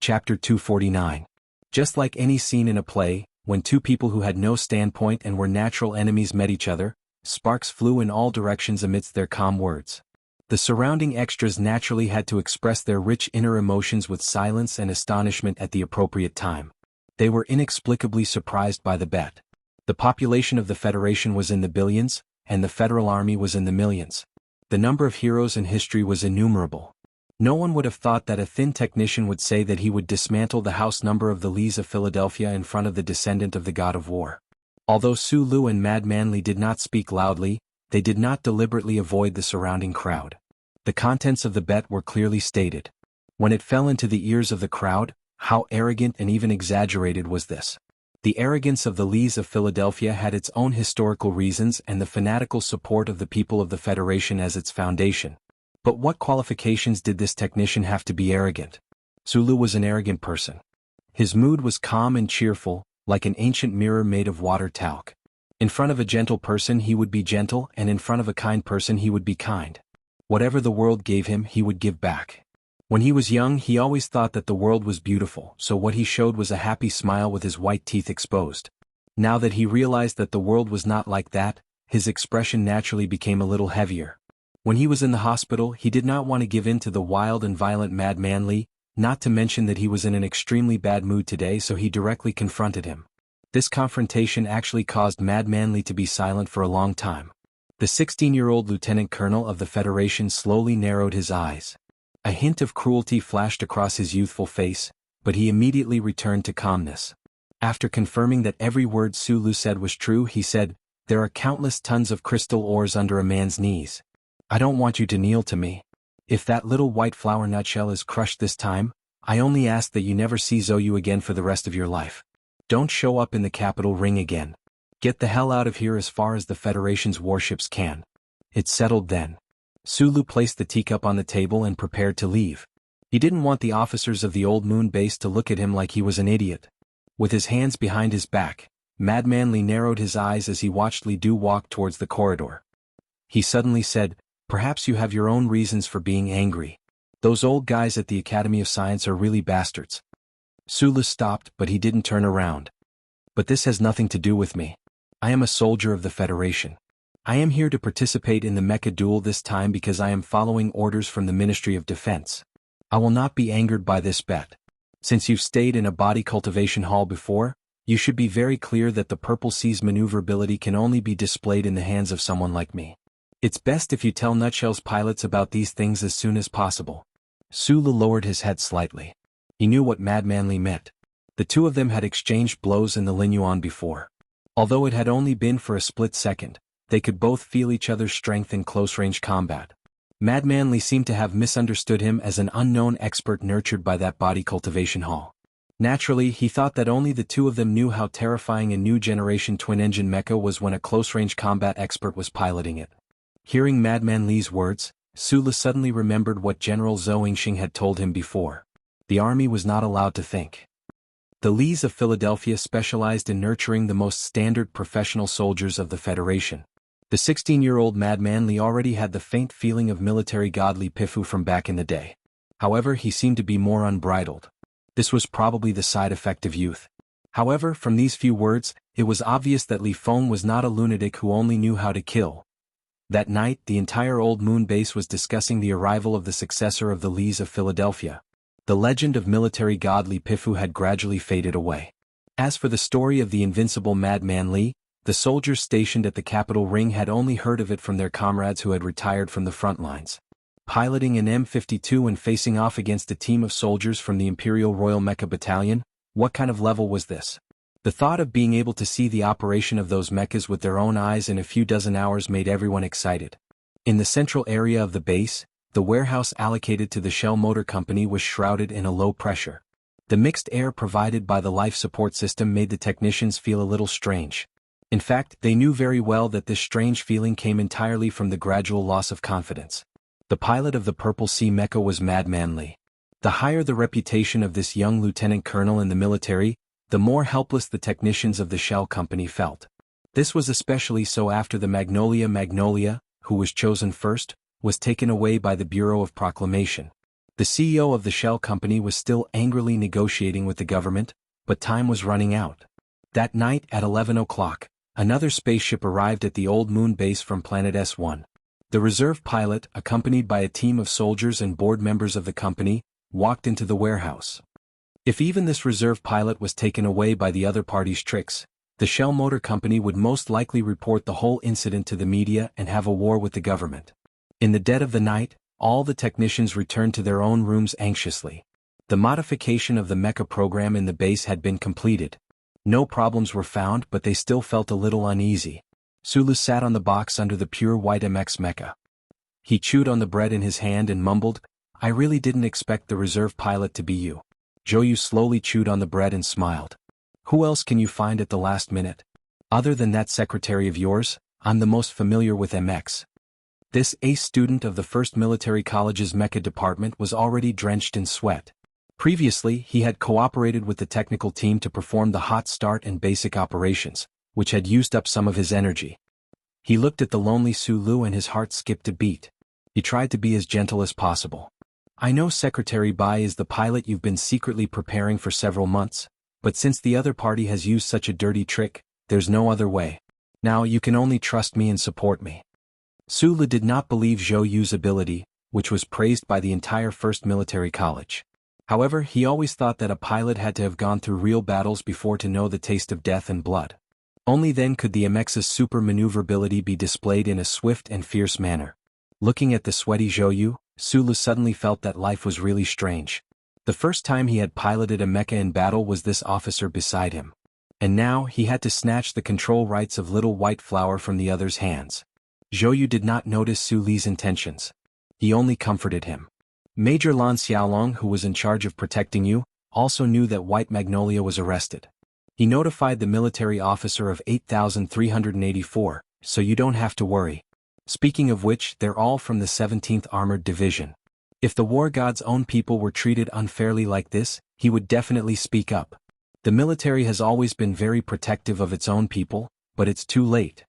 Chapter 249. Just like any scene in a play, when two people who had no standpoint and were natural enemies met each other, sparks flew in all directions amidst their calm words. The surrounding extras naturally had to express their rich inner emotions with silence and astonishment at the appropriate time. They were inexplicably surprised by the bet. The population of the Federation was in the billions, and the Federal Army was in the millions. The number of heroes in history was innumerable. No one would have thought that a thin technician would say that he would dismantle the house number of the Lees of Philadelphia in front of the descendant of the god of war. Although Sulu and Mad Manly did not speak loudly, they did not deliberately avoid the surrounding crowd. The contents of the bet were clearly stated. When it fell into the ears of the crowd, how arrogant and even exaggerated was this? The arrogance of the Lees of Philadelphia had its own historical reasons and the fanatical support of the people of the Federation as its foundation. But what qualifications did this technician have to be arrogant? Sulu was an arrogant person. His mood was calm and cheerful, like an ancient mirror made of water talc. In front of a gentle person he would be gentle, and in front of a kind person he would be kind. Whatever the world gave him he would give back. When he was young he always thought that the world was beautiful, so what he showed was a happy smile with his white teeth exposed. Now that he realized that the world was not like that, his expression naturally became a little heavier. When he was in the hospital he did not want to give in to the wild and violent Mad Manly, not to mention that he was in an extremely bad mood today, so he directly confronted him. This confrontation actually caused Mad Manly to be silent for a long time. The 16-year-old lieutenant colonel of the Federation slowly narrowed his eyes. A hint of cruelty flashed across his youthful face, but he immediately returned to calmness. After confirming that every word Sulu said was true, he said, "There are countless tons of crystal ores under a man's knees. I don't want you to kneel to me. If that little white flower nutshell is crushed this time, I only ask that you never see Zoyu again for the rest of your life. Don't show up in the capital ring again. Get the hell out of here as far as the Federation's warships can." It's settled then. Sulu placed the teacup on the table and prepared to leave. He didn't want the officers of the Old Moon base to look at him like he was an idiot. With his hands behind his back, Mad Manly narrowed his eyes as he watched Li Du walk towards the corridor. He suddenly said, "Perhaps you have your own reasons for being angry. Those old guys at the Academy of Science are really bastards." Sulu stopped, but he didn't turn around. "But this has nothing to do with me. I am a soldier of the Federation. I am here to participate in the mecha duel this time because I am following orders from the Ministry of Defense. I will not be angered by this bet. Since you've stayed in a body cultivation hall before, you should be very clear that the Purple Sea's maneuverability can only be displayed in the hands of someone like me. It's best if you tell Nutshell's pilots about these things as soon as possible." Sulu lowered his head slightly. He knew what Mad Manly meant. The two of them had exchanged blows in the Linyuan before. Although it had only been for a split second, they could both feel each other's strength in close-range combat. Mad Manly seemed to have misunderstood him as an unknown expert nurtured by that body cultivation hall. Naturally, he thought that only the two of them knew how terrifying a new-generation twin-engine mecha was when a close-range combat expert was piloting it. Hearing Mad Manly's words, Sulu suddenly remembered what General Zhou Yingxing had told him before. The army was not allowed to think. The Lees of Philadelphia specialized in nurturing the most standard professional soldiers of the Federation. The 16-year-old Mad Manly already had the faint feeling of military godly Pifu from back in the day. However, he seemed to be more unbridled. This was probably the side effect of youth. However, from these few words, it was obvious that Li Feng was not a lunatic who only knew how to kill. That night, the entire Old Moon base was discussing the arrival of the successor of the Lees of Philadelphia. The legend of military god Li Pifu had gradually faded away. As for the story of the invincible Mad Manly, the soldiers stationed at the capital ring had only heard of it from their comrades who had retired from the front lines. Piloting an M52 and facing off against a team of soldiers from the Imperial Royal Mecha Battalion, what kind of level was this? The thought of being able to see the operation of those mechas with their own eyes in a few dozen hours made everyone excited. In the central area of the base, the warehouse allocated to the Shell Motor Company was shrouded in a low pressure. The mixed air provided by the life support system made the technicians feel a little strange. In fact, they knew very well that this strange feeling came entirely from the gradual loss of confidence. The pilot of the Purple Sea mecha was Mad Manly. The higher the reputation of this young lieutenant colonel in the military, the more helpless the technicians of the Shell Company felt. This was especially so after the Magnolia, who was chosen first, was taken away by the Bureau of Proclamation. The CEO of the shell company was still angrily negotiating with the government, but time was running out. That night at 11 o'clock, another spaceship arrived at the Old Moon base from planet S1. The reserve pilot, accompanied by a team of soldiers and board members of the company, walked into the warehouse. If even this reserve pilot was taken away by the other party's tricks, the Shell Motor Company would most likely report the whole incident to the media and have a war with the government. In the dead of the night, all the technicians returned to their own rooms anxiously. The modification of the mecha program in the base had been completed. No problems were found, but they still felt a little uneasy. Sulu sat on the box under the pure white MX mecha. He chewed on the bread in his hand and mumbled, "I really didn't expect the reserve pilot to be you." Joyu slowly chewed on the bread and smiled. "Who else can you find at the last minute? Other than that secretary of yours, I'm the most familiar with MX." This ace student of the first military college's mecha department was already drenched in sweat. Previously, he had cooperated with the technical team to perform the hot start and basic operations, which had used up some of his energy. He looked at the lonely Sulu and his heart skipped a beat. He tried to be as gentle as possible. "I know Secretary Bai is the pilot you've been secretly preparing for several months, but since the other party has used such a dirty trick, there's no other way. Now you can only trust me and support me." Sulu did not believe Zhou Yu's ability, which was praised by the entire First Military College. However, he always thought that a pilot had to have gone through real battles before to know the taste of death and blood. Only then could the MX's super maneuverability be displayed in a swift and fierce manner. Looking at the sweaty Zhou Yu, Sulu suddenly felt that life was really strange. The first time he had piloted a mecha in battle was this officer beside him. And now he had to snatch the control rights of little white flower from the other's hands. Zhou Yu did not notice Su Li's intentions. He only comforted him. Major Lan Xiaolong, who was in charge of protecting you, also knew that White Magnolia was arrested. He notified the military officer of 8,384, so you don't have to worry. Speaking of which, they're all from the 17th Armored Division. If the war god's own people were treated unfairly like this, he would definitely speak up. The military has always been very protective of its own people, but it's too late.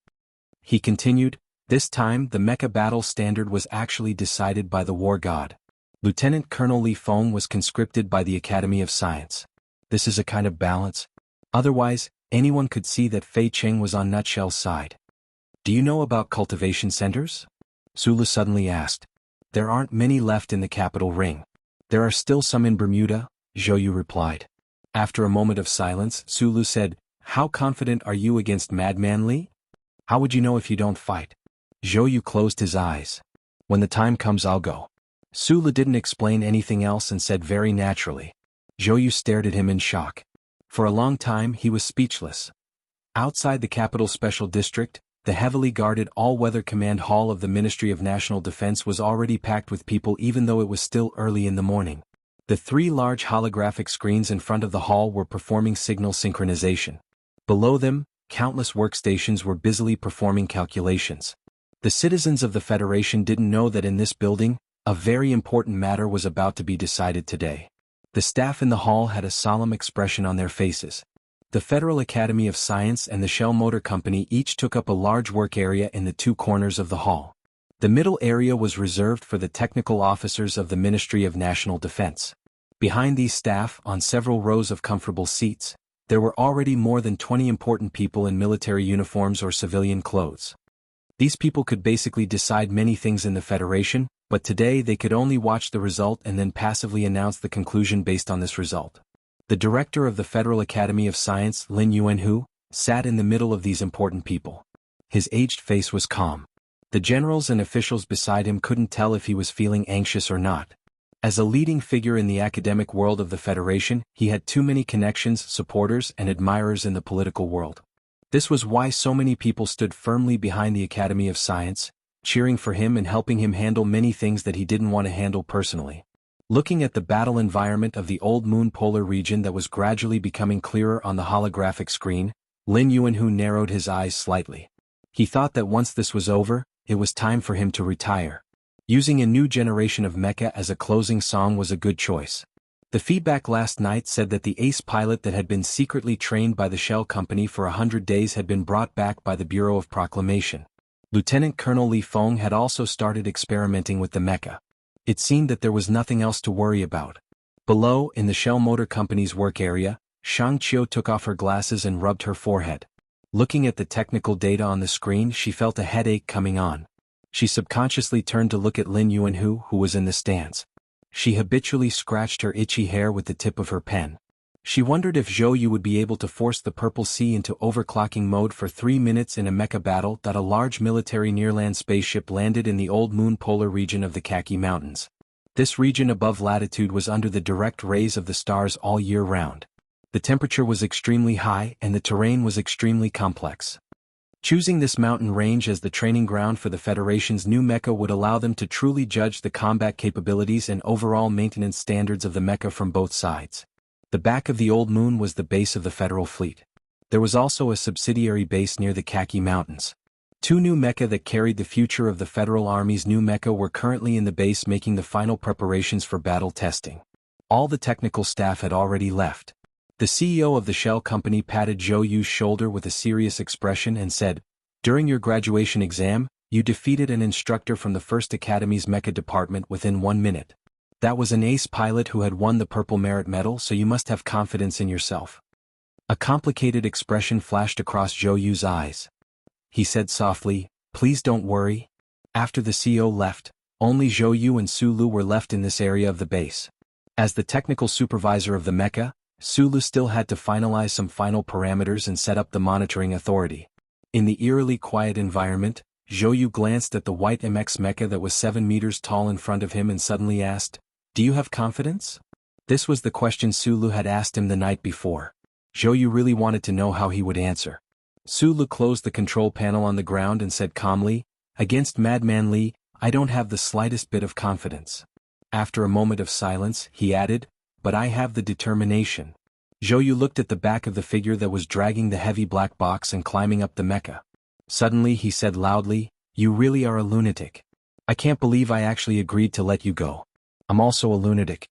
He continued, this time the mecha battle standard was actually decided by the war god. Lieutenant Colonel Li Feng was conscripted by the Academy of Science. This is a kind of balance. Otherwise, anyone could see that Fei Cheng was on Nutshell's side. Do you know about cultivation centers? Sulu suddenly asked. There aren't many left in the capital ring. There are still some in Bermuda, Zhou Yu replied. After a moment of silence, Sulu said, how confident are you against Madman Li? How would you know if you don't fight? Zhou Yu closed his eyes. When the time comes I'll go. Sulu didn't explain anything else and said very naturally. Zhou Yu stared at him in shock. For a long time he was speechless. Outside the capital special district, the heavily guarded all-weather command hall of the Ministry of National Defense was already packed with people even though it was still early in the morning. The three large holographic screens in front of the hall were performing signal synchronization. Below them, countless workstations were busily performing calculations. The citizens of the Federation didn't know that in this building, a very important matter was about to be decided today. The staff in the hall had a solemn expression on their faces. The Federal Academy of Science and the Shell Motor Company each took up a large work area in the two corners of the hall. The middle area was reserved for the technical officers of the Ministry of National Defense. Behind these staff, on several rows of comfortable seats, there were already more than 20 important people in military uniforms or civilian clothes. These people could basically decide many things in the Federation, but today they could only watch the result and then passively announce the conclusion based on this result. The director of the Federal Academy of Science, Lin Yuanhu, sat in the middle of these important people. His aged face was calm. The generals and officials beside him couldn't tell if he was feeling anxious or not. As a leading figure in the academic world of the Federation, he had too many connections, supporters, and admirers in the political world. This was why so many people stood firmly behind the Academy of Science, cheering for him and helping him handle many things that he didn't want to handle personally. Looking at the battle environment of the Old Moon polar region that was gradually becoming clearer on the holographic screen, Lin Yuanhu narrowed his eyes slightly. He thought that once this was over, it was time for him to retire. Using a new generation of mecha as a closing song was a good choice. The feedback last night said that the ace pilot that had been secretly trained by the Shell Company for 100 days had been brought back by the Bureau of Proclamation. Lieutenant Colonel Li Feng had also started experimenting with the mecha. It seemed that there was nothing else to worry about. Below, in the Shell Motor Company's work area, Shang Qiu took off her glasses and rubbed her forehead. Looking at the technical data on the screen, she felt a headache coming on. She subconsciously turned to look at Lin Yuanhu, who was in the stands. She habitually scratched her itchy hair with the tip of her pen. She wondered if Zhou Yu would be able to force the Purple Sea into overclocking mode for 3 minutes in a mecha battle. That a large military nearland spaceship landed in the Old Moon polar region of the Khaki Mountains. This region above latitude was under the direct rays of the stars all year round. The temperature was extremely high and the terrain was extremely complex. Choosing this mountain range as the training ground for the Federation's new mecha would allow them to truly judge the combat capabilities and overall maintenance standards of the mecha from both sides. The back of the Old Moon was the base of the Federal Fleet. There was also a subsidiary base near the Khaki Mountains. 2 new mecha that carried the future of the Federal Army's new mecha were currently in the base making the final preparations for battle testing. All the technical staff had already left. The CEO of the Shell Company patted Zhou Yu's shoulder with a serious expression and said, "During your graduation exam, you defeated an instructor from the 1st Academy's mecha department within 1 minute. That was an ace pilot who had won the Purple Merit Medal, so you must have confidence in yourself." A complicated expression flashed across Zhou Yu's eyes. He said softly, "Please don't worry." After the CEO left, only Zhou Yu and Su Lu were left in this area of the base. As the technical supervisor of the mecha, Su Lu still had to finalize some final parameters and set up the monitoring authority. In the eerily quiet environment, Zhou Yu glanced at the white MX mecha that was 7 meters tall in front of him and suddenly asked, "Do you have confidence?" This was the question Su Lu had asked him the night before. Zhou Yu really wanted to know how he would answer. Su Lu closed the control panel on the ground and said calmly, "Against Madman Li, I don't have the slightest bit of confidence." After a moment of silence, he added, "But I have the determination." Zhou Yu looked at the back of the figure that was dragging the heavy black box and climbing up the mecha. Suddenly he said loudly, "You really are a lunatic. I can't believe I actually agreed to let you go. I'm also a lunatic.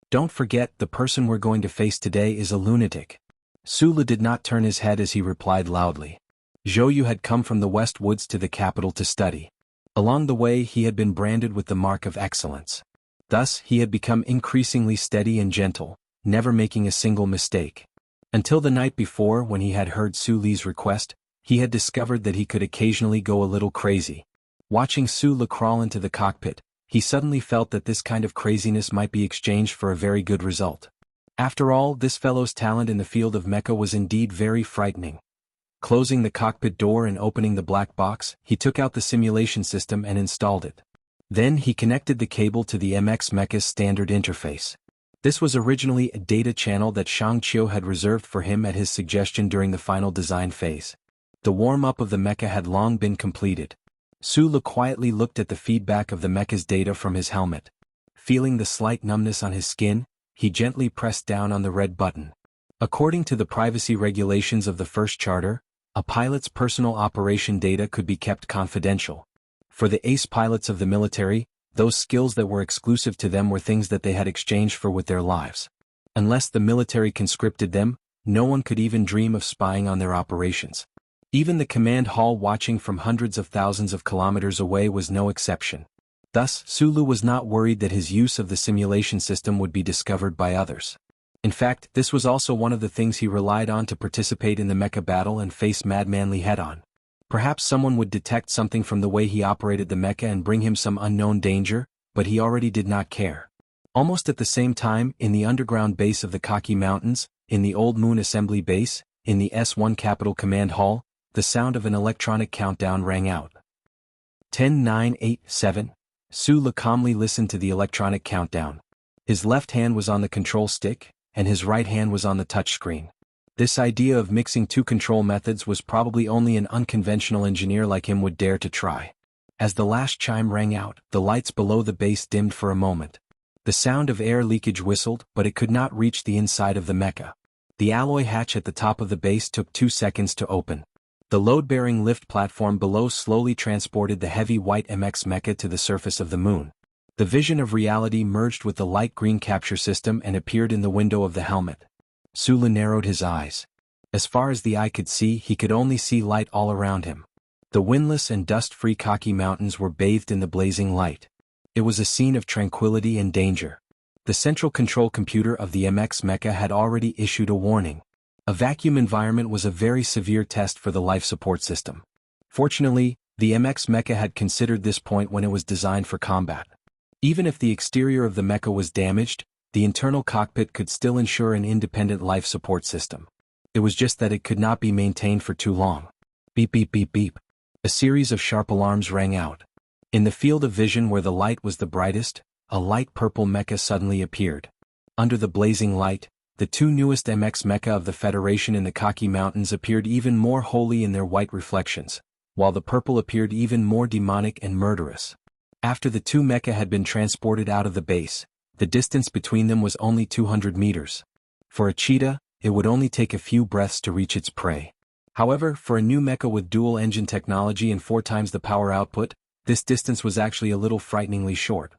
Don't forget, the person we're going to face today is a lunatic." Su Lu did not turn his head as he replied loudly. Zhou Yu had come from the West Woods to the capital to study. Along the way he had been branded with the mark of excellence. Thus he had become increasingly steady and gentle, never making a single mistake. Until the night before, when he had heard Su Li's request, he had discovered that he could occasionally go a little crazy. Watching Su Li crawl into the cockpit, he suddenly felt that this kind of craziness might be exchanged for a very good result. After all, this fellow's talent in the field of mecha was indeed very frightening. Closing the cockpit door and opening the black box, he took out the simulation system and installed it. Then he connected the cable to the MX Mecha's standard interface. This was originally a data channel that Shang Qiu had reserved for him at his suggestion during the final design phase. The warm-up of the mecha had long been completed. Su Lu quietly looked at the feedback of the mecha's data from his helmet. Feeling the slight numbness on his skin, he gently pressed down on the red button. According to the privacy regulations of the First Charter, a pilot's personal operation data could be kept confidential. For the ace pilots of the military, those skills that were exclusive to them were things that they had exchanged for with their lives. Unless the military conscripted them, no one could even dream of spying on their operations. Even the command hall watching from hundreds of thousands of kilometers away was no exception. Thus, Su Lu was not worried that his use of the simulation system would be discovered by others. In fact, this was also one of the things he relied on to participate in the mecha battle and face Madman Li head-on. Perhaps someone would detect something from the way he operated the mecha and bring him some unknown danger, but he already did not care. Almost at the same time, in the underground base of the Khaki Mountains, in the Old Moon Assembly Base, in the S1 Capital Command Hall, the sound of an electronic countdown rang out. 10, 9, 8, 7. Su Lu calmly listened to the electronic countdown. His left hand was on the control stick, and his right hand was on the touchscreen. This idea of mixing 2 control methods was probably only an unconventional engineer like him would dare to try. As the last chime rang out, the lights below the base dimmed for a moment. The sound of air leakage whistled, but it could not reach the inside of the mecha. The alloy hatch at the top of the base took 2 seconds to open. The load-bearing lift platform below slowly transported the heavy white MX mecha to the surface of the moon. The vision of reality merged with the light green capture system and appeared in the window of the helmet. Su Lu narrowed his eyes. As far as the eye could see, he could only see light all around him. The windless and dust-free Khaki Mountains were bathed in the blazing light. It was a scene of tranquility and danger. The central control computer of the MX mecha had already issued a warning. A vacuum environment was a very severe test for the life support system. Fortunately, the MX mecha had considered this point when it was designed for combat. Even if the exterior of the mecha was damaged, the internal cockpit could still ensure an independent life support system. It was just that it could not be maintained for too long. Beep beep beep beep. A series of sharp alarms rang out. In the field of vision where the light was the brightest, a light purple mecha suddenly appeared. Under the blazing light, the two newest MX mecha of the Federation in the Kaki Mountains appeared even more holy in their white reflections, while the purple appeared even more demonic and murderous. After the two mecha had been transported out of the base, the distance between them was only 200 meters. For a cheetah, it would only take a few breaths to reach its prey. However, for a new mecha with dual-engine technology and 4 times the power output, this distance was actually a little frighteningly short.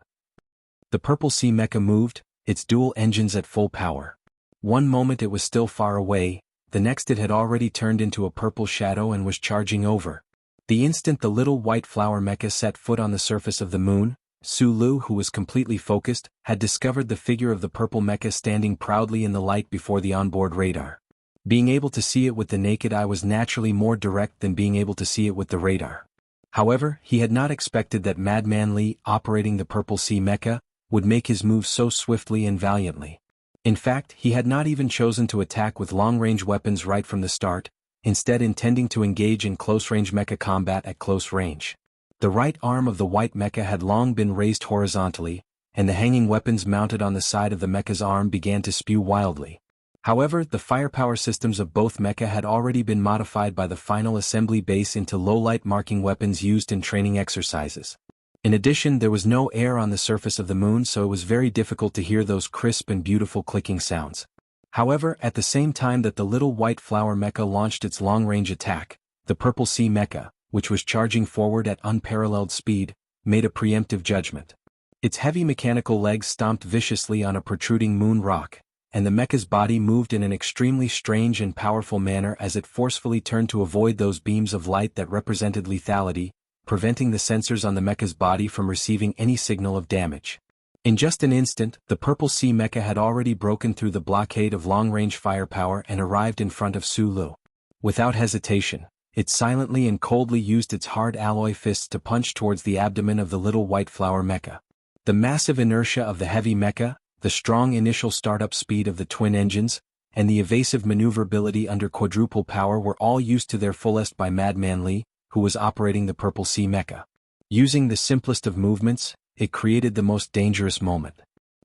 The Purple Sea mecha moved, its dual engines at full power. One moment it was still far away, the next it had already turned into a purple shadow and was charging over. The instant the little white flower mecha set foot on the surface of the moon, Sulu, who was completely focused, had discovered the figure of the purple mecha standing proudly in the light before the onboard radar. Being able to see it with the naked eye was naturally more direct than being able to see it with the radar. However, he had not expected that Madman Li, operating the Purple Sea mecha, would make his move so swiftly and valiantly. In fact, he had not even chosen to attack with long-range weapons right from the start, instead intending to engage in close-range mecha combat at close range. The right arm of the white mecha had long been raised horizontally, and the hanging weapons mounted on the side of the mecha's arm began to spew wildly. However, the firepower systems of both mecha had already been modified by the final assembly base into low-light marking weapons used in training exercises. In addition, there was no air on the surface of the moon, so it was very difficult to hear those crisp and beautiful clicking sounds. However, at the same time that the little white flower mecha launched its long-range attack, the Purple Sea mecha, which was charging forward at unparalleled speed, made a preemptive judgment. Its heavy mechanical legs stomped viciously on a protruding moon rock, and the mecha's body moved in an extremely strange and powerful manner as it forcefully turned to avoid those beams of light that represented lethality, preventing the sensors on the mecha's body from receiving any signal of damage. In just an instant, the Purple Sea mecha had already broken through the blockade of long-range firepower and arrived in front of Sulu. Without hesitation, it silently and coldly used its hard alloy fists to punch towards the abdomen of the little white flower mecha. The massive inertia of the heavy mecha, the strong initial startup speed of the twin engines, and the evasive maneuverability under quadruple power were all used to their fullest by Madman Li, who was operating the Purple Sea mecha. Using the simplest of movements, it created the most dangerous moment.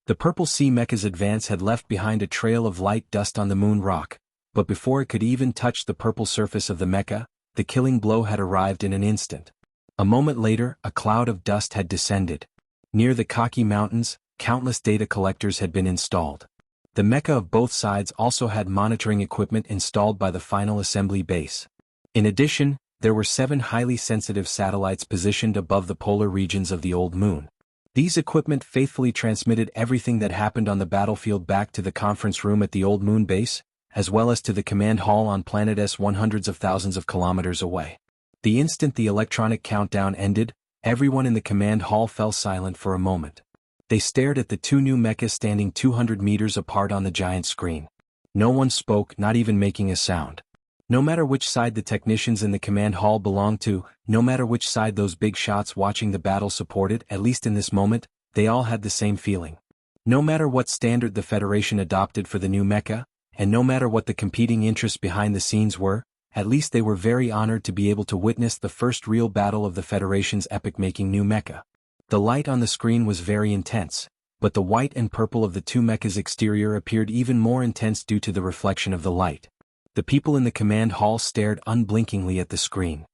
The Purple Sea mecha's advance had left behind a trail of light dust on the moon rock, but before it could even touch the purple surface of the mecha, the killing blow had arrived in an instant. A moment later, a cloud of dust had descended. Near the Kaki Mountains, countless data collectors had been installed. The mecha of both sides also had monitoring equipment installed by the final assembly base. In addition, there were 7 highly sensitive satellites positioned above the polar regions of the old moon. These equipment faithfully transmitted everything that happened on the battlefield back to the conference room at the old moon base, as well as to the command hall on Planet S1 hundreds of thousands of kilometers away. The instant the electronic countdown ended, everyone in the command hall fell silent for a moment. They stared at the two new mechas standing 200 meters apart on the giant screen. No one spoke, not even making a sound. No matter which side the technicians in the command hall belonged to, no matter which side those big shots watching the battle supported, at least in this moment, they all had the same feeling. No matter what standard the Federation adopted for the new mecha, and no matter what the competing interests behind the scenes were, at least they were very honored to be able to witness the first real battle of the Federation's epic-making new mecha. The light on the screen was very intense, but the white and purple of the two mechas' exterior appeared even more intense due to the reflection of the light. The people in the command hall stared unblinkingly at the screen.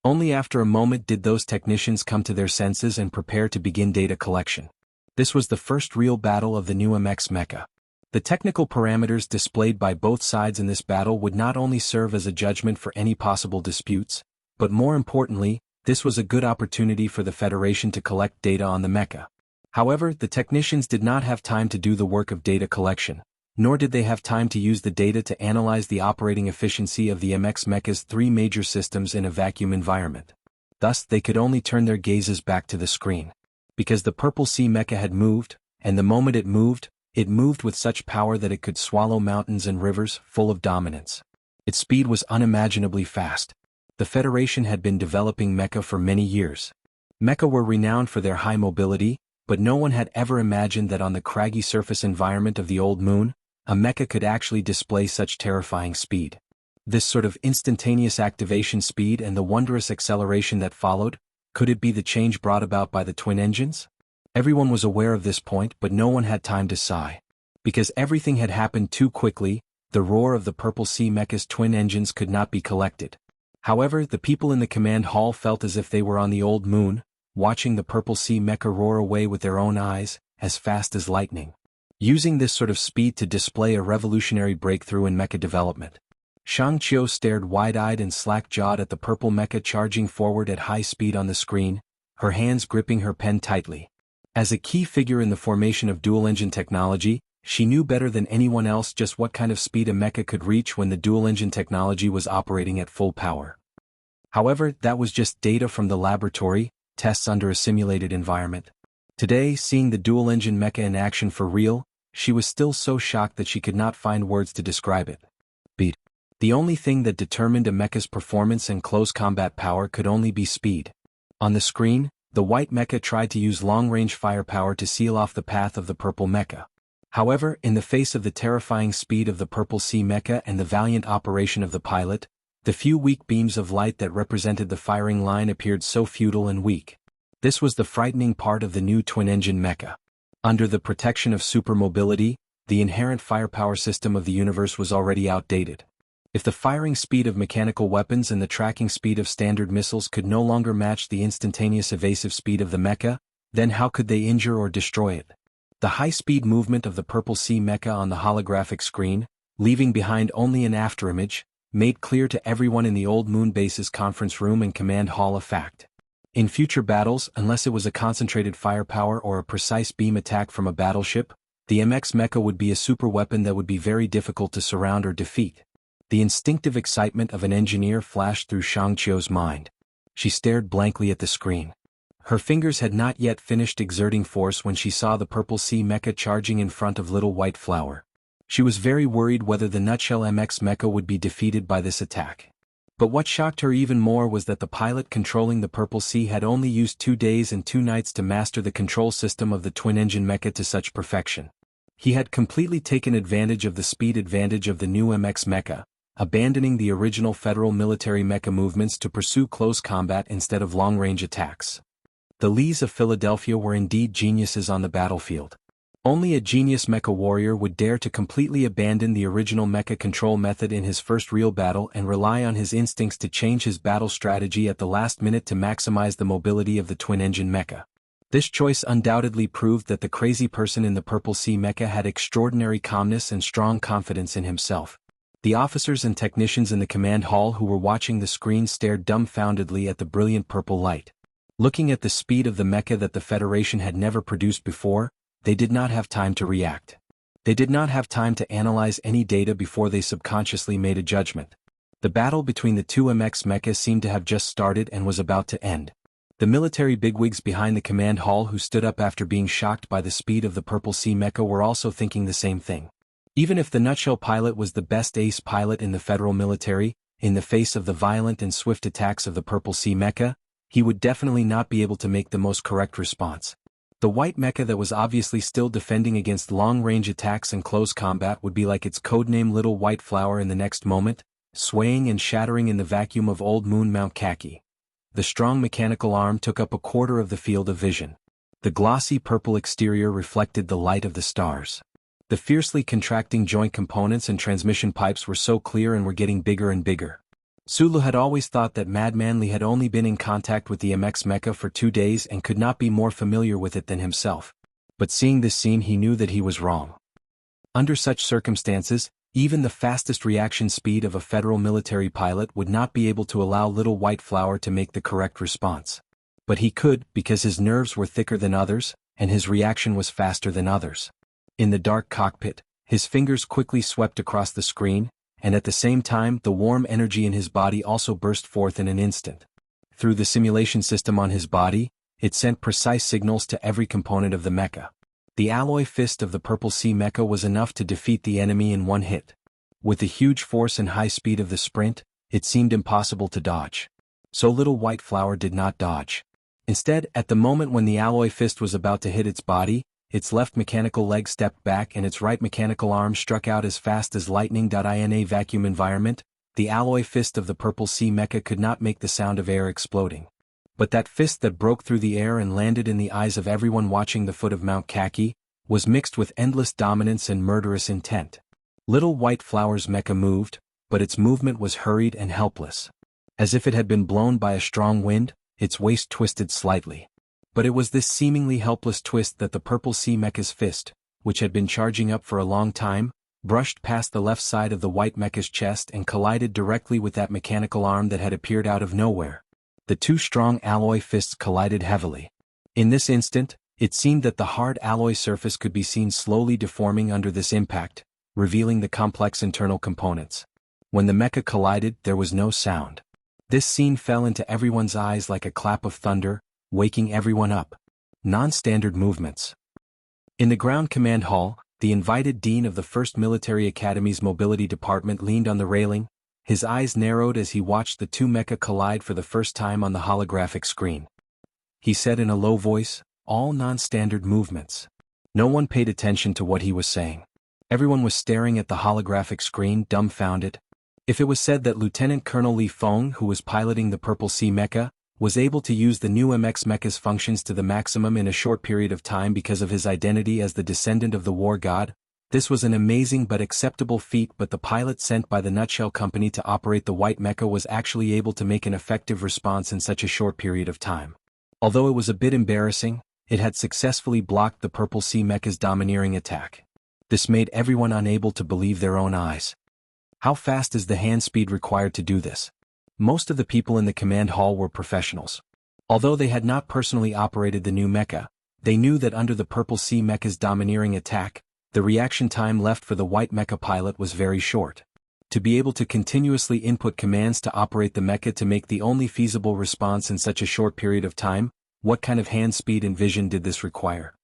Only after a moment did those technicians come to their senses and prepare to begin data collection. This was the first real battle of the new MX mecha. The technical parameters displayed by both sides in this battle would not only serve as a judgment for any possible disputes, but more importantly, this was a good opportunity for the Federation to collect data on the mecha. However, the technicians did not have time to do the work of data collection, nor did they have time to use the data to analyze the operating efficiency of the MX mecha's 3 major systems in a vacuum environment. Thus, they could only turn their gazes back to the screen. because the Purple Sea mecha had moved, and the moment it moved with such power that it could swallow mountains and rivers, full of dominance. Its speed was unimaginably fast. The Federation had been developing mecha for many years. Mecha were renowned for their high mobility, but no one had ever imagined that on the craggy surface environment of the old moon, a mecha could actually display such terrifying speed. This sort of instantaneous activation speed and the wondrous acceleration that followed, could it be the change brought about by the twin engines? Everyone was aware of this point, but no one had time to sigh. Because everything had happened too quickly, the roar of the Purple Sea mecha's twin engines could not be collected. However, the people in the command hall felt as if they were on the old moon, watching the Purple Sea mecha roar away with their own eyes, as fast as lightning. Using this sort of speed to display a revolutionary breakthrough in mecha development. Shang Qiu stared wide-eyed and slack-jawed at the purple mecha charging forward at high speed on the screen, her hands gripping her pen tightly. As a key figure in the formation of dual-engine technology, she knew better than anyone else just what kind of speed a mecha could reach when the dual-engine technology was operating at full power. However, that was just data from the laboratory, tests under a simulated environment. Today, seeing the dual-engine mecha in action for real, she was still so shocked that she could not find words to describe it. The only thing that determined a mecha's performance and close combat power could only be speed. On the screen, the white mecha tried to use long-range firepower to seal off the path of the purple mecha. However, in the face of the terrifying speed of the Purple Sea mecha and the valiant operation of the pilot, the few weak beams of light that represented the firing line appeared so futile and weak. This was the frightening part of the new twin-engine mecha. Under the protection of supermobility, the inherent firepower system of the universe was already outdated. If the firing speed of mechanical weapons and the tracking speed of standard missiles could no longer match the instantaneous evasive speed of the mecha, then how could they injure or destroy it? The high-speed movement of the Purple Sea mecha on the holographic screen, leaving behind only an afterimage, made clear to everyone in the old Moon Base's conference room and command hall a fact. In future battles, unless it was a concentrated firepower or a precise beam attack from a battleship, the MX mecha would be a superweapon that would be very difficult to surround or defeat. The instinctive excitement of an engineer flashed through Shang Qiu's mind. She stared blankly at the screen. Her fingers had not yet finished exerting force when she saw the Purple Sea mecha charging in front of Little White Flower. She was very worried whether the Nutshell MX mecha would be defeated by this attack. But what shocked her even more was that the pilot controlling the Purple Sea had only used 2 days and 2 nights to master the control system of the twin-engine mecha to such perfection. He had completely taken advantage of the speed advantage of the new MX mecha, abandoning the original federal military mecha movements to pursue close combat instead of long-range attacks. The Lees of Philadelphia were indeed geniuses on the battlefield. Only a genius mecha warrior would dare to completely abandon the original mecha control method in his first real battle and rely on his instincts to change his battle strategy at the last minute to maximize the mobility of the twin-engine mecha. This choice undoubtedly proved that the crazy person in the Purple Sea mecha had extraordinary calmness and strong confidence in himself. The officers and technicians in the command hall who were watching the screen stared dumbfoundedly at the brilliant purple light. Looking at the speed of the mecha that the Federation had never produced before, they did not have time to react. They did not have time to analyze any data before they subconsciously made a judgment. The battle between the two MX mechas seemed to have just started and was about to end. The military bigwigs behind the command hall who stood up after being shocked by the speed of the Purple Sea mecha were also thinking the same thing. Even if the Nutshell pilot was the best ace pilot in the federal military, in the face of the violent and swift attacks of the Purple Sea mecha, he would definitely not be able to make the most correct response. The white mecha that was obviously still defending against long-range attacks and close combat would be like its codename Little White Flower in the next moment, swaying and shattering in the vacuum of old Moon Mount Kaki. The strong mechanical arm took up a quarter of the field of vision. The glossy purple exterior reflected the light of the stars. The fiercely contracting joint components and transmission pipes were so clear and were getting bigger and bigger. Sulu had always thought that Mad Manly had only been in contact with the MX mecha for 2 days and could not be more familiar with it than himself. But seeing this scene he knew that he was wrong. Under such circumstances, even the fastest reaction speed of a federal military pilot would not be able to allow Little White Flower to make the correct response. But he could, because his nerves were thicker than others, and his reaction was faster than others. In the dark cockpit, his fingers quickly swept across the screen, and at the same time the warm energy in his body also burst forth in an instant. Through the simulation system on his body, it sent precise signals to every component of the mecha. The alloy fist of the Purple Sea mecha was enough to defeat the enemy in one hit. With the huge force and high speed of the sprint, it seemed impossible to dodge. So Little White Flower did not dodge. Instead, at the moment when the alloy fist was about to hit its body, its left mechanical leg stepped back and its right mechanical arm struck out as fast as lightning. In a vacuum environment, the alloy fist of the Purple Sea mecha could not make the sound of air exploding. But that fist that broke through the air and landed in the eyes of everyone watching the foot of Mount Kaki, was mixed with endless dominance and murderous intent. Little White Flower's mecha moved, but its movement was hurried and helpless. As if it had been blown by a strong wind, its waist twisted slightly. But it was this seemingly helpless twist that the Purple Sea mecha's fist, which had been charging up for a long time, brushed past the left side of the White mecha's chest and collided directly with that mechanical arm that had appeared out of nowhere. The two strong alloy fists collided heavily. In this instant, it seemed that the hard alloy surface could be seen slowly deforming under this impact, revealing the complex internal components. When the mecha collided, there was no sound. This scene fell into everyone's eyes like a clap of thunder, waking everyone up. Non-standard movements. In the ground command hall, the invited dean of the 1st Military Academy's mobility department leaned on the railing, his eyes narrowed as he watched the two mecha collide for the first time on the holographic screen. He said in a low voice, "All non-standard movements." No one paid attention to what he was saying. Everyone was staring at the holographic screen, dumbfounded. If it was said that Lieutenant Colonel Li Feng, who was piloting the Purple Sea mecha, was able to use the new MX mecha's functions to the maximum in a short period of time because of his identity as the descendant of the war god, this was an amazing but acceptable feat. But the pilot sent by the Nutshell Company to operate the White mecha was actually able to make an effective response in such a short period of time. Although it was a bit embarrassing, it had successfully blocked the Purple Sea mecha's domineering attack. This made everyone unable to believe their own eyes. How fast is the hand speed required to do this? Most of the people in the command hall were professionals. Although they had not personally operated the new mecha, they knew that under the Purple Sea mecha's domineering attack, the reaction time left for the White mecha pilot was very short. To be able to continuously input commands to operate the mecha to make the only feasible response in such a short period of time, what kind of hand speed and vision did this require?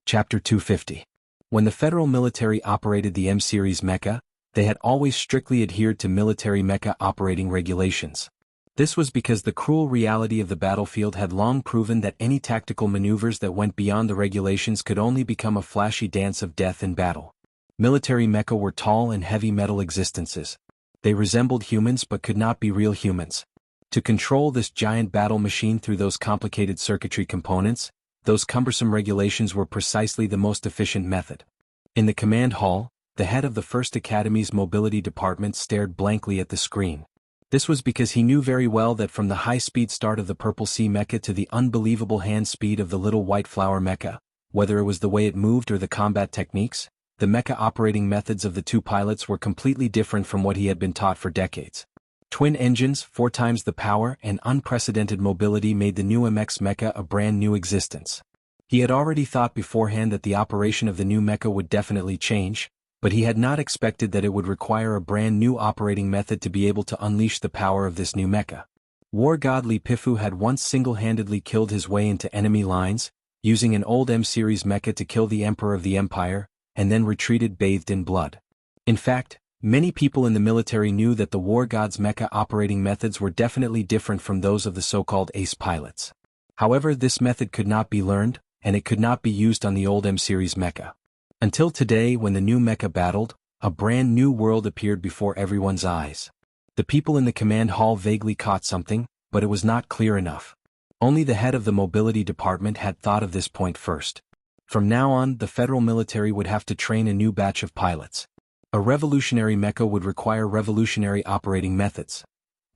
Chapter 250. When the federal military operated the M-series mecha, they had always strictly adhered to military mecha operating regulations. This was because the cruel reality of the battlefield had long proven that any tactical maneuvers that went beyond the regulations could only become a flashy dance of death in battle. Military mecha were tall and heavy metal existences. They resembled humans but could not be real humans. To control this giant battle machine through those complicated circuitry components, those cumbersome regulations were precisely the most efficient method. In the command hall, the head of the 1st Academy's mobility department stared blankly at the screen. This was because he knew very well that from the high-speed start of the Purple Sea mecha to the unbelievable hand speed of the Little White Flower mecha, whether it was the way it moved or the combat techniques, the mecha operating methods of the two pilots were completely different from what he had been taught for decades. Twin engines, 4 times the power, and unprecedented mobility made the new MX mecha a brand new existence. He had already thought beforehand that the operation of the new mecha would definitely change, but he had not expected that it would require a brand new operating method to be able to unleash the power of this new mecha. War god Li Pifu had once single-handedly killed his way into enemy lines, using an old M-series mecha to kill the Emperor of the Empire, and then retreated bathed in blood. In fact, many people in the military knew that the war god's mecha operating methods were definitely different from those of the so-called ace pilots. However, this method could not be learned, and it could not be used on the old M-series mecha. Until today, when the new mecha battled, a brand new world appeared before everyone's eyes. The people in the command hall vaguely caught something, but it was not clear enough. Only the head of the mobility department had thought of this point first. From now on, the federal military would have to train a new batch of pilots. A revolutionary mecha would require revolutionary operating methods.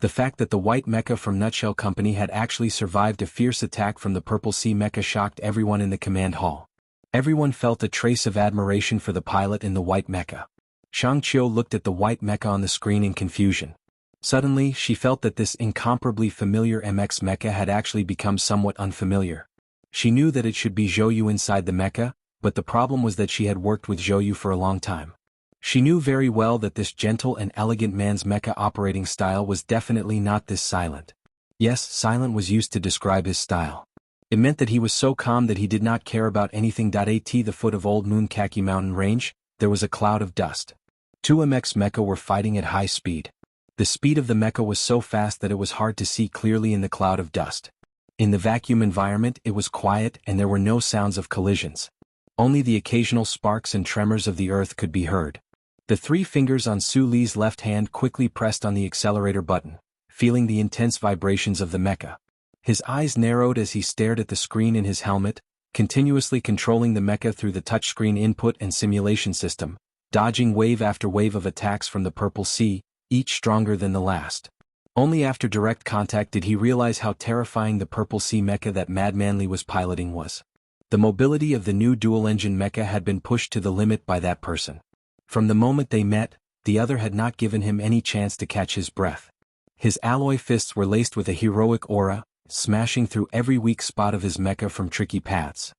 The fact that the White mecha from Nutshell Company had actually survived a fierce attack from the Purple Sea mecha shocked everyone in the command hall. Everyone felt a trace of admiration for the pilot in the White mecha. Shang Qiu looked at the White mecha on the screen in confusion. Suddenly, she felt that this incomparably familiar MX mecha had actually become somewhat unfamiliar. She knew that it should be Zhou Yu inside the mecha, but the problem was that she had worked with Zhou Yu for a long time. She knew very well that this gentle and elegant man's mecha operating style was definitely not this silent. Yes, silent was used to describe his style. It meant that he was so calm that he did not care about anything. At the foot of Old Moon Khaki Mountain Range, there was a cloud of dust. Two MX mecha were fighting at high speed. The speed of the mecha was so fast that it was hard to see clearly in the cloud of dust. In the vacuum environment, it was quiet and there were no sounds of collisions. Only the occasional sparks and tremors of the earth could be heard. The three fingers on Su Li's left hand quickly pressed on the accelerator button, feeling the intense vibrations of the mecha. His eyes narrowed as he stared at the screen in his helmet, continuously controlling the mecha through the touchscreen input and simulation system, dodging wave after wave of attacks from the Purple Sea, each stronger than the last. Only after direct contact did he realize how terrifying the Purple Sea mecha that Madman Li was piloting was. The mobility of the new dual-engine mecha had been pushed to the limit by that person. From the moment they met, the other had not given him any chance to catch his breath. His alloy fists were laced with a heroic aura, smashing through every weak spot of his mecha from tricky paths.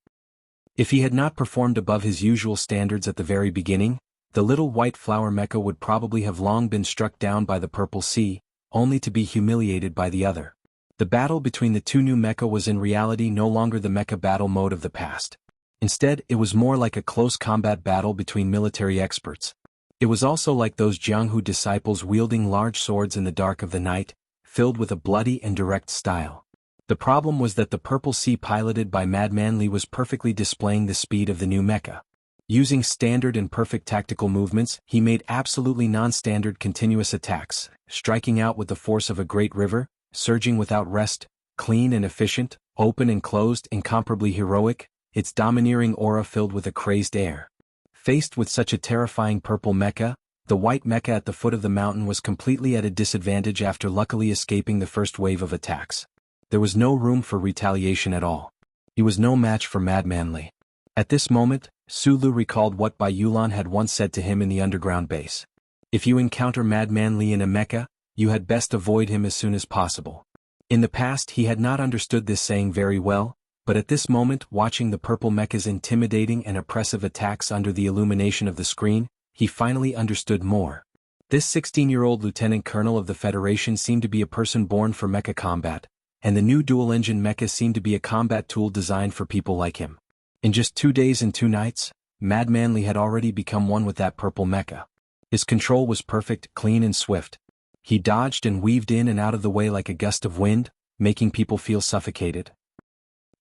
If he had not performed above his usual standards at the very beginning, the little white flower mecha would probably have long been struck down by the Purple Sea, only to be humiliated by the other. The battle between the two new mecha was in reality no longer the mecha battle mode of the past. Instead, it was more like a close combat battle between military experts. It was also like those Jianghu disciples wielding large swords in the dark of the night, filled with a bloody and direct style. The problem was that the Purple Sea piloted by Madman Li was perfectly displaying the speed of the new mecha. Using standard and perfect tactical movements, he made absolutely non-standard continuous attacks, striking out with the force of a great river, surging without rest, clean and efficient, open and closed, incomparably heroic, its domineering aura filled with a crazed air. Faced with such a terrifying purple mecha, the white mecha at the foot of the mountain was completely at a disadvantage after luckily escaping the first wave of attacks. There was no room for retaliation at all. He was no match for Madman Li. At this moment, Su Lu recalled what Bai Yulan had once said to him in the underground base. If you encounter Madman Li in a mecha, you had best avoid him as soon as possible. In the past he had not understood this saying very well, but at this moment, watching the purple mecha's intimidating and oppressive attacks under the illumination of the screen, he finally understood more. This 16-year-old lieutenant colonel of the Federation seemed to be a person born for mecha combat, and the new dual-engine mecha seemed to be a combat tool designed for people like him. In just 2 days and 2 nights, Madman Li had already become one with that purple mecha. His control was perfect, clean and swift. He dodged and weaved in and out of the way like a gust of wind, making people feel suffocated.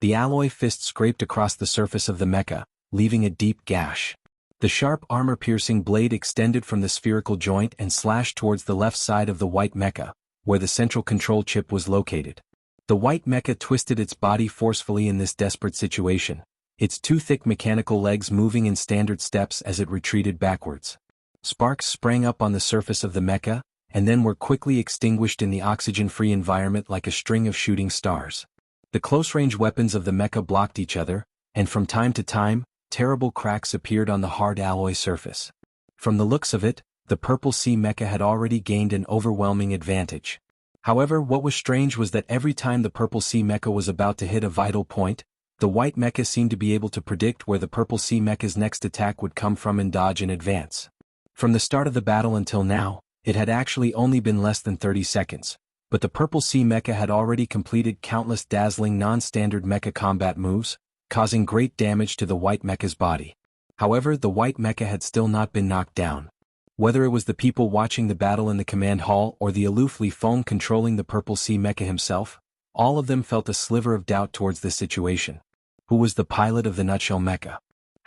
The alloy fist scraped across the surface of the mecha, leaving a deep gash. The sharp armor-piercing blade extended from the spherical joint and slashed towards the left side of the white mecha, where the central control chip was located. The white mecha twisted its body forcefully in this desperate situation, its two thick mechanical legs moving in standard steps as it retreated backwards. Sparks sprang up on the surface of the mecha, and then were quickly extinguished in the oxygen-free environment like a string of shooting stars. The close-range weapons of the mecha blocked each other, and from time to time, terrible cracks appeared on the hard alloy surface. From the looks of it, the Purple Sea mecha had already gained an overwhelming advantage. However, what was strange was that every time the Purple Sea mecha was about to hit a vital point, the white mecha seemed to be able to predict where the Purple Sea mecha's next attack would come from and dodge in advance. From the start of the battle until now, it had actually only been less than 30 seconds, but the Purple Sea mecha had already completed countless dazzling non-standard mecha combat moves, causing great damage to the white mecha's body. However, the white mecha had still not been knocked down. Whether it was the people watching the battle in the command hall or the aloof Li Feng controlling the Purple Sea mecha himself, all of them felt a sliver of doubt towards this situation. Who was the pilot of the Nutshell mecha?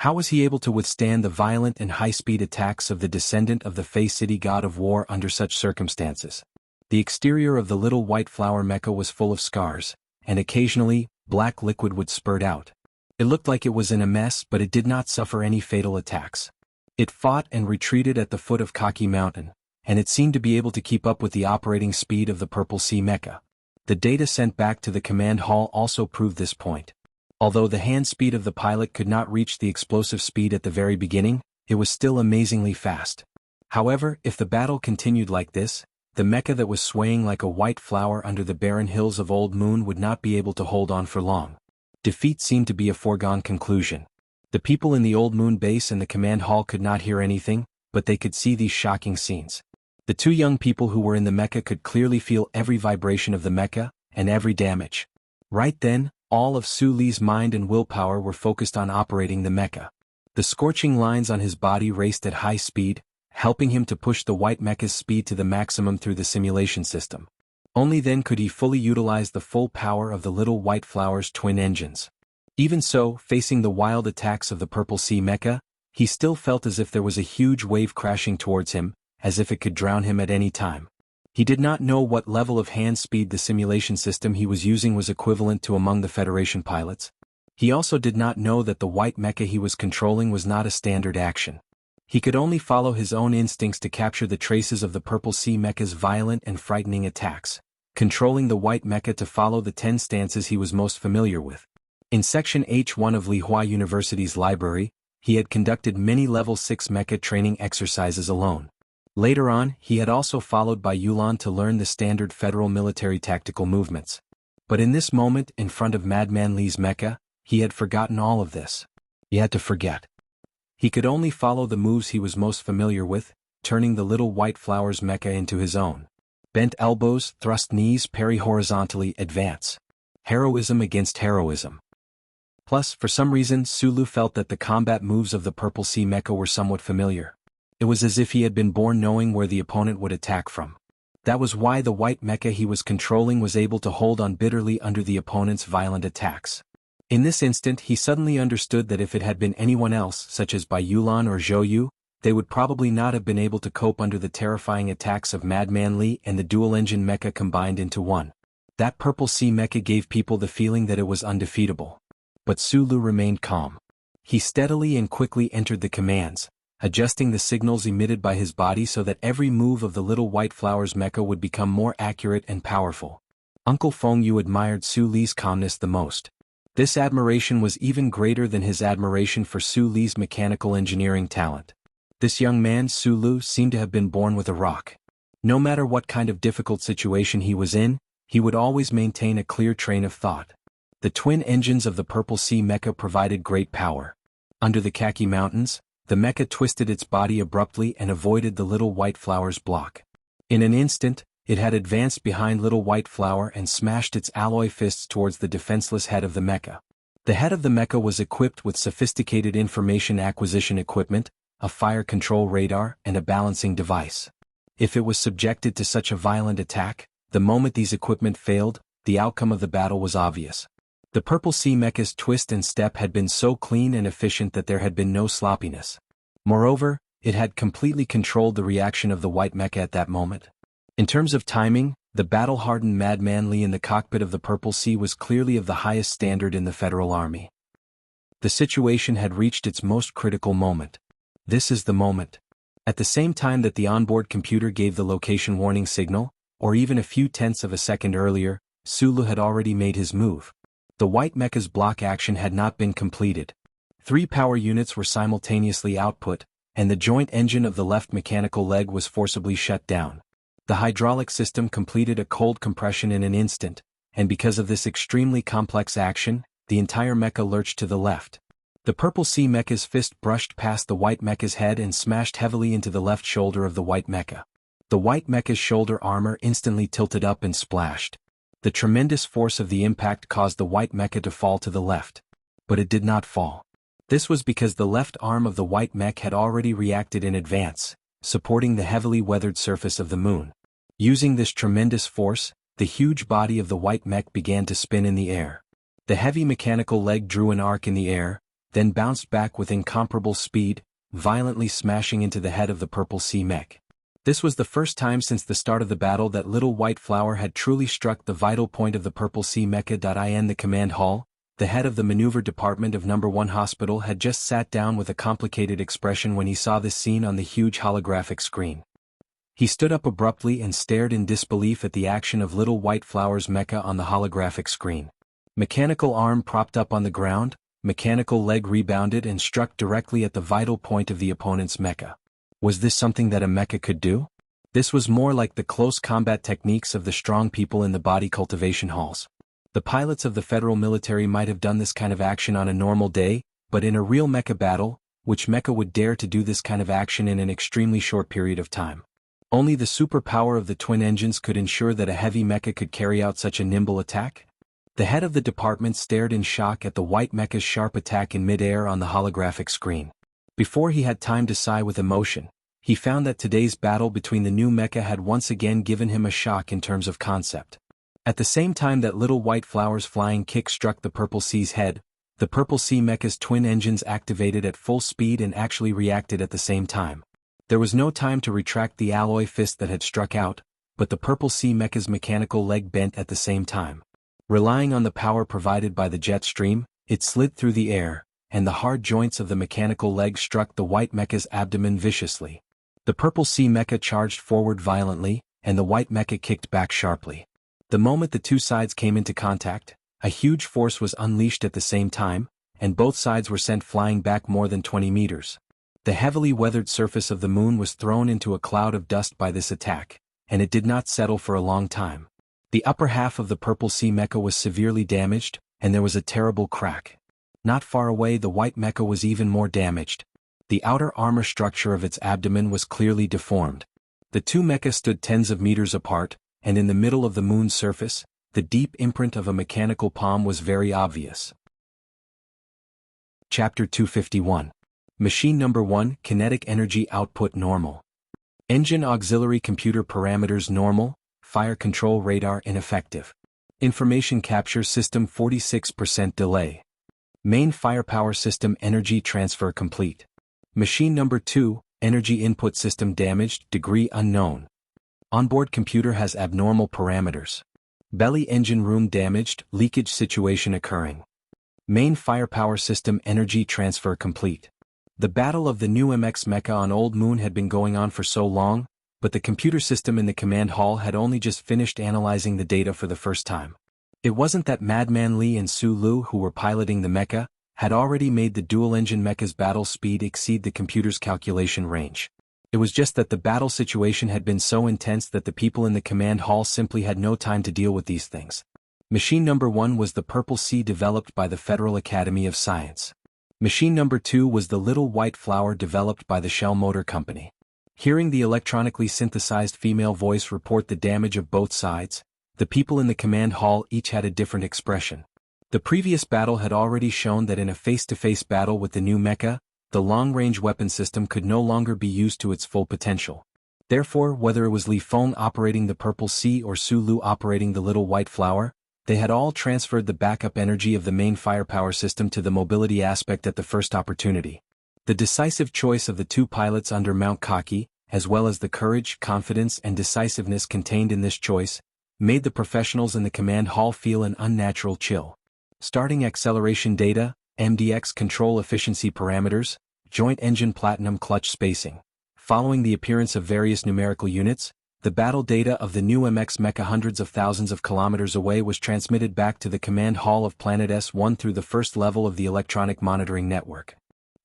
How was he able to withstand the violent and high-speed attacks of the descendant of the Fey City god of war under such circumstances? The exterior of the little white flower mecha was full of scars, and occasionally, black liquid would spurt out. It looked like it was in a mess, but it did not suffer any fatal attacks. It fought and retreated at the foot of Khaki Mountain, and it seemed to be able to keep up with the operating speed of the Purple Sea mecha. The data sent back to the command hall also proved this point. Although the hand speed of the pilot could not reach the explosive speed at the very beginning, it was still amazingly fast. However, if the battle continued like this, the mecha that was swaying like a white flower under the barren hills of Old Moon would not be able to hold on for long. Defeat seemed to be a foregone conclusion. The people in the Old Moon base and the command hall could not hear anything, but they could see these shocking scenes. The two young people who were in the mecha could clearly feel every vibration of the mecha, and every damage. Right then, all of Su Li's mind and willpower were focused on operating the mecha. The scorching lines on his body raced at high speed, helping him to push the white mecha's speed to the maximum through the simulation system. Only then could he fully utilize the full power of the little white flower's twin engines. Even so, facing the wild attacks of the Purple Sea mecha, he still felt as if there was a huge wave crashing towards him, as if it could drown him at any time. He did not know what level of hand speed the simulation system he was using was equivalent to among the Federation pilots. He also did not know that the white mecha he was controlling was not a standard action. He could only follow his own instincts to capture the traces of the Purple Sea mecha's violent and frightening attacks, controlling the white mecha to follow the 10 stances he was most familiar with. In Section H1 of Lihua University's library, he had conducted many Level 6 mecha training exercises alone. Later on, he had also followed by Yulan to learn the standard federal military tactical movements. But in this moment, in front of Madman Li's mecha, he had forgotten all of this. He had to forget. He could only follow the moves he was most familiar with, turning the little white flower's mecha into his own. Bent elbows, thrust knees, parry horizontally, advance. Heroism against heroism. Plus, for some reason, Sulu felt that the combat moves of the Purple Sea mecha were somewhat familiar. It was as if he had been born knowing where the opponent would attack from. That was why the white mecha he was controlling was able to hold on bitterly under the opponent's violent attacks. In this instant, he suddenly understood that if it had been anyone else, such as Bai Yulan or Zhou Yu, they would probably not have been able to cope under the terrifying attacks of Madman Li and the dual-engine mecha combined into one. That Purple Sea mecha gave people the feeling that it was undefeatable. But Sulu remained calm. He steadily and quickly entered the commands, adjusting the signals emitted by his body so that every move of the little white flower's mecha would become more accurate and powerful. Uncle Feng Yu admired Su Li's calmness the most. This admiration was even greater than his admiration for Su Li's mechanical engineering talent. This young man, Su Lu, seemed to have been born with a rock. No matter what kind of difficult situation he was in, he would always maintain a clear train of thought. The twin engines of the Purple Sea mecha provided great power. Under the Khaki Mountains, the mecha twisted its body abruptly and avoided the little white flower's block. In an instant, it had advanced behind little white flower and smashed its alloy fists towards the defenseless head of the mecha. The head of the mecha was equipped with sophisticated information acquisition equipment, a fire control radar, and a balancing device. If it was subjected to such a violent attack, the moment these equipment failed, the outcome of the battle was obvious. The Purple Sea mecha's twist and step had been so clean and efficient that there had been no sloppiness. Moreover, it had completely controlled the reaction of the white mecha at that moment. In terms of timing, the battle-hardened Madman Li in the cockpit of the Purple Sea was clearly of the highest standard in the Federal Army. The situation had reached its most critical moment. This is the moment. At the same time that the onboard computer gave the location warning signal, or even a few tenths of a second earlier, Sulu had already made his move. The white mecha's block action had not been completed. 3 power units were simultaneously output, and the joint engine of the left mechanical leg was forcibly shut down. The hydraulic system completed a cold compression in an instant, and because of this extremely complex action, the entire mecha lurched to the left. The Purple Sea mecha's fist brushed past the white mecha's head and smashed heavily into the left shoulder of the white mecha. The white mecha's shoulder armor instantly tilted up and splashed. The tremendous force of the impact caused the white mecha to fall to the left. But it did not fall. This was because the left arm of the white mech had already reacted in advance, supporting the heavily weathered surface of the moon. Using this tremendous force, the huge body of the white mech began to spin in the air. The heavy mechanical leg drew an arc in the air, then bounced back with incomparable speed, violently smashing into the head of the Purple Sea mech. This was the first time since the start of the battle that little white flower had truly struck the vital point of the Purple Sea mecha. In the command hall, the head of the maneuver department of No. 1 Hospital had just sat down with a complicated expression when he saw this scene on the huge holographic screen. He stood up abruptly and stared in disbelief at the action of little white flower's mecha on the holographic screen. Mechanical arm propped up on the ground, mechanical leg rebounded and struck directly at the vital point of the opponent's mecha. Was this something that a mecha could do? This was more like the close combat techniques of the strong people in the body cultivation halls. The pilots of the federal military might have done this kind of action on a normal day, but in a real mecha battle, which mecha would dare to do this kind of action in an extremely short period of time? Only the superpower of the twin engines could ensure that a heavy mecha could carry out such a nimble attack? The head of the department stared in shock at the white mecha's sharp attack in mid-air on the holographic screen. Before he had time to sigh with emotion, he found that today's battle between the new mecha had once again given him a shock in terms of concept. At the same time that little white flower's flying kick struck the Purple Sea's head, the Purple Sea mecha's twin engines activated at full speed and actually reacted at the same time. There was no time to retract the alloy fist that had struck out, but the Purple Sea mecha's mechanical leg bent at the same time. Relying on the power provided by the jet stream, it slid through the air, and the hard joints of the mechanical leg struck the white mecha's abdomen viciously. The Purple Sea mecha charged forward violently, and the white mecha kicked back sharply. The moment the two sides came into contact, a huge force was unleashed at the same time, and both sides were sent flying back more than 20 meters. The heavily weathered surface of the moon was thrown into a cloud of dust by this attack, and it did not settle for a long time. The upper half of the Purple Sea mecha was severely damaged, and there was a terrible crack. Not far away the white mecha was even more damaged. The outer armor structure of its abdomen was clearly deformed. The two mechas stood tens of meters apart, and in the middle of the moon's surface, the deep imprint of a mechanical palm was very obvious. Chapter 251. Machine Number 1, Kinetic Energy Output Normal. Engine Auxiliary Computer Parameters Normal, Fire Control Radar Ineffective. Information Capture System 46% Delay. Main Firepower System Energy Transfer Complete. Machine Number 2, Energy Input System Damaged, Degree Unknown. Onboard computer has abnormal parameters. Belly engine room damaged, leakage situation occurring. Main Firepower System Energy Transfer Complete. The battle of the new MX mecha on Old Moon had been going on for so long, but the computer system in the command hall had only just finished analyzing the data for the first time. It wasn't that Madman Li and Su Lu, who were piloting the mecha, had already made the dual-engine mecha's battle speed exceed the computer's calculation range. It was just that the battle situation had been so intense that the people in the command hall simply had no time to deal with these things. Machine Number 1 was the Purple Sea developed by the Federal Academy of Science. Machine Number 2 was the Little White Flower developed by the Shell Motor Company. Hearing the electronically synthesized female voice report the damage of both sides, the people in the command hall each had a different expression. The previous battle had already shown that in a face-to-face battle with the new mecha, the long-range weapon system could no longer be used to its full potential. Therefore, whether it was Li Feng operating the Purple Sea or Su Lu operating the Little White Flower, they had all transferred the backup energy of the main firepower system to the mobility aspect at the first opportunity. The decisive choice of the two pilots under Mount Kaki, as well as the courage, confidence, and decisiveness contained in this choice, made the professionals in the command hall feel an unnatural chill. Starting acceleration data, MDX control efficiency parameters, joint engine platinum clutch spacing. Following the appearance of various numerical units, the battle data of the new MX mecha hundreds of thousands of kilometers away was transmitted back to the command hall of Planet S1 through the first level of the electronic monitoring network.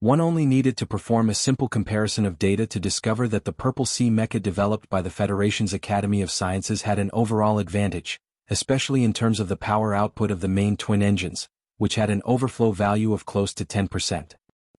One only needed to perform a simple comparison of data to discover that the Purple Sea mecha developed by the Federation's Academy of Sciences had an overall advantage, especially in terms of the power output of the main twin engines, which had an overflow value of close to 10%.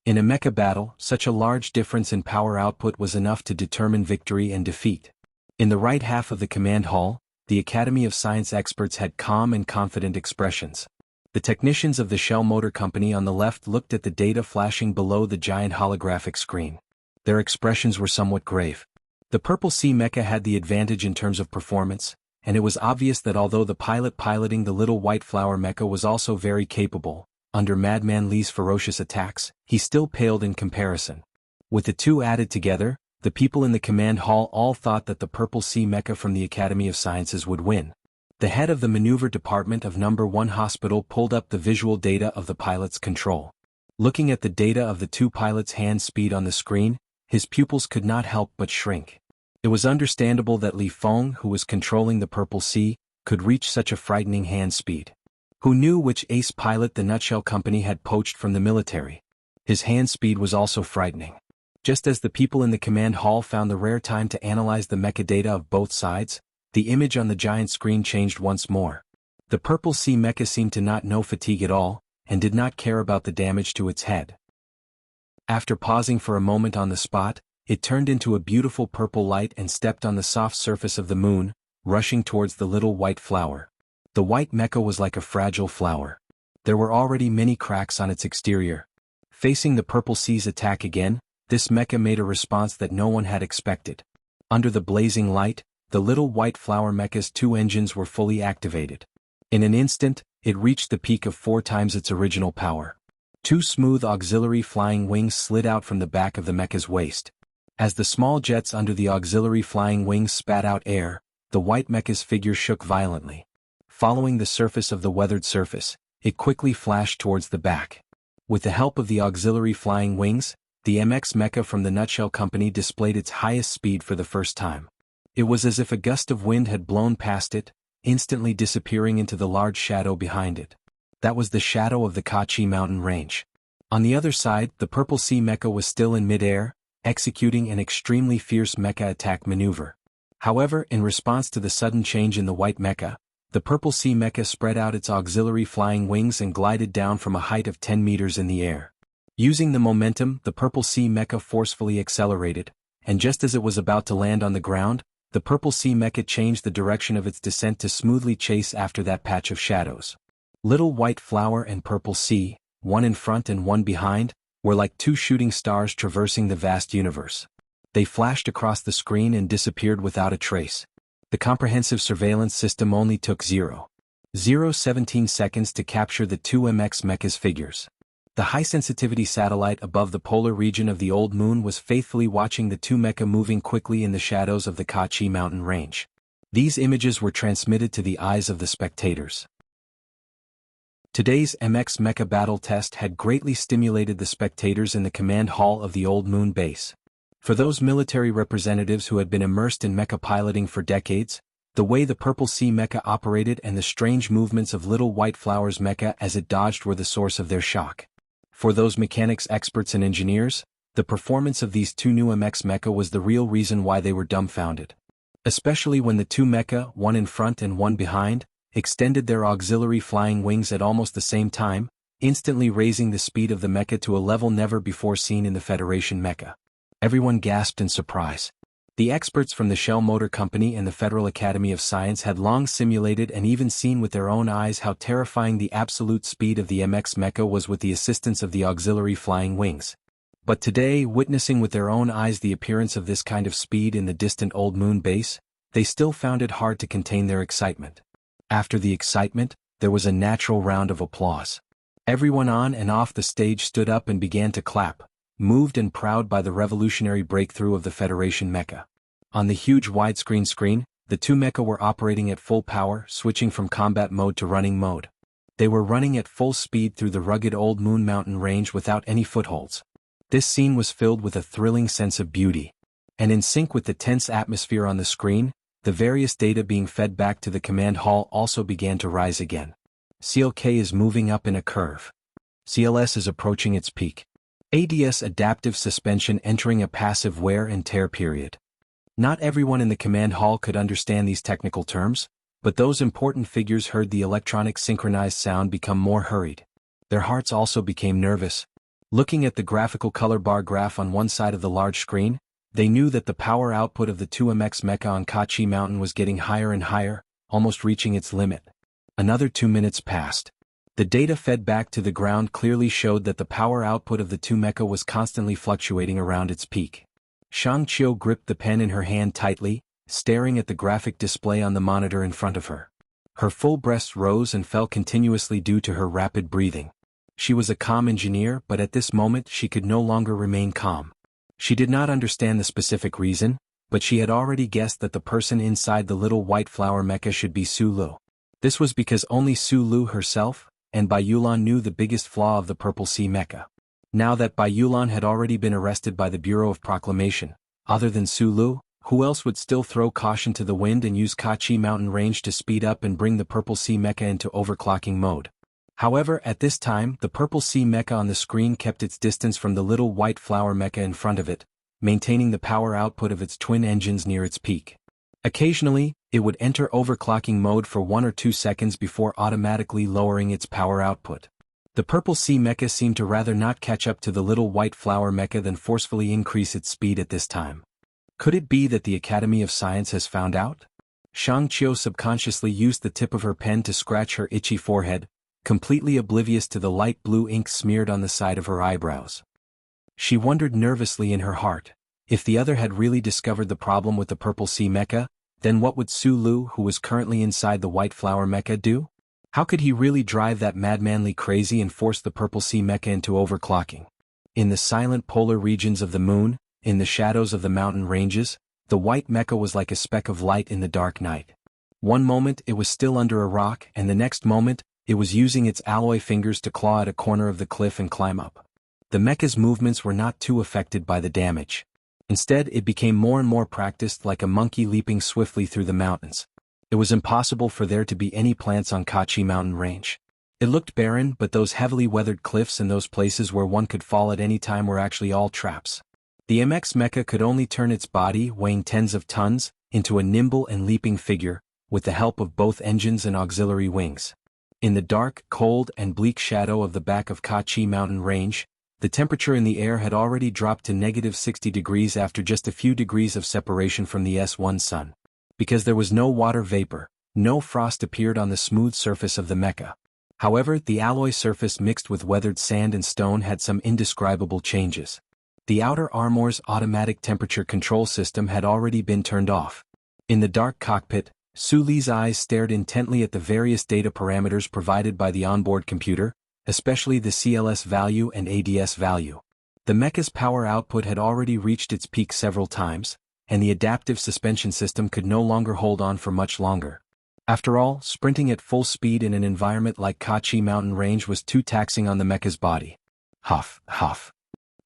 In a mecha battle, such a large difference in power output was enough to determine victory and defeat. In the right half of the command hall, the Academy of Science experts had calm and confident expressions. The technicians of the Shell Motor Company on the left looked at the data flashing below the giant holographic screen. Their expressions were somewhat grave. The Purple Sea mecha had the advantage in terms of performance, and it was obvious that although the pilot piloting the Little White Flower mecha was also very capable, under Madman Li's ferocious attacks, he still paled in comparison. With the two added together, the people in the command hall all thought that the Purple Sea mecha from the Academy of Sciences would win. The head of the maneuver department of Number 1 Hospital pulled up the visual data of the pilot's control. Looking at the data of the two pilots' hand speed on the screen, his pupils could not help but shrink. It was understandable that Li Feng, who was controlling the Purple Sea, could reach such a frightening hand speed. Who knew which ace pilot the Nutshell Company had poached from the military? His hand speed was also frightening. Just as the people in the command hall found the rare time to analyze the mecha data of both sides, the image on the giant screen changed once more. The Purple Sea mecha seemed to not know fatigue at all, and did not care about the damage to its head. After pausing for a moment on the spot, it turned into a beautiful purple light and stepped on the soft surface of the moon, rushing towards the little white flower. The white mecha was like a fragile flower. There were already many cracks on its exterior. Facing the Purple Sea's attack again, this mecha made a response that no one had expected. Under the blazing light, the little white flower mecha's 2 engines were fully activated. In an instant, it reached the peak of 4 times its original power. 2 smooth auxiliary flying wings slid out from the back of the mecha's waist. As the small jets under the auxiliary flying wings spat out air, the white mecha's figure shook violently. Following the surface of the weathered surface, it quickly flashed towards the back. With the help of the auxiliary flying wings, the MX mecha from the Nutshell Company displayed its highest speed for the first time. It was as if a gust of wind had blown past it, instantly disappearing into the large shadow behind it. That was the shadow of the Kachi mountain range. On the other side, the Purple Sea mecha was still in mid-air, executing an extremely fierce mecha attack maneuver. However, in response to the sudden change in the white mecha, the Purple Sea mecha spread out its auxiliary flying wings and glided down from a height of 10 meters in the air. Using the momentum, the Purple Sea mecha forcefully accelerated, and just as it was about to land on the ground, the Purple Sea mecha changed the direction of its descent to smoothly chase after that patch of shadows. Little White Flower and Purple Sea, one in front and one behind, were like 2 shooting stars traversing the vast universe. They flashed across the screen and disappeared without a trace. The comprehensive surveillance system only took 0.017 seconds to capture the 2 MX mecha's figures. The high-sensitivity satellite above the polar region of the old moon was faithfully watching the 2 mecha moving quickly in the shadows of the Kachi mountain range. These images were transmitted to the eyes of the spectators. Today's MX mecha battle test had greatly stimulated the spectators in the command hall of the old moon base. For those military representatives who had been immersed in mecha piloting for decades, the way the Purple Sea mecha operated and the strange movements of Little White Flower's mecha as it dodged were the source of their shock. For those mechanics experts and engineers, the performance of these 2 new MX mecha was the real reason why they were dumbfounded. Especially when the 2 mecha, one in front and one behind, extended their auxiliary flying wings at almost the same time, instantly raising the speed of the mecha to a level never before seen in the Federation mecha. Everyone gasped in surprise. The experts from the Shell Motor Company and the Federal Academy of Science had long simulated and even seen with their own eyes how terrifying the absolute speed of the MX mecha was with the assistance of the auxiliary flying wings. But today, witnessing with their own eyes the appearance of this kind of speed in the distant old moon base, they still found it hard to contain their excitement. After the excitement, there was a natural round of applause. Everyone on and off the stage stood up and began to clap, moved and proud by the revolutionary breakthrough of the Federation mecha. On the huge widescreen screen, the 2 mecha were operating at full power, switching from combat mode to running mode. They were running at full speed through the rugged old moon mountain range without any footholds. This scene was filled with a thrilling sense of beauty. And in sync with the tense atmosphere on the screen, the various data being fed back to the command hall also began to rise again. CLK is moving up in a curve. CLS is approaching its peak. ADS adaptive suspension entering a passive wear and tear period. Not everyone in the command hall could understand these technical terms, but those important figures heard the electronic synchronized sound become more hurried. Their hearts also became nervous. Looking at the graphical color bar graph on one side of the large screen, they knew that the power output of the 2 MX mecha on Kachi Mountain was getting higher and higher, almost reaching its limit. Another 2 minutes passed. The data fed back to the ground clearly showed that the power output of the 2 mecha was constantly fluctuating around its peak. Shang Qiu gripped the pen in her hand tightly, staring at the graphic display on the monitor in front of her. Her full breast rose and fell continuously due to her rapid breathing. She was a calm engineer, but at this moment she could no longer remain calm. She did not understand the specific reason, but she had already guessed that the person inside the Little White Flower mecha should be Su Lu. This was because only Su Lu herself, and Bai Yulan knew the biggest flaw of the Purple Sea mecha. Now that Bai Yulan had already been arrested by the Bureau of Proclamation, other than Su Lu, who else would still throw caution to the wind and use Kachi mountain range to speed up and bring the Purple Sea mecha into overclocking mode? However, at this time, the Purple Sea mecha on the screen kept its distance from the Little White Flower mecha in front of it, maintaining the power output of its twin engines near its peak. Occasionally, it would enter overclocking mode for 1 or 2 seconds before automatically lowering its power output. The Purple Sea Mecha seemed to rather not catch up to the Little White Flower Mecha than forcefully increase its speed at this time. Could it be that the Academy of Science has found out? Shang Qiu subconsciously used the tip of her pen to scratch her itchy forehead, completely oblivious to the light blue ink smeared on the side of her eyebrows. She wondered nervously in her heart, if the other had really discovered the problem with the Purple Sea Mecha, then what would Su Lu, who was currently inside the White Flower Mecha, do? How could he really drive that madmanly crazy and force the Purple Sea Mecha into overclocking? In the silent polar regions of the moon, in the shadows of the mountain ranges, the White Mecha was like a speck of light in the dark night. One moment it was still under a rock, and the next moment, it was using its alloy fingers to claw at a corner of the cliff and climb up. The mecha's movements were not too affected by the damage. Instead, it became more and more practiced, like a monkey leaping swiftly through the mountains. It was impossible for there to be any plants on Kachi mountain range. It looked barren, but those heavily weathered cliffs and those places where one could fall at any time were actually all traps. The MX Mecha could only turn its body, weighing tens of tons, into a nimble and leaping figure, with the help of both engines and auxiliary wings. In the dark, cold, and bleak shadow of the back of Kachi mountain range, the temperature in the air had already dropped to -60 degrees after just a few degrees of separation from the S1 sun. Because there was no water vapor, no frost appeared on the smooth surface of the mecha. However, the alloy surface mixed with weathered sand and stone had some indescribable changes. The outer armor's automatic temperature control system had already been turned off. In the dark cockpit, Su Li's eyes stared intently at the various data parameters provided by the onboard computer, especially the CLS value and ADS value. The mecha's power output had already reached its peak several times, and the adaptive suspension system could no longer hold on for much longer. After all, sprinting at full speed in an environment like Kachi mountain range was too taxing on the mecha's body. Huff, huff.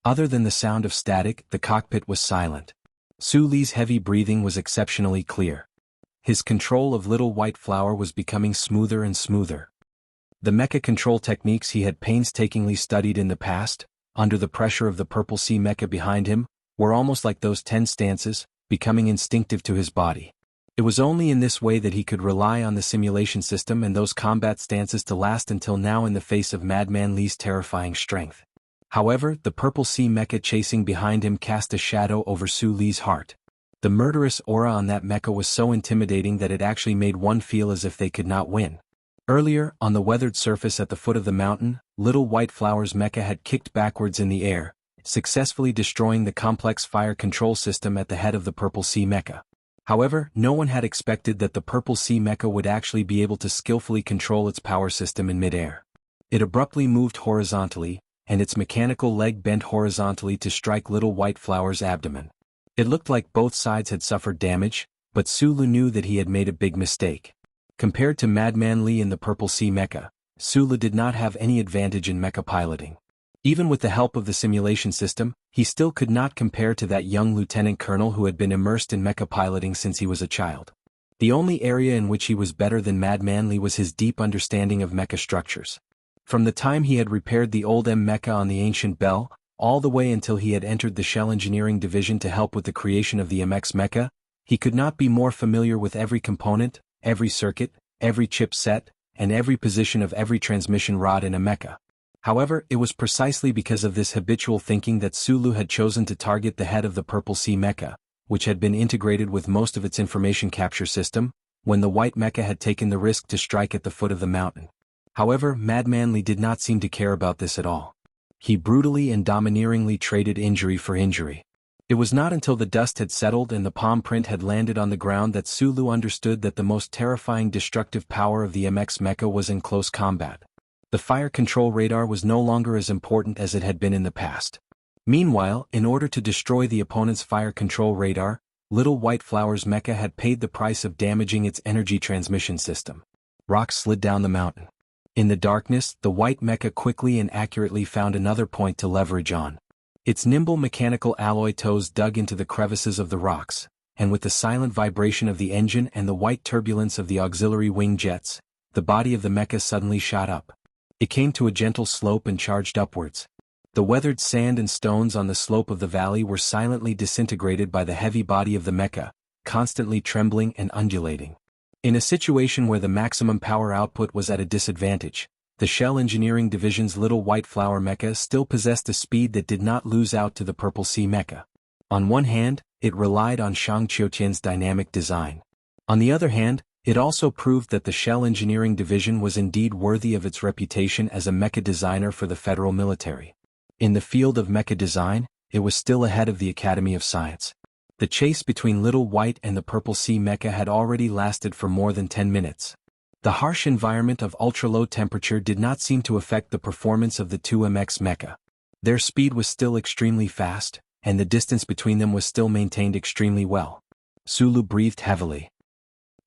Other than the sound of static, the cockpit was silent. Su Li's heavy breathing was exceptionally clear. His control of Little White Flower was becoming smoother and smoother. The mecha control techniques he had painstakingly studied in the past, under the pressure of the Purple Sea Mecha behind him, were almost like those 10 stances, becoming instinctive to his body. It was only in this way that he could rely on the simulation system and those combat stances to last until now in the face of Madman Li's terrifying strength. However, the Purple Sea Mecha chasing behind him cast a shadow over Su Li's heart. The murderous aura on that mecha was so intimidating that it actually made one feel as if they could not win. Earlier, on the weathered surface at the foot of the mountain, Little White Flower's mecha had kicked backwards in the air, successfully destroying the complex fire control system at the head of the Purple Sea Mecha. However, no one had expected that the Purple Sea Mecha would actually be able to skillfully control its power system in midair. It abruptly moved horizontally, and its mechanical leg bent horizontally to strike Little White Flower's abdomen. It looked like both sides had suffered damage, but Su Lu knew that he had made a big mistake. Compared to Madman Li in the Purple Sea Mecha, Su Lu did not have any advantage in mecha piloting. Even with the help of the simulation system, he still could not compare to that young lieutenant colonel who had been immersed in mecha piloting since he was a child. The only area in which he was better than Madman Li was his deep understanding of mecha structures. From the time he had repaired the old M mecha on the ancient Bell, all the way until he had entered the Shell Engineering Division to help with the creation of the MX mecha, he could not be more familiar with every component, every circuit, every chip set, and every position of every transmission rod in a mecha. However, it was precisely because of this habitual thinking that Su Lu had chosen to target the head of the Purple Sea Mecha, which had been integrated with most of its information capture system, when the White Mecha had taken the risk to strike at the foot of the mountain. However, Madman Li did not seem to care about this at all. He brutally and domineeringly traded injury for injury. It was not until the dust had settled and the palm print had landed on the ground that Su Lu understood that the most terrifying destructive power of the MX mecha was in close combat. The fire control radar was no longer as important as it had been in the past. Meanwhile, in order to destroy the opponent's fire control radar, Little White Flower's mecha had paid the price of damaging its energy transmission system. Rocks slid down the mountain. In the darkness, the White mecha quickly and accurately found another point to leverage on. Its nimble mechanical alloy toes dug into the crevices of the rocks, and with the silent vibration of the engine and the white turbulence of the auxiliary wing jets, the body of the mecha suddenly shot up. It came to a gentle slope and charged upwards. The weathered sand and stones on the slope of the valley were silently disintegrated by the heavy body of the mecha, constantly trembling and undulating. In a situation where the maximum power output was at a disadvantage, the Shell Engineering Division's little white flower mecha still possessed a speed that did not lose out to the Purple Sea mecha. On one hand, it relied on Shang Qiuqian's dynamic design. On the other hand, it also proved that the Shell Engineering Division was indeed worthy of its reputation as a mecha designer for the federal military. In the field of mecha design, it was still ahead of the Academy of Science. The chase between Little White and the Purple Sea mecha had already lasted for more than 10 minutes. The harsh environment of ultra-low temperature did not seem to affect the performance of the two MX mecha. Their speed was still extremely fast, and the distance between them was still maintained extremely well. Sulu breathed heavily.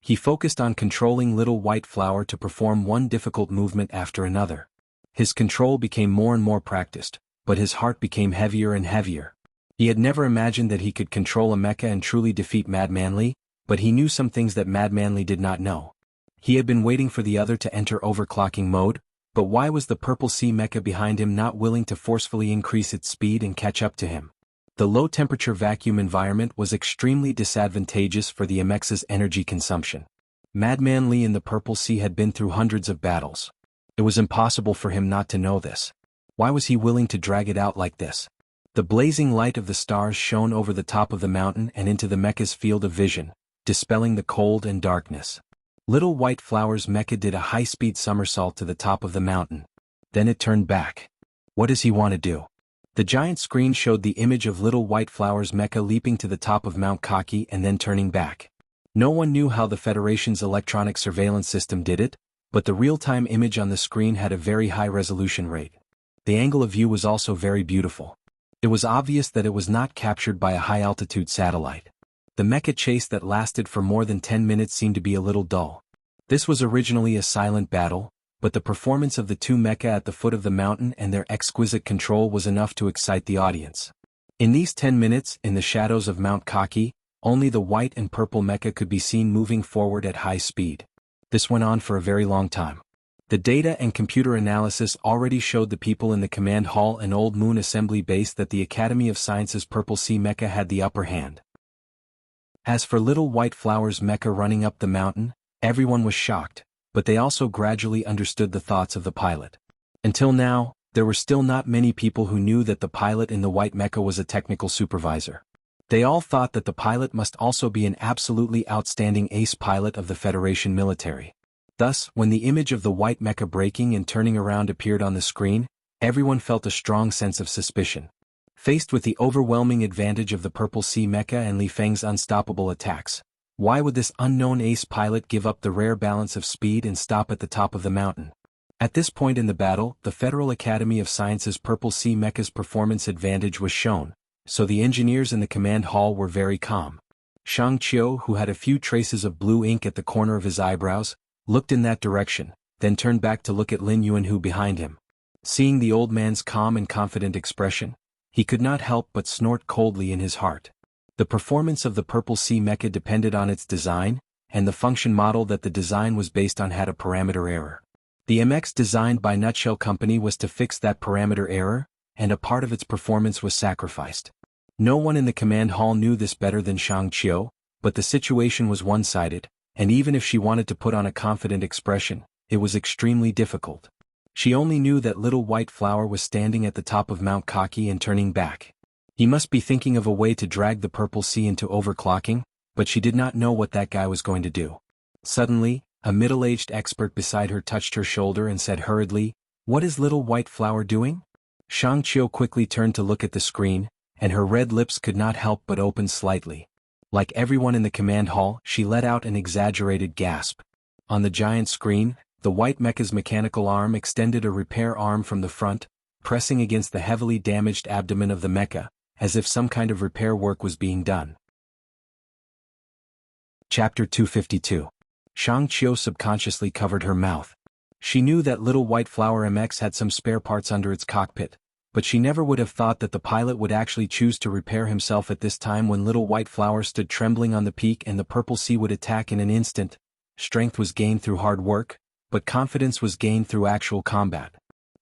He focused on controlling Little White Flower to perform one difficult movement after another. His control became more and more practiced, but his heart became heavier and heavier. He had never imagined that he could control a mecha and truly defeat Mad Manly, but he knew some things that Mad Manly did not know. He had been waiting for the other to enter overclocking mode, but why was the Purple Sea mecha behind him not willing to forcefully increase its speed and catch up to him? The low-temperature vacuum environment was extremely disadvantageous for the MX's energy consumption. Madman Li in the Purple Sea had been through hundreds of battles. It was impossible for him not to know this. Why was he willing to drag it out like this? The blazing light of the stars shone over the top of the mountain and into the mecha's field of vision, dispelling the cold and darkness. Little White Flower's mecha did a high-speed somersault to the top of the mountain. Then it turned back. What does he want to do? The giant screen showed the image of Little White Flower's mecha leaping to the top of Mount Kaki and then turning back. No one knew how the Federation's electronic surveillance system did it, but the real-time image on the screen had a very high resolution rate. The angle of view was also very beautiful. It was obvious that it was not captured by a high-altitude satellite. The mecha chase that lasted for more than 10 minutes seemed to be a little dull. This was originally a silent battle, but the performance of the two mecha at the foot of the mountain and their exquisite control was enough to excite the audience. In these 10 minutes, in the shadows of Mount Kaki, only the white and purple mecha could be seen moving forward at high speed. This went on for a very long time. The data and computer analysis already showed the people in the command hall and Old Moon Assembly Base that the Academy of Science's Purple Sea mecha had the upper hand. As for Little White Flower's mecha running up the mountain, everyone was shocked, but they also gradually understood the thoughts of the pilot. Until now, there were still not many people who knew that the pilot in the white mecha was a technical supervisor. They all thought that the pilot must also be an absolutely outstanding ace pilot of the Federation military. Thus, when the image of the white mecha breaking and turning around appeared on the screen, everyone felt a strong sense of suspicion. Faced with the overwhelming advantage of the Purple Sea mecha and Li Feng's unstoppable attacks, why would this unknown ace pilot give up the rare balance of speed and stop at the top of the mountain? At this point in the battle, the Federal Academy of Science's Purple Sea mecha's performance advantage was shown, so the engineers in the command hall were very calm. Shang Qiu, who had a few traces of blue ink at the corner of his eyebrows, looked in that direction, then turned back to look at Lin Yuanhu behind him. Seeing the old man's calm and confident expression, he could not help but snort coldly in his heart. The performance of the Purple Sea mecha depended on its design, and the function model that the design was based on had a parameter error. The MX designed by Nutshell Company was to fix that parameter error, and a part of its performance was sacrificed. No one in the command hall knew this better than Shang Qiu, but the situation was one-sided, and even if she wanted to put on a confident expression, it was extremely difficult. She only knew that Little White Flower was standing at the top of Mount Kaki and turning back. He must be thinking of a way to drag the Purple Sea into overclocking, but she did not know what that guy was going to do. Suddenly, a middle-aged expert beside her touched her shoulder and said hurriedly, "What is Little White Flower doing?" Shang Qiu quickly turned to look at the screen, and her red lips could not help but open slightly. Like everyone in the command hall, she let out an exaggerated gasp. On the giant screen, the white mecha's mechanical arm extended a repair arm from the front, pressing against the heavily damaged abdomen of the mecha, as if some kind of repair work was being done. Chapter 252. Shang Qiu subconsciously covered her mouth. She knew that Little White Flower MX had some spare parts under its cockpit, but she never would have thought that the pilot would actually choose to repair himself at this time when Little White Flower stood trembling on the peak and the Purple Sea would attack in an instant. Strength was gained through hard work, but confidence was gained through actual combat.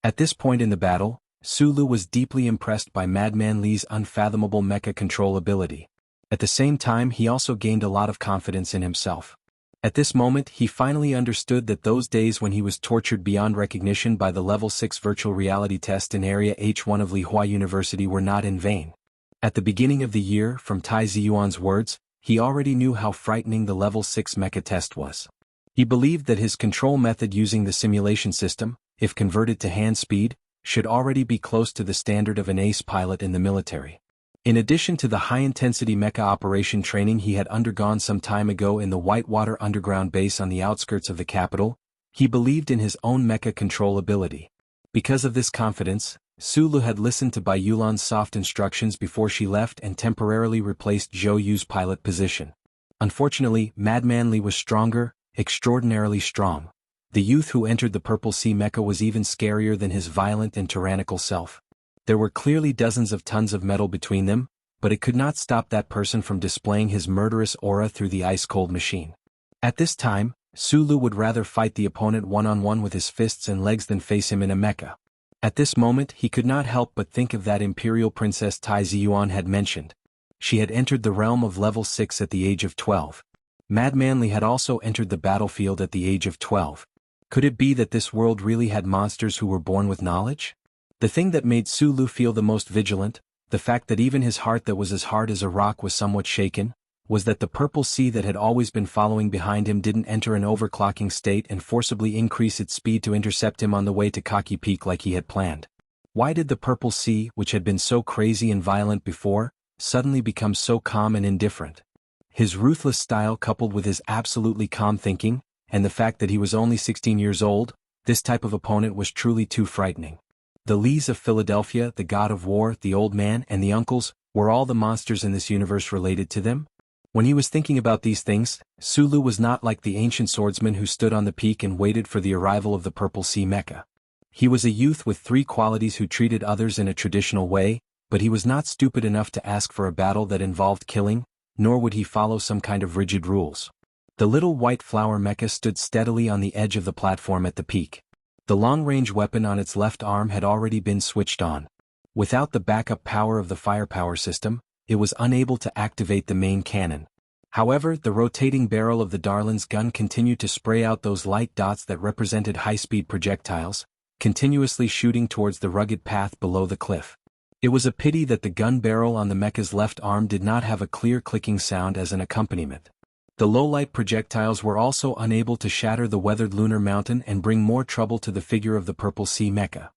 At this point in the battle, Sulu was deeply impressed by Madman Li's unfathomable mecha control ability. At the same time, he also gained a lot of confidence in himself. At this moment he finally understood that those days when he was tortured beyond recognition by the Level 6 virtual reality test in Area H1 of Lihua University were not in vain. At the beginning of the year, from Tai Ziyuan's words, he already knew how frightening the Level 6 mecha test was. He believed that his control method using the simulation system, if converted to hand speed, should already be close to the standard of an ace pilot in the military. In addition to the high-intensity mecha operation training he had undergone some time ago in the Whitewater underground base on the outskirts of the capital, he believed in his own mecha control ability. Because of this confidence, Sulu had listened to Bai Yulan's soft instructions before she left and temporarily replaced Zhou Yu's pilot position. Unfortunately, Madman Li was stronger, extraordinarily strong. The youth who entered the Purple Sea mecha was even scarier than his violent and tyrannical self. There were clearly dozens of tons of metal between them, but it could not stop that person from displaying his murderous aura through the ice-cold machine. At this time, Sulu would rather fight the opponent one-on-one with his fists and legs than face him in a mecha. At this moment he could not help but think of that imperial princess Tai Ziyuan had mentioned. She had entered the realm of level 6 at the age of 12. Madman Li had also entered the battlefield at the age of 12. Could it be that this world really had monsters who were born with knowledge? The thing that made Sulu feel the most vigilant, the fact that even his heart that was as hard as a rock was somewhat shaken, was that the Purple Sea that had always been following behind him didn't enter an overclocking state and forcibly increase its speed to intercept him on the way to Kaki Peak like he had planned. Why did the Purple Sea, which had been so crazy and violent before, suddenly become so calm and indifferent? His ruthless style coupled with his absolutely calm thinking, and the fact that he was only 16 years old, this type of opponent was truly too frightening. The Lees of Philadelphia, the god of war, the old man, and the uncles, were all the monsters in this universe related to them? When he was thinking about these things, Sulu was not like the ancient swordsman who stood on the peak and waited for the arrival of the Purple Sea mecha. He was a youth with 3 qualities who treated others in a traditional way, but he was not stupid enough to ask for a battle that involved killing, nor would he follow some kind of rigid rules. The little white flower mecha stood steadily on the edge of the platform at the peak. The long-range weapon on its left arm had already been switched on. Without the backup power of the firepower system, it was unable to activate the main cannon. However, the rotating barrel of the Darlin's gun continued to spray out those light dots that represented high-speed projectiles, continuously shooting towards the rugged path below the cliff. It was a pity that the gun barrel on the mecha's left arm did not have a clear clicking sound as an accompaniment. The low-light projectiles were also unable to shatter the weathered lunar mountain and bring more trouble to the figure of the Purple Sea mecha.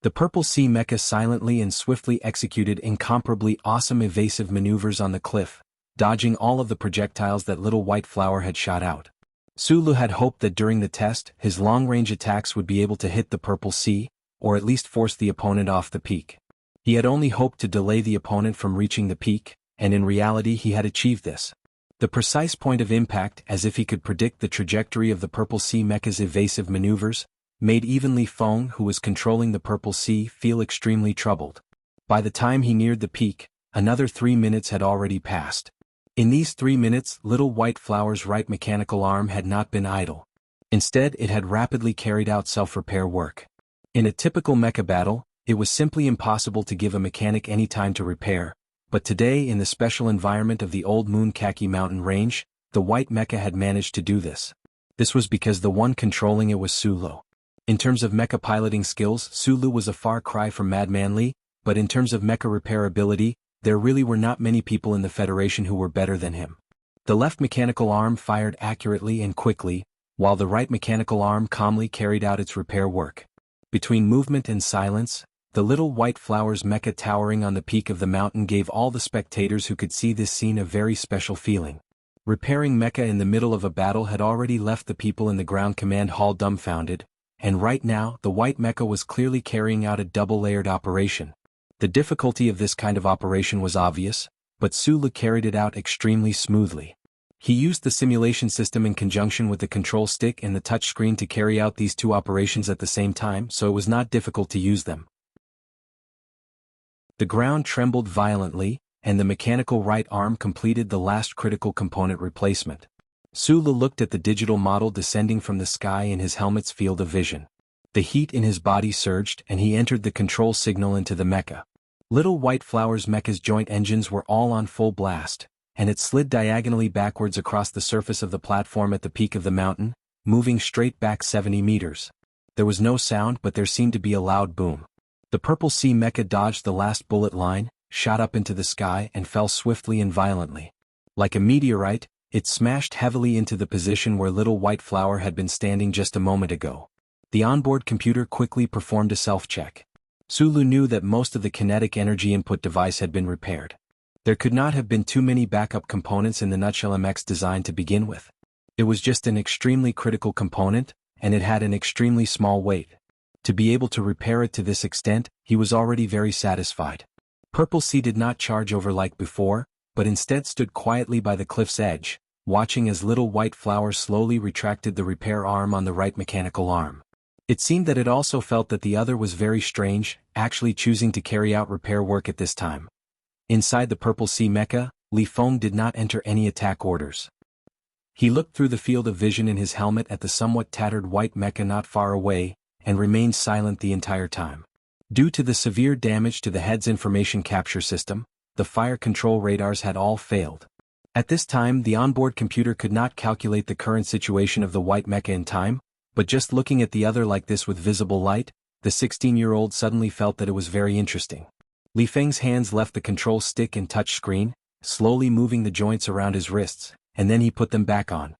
The Purple Sea mecha silently and swiftly executed incomparably awesome evasive maneuvers on the cliff, dodging all of the projectiles that Little White Flower had shot out. Sulu had hoped that during the test, his long-range attacks would be able to hit the Purple Sea, or at least force the opponent off the peak. He had only hoped to delay the opponent from reaching the peak, and in reality he had achieved this. The precise point of impact, as if he could predict the trajectory of the Purple Sea mecha's evasive maneuvers, made even Li Feng, who was controlling the Purple Sea, feel extremely troubled. By the time he neared the peak, another 3 minutes had already passed. In these 3 minutes, Little White Flower's right mechanical arm had not been idle. Instead, it had rapidly carried out self-repair work. In a typical mecha battle, it was simply impossible to give a mechanic any time to repair, but today in the special environment of the Old Moon Kaki Mountain Range, the white mecha had managed to do this. This was because the one controlling it was Sulu. In terms of mecha piloting skills, Sulu was a far cry from Madman Li, but in terms of mecha repairability, there really were not many people in the Federation who were better than him. The left mechanical arm fired accurately and quickly, while the right mechanical arm calmly carried out its repair work. Between movement and silence, the Little White Flower's mecha towering on the peak of the mountain gave all the spectators who could see this scene a very special feeling. Repairing mecha in the middle of a battle had already left the people in the ground command hall dumbfounded, and right now the white mecha was clearly carrying out a double-layered operation. The difficulty of this kind of operation was obvious, but Sulu carried it out extremely smoothly. He used the simulation system in conjunction with the control stick and the touchscreen to carry out these 2 operations at the same time, so it was not difficult to use them. The ground trembled violently, and the mechanical right arm completed the last critical component replacement. Sulu looked at the digital model descending from the sky in his helmet's field of vision. The heat in his body surged and he entered the control signal into the mecha. Little White Flower's mecha's joint engines were all on full blast, and it slid diagonally backwards across the surface of the platform at the peak of the mountain, moving straight back 70 meters. There was no sound, but there seemed to be a loud boom. The Purple Sea mecha dodged the last bullet line, shot up into the sky and fell swiftly and violently. Like a meteorite, it smashed heavily into the position where Little White Flower had been standing just a moment ago. The onboard computer quickly performed a self-check. Sulu knew that most of the kinetic energy input device had been repaired. There could not have been too many backup components in the Nutshell MX design to begin with. It was just an extremely critical component, and it had an extremely small weight. To be able to repair it to this extent, he was already very satisfied. Purple Sea did not charge over like before, but instead stood quietly by the cliff's edge, watching as Little White Flower slowly retracted the repair arm on the right mechanical arm. It seemed that it also felt that the other was very strange, actually choosing to carry out repair work at this time. Inside the Purple Sea mecha, Li Feng did not enter any attack orders. He looked through the field of vision in his helmet at the somewhat tattered white mecha not far away, and remained silent the entire time. Due to the severe damage to the head's information capture system, the fire control radars had all failed. At this time, the onboard computer could not calculate the current situation of the white mecha in time, but just looking at the other like this with visible light, the 16-year-old suddenly felt that it was very interesting. Li Feng's hands left the control stick and touch screen, slowly moving the joints around his wrists, and then he put them back on.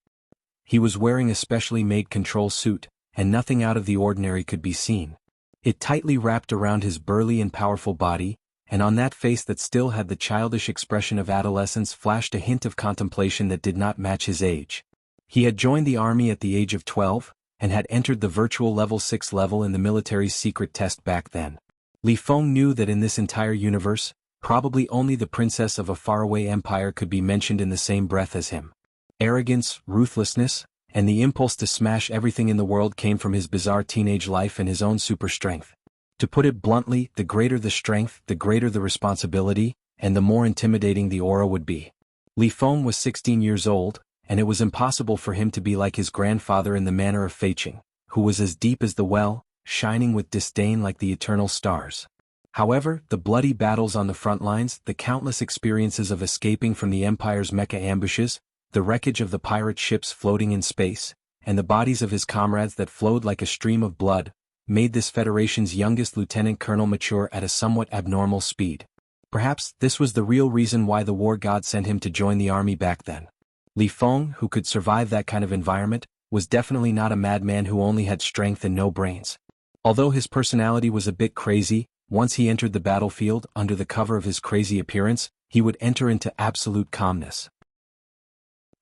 He was wearing a specially made control suit, and nothing out of the ordinary could be seen. It tightly wrapped around his burly and powerful body, and on that face that still had the childish expression of adolescence flashed a hint of contemplation that did not match his age. He had joined the army at the age of 12, and had entered the virtual level 6 level in the military's secret test back then. Li Feng knew that in this entire universe, probably only the princess of a faraway empire could be mentioned in the same breath as him. Arrogance, ruthlessness, and the impulse to smash everything in the world came from his bizarre teenage life and his own super strength. To put it bluntly, the greater the strength, the greater the responsibility, and the more intimidating the aura would be. Li Feng was 16 years old, and it was impossible for him to be like his grandfather in the manner of Feiqing, who was as deep as the well, shining with disdain like the eternal stars. However, the bloody battles on the front lines, the countless experiences of escaping from the Empire's mecha ambushes, the wreckage of the pirate ships floating in space, and the bodies of his comrades that flowed like a stream of blood, made this Federation's youngest lieutenant colonel mature at a somewhat abnormal speed. Perhaps this was the real reason why the war god sent him to join the army back then. Li Feng, who could survive that kind of environment, was definitely not a madman who only had strength and no brains. Although his personality was a bit crazy, once he entered the battlefield, under the cover of his crazy appearance, he would enter into absolute calmness.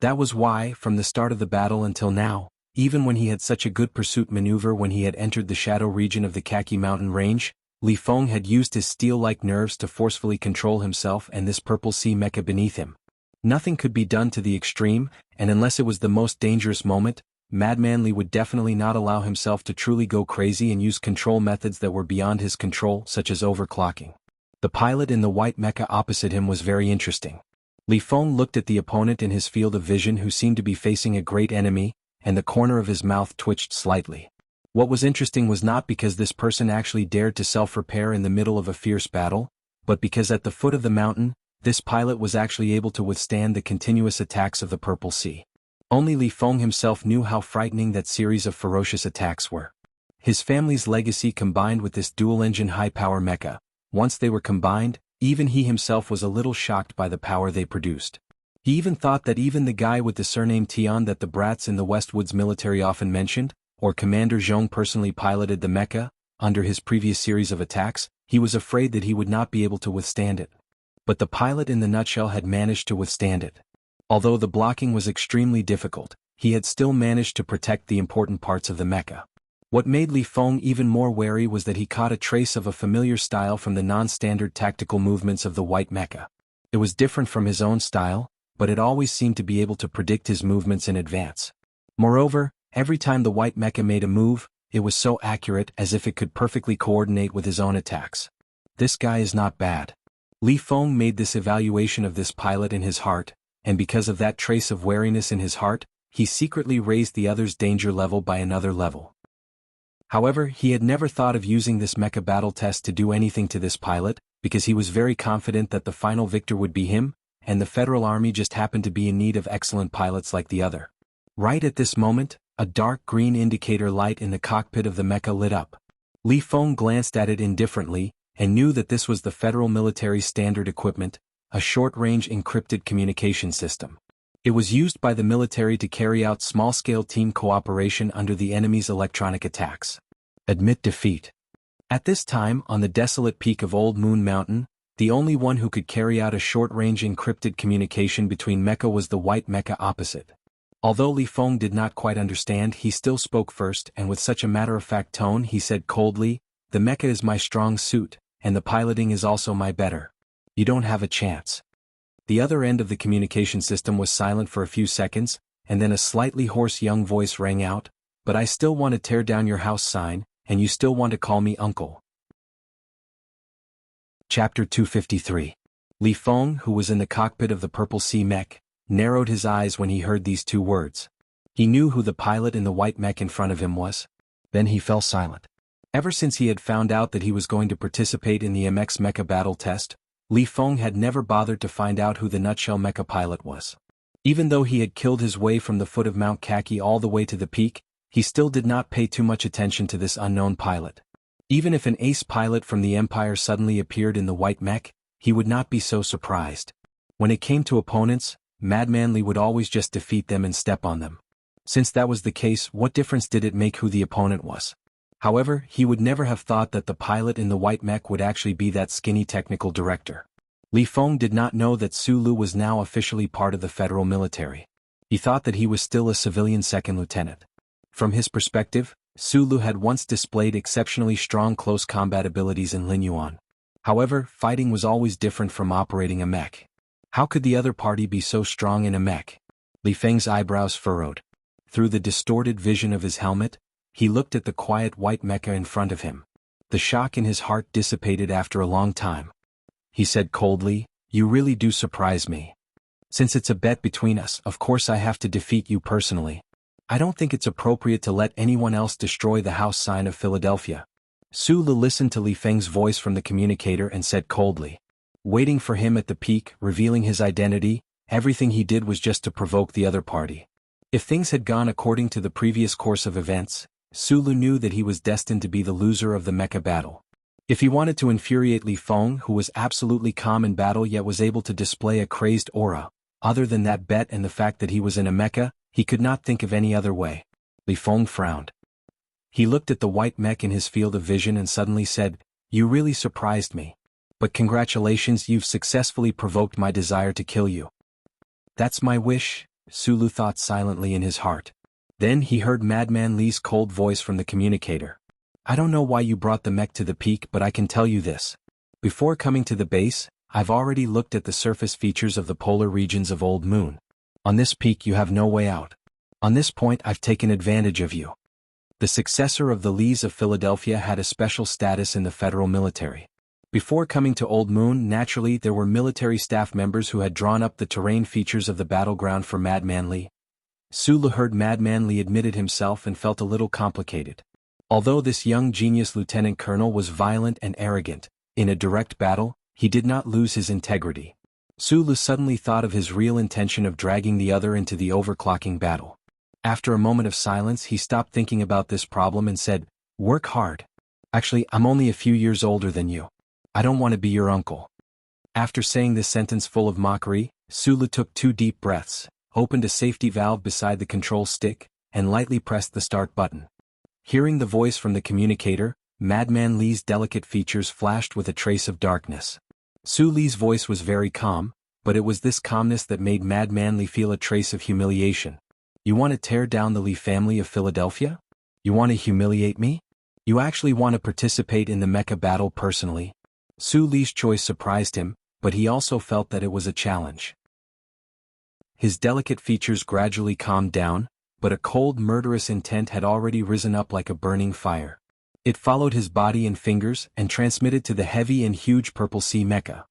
That was why, from the start of the battle until now, even when he had such a good pursuit maneuver when he had entered the shadow region of the Khaki Mountain Range, Li Feng had used his steel-like nerves to forcefully control himself and this Purple Sea mecha beneath him. Nothing could be done to the extreme, and unless it was the most dangerous moment, Madman Li would definitely not allow himself to truly go crazy and use control methods that were beyond his control, such as overclocking. The pilot in the white mecha opposite him was very interesting. Li Feng looked at the opponent in his field of vision who seemed to be facing a great enemy, and the corner of his mouth twitched slightly. What was interesting was not because this person actually dared to self-repair in the middle of a fierce battle, but because at the foot of the mountain, this pilot was actually able to withstand the continuous attacks of the Purple Sea. Only Li Feng himself knew how frightening that series of ferocious attacks were. His family's legacy combined with this dual-engine high-power mecha, once they were combined, even he himself was a little shocked by the power they produced. He even thought that even the guy with the surname Tian that the brats in the Westwoods military often mentioned, or Commander Zhong personally piloted the mecha, under his previous series of attacks, he was afraid that he would not be able to withstand it. But the pilot in the nutshell had managed to withstand it. Although the blocking was extremely difficult, he had still managed to protect the important parts of the mecha. What made Li Feng even more wary was that he caught a trace of a familiar style from the non-standard tactical movements of the white mecha. It was different from his own style, but it always seemed to be able to predict his movements in advance. Moreover, every time the white mecha made a move, it was so accurate as if it could perfectly coordinate with his own attacks. This guy is not bad. Li Feng made this evaluation of this pilot in his heart, and because of that trace of wariness in his heart, he secretly raised the other's danger level by another level. However, he had never thought of using this mecha battle test to do anything to this pilot, because he was very confident that the final victor would be him, and the Federal Army just happened to be in need of excellent pilots like the other. Right at this moment, a dark green indicator light in the cockpit of the mecha lit up. Li Feng glanced at it indifferently, and knew that this was the Federal Military Standard Equipment, a short-range encrypted communication system. It was used by the military to carry out small-scale team cooperation under the enemy's electronic attacks. Admit defeat. At this time, on the desolate peak of Old Moon Mountain, the only one who could carry out a short-range encrypted communication between mecha was the white mecha opposite. Although Li Feng did not quite understand, he still spoke first, and with such a matter-of-fact tone he said coldly, "The mecha is my strong suit, and the piloting is also my better. You don't have a chance." The other end of the communication system was silent for a few seconds, and then a slightly hoarse young voice rang out, "But I still want to tear down your house sign, and you still want to call me uncle." Chapter 253. Li Feng, who was in the cockpit of the Purple Sea mech, narrowed his eyes when he heard these two words. He knew who the pilot in the white mech in front of him was. Then he fell silent. Ever since he had found out that he was going to participate in the MX Mecha battle test, Li Feng had never bothered to find out who the Nutshell Mecha pilot was. Even though he had killed his way from the foot of Mount Kaki all the way to the peak, he still did not pay too much attention to this unknown pilot. Even if an ace pilot from the Empire suddenly appeared in the white mech, he would not be so surprised. When it came to opponents, Madman Li would always just defeat them and step on them. Since that was the case, what difference did it make who the opponent was? However, he would never have thought that the pilot in the white mech would actually be that skinny technical director. Li Feng did not know that Su Lu was now officially part of the federal military. He thought that he was still a civilian second lieutenant. From his perspective, Su Lu had once displayed exceptionally strong close combat abilities in Linyuan. However, fighting was always different from operating a mech. How could the other party be so strong in a mech? Li Feng's eyebrows furrowed. Through the distorted vision of his helmet, he looked at the quiet white mecha in front of him. The shock in his heart dissipated after a long time. He said coldly, "You really do surprise me. Since it's a bet between us, of course I have to defeat you personally. I don't think it's appropriate to let anyone else destroy the house sign of Philadelphia." Su Lu listened to Li Feng's voice from the communicator and said coldly. Waiting for him at the peak, revealing his identity, everything he did was just to provoke the other party. If things had gone according to the previous course of events, Su Lu knew that he was destined to be the loser of the mecha battle. If he wanted to infuriate Li Feng, who was absolutely calm in battle yet was able to display a crazed aura, other than that bet and the fact that he was in a mecha, he could not think of any other way. Li Feng frowned. He looked at the white mech in his field of vision and suddenly said, "You really surprised me. But congratulations, you've successfully provoked my desire to kill you." "That's my wish," Su Lu thought silently in his heart. Then he heard Madman Li's cold voice from the communicator. "I don't know why you brought the mech to the peak, but I can tell you this. Before coming to the base, I've already looked at the surface features of the polar regions of Old Moon. On this peak you have no way out. On this point I've taken advantage of you." The successor of the Lees of Philadelphia had a special status in the federal military. Before coming to Old Moon, naturally there were military staff members who had drawn up the terrain features of the battleground for Madman Li. Su Lu heard Madman Li admitted himself and felt a little complicated. Although this young genius lieutenant colonel was violent and arrogant, in a direct battle, he did not lose his integrity. Su Lu suddenly thought of his real intention of dragging the other into the overclocking battle. After a moment of silence, he stopped thinking about this problem and said, "Work hard. Actually, I'm only a few years older than you. I don't want to be your uncle." After saying this sentence full of mockery, Su Lu took 2 deep breaths, opened a safety valve beside the control stick, and lightly pressed the start button. Hearing the voice from the communicator, Madman Li's delicate features flashed with a trace of darkness. Su Li's voice was very calm, but it was this calmness that made Madman Li feel a trace of humiliation. "You want to tear down the Li family of Philadelphia? You want to humiliate me? You actually want to participate in the mecha battle personally?" Su Li's choice surprised him, but he also felt that it was a challenge. His delicate features gradually calmed down, but a cold murderous intent had already risen up like a burning fire. It followed his body and fingers and transmitted to the heavy and huge Purple Sea mecha.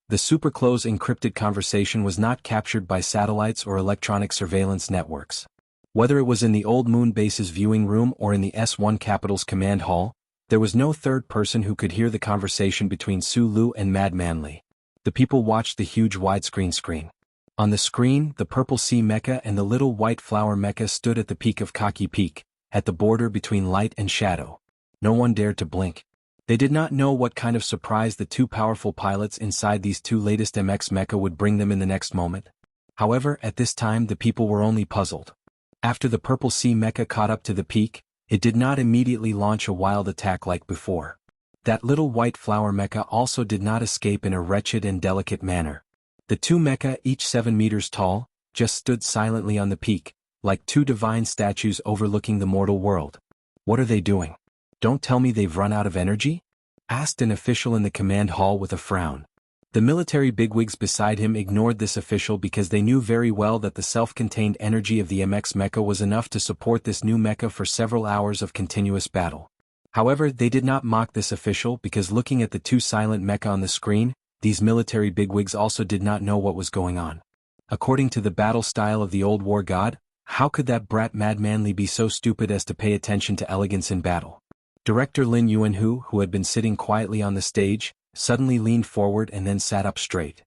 The super-close encrypted conversation was not captured by satellites or electronic surveillance networks. Whether it was in the Old Moon base's viewing room or in the S1 Capital's command hall, there was no third person who could hear the conversation between Su Lu and Madman Li. The people watched the huge widescreen screen. On the screen, the purple sea mecha and the little white flower mecha stood at the peak of Kaki Peak, at the border between light and shadow. No one dared to blink. They did not know what kind of surprise the two powerful pilots inside these two latest MX mecha would bring them in the next moment. However, at this time the people were only puzzled. After the purple sea mecha caught up to the peak, it did not immediately launch a wild attack like before. That little white flower mecha also did not escape in a wretched and delicate manner. The two mecha, each 7 meters tall, just stood silently on the peak, like two divine statues overlooking the mortal world. What are they doing? Don't tell me they've run out of energy? Asked an official in the command hall with a frown. The military bigwigs beside him ignored this official because they knew very well that the self-contained energy of the MX mecha was enough to support this new mecha for several hours of continuous battle. However, they did not mock this official because looking at the two silent mecha on the screen, these military bigwigs also did not know what was going on. According to the battle style of the old war god, how could that brat Mad Manly be so stupid as to pay attention to elegance in battle? Director Lin Yuanhu, who had been sitting quietly on the stage, suddenly leaned forward and then sat up straight.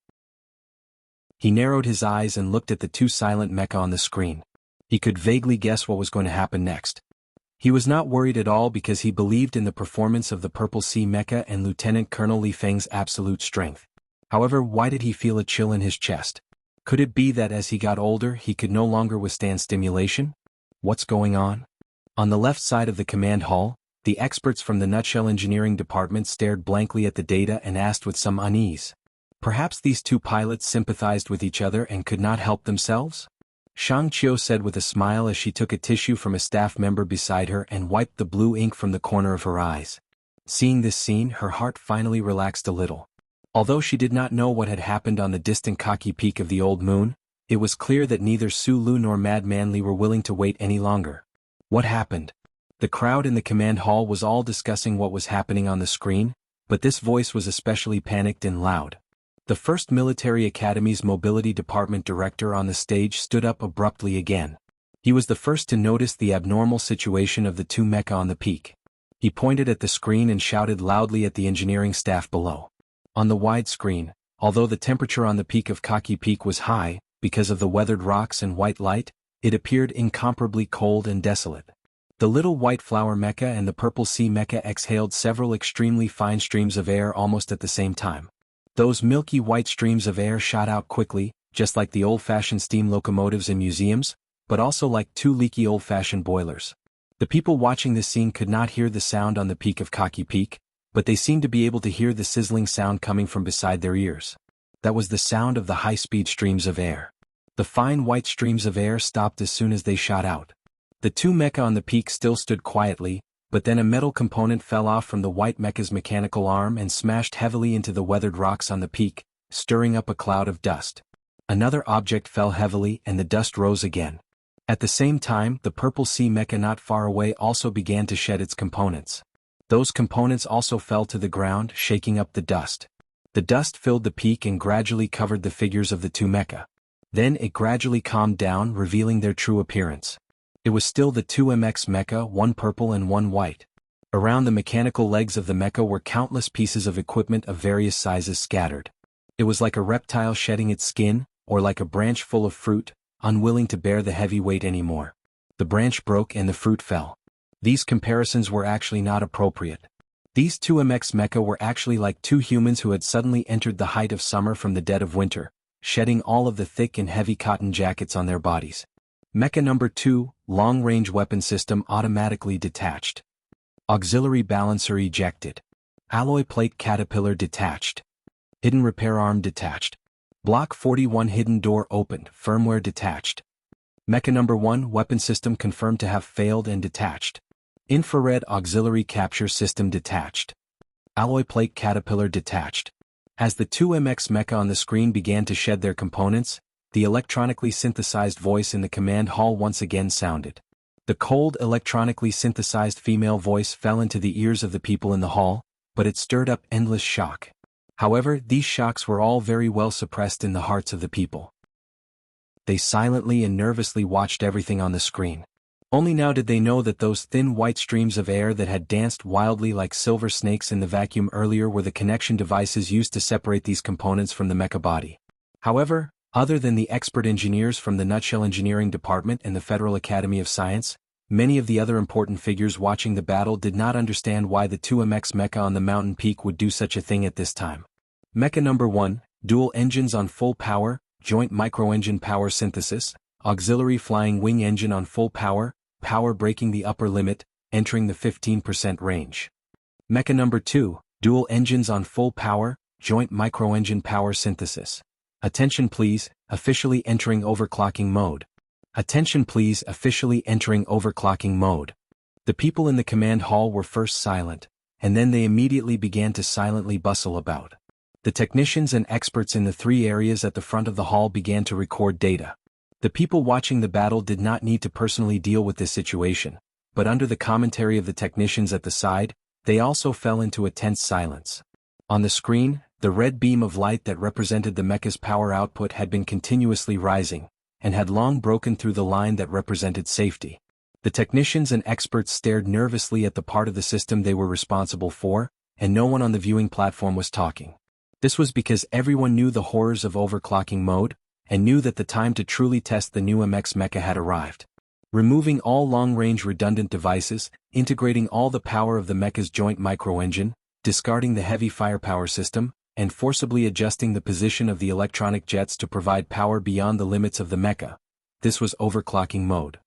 He narrowed his eyes and looked at the two silent mecha on the screen. He could vaguely guess what was going to happen next. He was not worried at all because he believed in the performance of the Purple Sea mecha and Lieutenant Colonel Li Feng's absolute strength. However, why did he feel a chill in his chest? Could it be that as he got older he could no longer withstand stimulation? What's going on? On the left side of the command hall, the experts from the Nutshell Engineering Department stared blankly at the data and asked with some unease. Perhaps these two pilots sympathized with each other and could not help themselves? Shang Qiu said with a smile as she took a tissue from a staff member beside her and wiped the blue ink from the corner of her eyes. Seeing this scene, her heart finally relaxed a little. Although she did not know what had happened on the distant Kaki Peak of the old moon, it was clear that neither Su Lu nor Mad Manly were willing to wait any longer. What happened? The crowd in the command hall was all discussing what was happening on the screen, but this voice was especially panicked and loud. The 1st Military Academy's Mobility Department director on the stage stood up abruptly again. He was the first to notice the abnormal situation of the two mecha on the peak. He pointed at the screen and shouted loudly at the engineering staff below. On the wide screen, although the temperature on the peak of Kaki Peak was high, because of the weathered rocks and white light, it appeared incomparably cold and desolate. The little white flower mecha and the purple sea mecha exhaled several extremely fine streams of air almost at the same time. Those milky white streams of air shot out quickly, just like the old-fashioned steam locomotives in museums, but also like two leaky old-fashioned boilers. The people watching this scene could not hear the sound on the peak of Kaki Peak, but they seemed to be able to hear the sizzling sound coming from beside their ears. That was the sound of the high-speed streams of air. The fine white streams of air stopped as soon as they shot out. The two mecha on the peak still stood quietly, but then a metal component fell off from the white mecha's mechanical arm and smashed heavily into the weathered rocks on the peak, stirring up a cloud of dust. Another object fell heavily and the dust rose again. At the same time, the purple sea mecha not far away also began to shed its components. Those components also fell to the ground, shaking up the dust. The dust filled the peak and gradually covered the figures of the two mecha. Then it gradually calmed down, revealing their true appearance. It was still the two MX mecha, one purple and one white. Around the mechanical legs of the mecha were countless pieces of equipment of various sizes scattered. It was like a reptile shedding its skin, or like a branch full of fruit, unwilling to bear the heavy weight anymore. The branch broke and the fruit fell. These comparisons were actually not appropriate. These two MX mecha were actually like two humans who had suddenly entered the height of summer from the dead of winter, shedding all of the thick and heavy cotton jackets on their bodies. Mecha number 2, long-range weapon system automatically detached. Auxiliary balancer ejected. Alloy plate caterpillar detached. Hidden repair arm detached. Block 41 hidden door opened, firmware detached. Mecha number 1 weapon system confirmed to have failed and detached. Infrared auxiliary capture system detached. Alloy plate caterpillar detached. As the two MX mecha on the screen began to shed their components, the electronically synthesized voice in the command hall once again sounded. The cold electronically synthesized female voice fell into the ears of the people in the hall, but it stirred up endless shock. However, these shocks were all very well suppressed in the hearts of the people. They silently and nervously watched everything on the screen. Only now did they know that those thin white streams of air that had danced wildly like silver snakes in the vacuum earlier were the connection devices used to separate these components from the mecha body. However, other than the expert engineers from the Nutshell Engineering Department and the Federal Academy of Science, many of the other important figures watching the battle did not understand why the 2MX mecha on the mountain peak would do such a thing at this time. Mecha number 1, dual engines on full power, joint microengine power synthesis, auxiliary flying wing engine on full power, power breaking the upper limit, entering the 15% range. Mecha number 2, dual engines on full power, joint microengine power synthesis. Attention please, officially entering overclocking mode. Attention please, officially entering overclocking mode. The people in the command hall were first silent, and then they immediately began to silently bustle about. The technicians and experts in the 3 areas at the front of the hall began to record data. The people watching the battle did not need to personally deal with this situation, but under the commentary of the technicians at the side, they also fell into a tense silence. On the screen, the red beam of light that represented the mecha's power output had been continuously rising, and had long broken through the line that represented safety. The technicians and experts stared nervously at the part of the system they were responsible for, and no one on the viewing platform was talking. This was because everyone knew the horrors of overclocking mode, and knew that the time to truly test the new MX mecha had arrived. Removing all long-range redundant devices, integrating all the power of the mecha's joint microengine, discarding the heavy firepower system, and forcibly adjusting the position of the electronic jets to provide power beyond the limits of the mecha. This was overclocking mode.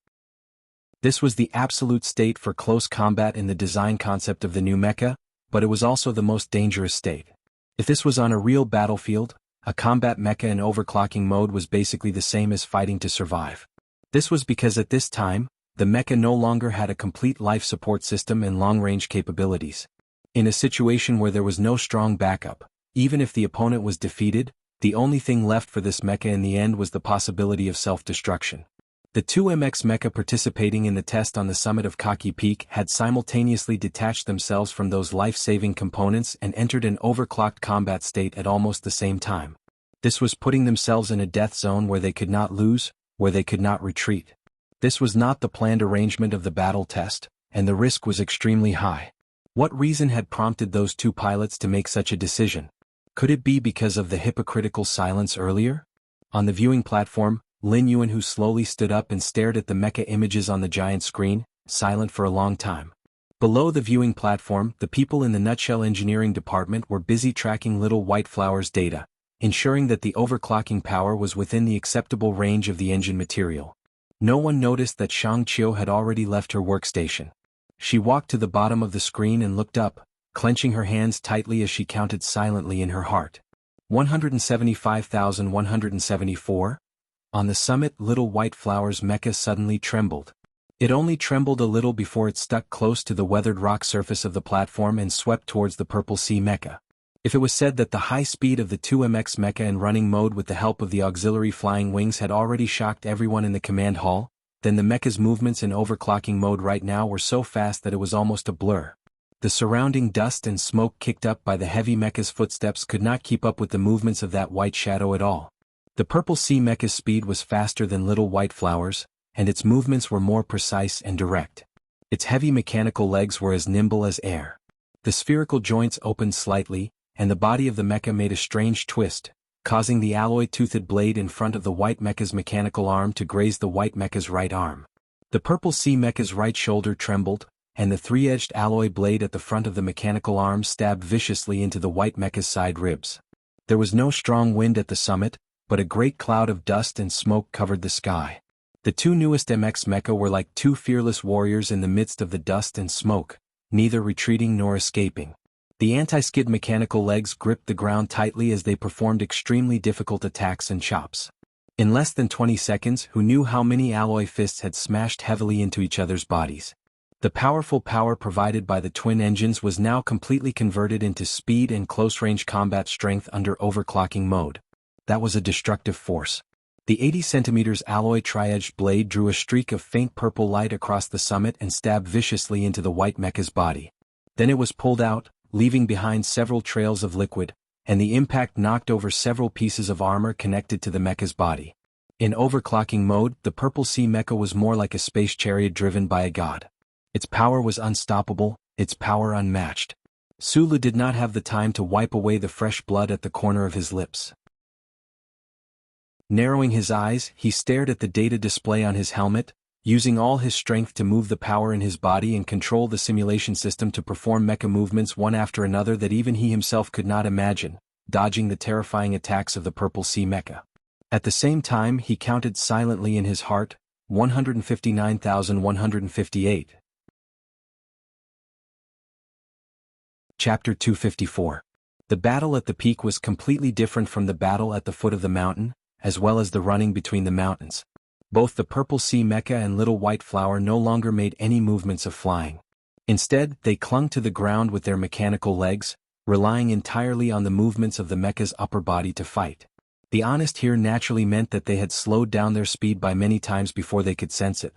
This was the absolute state for close combat in the design concept of the new mecha, but it was also the most dangerous state. If this was on a real battlefield, a combat mecha in overclocking mode was basically the same as fighting to survive. This was because at this time, the mecha no longer had a complete life support system and long-range capabilities. In a situation where there was no strong backup, even if the opponent was defeated, the only thing left for this mecha in the end was the possibility of self-destruction. The 2MX mecha participating in the test on the summit of Kaki Peak had simultaneously detached themselves from those life-saving components and entered an overclocked combat state at almost the same time. This was putting themselves in a death zone where they could not lose, where they could not retreat. This was not the planned arrangement of the battle test, and the risk was extremely high. What reason had prompted those 2 pilots to make such a decision? Could it be because of the hypocritical silence earlier? On the viewing platform, Lin Yuan who slowly stood up and stared at the mecha images on the giant screen, silent for a long time. Below the viewing platform, the people in the Nutshell Engineering Department were busy tracking Little White Flower's data, ensuring that the overclocking power was within the acceptable range of the engine material. No one noticed that Shang Qiu had already left her workstation. She walked to the bottom of the screen and looked up, clenching her hands tightly as she counted silently in her heart. 175,174? On the summit, Little White Flower's mecha suddenly trembled. It only trembled a little before it stuck close to the weathered rock surface of the platform and swept towards the Purple Sea mecha. If it was said that the high speed of the 2MX mecha in running mode with the help of the auxiliary flying wings had already shocked everyone in the command hall, then the mecha's movements in overclocking mode right now were so fast that it was almost a blur. The surrounding dust and smoke kicked up by the heavy mecha's footsteps could not keep up with the movements of that white shadow at all. The Purple Sea mecha's speed was faster than Little White Flower's, and its movements were more precise and direct. Its heavy mechanical legs were as nimble as air. The spherical joints opened slightly, and the body of the mecha made a strange twist, causing the alloy-toothed blade in front of the white mecha's mechanical arm to graze the white mecha's right arm. The Purple Sea mecha's right shoulder trembled, and the 3-edged alloy blade at the front of the mechanical arm stabbed viciously into the white mecha's side ribs. There was no strong wind at the summit, but a great cloud of dust and smoke covered the sky. The 2 newest MX mecha were like 2 fearless warriors in the midst of the dust and smoke, neither retreating nor escaping. The anti-skid mechanical legs gripped the ground tightly as they performed extremely difficult attacks and chops. In less than 20 seconds, who knew how many alloy fists had smashed heavily into each other's bodies? The powerful power provided by the twin engines was now completely converted into speed and close-range combat strength under overclocking mode. That was a destructive force. The 80 cm alloy tri-edged blade drew a streak of faint purple light across the summit and stabbed viciously into the white mecha's body. Then it was pulled out, leaving behind several trails of liquid, and the impact knocked over several pieces of armor connected to the mecha's body. In overclocking mode, the Purple Sea Mecha was more like a space chariot driven by a god. Its power was unstoppable, its power unmatched. Sulu did not have the time to wipe away the fresh blood at the corner of his lips. Narrowing his eyes, he stared at the data display on his helmet, using all his strength to move the power in his body and control the simulation system to perform mecha movements one after another that even he himself could not imagine, dodging the terrifying attacks of the Purple Sea Mecha. At the same time, he counted silently in his heart, 159,158. Chapter 254. The battle at the peak was completely different from the battle at the foot of the mountain, as well as the running between the mountains. Both the Purple Sea Mecha and Little White Flower no longer made any movements of flying. Instead, they clung to the ground with their mechanical legs, relying entirely on the movements of the mecha's upper body to fight. The honest here naturally meant that they had slowed down their speed by many times before they could sense it.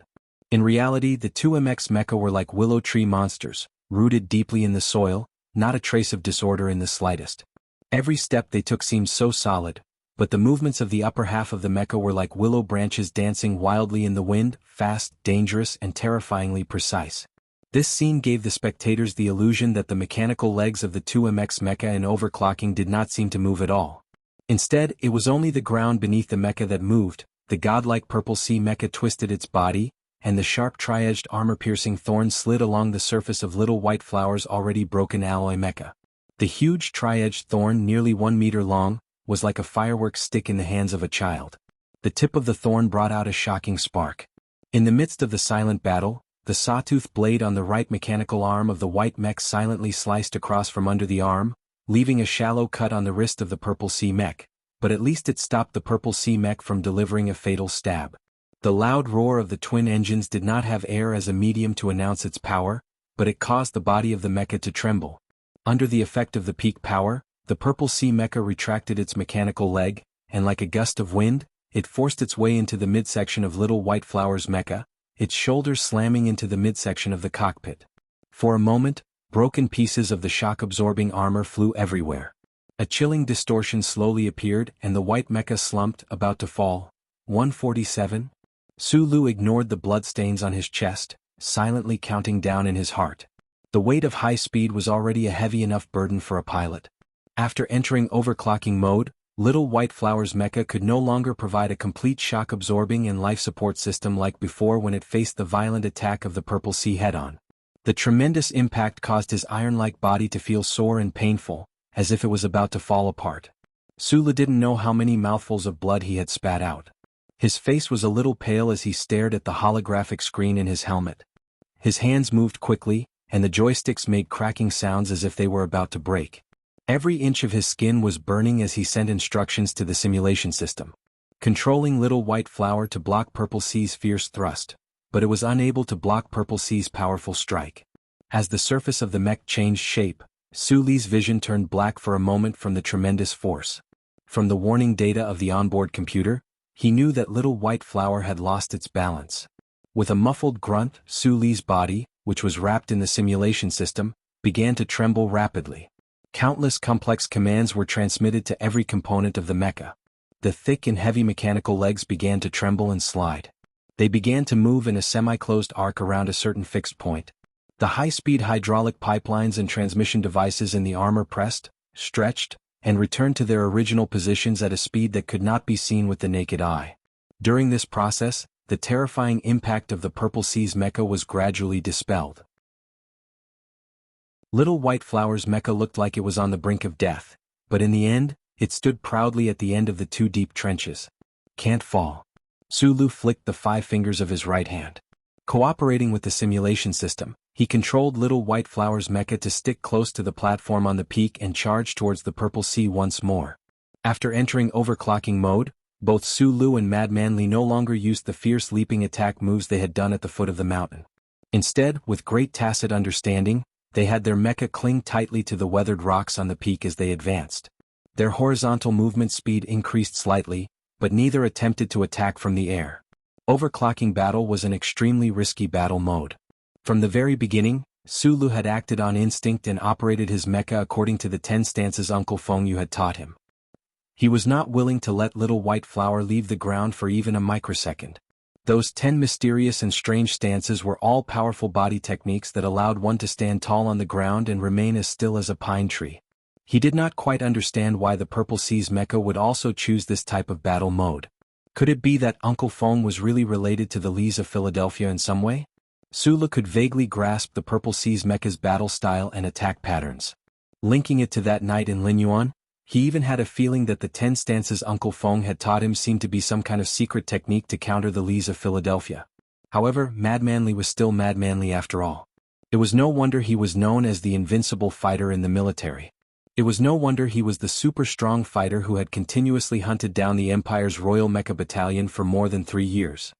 In reality, the 2MX mecha were like willow tree monsters, rooted deeply in the soil, not a trace of disorder in the slightest. Every step they took seemed so solid, but the movements of the upper half of the mecha were like willow branches dancing wildly in the wind, fast, dangerous, and terrifyingly precise. This scene gave the spectators the illusion that the mechanical legs of the 2MX mecha in overclocking did not seem to move at all. Instead, it was only the ground beneath the mecha that moved. The godlike Purple Sea Mecha twisted its body, and the sharp tri-edged armor-piercing thorns slid along the surface of Little White Flower's already broken alloy mecha. The huge tri-edged thorn, nearly 1 meter long, was like a fireworks stick in the hands of a child. The tip of the thorn brought out a shocking spark. In the midst of the silent battle, the sawtooth blade on the right mechanical arm of the white mech silently sliced across from under the arm, leaving a shallow cut on the wrist of the Purple Sea Mech, but at least it stopped the Purple Sea Mech from delivering a fatal stab. The loud roar of the twin engines did not have air as a medium to announce its power, but it caused the body of the mecha to tremble. Under the effect of the peak power, the Purple Sea Mecha retracted its mechanical leg, and like a gust of wind, it forced its way into the midsection of Little White Flower's mecha, its shoulders slamming into the midsection of the cockpit. For a moment, broken pieces of the shock-absorbing armor flew everywhere. A chilling distortion slowly appeared and the white mecha slumped, about to fall. 147? Sulu ignored the bloodstains on his chest, silently counting down in his heart. The weight of high speed was already a heavy enough burden for a pilot. After entering overclocking mode, Little White Flower's mecha could no longer provide a complete shock-absorbing and life support system like before when it faced the violent attack of the Purple Sea head-on. The tremendous impact caused his iron-like body to feel sore and painful, as if it was about to fall apart. Sulu didn't know how many mouthfuls of blood he had spat out. His face was a little pale as he stared at the holographic screen in his helmet. His hands moved quickly, and the joysticks made cracking sounds as if they were about to break. Every inch of his skin was burning as he sent instructions to the simulation system, controlling Little White Flower to block Purple Sea's fierce thrust, but it was unable to block Purple Sea's powerful strike. As the surface of the mech changed shape, Sulu's vision turned black for a moment from the tremendous force. From the warning data of the onboard computer, he knew that Little White Flower had lost its balance. With a muffled grunt, Sulu's body, which was wrapped in the simulation system, began to tremble rapidly. Countless complex commands were transmitted to every component of the mecha. The thick and heavy mechanical legs began to tremble and slide. They began to move in a semi-closed arc around a certain fixed point. The high-speed hydraulic pipelines and transmission devices in the armor pressed, stretched, and returned to their original positions at a speed that could not be seen with the naked eye. During this process, the terrifying impact of the Purple Sea's mecha was gradually dispelled. Little White Flower's mecha looked like it was on the brink of death, but in the end, it stood proudly at the end of the 2 deep trenches. Can't fall. Sulu flicked the 5 fingers of his right hand. Cooperating with the simulation system, he controlled Little White Flower's mecha to stick close to the platform on the peak and charge towards the Purple Sea once more. After entering overclocking mode, both Sulu and Mad Manly no longer used the fierce leaping attack moves they had done at the foot of the mountain. Instead, with great tacit understanding, they had their mecha cling tightly to the weathered rocks on the peak as they advanced. Their horizontal movement speed increased slightly, but neither attempted to attack from the air. Overclocking battle was an extremely risky battle mode. From the very beginning, Sulu had acted on instinct and operated his mecha according to the 10 stances Uncle Feng Yu had taught him. He was not willing to let little white flower leave the ground for even a microsecond. Those 10 mysterious and strange stances were all powerful body techniques that allowed one to stand tall on the ground and remain as still as a pine tree. He did not quite understand why the Purple Sea's mecha would also choose this type of battle mode. Could it be that Uncle Feng was really related to the Lees of Philadelphia in some way? Sulu could vaguely grasp the Purple Sea's mecha's battle style and attack patterns. Linking it to that night in Linyuan, he even had a feeling that the 10 stances Uncle Feng had taught him seemed to be some kind of secret technique to counter the Lees of Philadelphia. However, Madman Li was still Madman Li after all. It was no wonder he was known as the invincible fighter in the military. It was no wonder he was the super strong fighter who had continuously hunted down the Empire's Royal Mecha Battalion for more than 3 years.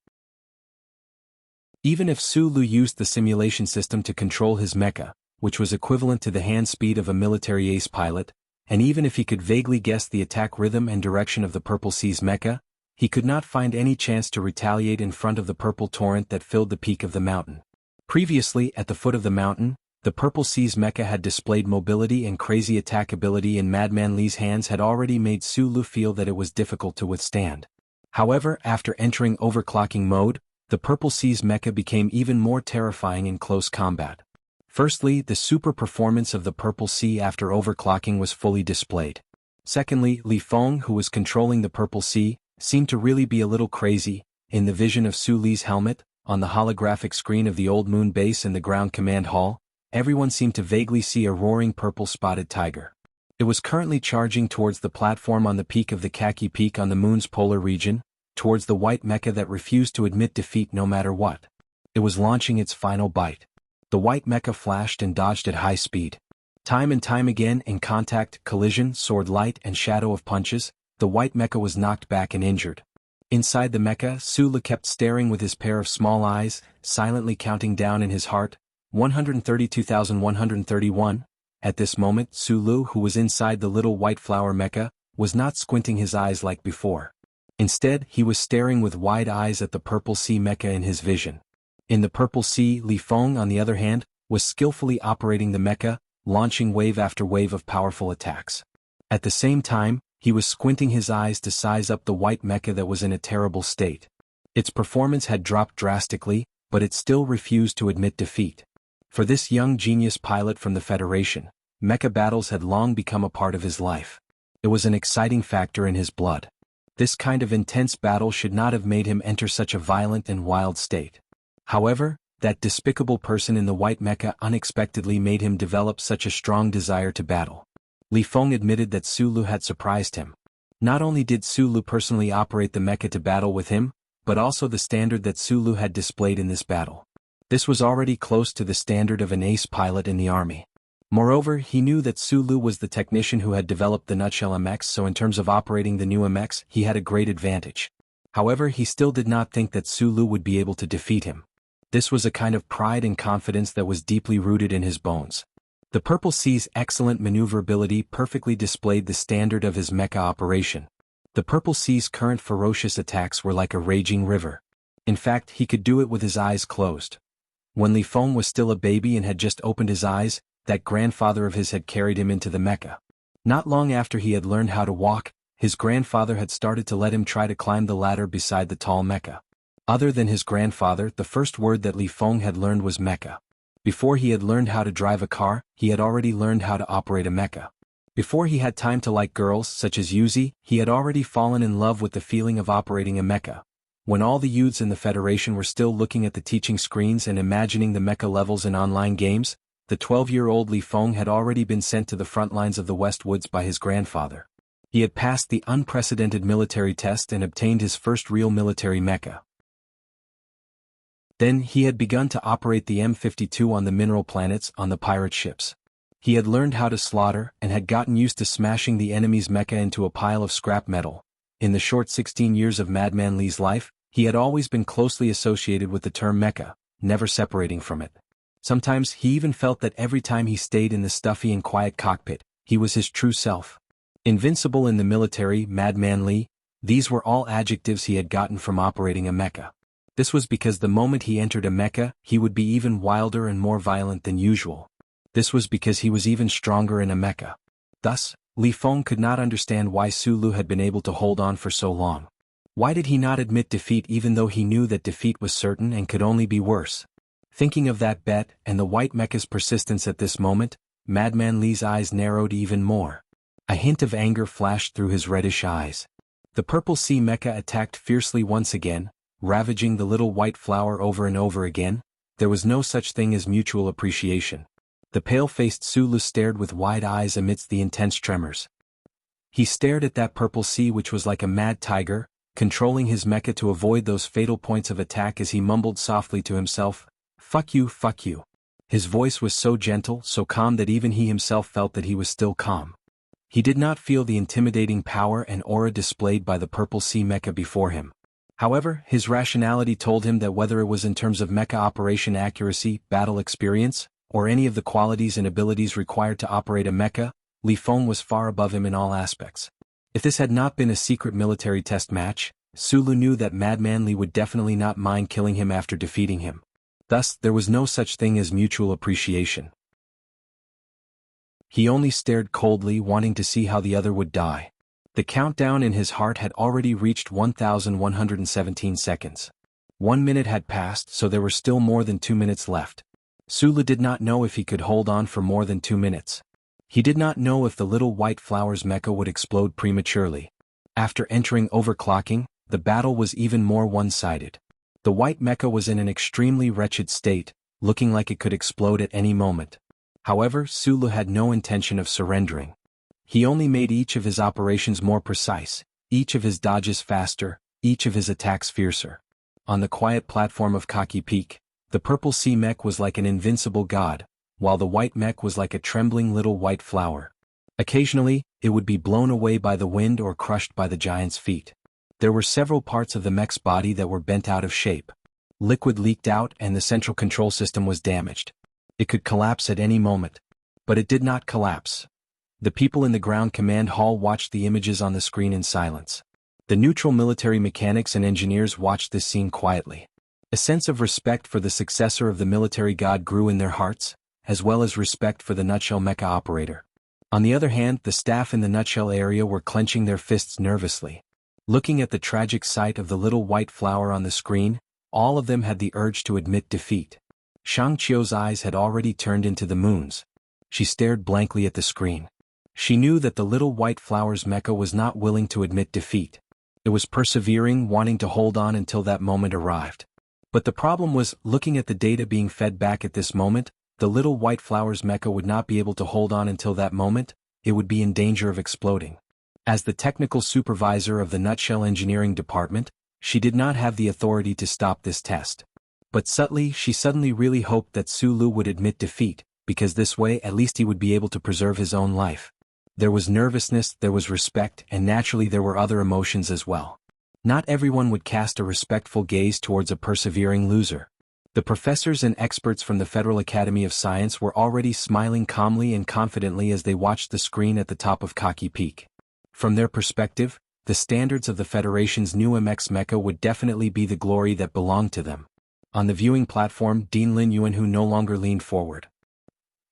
Even if Sulu used the simulation system to control his mecha, which was equivalent to the hand speed of a military ace pilot, and even if he could vaguely guess the attack rhythm and direction of the Purple Sea's mecha, he could not find any chance to retaliate in front of the purple torrent that filled the peak of the mountain. Previously, at the foot of the mountain, the Purple Sea's mecha had displayed mobility and crazy attack ability in Madman Li's hands had already made Sulu feel that it was difficult to withstand. However, after entering overclocking mode, the Purple Sea's mecha became even more terrifying in close combat. Firstly, the super performance of the Purple Sea after overclocking was fully displayed. Secondly, Li Feng, who was controlling the Purple Sea, seemed to really be a little crazy. In the vision of Su Li's helmet, on the holographic screen of the Old Moon base in the ground command hall, everyone seemed to vaguely see a roaring purple spotted tiger. It was currently charging towards the platform on the peak of the Khaki Peak on the moon's polar region, towards the white mecha that refused to admit defeat no matter what. It was launching its final bite. The white mecha flashed and dodged at high speed. Time and time again in contact, collision, sword light and shadow of punches, the white mecha was knocked back and injured. Inside the mecha, Sulu kept staring with his pair of small eyes, silently counting down in his heart, 132,131. At this moment, Sulu, who was inside the little white flower mecha, was not squinting his eyes like before. Instead, he was staring with wide eyes at the Purple Sea mecha in his vision. In the Purple Sea, Li Feng, on the other hand, was skillfully operating the mecha, launching wave after wave of powerful attacks. At the same time, he was squinting his eyes to size up the white mecha that was in a terrible state. Its performance had dropped drastically, but it still refused to admit defeat. For this young genius pilot from the Federation, mecha battles had long become a part of his life. It was an exciting factor in his blood. This kind of intense battle should not have made him enter such a violent and wild state. However, that despicable person in the white mecha unexpectedly made him develop such a strong desire to battle. Li Feng admitted that Sulu had surprised him. Not only did Sulu personally operate the mecha to battle with him, but also the standard that Sulu had displayed in this battle. This was already close to the standard of an ace pilot in the army. Moreover, he knew that Sulu was the technician who had developed the Nutshell MX, so in terms of operating the new MX, he had a great advantage. However, he still did not think that Sulu would be able to defeat him. This was a kind of pride and confidence that was deeply rooted in his bones. The Purple Sea's excellent maneuverability perfectly displayed the standard of his mecha operation. The Purple Sea's current ferocious attacks were like a raging river. In fact, he could do it with his eyes closed. When Li Feng was still a baby and had just opened his eyes, that grandfather of his had carried him into the mecha. Not long after he had learned how to walk, his grandfather had started to let him try to climb the ladder beside the tall mecha. Other than his grandfather, the first word that Li Feng had learned was mecha. Before he had learned how to drive a car, he had already learned how to operate a mecha. Before he had time to like girls such as Yuzi, he had already fallen in love with the feeling of operating a mecha. When all the youths in the Federation were still looking at the teaching screens and imagining the mecha levels in online games, the 12-year-old Li Feng had already been sent to the front lines of the West Woods by his grandfather. He had passed the unprecedented military test and obtained his first real military mecha. Then he had begun to operate the M52 on the mineral planets on the pirate ships. He had learned how to slaughter and had gotten used to smashing the enemy's mecha into a pile of scrap metal. In the short 16 years of Madman Li's life, he had always been closely associated with the term mecha, never separating from it. Sometimes he even felt that every time he stayed in the stuffy and quiet cockpit, he was his true self. Invincible in the military, Madman Li, these were all adjectives he had gotten from operating a mecha. This was because the moment he entered a mecha, he would be even wilder and more violent than usual. This was because he was even stronger in a mecha. Thus, Li Feng could not understand why Su Lu had been able to hold on for so long. Why did he not admit defeat even though he knew that defeat was certain and could only be worse? Thinking of that bet and the white mecha's persistence at this moment, Madman Li's eyes narrowed even more. A hint of anger flashed through his reddish eyes. The purple sea mecha attacked fiercely once again, ravaging the little white flower over and over again. There was no such thing as mutual appreciation. The pale-faced Su Lu stared with wide eyes amidst the intense tremors. He stared at that purple sea which was like a mad tiger, controlling his mecha to avoid those fatal points of attack as he mumbled softly to himself, "Fuck you, fuck you." His voice was so gentle, so calm that even he himself felt that he was still calm. He did not feel the intimidating power and aura displayed by the purple sea mecha before him. However, his rationality told him that whether it was in terms of mecha operation accuracy, battle experience, or any of the qualities and abilities required to operate a mecha, Li Feng was far above him in all aspects. If this had not been a secret military test match, Su Lu knew that Madman Li would definitely not mind killing him after defeating him. Thus, there was no such thing as mutual appreciation. He only stared coldly, wanting to see how the other would die. The countdown in his heart had already reached 1,117 seconds. 1 minute had passed, so there were still more than 2 minutes left. Su Lu did not know if he could hold on for more than 2 minutes. He did not know if the little white flower's mecha would explode prematurely. After entering overclocking, the battle was even more one-sided. The white mecha was in an extremely wretched state, looking like it could explode at any moment. However, Su Lu had no intention of surrendering. He only made each of his operations more precise, each of his dodges faster, each of his attacks fiercer. On the quiet platform of Kaki Peak, the purple sea mech was like an invincible god, while the white mech was like a trembling little white flower. Occasionally, it would be blown away by the wind or crushed by the giant's feet. There were several parts of the mech's body that were bent out of shape. Liquid leaked out and the central control system was damaged. It could collapse at any moment. But it did not collapse. The people in the ground command hall watched the images on the screen in silence. The neutral military mechanics and engineers watched this scene quietly. A sense of respect for the successor of the military god grew in their hearts, as well as respect for the nutshell mecha operator. On the other hand, the staff in the nutshell area were clenching their fists nervously. Looking at the tragic sight of the little white flower on the screen, all of them had the urge to admit defeat. Shang Qiu's eyes had already turned into the moon's. She stared blankly at the screen. She knew that the little white flower's mecha was not willing to admit defeat. It was persevering, wanting to hold on until that moment arrived. But the problem was, looking at the data being fed back at this moment, the little white flower's mecha would not be able to hold on until that moment. It would be in danger of exploding. As the technical supervisor of the Nutshell Engineering Department, she did not have the authority to stop this test. But subtly, she suddenly really hoped that Su Lu would admit defeat, because this way at least he would be able to preserve his own life. There was nervousness, there was respect, and naturally there were other emotions as well. Not everyone would cast a respectful gaze towards a persevering loser. The professors and experts from the Federal Academy of Science were already smiling calmly and confidently as they watched the screen at the top of Kaki Peak. From their perspective, the standards of the Federation's new MX mecha would definitely be the glory that belonged to them. On the viewing platform, Dean Lin Yuanhu no longer leaned forward.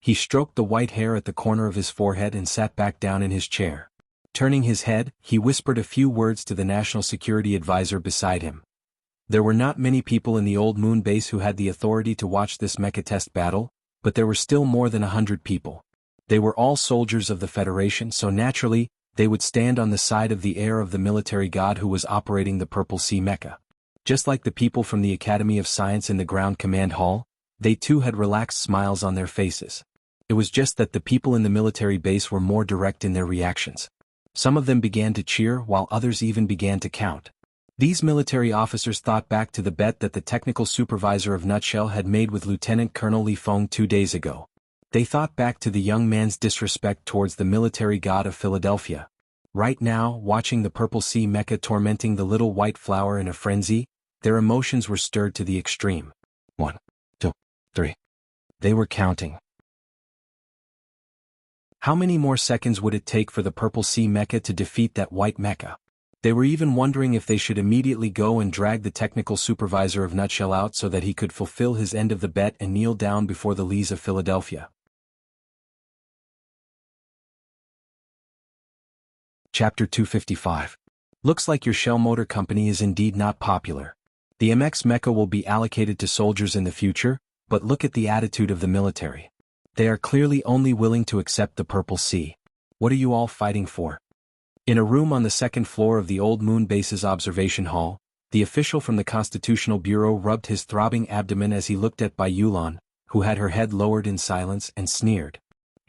He stroked the white hair at the corner of his forehead and sat back down in his chair. Turning his head, he whispered a few words to the National Security Advisor beside him. There were not many people in the old moon base who had the authority to watch this mecha test battle, but there were still more than 100 people. They were all soldiers of the Federation, so naturally, they would stand on the side of the heir of the military god who was operating the Purple Sea mecha. Just like the people from the Academy of Science in the ground command hall, they too had relaxed smiles on their faces. It was just that the people in the military base were more direct in their reactions. Some of them began to cheer while others even began to count. These military officers thought back to the bet that the technical supervisor of Nutshell had made with Lieutenant Colonel Li Feng 2 days ago. They thought back to the young man's disrespect towards the military god of Philadelphia. Right now, watching the Purple Sea mecha tormenting the little white flower in a frenzy, their emotions were stirred to the extreme. 1, 2, 3. They were counting. How many more seconds would it take for the Purple Sea mecha to defeat that white mecha? They were even wondering if they should immediately go and drag the technical supervisor of Nutshell out so that he could fulfill his end of the bet and kneel down before the Lees of Philadelphia. Chapter 255. Looks like your shell motor company is indeed not popular. The MX Mecha will be allocated to soldiers in the future, but look at the attitude of the military. They are clearly only willing to accept the Purple Sea. What are you all fighting for? In a room on the second floor of the Old Moon Base's observation hall, the official from the Constitutional Bureau rubbed his throbbing abdomen as he looked at Bai Yulan, who had her head lowered in silence and sneered.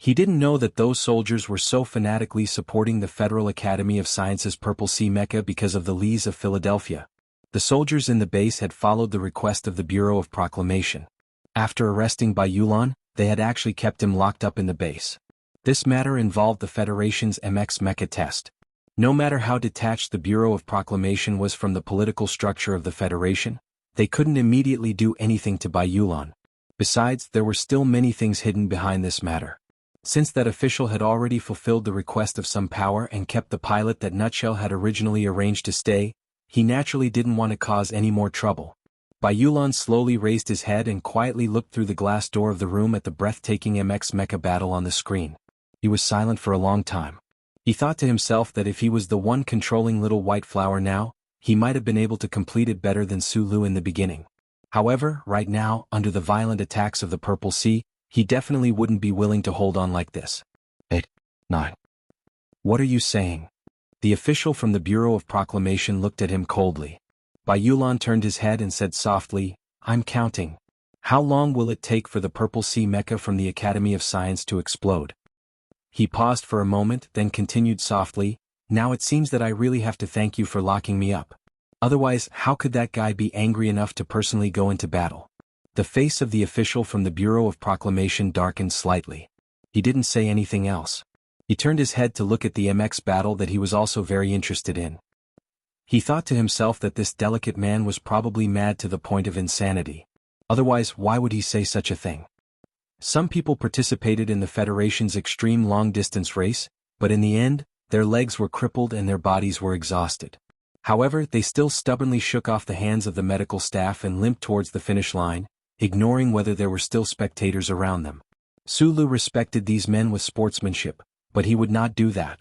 He didn't know that those soldiers were so fanatically supporting the Federal Academy of Sciences Purple Sea Mecha because of the Lees of Philadelphia. The soldiers in the base had followed the request of the Bureau of Proclamation. After arresting Bai Yulan, they had actually kept him locked up in the base. This matter involved the Federation's MX Mecha test. No matter how detached the Bureau of Proclamation was from the political structure of the Federation, they couldn't immediately do anything to Bai Yulan. Besides, there were still many things hidden behind this matter. Since that official had already fulfilled the request of some power and kept the pilot that Nutshell had originally arranged to stay, he naturally didn't want to cause any more trouble. Bai Yulan slowly raised his head and quietly looked through the glass door of the room at the breathtaking MX Mecha battle on the screen. He was silent for a long time. He thought to himself that if he was the one controlling Little White Flower now, he might have been able to complete it better than Su Lu in the beginning. However, right now, under the violent attacks of the Purple Sea, he definitely wouldn't be willing to hold on like this. 8, 9. What are you saying? The official from the Bureau of Proclamation looked at him coldly. Bai Yulan turned his head and said softly, I'm counting. How long will it take for the Purple Sea Mecha from the Academy of Science to explode? He paused for a moment, then continued softly, Now it seems that I really have to thank you for locking me up. Otherwise, how could that guy be angry enough to personally go into battle? The face of the official from the Bureau of Proclamation darkened slightly. He didn't say anything else. He turned his head to look at the MX battle that he was also very interested in. He thought to himself that this delicate man was probably mad to the point of insanity. Otherwise, why would he say such a thing? Some people participated in the Federation's extreme long-distance race, but in the end, their legs were crippled and their bodies were exhausted. However, they still stubbornly shook off the hands of the medical staff and limped towards the finish line, ignoring whether there were still spectators around them. Su Lu respected these men with sportsmanship, but he would not do that.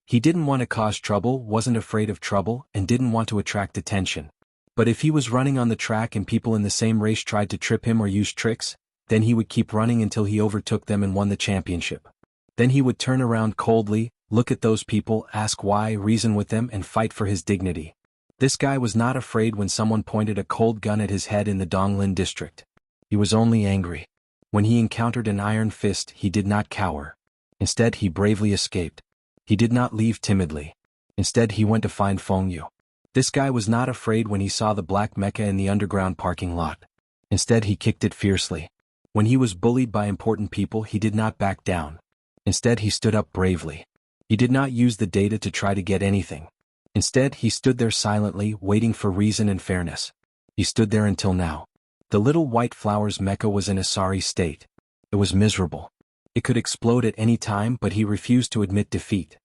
He didn't want to cause trouble, wasn't afraid of trouble, and didn't want to attract attention. But if he was running on the track and people in the same race tried to trip him or use tricks, then he would keep running until he overtook them and won the championship. Then he would turn around coldly, look at those people, ask why, reason with them, and fight for his dignity. This guy was not afraid when someone pointed a cold gun at his head in the Donglin district. He was only angry. When he encountered an iron fist, he did not cower. Instead, he bravely escaped. He did not leave timidly. Instead, he went to find Feng Yu. This guy was not afraid when he saw the black mecha in the underground parking lot. Instead, he kicked it fiercely. When he was bullied by important people, he did not back down. Instead, he stood up bravely. He did not use the data to try to get anything. Instead, he stood there silently, waiting for reason and fairness. He stood there until now. The Little White Flower's mecha was in a sorry state. It was miserable. It could explode at any time, but he refused to admit defeat.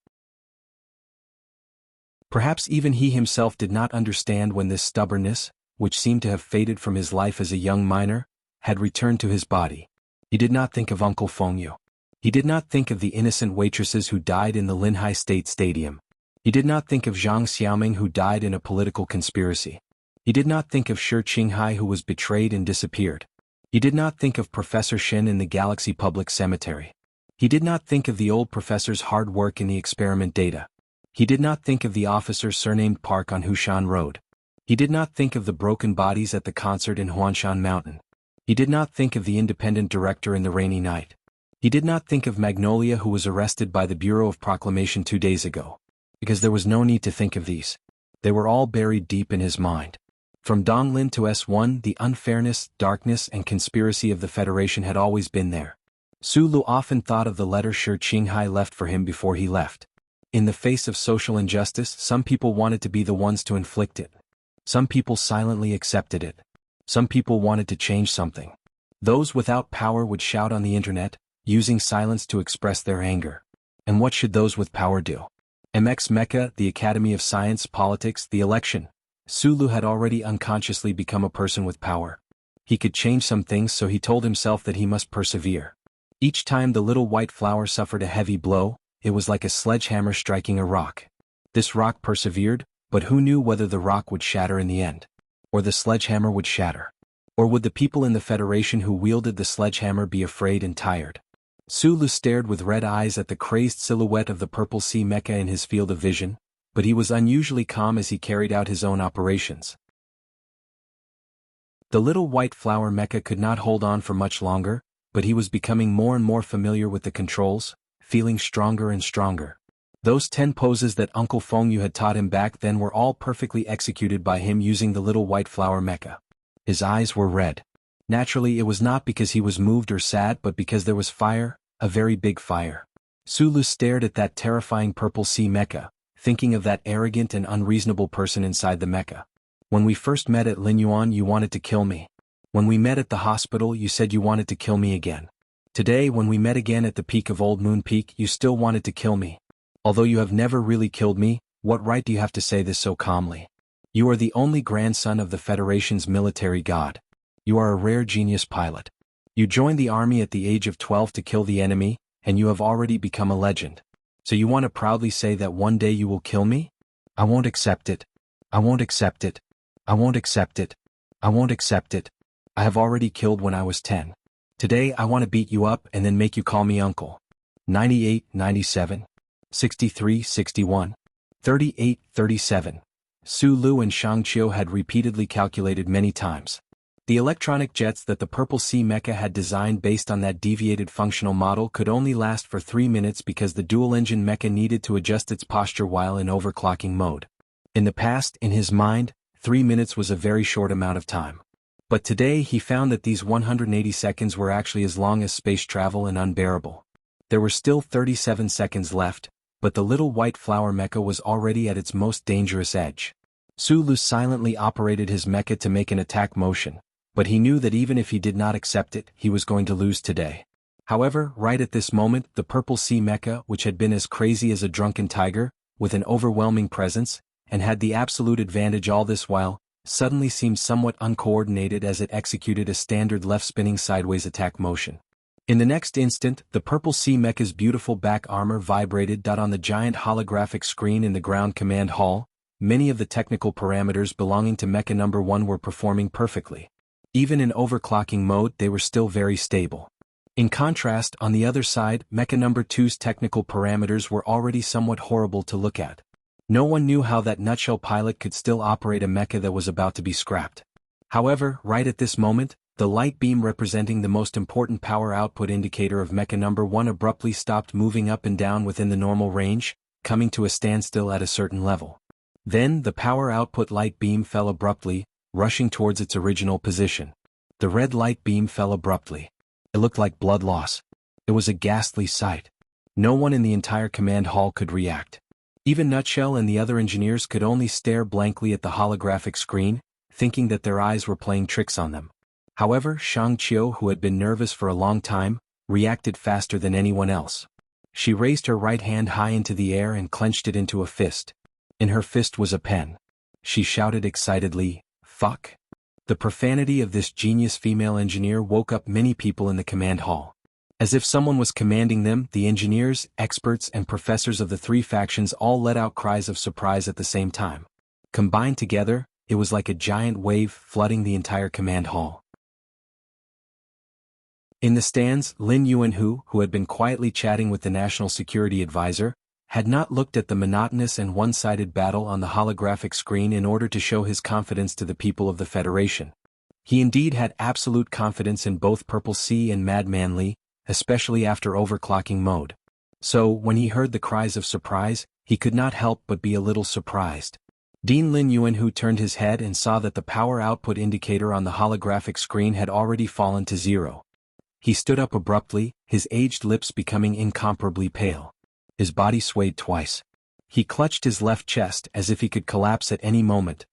Perhaps even he himself did not understand when this stubbornness, which seemed to have faded from his life as a young miner, had returned to his body. He did not think of Uncle Feng Yu. He did not think of the innocent waitresses who died in the Linhai State Stadium. He did not think of Zhang Xiaoming who died in a political conspiracy. He did not think of Shi Qinghai who was betrayed and disappeared. He did not think of Professor Shin in the Galaxy Public Cemetery. He did not think of the old professor's hard work in the experiment data. He did not think of the officer surnamed Park on Hushan Road. He did not think of the broken bodies at the concert in Huanshan Mountain. He did not think of the independent director in the rainy night. He did not think of Magnolia who was arrested by the Bureau of Proclamation 2 days ago. Because there was no need to think of these. They were all buried deep in his mind. From Donglin to S1, the unfairness, darkness, and conspiracy of the Federation had always been there. Su Lu often thought of the letter Shi Qinghai left for him before he left. In the face of social injustice, some people wanted to be the ones to inflict it. Some people silently accepted it. Some people wanted to change something. Those without power would shout on the internet, using silence to express their anger. And what should those with power do? MX Mecha, the Academy of Science, Politics, the election. Su Lu had already unconsciously become a person with power. He could change some things, so he told himself that he must persevere. Each time the Little White Flower suffered a heavy blow, it was like a sledgehammer striking a rock. This rock persevered, but who knew whether the rock would shatter in the end? Or the sledgehammer would shatter? Or would the people in the Federation who wielded the sledgehammer be afraid and tired? Sulu stared with red eyes at the crazed silhouette of the Purple Sea mecha in his field of vision, but he was unusually calm as he carried out his own operations. The little white flower mecha could not hold on for much longer, but he was becoming more and more familiar with the controls, feeling stronger and stronger. Those 10 poses that Uncle Fengyu had taught him back then were all perfectly executed by him using the little white flower mecha. His eyes were red. Naturally, it was not because he was moved or sad but because there was fire, a very big fire. Sulu stared at that terrifying Purple Sea mecha, thinking of that arrogant and unreasonable person inside the mecha. When we first met at Linyuan, you wanted to kill me. When we met at the hospital, you said you wanted to kill me again. Today, when we met again at the peak of Old Moon Peak, you still wanted to kill me. Although you have never really killed me, what right do you have to say this so calmly? You are the only grandson of the Federation's military god. You are a rare genius pilot. You joined the army at the age of 12 to kill the enemy, and you have already become a legend. So you want to proudly say that one day you will kill me? I won't accept it. I won't accept it. I won't accept it. I won't accept it. I have already killed when I was 10. Today I want to beat you up and then make you call me uncle. 98, 97, 63, 61, 38, 37. Su Lu and Shang Qiu had repeatedly calculated many times. The electronic jets that the Purple Sea mecha had designed based on that deviated functional model could only last for 3 minutes because the dual-engine mecha needed to adjust its posture while in overclocking mode. In the past, in his mind, 3 minutes was a very short amount of time. But today he found that these 180 seconds were actually as long as space travel and unbearable. There were still 37 seconds left, but the little white flower mecha was already at its most dangerous edge. Su Lu silently operated his mecha to make an attack motion, but he knew that even if he did not accept it, he was going to lose today. However, right at this moment, the Purple Sea mecha, which had been as crazy as a drunken tiger, with an overwhelming presence, and had the absolute advantage all this while, suddenly seemed somewhat uncoordinated as it executed a standard left-spinning sideways attack motion. In the next instant, the Purple Sea mecha's beautiful back armor vibrated. On the giant holographic screen in the ground command hall, many of the technical parameters belonging to Mecha Number 1 were performing perfectly. Even in overclocking mode, they were still very stable. In contrast, on the other side, Mecha Number 2's technical parameters were already somewhat horrible to look at. No one knew how that nutshell pilot could still operate a mecha that was about to be scrapped. However, right at this moment, the light beam representing the most important power output indicator of Mecha Number 1 abruptly stopped moving up and down within the normal range, coming to a standstill at a certain level. Then, the power output light beam fell abruptly, rushing towards its original position. The red light beam fell abruptly. It looked like blood loss. It was a ghastly sight. No one in the entire command hall could react. Even Nutshell and the other engineers could only stare blankly at the holographic screen, thinking that their eyes were playing tricks on them. However, Shang Qiu, who had been nervous for a long time, reacted faster than anyone else. She raised her right hand high into the air and clenched it into a fist. In her fist was a pen. She shouted excitedly, "Fuck!" The profanity of this genius female engineer woke up many people in the command hall. As if someone was commanding them, the engineers, experts, and professors of the 3 factions all let out cries of surprise at the same time. Combined together, it was like a giant wave flooding the entire command hall. In the stands, Lin Yuanhu, who had been quietly chatting with the National Security Advisor, had not looked at the monotonous and one-sided battle on the holographic screen in order to show his confidence to the people of the Federation. He indeed had absolute confidence in both Purple Sea and Madman Li, especially after overclocking mode. So, when he heard the cries of surprise, he could not help but be a little surprised. Dean Lin Yuanhu turned his head and saw that the power output indicator on the holographic screen had already fallen to 0. He stood up abruptly, his aged lips becoming incomparably pale. His body swayed twice. He clutched his left chest as if he could collapse at any moment.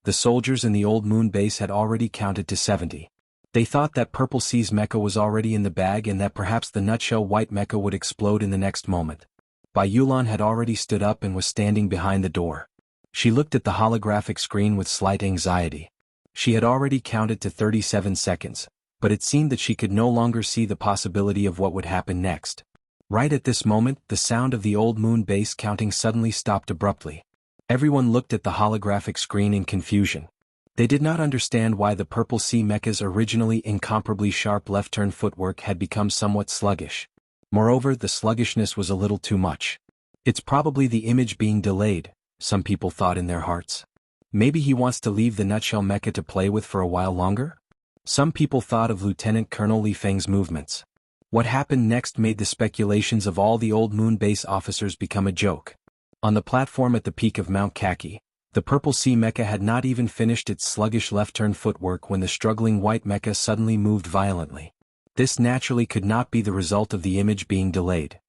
The soldiers in the Old Moon base had already counted to 70. They thought that Purple Sea's mecha was already in the bag and that perhaps the nutshell white mecha would explode in the next moment. Bai Yulan had already stood up and was standing behind the door. She looked at the holographic screen with slight anxiety. She had already counted to 37 seconds, but it seemed that she could no longer see the possibility of what would happen next. Right at this moment, the sound of the Old Moon base counting suddenly stopped abruptly. Everyone looked at the holographic screen in confusion. They did not understand why the Purple Sea Mecha's originally incomparably sharp left-turn footwork had become somewhat sluggish. Moreover, the sluggishness was a little too much. It's probably the image being delayed, some people thought in their hearts. Maybe he wants to leave the nutshell mecha to play with for a while longer? Some people thought of Lieutenant Colonel Li Feng's movements. What happened next made the speculations of all the old Moon Base officers become a joke. On the platform at the peak of Mount Kaki, the Purple Sea Mecha had not even finished its sluggish left-turn footwork when the struggling white mecha suddenly moved violently. This naturally could not be the result of the image being delayed.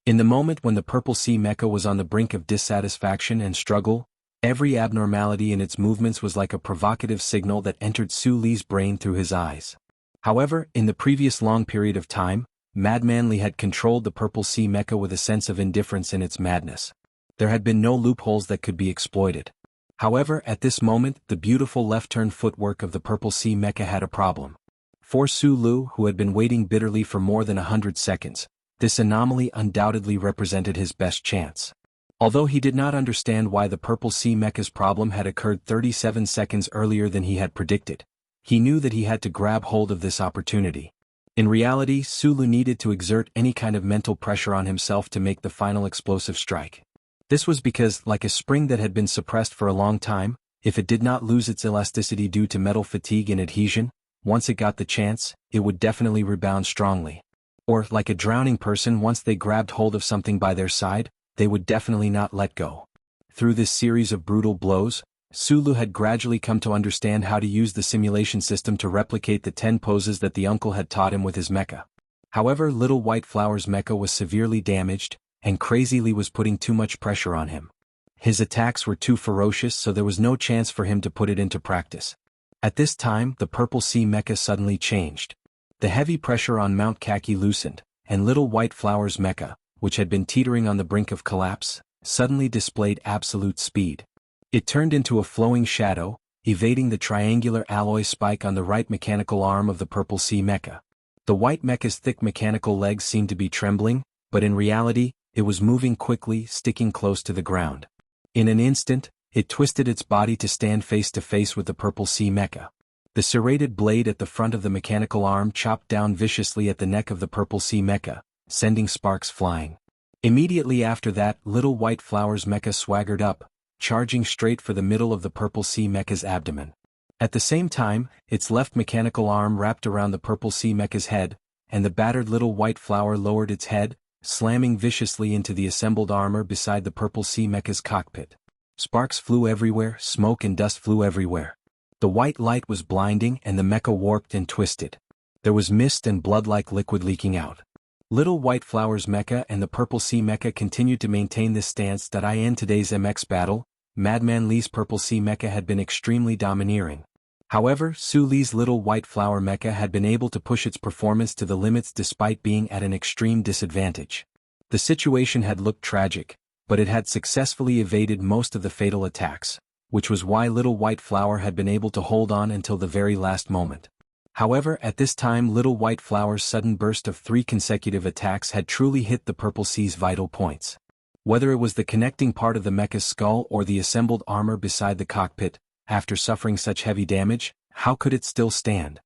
In the moment when the Purple Sea Mecha was on the brink of dissatisfaction and struggle, every abnormality in its movements was like a provocative signal that entered Su Li's brain through his eyes. However, in the previous long period of time, Madman Li had controlled the Purple Sea Mecha with a sense of indifference in its madness. There had been no loopholes that could be exploited. However, at this moment, the beautiful left-turn footwork of the Purple Sea Mecha had a problem. For Su Lu, who had been waiting bitterly for more than 100 seconds, this anomaly undoubtedly represented his best chance. Although he did not understand why the Purple Sea Mecha's problem had occurred 37 seconds earlier than he had predicted, he knew that he had to grab hold of this opportunity. In reality, Su Lu needed to exert any kind of mental pressure on himself to make the final explosive strike. This was because, like a spring that had been suppressed for a long time, if it did not lose its elasticity due to metal fatigue and adhesion, once it got the chance, it would definitely rebound strongly. Or, like a drowning person, once they grabbed hold of something by their side, they would definitely not let go. Through this series of brutal blows, Su Lu had gradually come to understand how to use the simulation system to replicate the 10 poses that the uncle had taught him with his mecha. However, Little White Flower's mecha was severely damaged, and Crazy Li was putting too much pressure on him. His attacks were too ferocious, so there was no chance for him to put it into practice. At this time, the Purple Sea Mecha suddenly changed. The heavy pressure on Mount Kaki loosened, and Little White Flower's mecha, which had been teetering on the brink of collapse, suddenly displayed absolute speed. It turned into a flowing shadow, evading the triangular alloy spike on the right mechanical arm of the Purple Sea Mecha. The white mecha's thick mechanical legs seemed to be trembling, but in reality, it was moving quickly, sticking close to the ground. In an instant, it twisted its body to stand face to face with the Purple Sea Mecha. The serrated blade at the front of the mechanical arm chopped down viciously at the neck of the Purple Sea Mecha, sending sparks flying. Immediately after that, Little White Flower's mecha swaggered up, charging straight for the middle of the Purple Sea Mecha's abdomen. At the same time, its left mechanical arm wrapped around the Purple Sea Mecha's head, and the battered Little White Flower lowered its head, slamming viciously into the assembled armor beside the Purple Sea Mecha's cockpit. Sparks flew everywhere, smoke and dust flew everywhere. The white light was blinding and the mecha warped and twisted. There was mist and blood-like liquid leaking out. Little White Flower's mecha and the Purple Sea Mecha continued to maintain this stance. In today's MX battle, Madman Li's Purple Sea Mecha had been extremely domineering. However, Su Li's Little White Flower mecha had been able to push its performance to the limits despite being at an extreme disadvantage. The situation had looked tragic, but it had successfully evaded most of the fatal attacks, which was why Little White Flower had been able to hold on until the very last moment. However, at this time Little White Flower's sudden burst of 3 consecutive attacks had truly hit the Purple Sea's vital points. Whether it was the connecting part of the mecha's skull or the assembled armor beside the cockpit, after suffering such heavy damage, how could it still stand?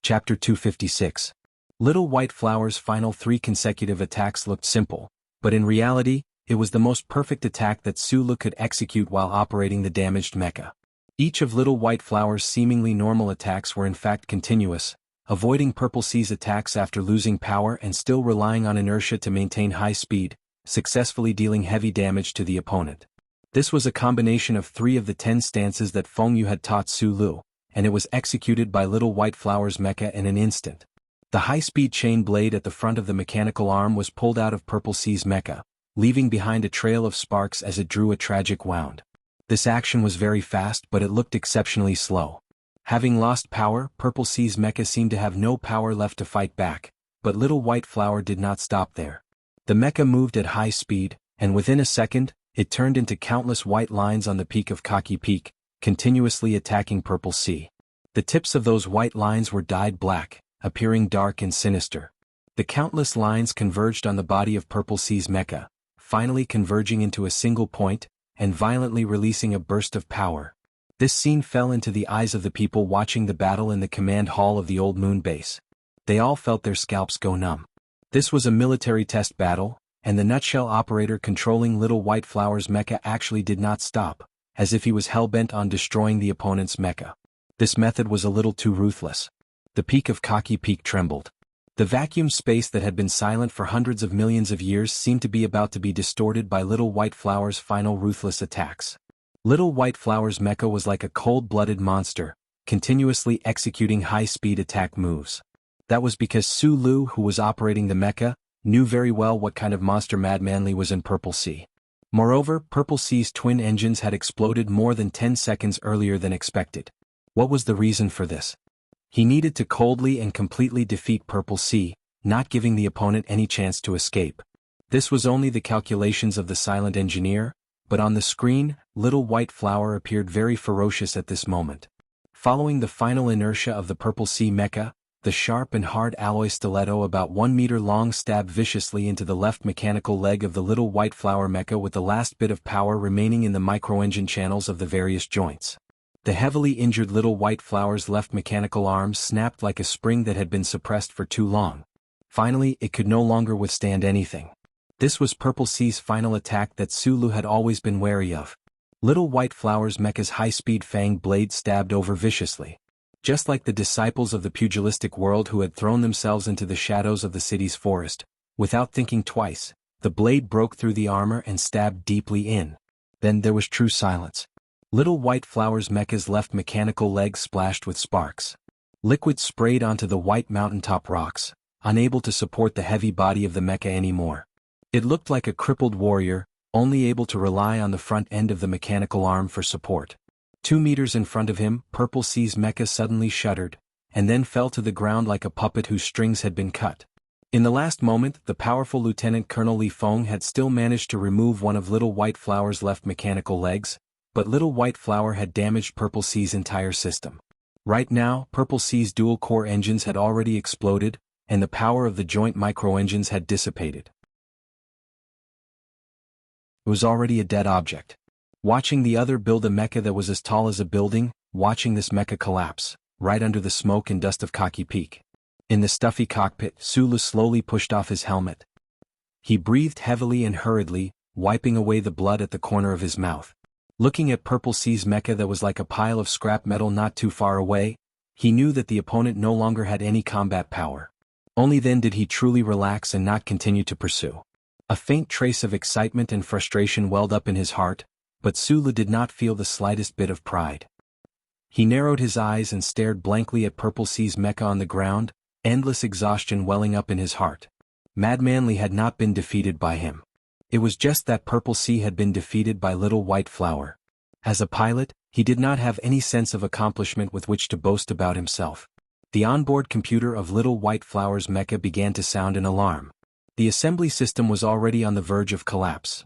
Chapter 256. Little White Flower's final 3 consecutive attacks looked simple, but in reality, it was the most perfect attack that Su Lu could execute while operating the damaged mecha. Each of Little White Flower's seemingly normal attacks were in fact continuous, avoiding Purple Sea's attacks after losing power and still relying on inertia to maintain high speed, successfully dealing heavy damage to the opponent. This was a combination of 3 of the 10 stances that Feng Yu had taught Su Lu, and it was executed by Little White Flower's mecha in an instant. The high-speed chain blade at the front of the mechanical arm was pulled out of Purple Sea's mecha, leaving behind a trail of sparks as it drew a tragic wound. This action was very fast, but it looked exceptionally slow. Having lost power, Purple Sea's mecha seemed to have no power left to fight back, but Little White Flower did not stop there. The mecha moved at high speed, and within a second, it turned into countless white lines on the peak of Kaki Peak, continuously attacking Purple Sea. The tips of those white lines were dyed black, appearing dark and sinister. The countless lines converged on the body of Purple C's mecha, finally converging into a single point, and violently releasing a burst of power. This scene fell into the eyes of the people watching the battle in the command hall of the Old Moon base. They all felt their scalps go numb. This was a military test battle, and the nutshell operator controlling Little White Flower's mecha actually did not stop, as if he was hell-bent on destroying the opponent's mecha. This method was a little too ruthless. The peak of Cocky Peak trembled. The vacuum space that had been silent for hundreds of millions of years seemed to be about to be distorted by Little White Flower's final ruthless attacks. Little White Flower's mecha was like a cold-blooded monster, continuously executing high-speed attack moves. That was because Su Lu, who was operating the mecha, knew very well what kind of monster Mad Manly was in Purple C. Moreover, Purple C's twin engines had exploded more than 10 seconds earlier than expected. What was the reason for this? He needed to coldly and completely defeat Purple C, not giving the opponent any chance to escape. This was only the calculations of the silent engineer, but on the screen, Little White Flower appeared very ferocious at this moment. Following the final inertia of the Purple C mecha, the sharp and hard alloy stiletto about 1 meter long stabbed viciously into the left mechanical leg of the Little White Flower mecha with the last bit of power remaining in the microengine channels of the various joints. The heavily injured Little White Flower's left mechanical arm snapped like a spring that had been suppressed for too long. Finally, it could no longer withstand anything. This was Purple C's final attack that Su Lu had always been wary of. Little White Flower's mecha's high-speed fang blade stabbed over viciously. Just like the disciples of the pugilistic world who had thrown themselves into the shadows of the city's forest, without thinking twice, the blade broke through the armor and stabbed deeply in. Then there was true silence. Little White Flower's mecha's left mechanical leg splashed with sparks. Liquid sprayed onto the white mountaintop rocks, unable to support the heavy body of the mecha anymore. It looked like a crippled warrior, only able to rely on the front end of the mechanical arm for support. 2 meters in front of him, Purple C's mecha suddenly shuddered, and then fell to the ground like a puppet whose strings had been cut. In the last moment, the powerful Lieutenant Colonel Li Feng had still managed to remove one of Little White Flower's left mechanical legs, but Little White Flower had damaged Purple C's entire system. Right now, Purple C's dual-core engines had already exploded, and the power of the joint microengines had dissipated. It was already a dead object. Watching the other build a mecha that was as tall as a building, watching this mecha collapse, right under the smoke and dust of Cocky Peak. In the stuffy cockpit, Su Lu slowly pushed off his helmet. He breathed heavily and hurriedly, wiping away the blood at the corner of his mouth. Looking at Purple C's mecha that was like a pile of scrap metal not too far away, he knew that the opponent no longer had any combat power. Only then did he truly relax and not continue to pursue. A faint trace of excitement and frustration welled up in his heart, but Su Lu did not feel the slightest bit of pride. He narrowed his eyes and stared blankly at Purple C's mecha on the ground, endless exhaustion welling up in his heart. Mad Manly had not been defeated by him. It was just that Purple C had been defeated by Little White Flower. As a pilot, he did not have any sense of accomplishment with which to boast about himself. The onboard computer of Little White Flower's mecha began to sound an alarm. The assembly system was already on the verge of collapse.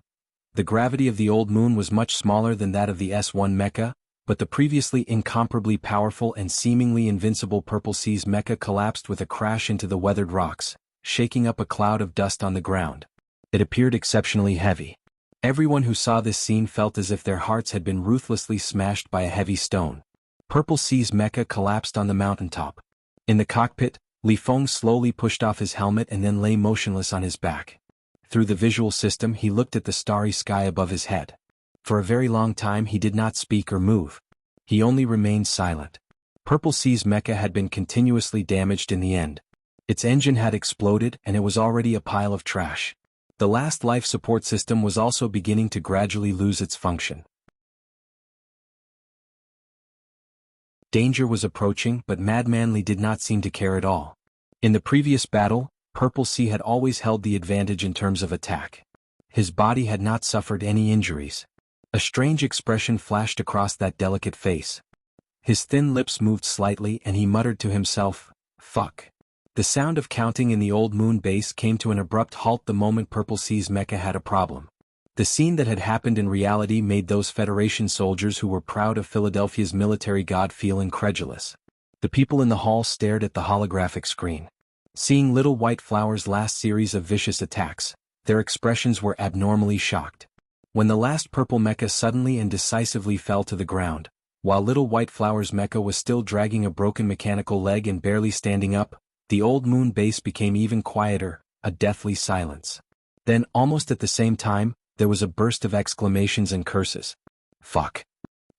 The gravity of the Old Moon was much smaller than that of the S1 mecha, but the previously incomparably powerful and seemingly invincible Purple C's mecha collapsed with a crash into the weathered rocks, shaking up a cloud of dust on the ground. It appeared exceptionally heavy. Everyone who saw this scene felt as if their hearts had been ruthlessly smashed by a heavy stone. Purple C's mecha collapsed on the mountaintop. In the cockpit, Li Feng slowly pushed off his helmet and then lay motionless on his back. Through the visual system he looked at the starry sky above his head. For a very long time he did not speak or move. He only remained silent. Purple C's mecha had been continuously damaged in the end. Its engine had exploded and it was already a pile of trash. The last life support system was also beginning to gradually lose its function. Danger was approaching, but Mad Manly did not seem to care at all. In the previous battle, Purple C had always held the advantage in terms of attack. His body had not suffered any injuries. A strange expression flashed across that delicate face. His thin lips moved slightly and he muttered to himself, "Fuck." The sound of counting in the Old Moon base came to an abrupt halt the moment Purple C's mecha had a problem. The scene that had happened in reality made those Federation soldiers who were proud of Philadelphia's military god feel incredulous. The people in the hall stared at the holographic screen. Seeing Little White Flower's last series of vicious attacks, their expressions were abnormally shocked. When the last purple mecha suddenly and decisively fell to the ground, while Little White Flower's mecha was still dragging a broken mechanical leg and barely standing up, the old moon base became even quieter, a deathly silence. Then, almost at the same time, there was a burst of exclamations and curses. Fuck.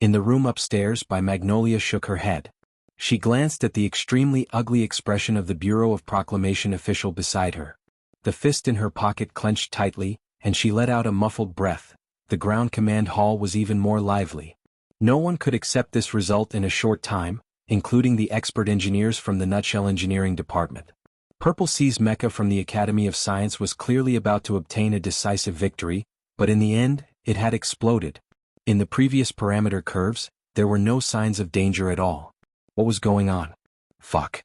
In the room upstairs, Magnolia shook her head. She glanced at the extremely ugly expression of the Bureau of Proclamation official beside her. The fist in her pocket clenched tightly, and she let out a muffled breath. The ground command hall was even more lively. No one could accept this result in a short time, including the expert engineers from the Nutshell Engineering Department. Purple C's mecha from the Academy of Science was clearly about to obtain a decisive victory, but in the end, it had exploded. In the previous parameter curves, there were no signs of danger at all. What was going on? Fuck.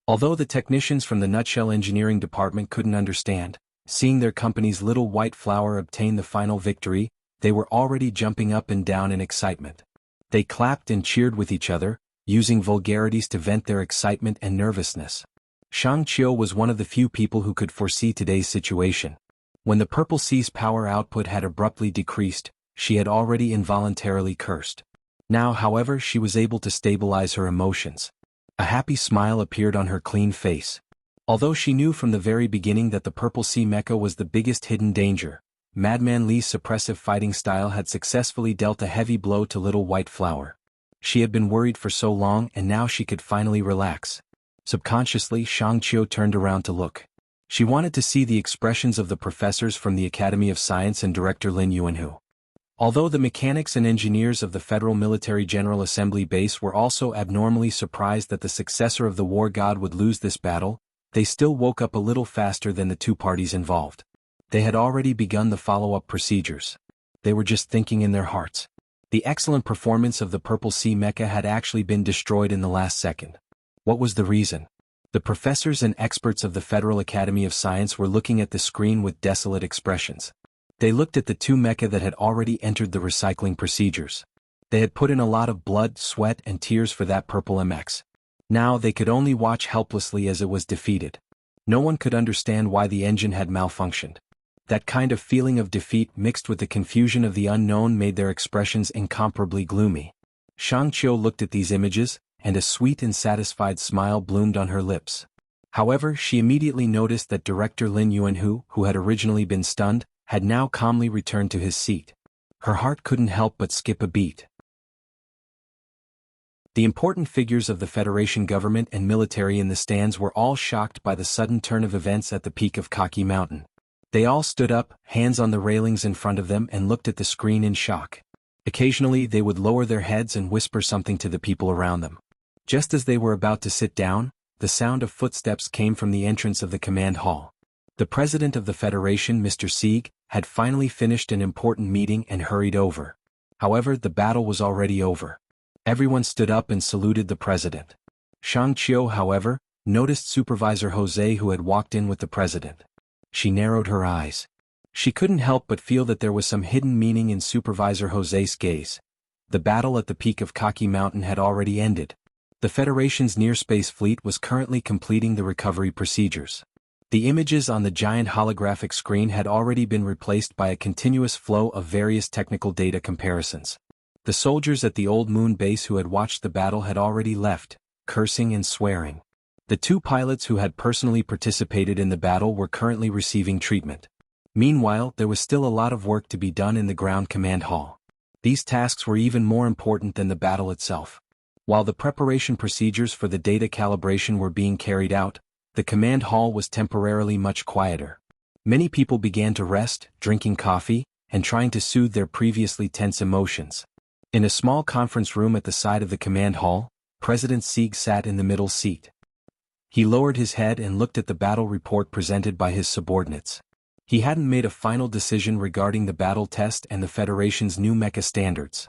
Although the technicians from the Nutshell Engineering Department couldn't understand, seeing their company's Little White Flower obtain the final victory, they were already jumping up and down in excitement. They clapped and cheered with each other, using vulgarities to vent their excitement and nervousness. Shang Qiu was one of the few people who could foresee today's situation. When the Purple C's power output had abruptly decreased, she had already involuntarily cursed. Now, however, she was able to stabilize her emotions. A happy smile appeared on her clean face. Although she knew from the very beginning that the Purple Sea mecha was the biggest hidden danger, Madman Li's suppressive fighting style had successfully dealt a heavy blow to Little White Flower. She had been worried for so long and now she could finally relax. Subconsciously, Shang Qiu turned around to look. She wanted to see the expressions of the professors from the Academy of Science and Director Lin Yuanhu. Although the mechanics and engineers of the Federal Military General Assembly Base were also abnormally surprised that the successor of the war god would lose this battle, they still woke up a little faster than the two parties involved. They had already begun the follow-up procedures. They were just thinking in their hearts. The excellent performance of the Purple Sea mecha had actually been destroyed in the last second. What was the reason? The professors and experts of the Federal Academy of Science were looking at the screen with desolate expressions. They looked at the two mecha that had already entered the recycling procedures. They had put in a lot of blood, sweat, and tears for that Purple MX. Now they could only watch helplessly as it was defeated. No one could understand why the engine had malfunctioned. That kind of feeling of defeat mixed with the confusion of the unknown made their expressions incomparably gloomy. Shang Qiu looked at these images, and a sweet and satisfied smile bloomed on her lips. However, she immediately noticed that Director Lin Yuanhu, who had originally been stunned, had now calmly returned to his seat. Her heart couldn't help but skip a beat. The important figures of the Federation government and military in the stands were all shocked by the sudden turn of events at the peak of Kaki Mountain. They all stood up, hands on the railings in front of them, and looked at the screen in shock. Occasionally they would lower their heads and whisper something to the people around them. Just as they were about to sit down, the sound of footsteps came from the entrance of the command hall. The president of the Federation, Mr. Sieg, had finally finished an important meeting and hurried over. However, the battle was already over. Everyone stood up and saluted the president. Shang Qiu, however, noticed Supervisor Jose, who had walked in with the president. She narrowed her eyes. She couldn't help but feel that there was some hidden meaning in Supervisor Jose's gaze. The battle at the peak of Kaki Mountain had already ended. The Federation's near-space fleet was currently completing the recovery procedures. The images on the giant holographic screen had already been replaced by a continuous flow of various technical data comparisons. The soldiers at the old moon base who had watched the battle had already left, cursing and swearing. The two pilots who had personally participated in the battle were currently receiving treatment. Meanwhile, there was still a lot of work to be done in the ground command hall. These tasks were even more important than the battle itself. While the preparation procedures for the data calibration were being carried out, the command hall was temporarily much quieter. Many people began to rest, drinking coffee, and trying to soothe their previously tense emotions. In a small conference room at the side of the command hall, President Sieg sat in the middle seat. He lowered his head and looked at the battle report presented by his subordinates. He hadn't made a final decision regarding the battle test and the Federation's new mecha standards.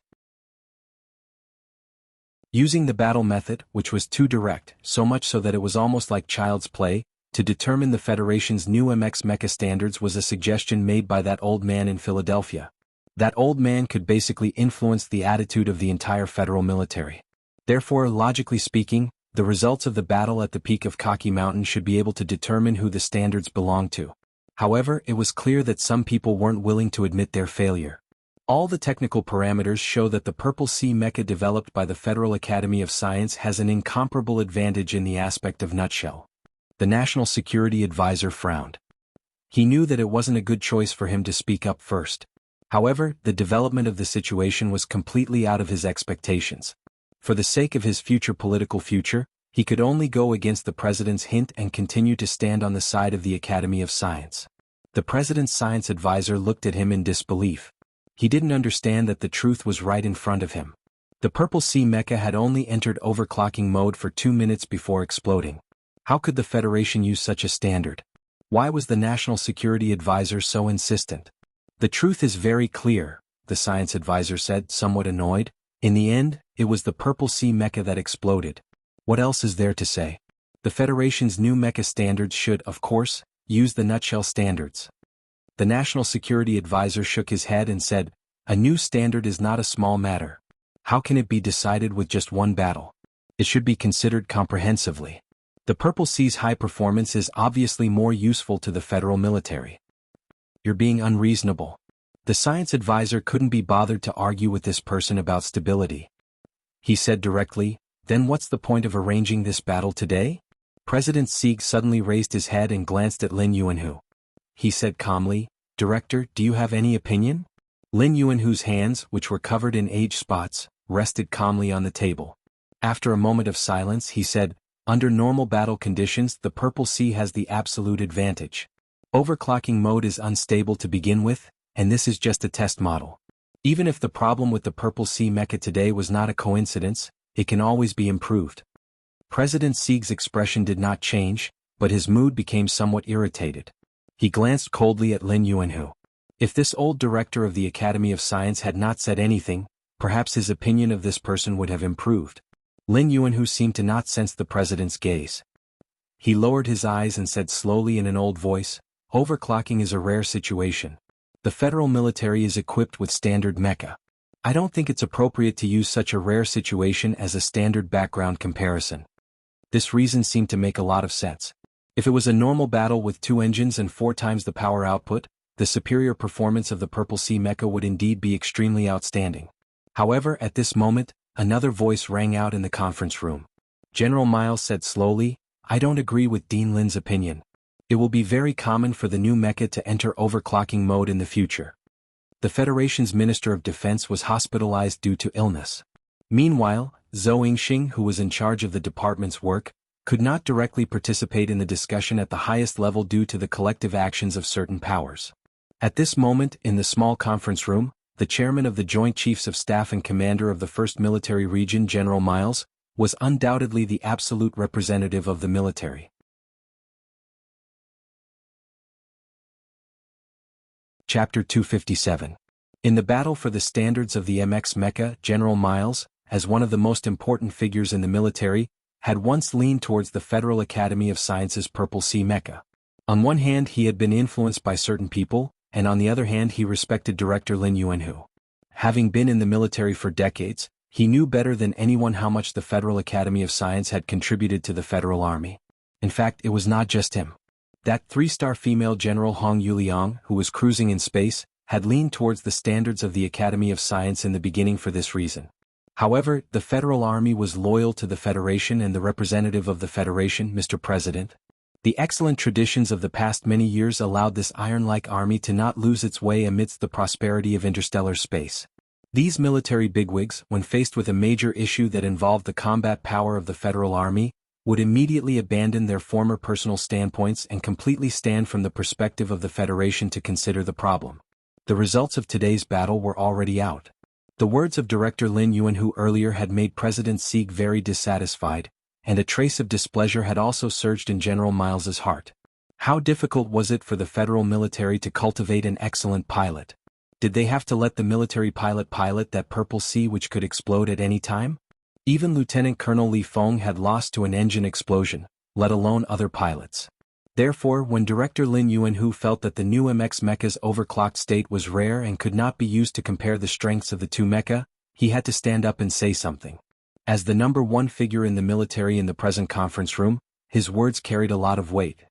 Using the battle method, which was too direct, so much so that it was almost like child's play, to determine the Federation's new MX mecha standards was a suggestion made by that old man in Philadelphia. That old man could basically influence the attitude of the entire federal military. Therefore, logically speaking, The results of the battle at the peak of Kaki Mountain should be able to determine who the standards belong to. However, it was clear that some people weren't willing to admit their failure. All the technical parameters show that the Purple Sea mecha developed by the Federal Academy of Science has an incomparable advantage in the aspect of nutshell. The National Security Advisor frowned. He knew that it wasn't a good choice for him to speak up first. However, the development of the situation was completely out of his expectations. For the sake of his political future, he could only go against the president's hint and continue to stand on the side of the Academy of Science. The president's science advisor looked at him in disbelief. He didn't understand that the truth was right in front of him. The Purple Sea mecha had only entered overclocking mode for 2 minutes before exploding. How could the Federation use such a standard? Why was the National Security Advisor so insistent? The truth is very clear, the science advisor said, somewhat annoyed. In the end, it was the Purple Sea mecha that exploded. What else is there to say? The Federation's new mecha standards should, of course, use the nutshell standards. The National Security Advisor shook his head and said, "A new standard is not a small matter. How can it be decided with just one battle? It should be considered comprehensively. The Purple Sea's high performance is obviously more useful to the federal military." "You're being unreasonable." The science advisor couldn't be bothered to argue with this person about stability. He said directly, "Then what's the point of arranging this battle today?" President Sieg suddenly raised his head and glanced at Lin Yuanhu. He said calmly, "Director, do you have any opinion?" Lin Yuanhu's hands, which were covered in age spots, rested calmly on the table. After a moment of silence he said, "Under normal battle conditions the Purple Sea has the absolute advantage. Overclocking mode is unstable to begin with, and this is just a test model. Even if the problem with the Purple Sea mecha today was not a coincidence, it can always be improved." President Sieg's expression did not change, but his mood became somewhat irritated. He glanced coldly at Lin Yuanhu. If this old director of the Academy of Science had not said anything, perhaps his opinion of this person would have improved. Lin Yuanhu seemed to not sense the president's gaze. He lowered his eyes and said slowly in an old voice, "Overclocking is a rare situation. The federal military is equipped with standard mecha. I don't think it's appropriate to use such a rare situation as a standard background comparison." This reason seemed to make a lot of sense. If it was a normal battle with 2 engines and 4 times the power output, the superior performance of the Purple Sea mecha would indeed be extremely outstanding. However, at this moment, another voice rang out in the conference room. General Miles said slowly, "I don't agree with Dean Lin's opinion. It will be very common for the new mecha to enter overclocking mode in the future." The Federation's Minister of Defense was hospitalized due to illness. Meanwhile, Zhou Yingxing, who was in charge of the department's work, could not directly participate in the discussion at the highest level due to the collective actions of certain powers. At this moment, in the small conference room, the chairman of the Joint Chiefs of Staff and commander of the 1st Military Region, General Miles, was undoubtedly the absolute representative of the military. Chapter 257. In the battle for the standards of the MX mecha, General Miles, as one of the most important figures in the military, had once leaned towards the Federal Academy of Science's Purple Sea mecha. On one hand he had been influenced by certain people, and on the other hand he respected Director Lin Yuanhu. Having been in the military for decades, he knew better than anyone how much the Federal Academy of Science had contributed to the Federal Army. In fact, it was not just him. That 3-star female General Hong Yuliang, who was cruising in space, had leaned towards the standards of the Academy of Science in the beginning for this reason. However, the Federal Army was loyal to the Federation and the representative of the Federation, Mr. President. The excellent traditions of the past many years allowed this iron-like army to not lose its way amidst the prosperity of interstellar space. These military bigwigs, when faced with a major issue that involved the combat power of the Federal Army, would immediately abandon their former personal standpoints and completely stand from the perspective of the Federation to consider the problem. The results of today's battle were already out. The words of Director Lin Yuanhu earlier had made President Sieg very dissatisfied, and a trace of displeasure had also surged in General Miles's heart. How difficult was it for the federal military to cultivate an excellent pilot? Did they have to let the military pilot that Purple Sea which could explode at any time? Even Lieutenant Colonel Li Feng had lost to an engine explosion, let alone other pilots. Therefore, when Director Lin Yuanhu felt that the new MX mecha's overclocked state was rare and could not be used to compare the strengths of the two mecha, he had to stand up and say something. As the number one figure in the military in the present conference room, his words carried a lot of weight.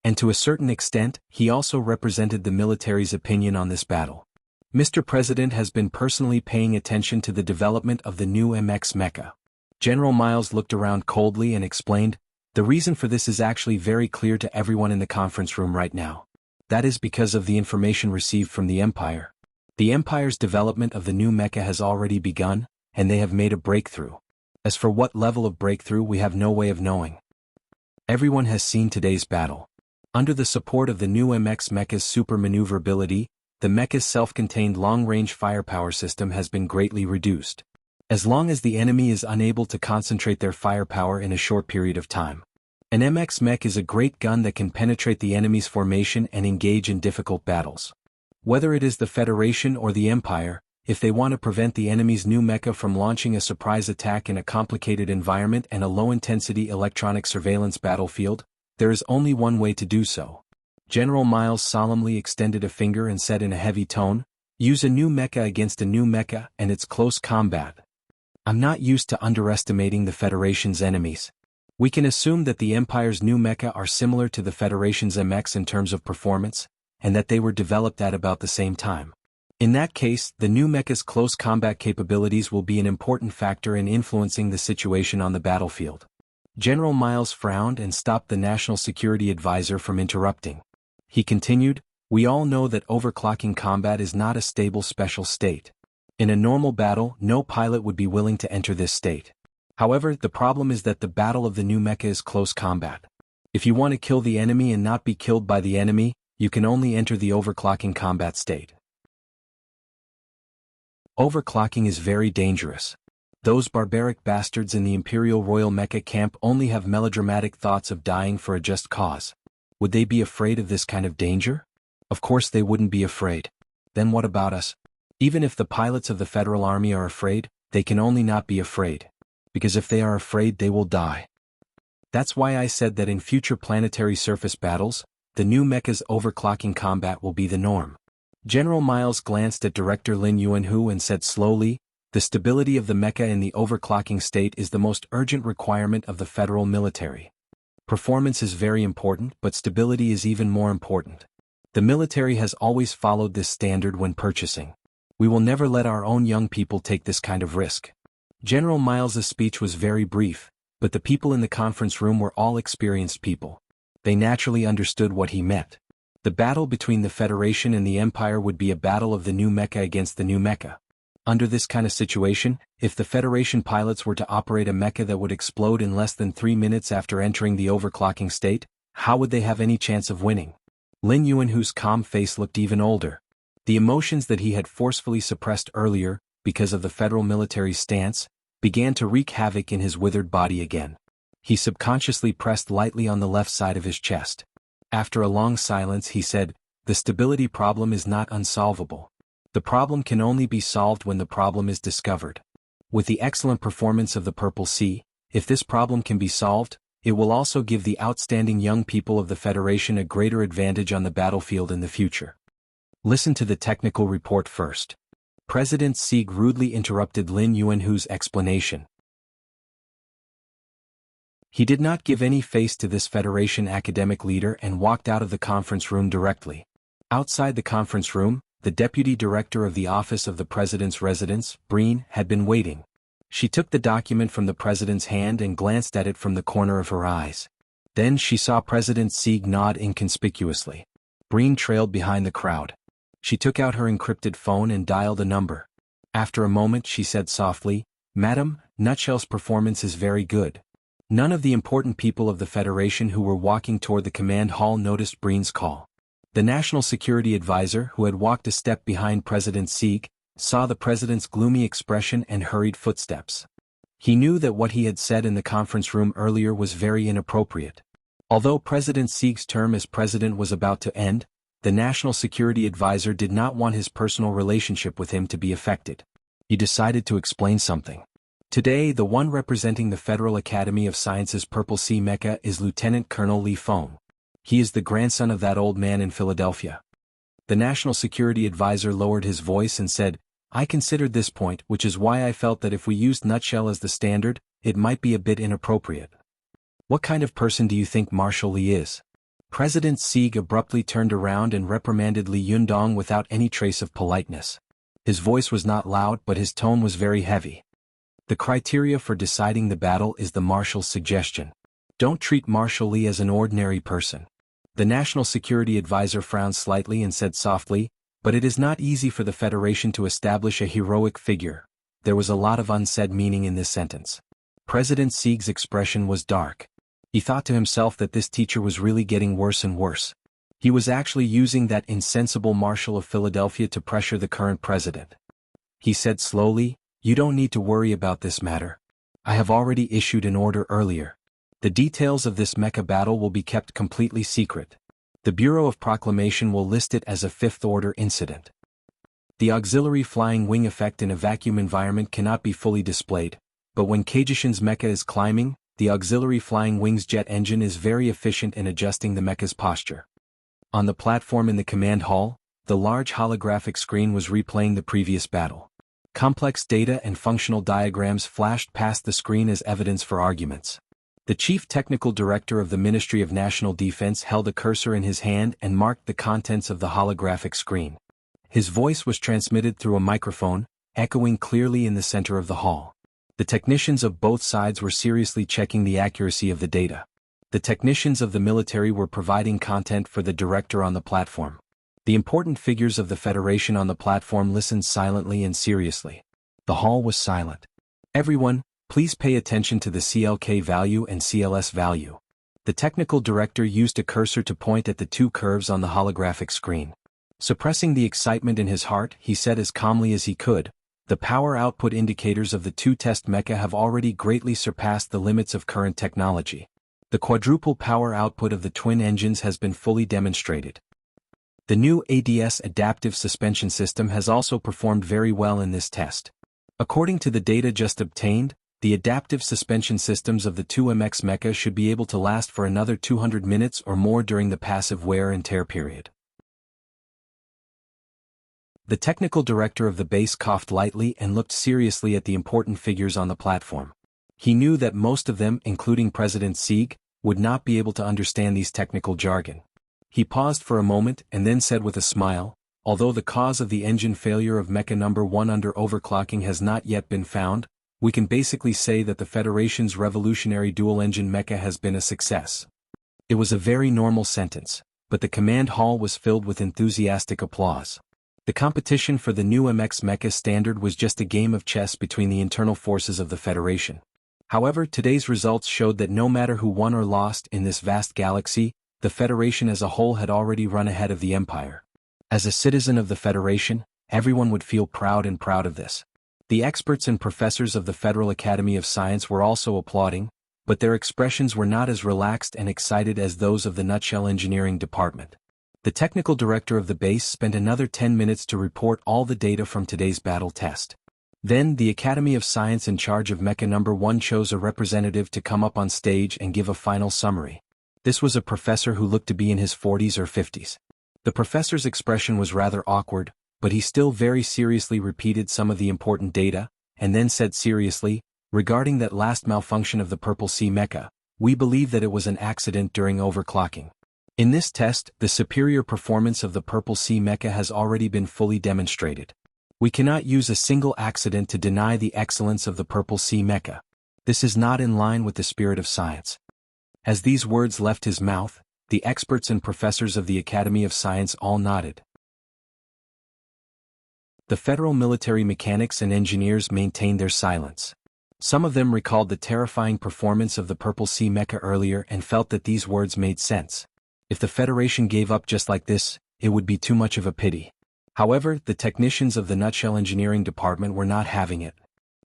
And to a certain extent, he also represented the military's opinion on this battle. Mr. President has been personally paying attention to the development of the new MX mecha. General Miles looked around coldly and explained, "The reason for this is actually very clear to everyone in the conference room right now. That is because of the information received from the Empire. The Empire's development of the new mecha has already begun, and they have made a breakthrough. As for what level of breakthrough, we have no way of knowing. Everyone has seen today's battle. Under the support of the new MX mecha's super maneuverability, the mecha's self-contained long-range firepower system has been greatly reduced. As long as the enemy is unable to concentrate their firepower in a short period of time. An MX mech is a great gun that can penetrate the enemy's formation and engage in difficult battles. Whether it is the Federation or the Empire, if they want to prevent the enemy's new mecha from launching a surprise attack in a complicated environment and a low-intensity electronic surveillance battlefield, there is only one way to do so." General Miles solemnly extended a finger and said in a heavy tone, "Use a new mecha against a new mecha and it's close combat. I'm not used to underestimating the Federation's enemies. We can assume that the Empire's new mecha are similar to the Federation's MX in terms of performance, and that they were developed at about the same time. In that case, the new mecha's close combat capabilities will be an important factor in influencing the situation on the battlefield." General Miles frowned and stopped the National Security Advisor from interrupting. He continued, "We all know that overclocking combat is not a stable special state. In a normal battle, no pilot would be willing to enter this state. However, the problem is that the battle of the new mecha is close combat. If you want to kill the enemy and not be killed by the enemy, you can only enter the overclocking combat state. Overclocking is very dangerous. Those barbaric bastards in the Imperial Royal Mecha camp only have melodramatic thoughts of dying for a just cause. Would they be afraid of this kind of danger? Of course they wouldn't be afraid. Then what about us? Even if the pilots of the Federal Army are afraid, they can only not be afraid. Because if they are afraid, they will die. That's why I said that in future planetary surface battles, the new mecha's overclocking combat will be the norm." General Miles glanced at Director Lin Yuanhu and said slowly, "The stability of the mecha in the overclocking state is the most urgent requirement of the federal military. Performance is very important, but stability is even more important. The military has always followed this standard when purchasing. We will never let our own young people take this kind of risk." General Miles's speech was very brief, but the people in the conference room were all experienced people. They naturally understood what he meant. The battle between the Federation and the Empire would be a battle of the new mecha against the new mecha. Under this kind of situation, if the Federation pilots were to operate a mecha that would explode in less than 3 minutes after entering the overclocking state, how would they have any chance of winning? Lin Yuanhu's calm face looked even older. The emotions that he had forcefully suppressed earlier, because of the federal military's stance, began to wreak havoc in his withered body again. He subconsciously pressed lightly on the left side of his chest. After a long silence he said, "The stability problem is not unsolvable. The problem can only be solved when the problem is discovered. With the excellent performance of the Purple Sea, if this problem can be solved, it will also give the outstanding young people of the Federation a greater advantage on the battlefield in the future." Listen to the technical report first. President Sieg rudely interrupted Lin Yuanhu's explanation. He did not give any face to this Federation academic leader and walked out of the conference room directly. Outside the conference room, the deputy director of the Office of the President's Residence, Breen, had been waiting. She took the document from the president's hand and glanced at it from the corner of her eyes. Then she saw President Sieg nod inconspicuously. Breen trailed behind the crowd. She took out her encrypted phone and dialed a number. After a moment she said softly, "Madam, Nutshell's performance is very good." None of the important people of the Federation who were walking toward the command hall noticed Breen's call. The National Security Advisor, who had walked a step behind President Sieg, saw the president's gloomy expression and hurried footsteps. He knew that what he had said in the conference room earlier was very inappropriate. Although President Sieg's term as president was about to end, the National Security Advisor did not want his personal relationship with him to be affected. He decided to explain something. Today, the one representing the Federal Academy of Sciences Purple Sea Mecha is Lieutenant Colonel Li Feng. He is the grandson of that old man in Philadelphia. The National Security Advisor lowered his voice and said, I considered this point, which is why I felt that if we used nutshell as the standard, it might be a bit inappropriate. What kind of person do you think Marshal Li is? President Sieg abruptly turned around and reprimanded Li Yundong without any trace of politeness. His voice was not loud, but his tone was very heavy. The criteria for deciding the battle is the Marshal's suggestion. Don't treat Marshal Li as an ordinary person. The National Security Advisor frowned slightly and said softly, but it is not easy for the Federation to establish a heroic figure. There was a lot of unsaid meaning in this sentence. President Sieg's expression was dark. He thought to himself that this teacher was really getting worse and worse. He was actually using that insensible Marshal of Philadelphia to pressure the current president. He said slowly, "You don't need to worry about this matter. I have already issued an order earlier. The details of this mecha battle will be kept completely secret. The Bureau of Proclamation will list it as a fifth-order incident. The auxiliary flying wing effect in a vacuum environment cannot be fully displayed, but when Keijishin's mecha is climbing, the auxiliary flying wing's jet engine is very efficient in adjusting the mecha's posture." On the platform in the command hall, the large holographic screen was replaying the previous battle. Complex data and functional diagrams flashed past the screen as evidence for arguments. The chief technical director of the Ministry of National Defense held a cursor in his hand and marked the contents of the holographic screen. His voice was transmitted through a microphone, echoing clearly in the center of the hall. The technicians of both sides were seriously checking the accuracy of the data. The technicians of the military were providing content for the director on the platform. The important figures of the Federation on the platform listened silently and seriously. The hall was silent. "Everyone, please pay attention to the CLK value and CLS value." The technical director used a cursor to point at the two curves on the holographic screen. Suppressing the excitement in his heart, he said as calmly as he could, "The power output indicators of the two test mecha have already greatly surpassed the limits of current technology. The quadruple power output of the twin engines has been fully demonstrated. The new ADS adaptive suspension system has also performed very well in this test. According to the data just obtained, the adaptive suspension systems of the 2MX mecha should be able to last for another 200 minutes or more during the passive wear and tear period." The technical director of the base coughed lightly and looked seriously at the important figures on the platform. He knew that most of them, including President Sieg, would not be able to understand these technical jargon. He paused for a moment and then said with a smile, "Although the cause of the engine failure of mecha number 1 under overclocking has not yet been found, we can basically say that the Federation's revolutionary dual-engine mecha has been a success." It was a very normal sentence, but the command hall was filled with enthusiastic applause. The competition for the new MX mecha standard was just a game of chess between the internal forces of the Federation. However, today's results showed that no matter who won or lost in this vast galaxy, the Federation as a whole had already run ahead of the Empire. As a citizen of the Federation, everyone would feel proud of this. The experts and professors of the Federal Academy of Science were also applauding, but their expressions were not as relaxed and excited as those of the Nutshell Engineering Department. The technical director of the base spent another 10 minutes to report all the data from today's battle test. Then, the Academy of Science in charge of Mecha Number 1 chose a representative to come up on stage and give a final summary. This was a professor who looked to be in his 40s or 50s. The professor's expression was rather awkward, but he still very seriously repeated some of the important data, and then said seriously, "Regarding that last malfunction of the Purple Sea mecha, we believe that it was an accident during overclocking. In this test, the superior performance of the Purple Sea mecha has already been fully demonstrated. We cannot use a single accident to deny the excellence of the Purple Sea mecha. This is not in line with the spirit of science." As these words left his mouth, the experts and professors of the Academy of Science all nodded. The federal military mechanics and engineers maintained their silence. Some of them recalled the terrifying performance of the Purple Sea mecha earlier and felt that these words made sense. If the Federation gave up just like this, it would be too much of a pity. However, the technicians of the Nutshell Engineering Department were not having it.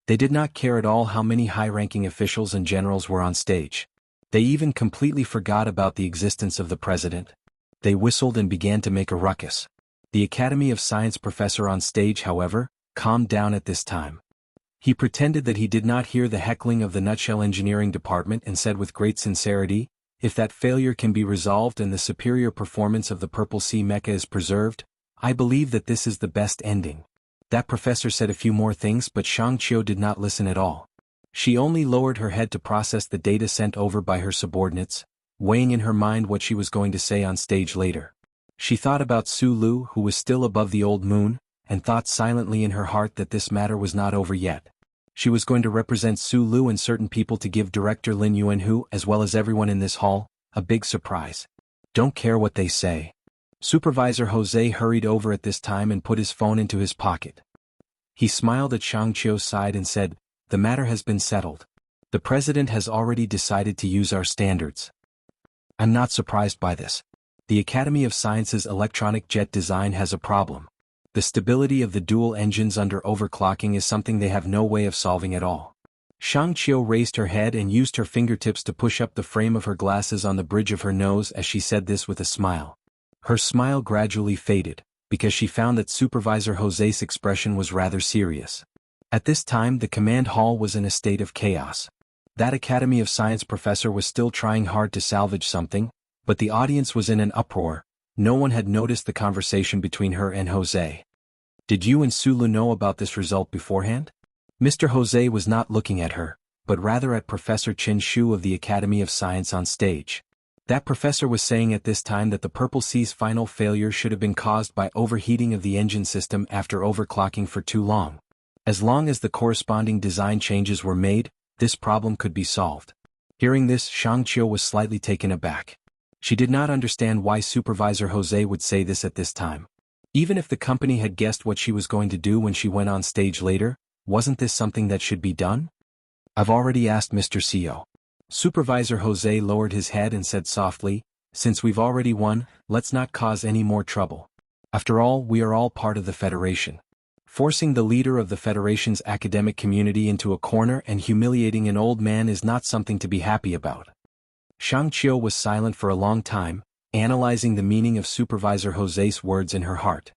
They did not care at all how many high-ranking officials and generals were on stage. They even completely forgot about the existence of the president. They whistled and began to make a ruckus. The Academy of Science professor on stage, however, calmed down at this time. He pretended that he did not hear the heckling of the Nutshell Engineering Department and said with great sincerity, "If that failure can be resolved and the superior performance of the Purple Sea mecha is preserved, I believe that this is the best ending. That professor said a few more things, but Shang Qiu did not listen at all. She only lowered her head to process the data sent over by her subordinates, weighing in her mind what she was going to say on stage later. She thought about Su Lu, who was still above the old moon, and thought silently in her heart that this matter was not over yet. She was going to represent Su Lu and certain people to give Director Lin Yuanhu, as well as everyone in this hall, a big surprise. Don't care what they say. Supervisor Jose hurried over at this time and put his phone into his pocket. He smiled at Shang Qiu's side and said, "The matter has been settled. The president has already decided to use our standards." I'm not surprised by this. The Academy of Sciences electronic jet design has a problem. The stability of the dual engines under overclocking is something they have no way of solving at all. Shang Qiu raised her head and used her fingertips to push up the frame of her glasses on the bridge of her nose as she said this with a smile. Her smile gradually faded, because she found that Supervisor Jose's expression was rather serious. At this time the command hall was in a state of chaos. That Academy of Science professor was still trying hard to salvage something, but the audience was in an uproar. No one had noticed the conversation between her and Jose. Did you and Su Lu know about this result beforehand? Mr. Jose was not looking at her, but rather at Professor Qin Shu of the Academy of Science on stage. That professor was saying at this time that the Purple Sea's final failure should have been caused by overheating of the engine system after overclocking for too long. As long as the corresponding design changes were made, this problem could be solved. Hearing this, Shang Qiu was slightly taken aback. She did not understand why Supervisor Jose would say this at this time. Even if the company had guessed what she was going to do when she went on stage later, wasn't this something that should be done? I've already asked Mr. CEO. Supervisor Jose lowered his head and said softly, "Since we've already won, let's not cause any more trouble. After all, we are all part of the Federation. Forcing the leader of the Federation's academic community into a corner and humiliating an old man is not something to be happy about." Shang Qiu was silent for a long time, analyzing the meaning of Supervisor Jose's words in her heart.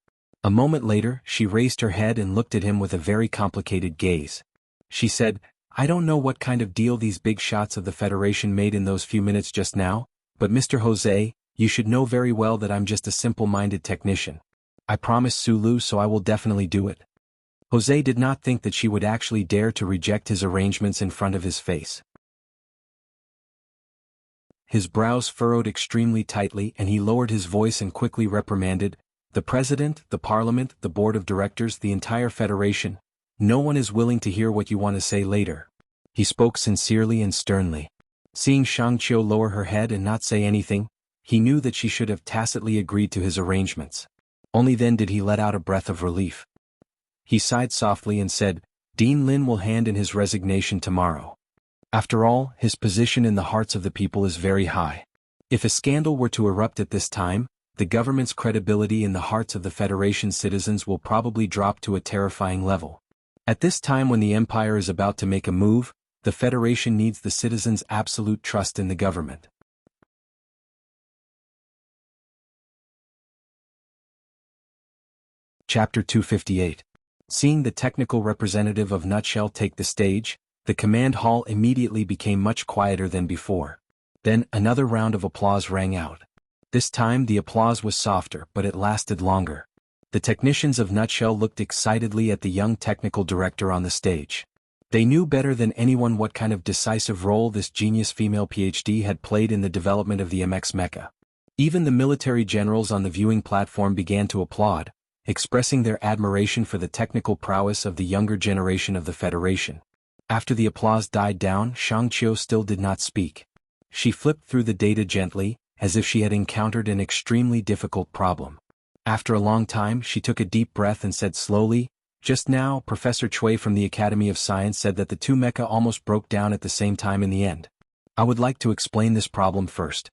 A moment later, she raised her head and looked at him with a very complicated gaze. She said, "I don't know what kind of deal these big shots of the Federation made in those few minutes just now, but Mr. Jose, you should know very well that I'm just a simple-minded technician. I promised Su Lu, so I will definitely do it." Jose did not think that she would actually dare to reject his arrangements in front of his face. His brows furrowed extremely tightly and he lowered his voice and quickly reprimanded, "The President, the Parliament, the Board of Directors, the entire Federation, no one is willing to hear what you want to say later." He spoke sincerely and sternly. Seeing Shang Qiu lower her head and not say anything, he knew that she should have tacitly agreed to his arrangements. Only then did he let out a breath of relief. He sighed softly and said, "Dean Lin will hand in his resignation tomorrow. After all, his position in the hearts of the people is very high. If a scandal were to erupt at this time, the government's credibility in the hearts of the Federation's citizens will probably drop to a terrifying level. At this time when the Empire is about to make a move, the Federation needs the citizens' absolute trust in the government." Chapter 258. Seeing the technical representative of Nutshell take the stage, the command hall immediately became much quieter than before. Then another round of applause rang out. This time the applause was softer, but it lasted longer. The technicians of Nutshell looked excitedly at the young technical director on the stage. They knew better than anyone what kind of decisive role this genius female PhD had played in the development of the MX mecha. Even the military generals on the viewing platform began to applaud, expressing their admiration for the technical prowess of the younger generation of the Federation. After the applause died down, Shang Qiu still did not speak. She flipped through the data gently, as if she had encountered an extremely difficult problem. After a long time, she took a deep breath and said slowly, "Just now, Professor Cui from the Academy of Science said that the two mecha almost broke down at the same time in the end. I would like to explain this problem first.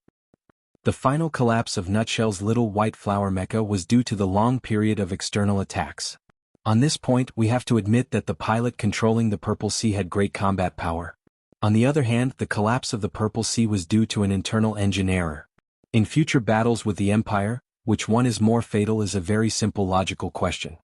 The final collapse of Nutshell's little white flower mecha was due to the long period of external attacks. On this point, we have to admit that the pilot controlling the Purple Sea had great combat power. On the other hand, the collapse of the Purple Sea was due to an internal engine error. In future battles with the Empire, which one is more fatal is a very simple logical question."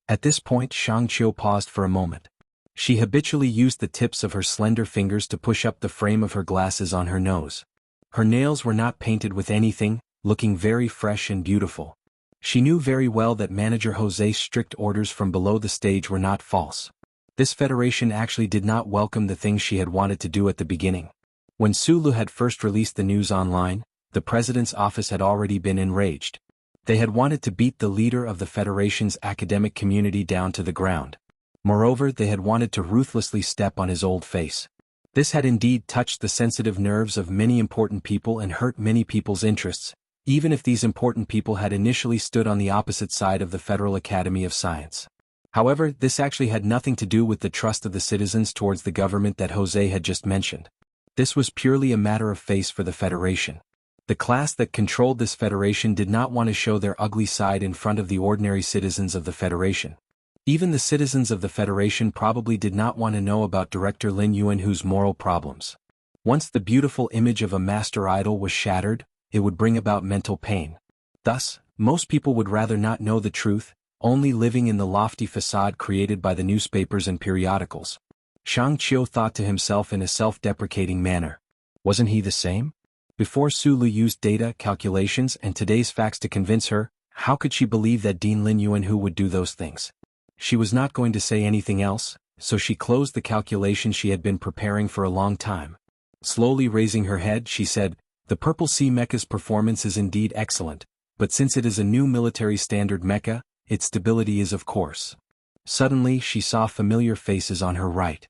At this point, Shang Qiu paused for a moment. She habitually used the tips of her slender fingers to push up the frame of her glasses on her nose. Her nails were not painted with anything, looking very fresh and beautiful. She knew very well that Manager Jose's strict orders from below the stage were not false. This Federation actually did not welcome the things she had wanted to do at the beginning. When Sulu had first released the news online, the president's office had already been enraged. They had wanted to beat the leader of the Federation's academic community down to the ground. Moreover, they had wanted to ruthlessly step on his old face. This had indeed touched the sensitive nerves of many important people and hurt many people's interests, even if these important people had initially stood on the opposite side of the Federal Academy of Science. However, this actually had nothing to do with the trust of the citizens towards the government that Jose had just mentioned. This was purely a matter of face for the Federation. The class that controlled this Federation did not want to show their ugly side in front of the ordinary citizens of the Federation. Even the citizens of the Federation probably did not want to know about Director Lin Yuanhu's moral problems. Once the beautiful image of a master idol was shattered, it would bring about mental pain. Thus, most people would rather not know the truth, only living in the lofty facade created by the newspapers and periodicals. Shang Qiu thought to himself in a self-deprecating manner. Wasn't he the same? Before Sulu used data, calculations, and today's facts to convince her, how could she believe that Dean Lin Yuanhu would do those things? She was not going to say anything else, so she closed the calculation she had been preparing for a long time. Slowly raising her head, she said, "The Purple Sea mecha's performance is indeed excellent, but since it is a new military standard mecha, its stability is of course." Suddenly she saw familiar faces on her right.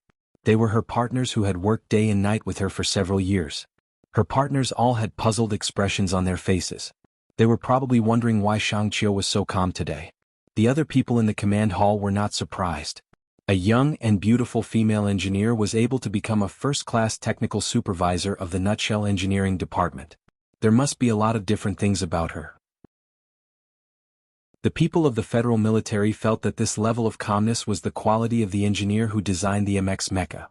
They were her partners who had worked day and night with her for several years. Her partners all had puzzled expressions on their faces. They were probably wondering why Shang Qiu was so calm today. The other people in the command hall were not surprised. A young and beautiful female engineer was able to become a first-class technical supervisor of the Nutshell Engineering Department. There must be a lot of different things about her. The people of the federal military felt that this level of calmness was the quality of the engineer who designed the MX mecha.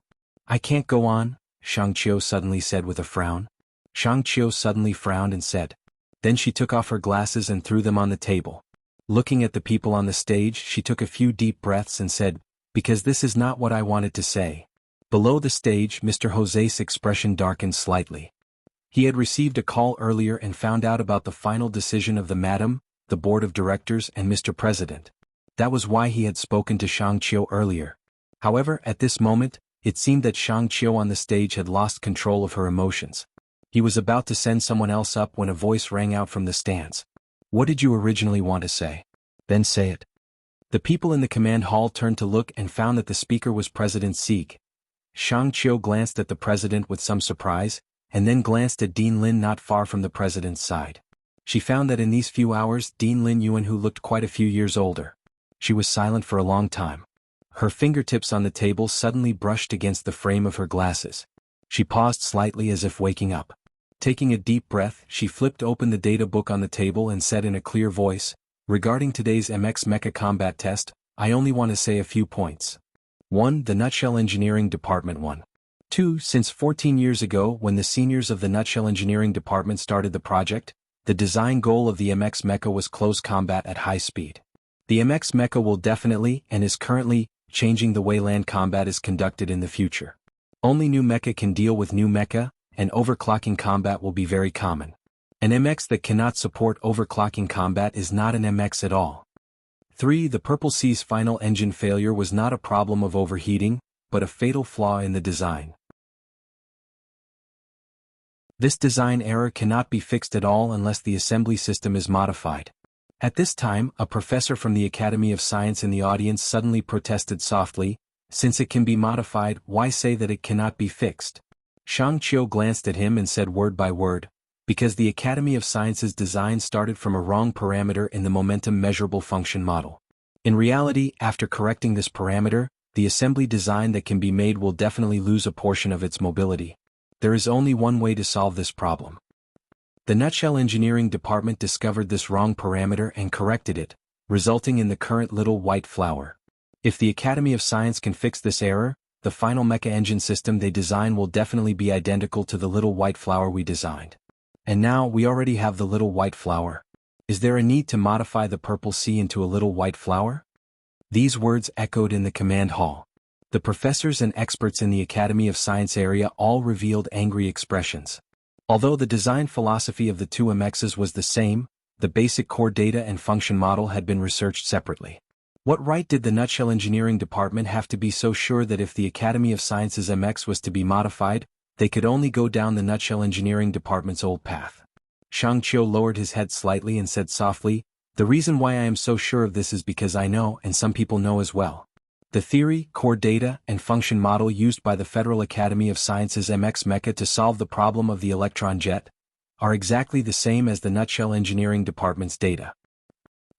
"I can't go on," Shang Qiu suddenly said with a frown. Shang Qiu suddenly frowned and said. Then she took off her glasses and threw them on the table. Looking at the people on the stage, she took a few deep breaths and said, "Because this is not what I wanted to say." Below the stage, Mr. Jose's expression darkened slightly. He had received a call earlier and found out about the final decision of the Madam, the Board of Directors and Mr. President. That was why he had spoken to Shang Qiu earlier. However, at this moment, it seemed that Shang Qiu on the stage had lost control of her emotions. He was about to send someone else up when a voice rang out from the stands. "What did you originally want to say? Then say it." The people in the command hall turned to look and found that the speaker was President Sieg. Shang Qiu glanced at the president with some surprise, and then glanced at Dean Lin not far from the president's side. She found that in these few hours Dean Lin Yuanhu looked quite a few years older. She was silent for a long time. Her fingertips on the table suddenly brushed against the frame of her glasses. She paused slightly as if waking up. Taking a deep breath, she flipped open the data book on the table and said in a clear voice, "Regarding today's MX Mecha combat test, I only want to say a few points. 1. The Nutshell Engineering Department won. 2. Since 14 years ago when the seniors of the Nutshell Engineering Department started the project, the design goal of the MX Mecha was close combat at high speed. The MX Mecha will definitely, and is currently, changing the way land combat is conducted in the future. Only new mecha can deal with new mecha, and overclocking combat will be very common. An MX that cannot support overclocking combat is not an MX at all. 3. The Purple Sea's final engine failure was not a problem of overheating, but a fatal flaw in the design. This design error cannot be fixed at all unless the assembly system is modified. At this time, a professor from the Academy of Science in the audience suddenly protested softly, "Since it can be modified, why say that it cannot be fixed?" Shang Qiu glanced at him and said word by word, "Because the Academy of Science's design started from a wrong parameter in the momentum measurable function model. In reality, after correcting this parameter, the assembly design that can be made will definitely lose a portion of its mobility. There is only one way to solve this problem." The Nutshell Engineering Department discovered this wrong parameter and corrected it, resulting in the current little white flower. If the Academy of Science can fix this error, the final mecha engine system they design will definitely be identical to the little white flower we designed. And now we already have the little white flower. Is there a need to modify the Purple Sea into a little white flower? These words echoed in the command hall. The professors and experts in the Academy of Science area all revealed angry expressions. Although the design philosophy of the two MXs was the same, the basic core data and function model had been researched separately. What right did the Nutshell Engineering Department have to be so sure that if the Academy of Sciences MX was to be modified, they could only go down the Nutshell Engineering Department's old path? Shang Qiu lowered his head slightly and said softly, "The reason why I am so sure of this is because I know, and some people know as well. The theory, core data, and function model used by the Federal Academy of Sciences MX Mecha to solve the problem of the electron jet are exactly the same as the Nutshell Engineering Department's data.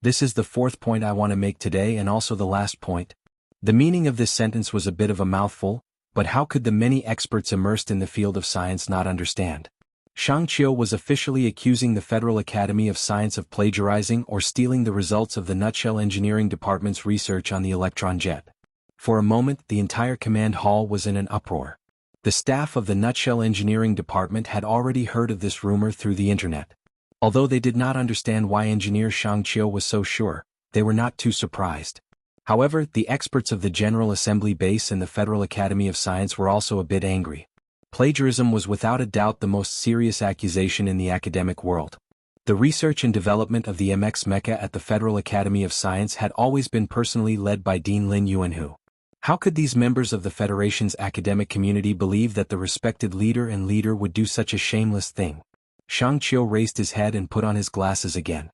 This is the fourth point I want to make today and also the last point." The meaning of this sentence was a bit of a mouthful, but how could the many experts immersed in the field of science not understand? Shang Qiu was officially accusing the Federal Academy of Science of plagiarizing or stealing the results of the Nutshell Engineering Department's research on the electron jet. For a moment, the entire command hall was in an uproar. The staff of the Nutshell Engineering Department had already heard of this rumor through the internet. Although they did not understand why engineer Shang Qiu was so sure, they were not too surprised. However, the experts of the General Assembly Base and the Federal Academy of Science were also a bit angry. Plagiarism was without a doubt the most serious accusation in the academic world. The research and development of the MX Mecha at the Federal Academy of Science had always been personally led by Dean Lin Yuanhu. How could these members of the Federation's academic community believe that the respected leader would do such a shameless thing? Shang Qiu raised his head and put on his glasses again.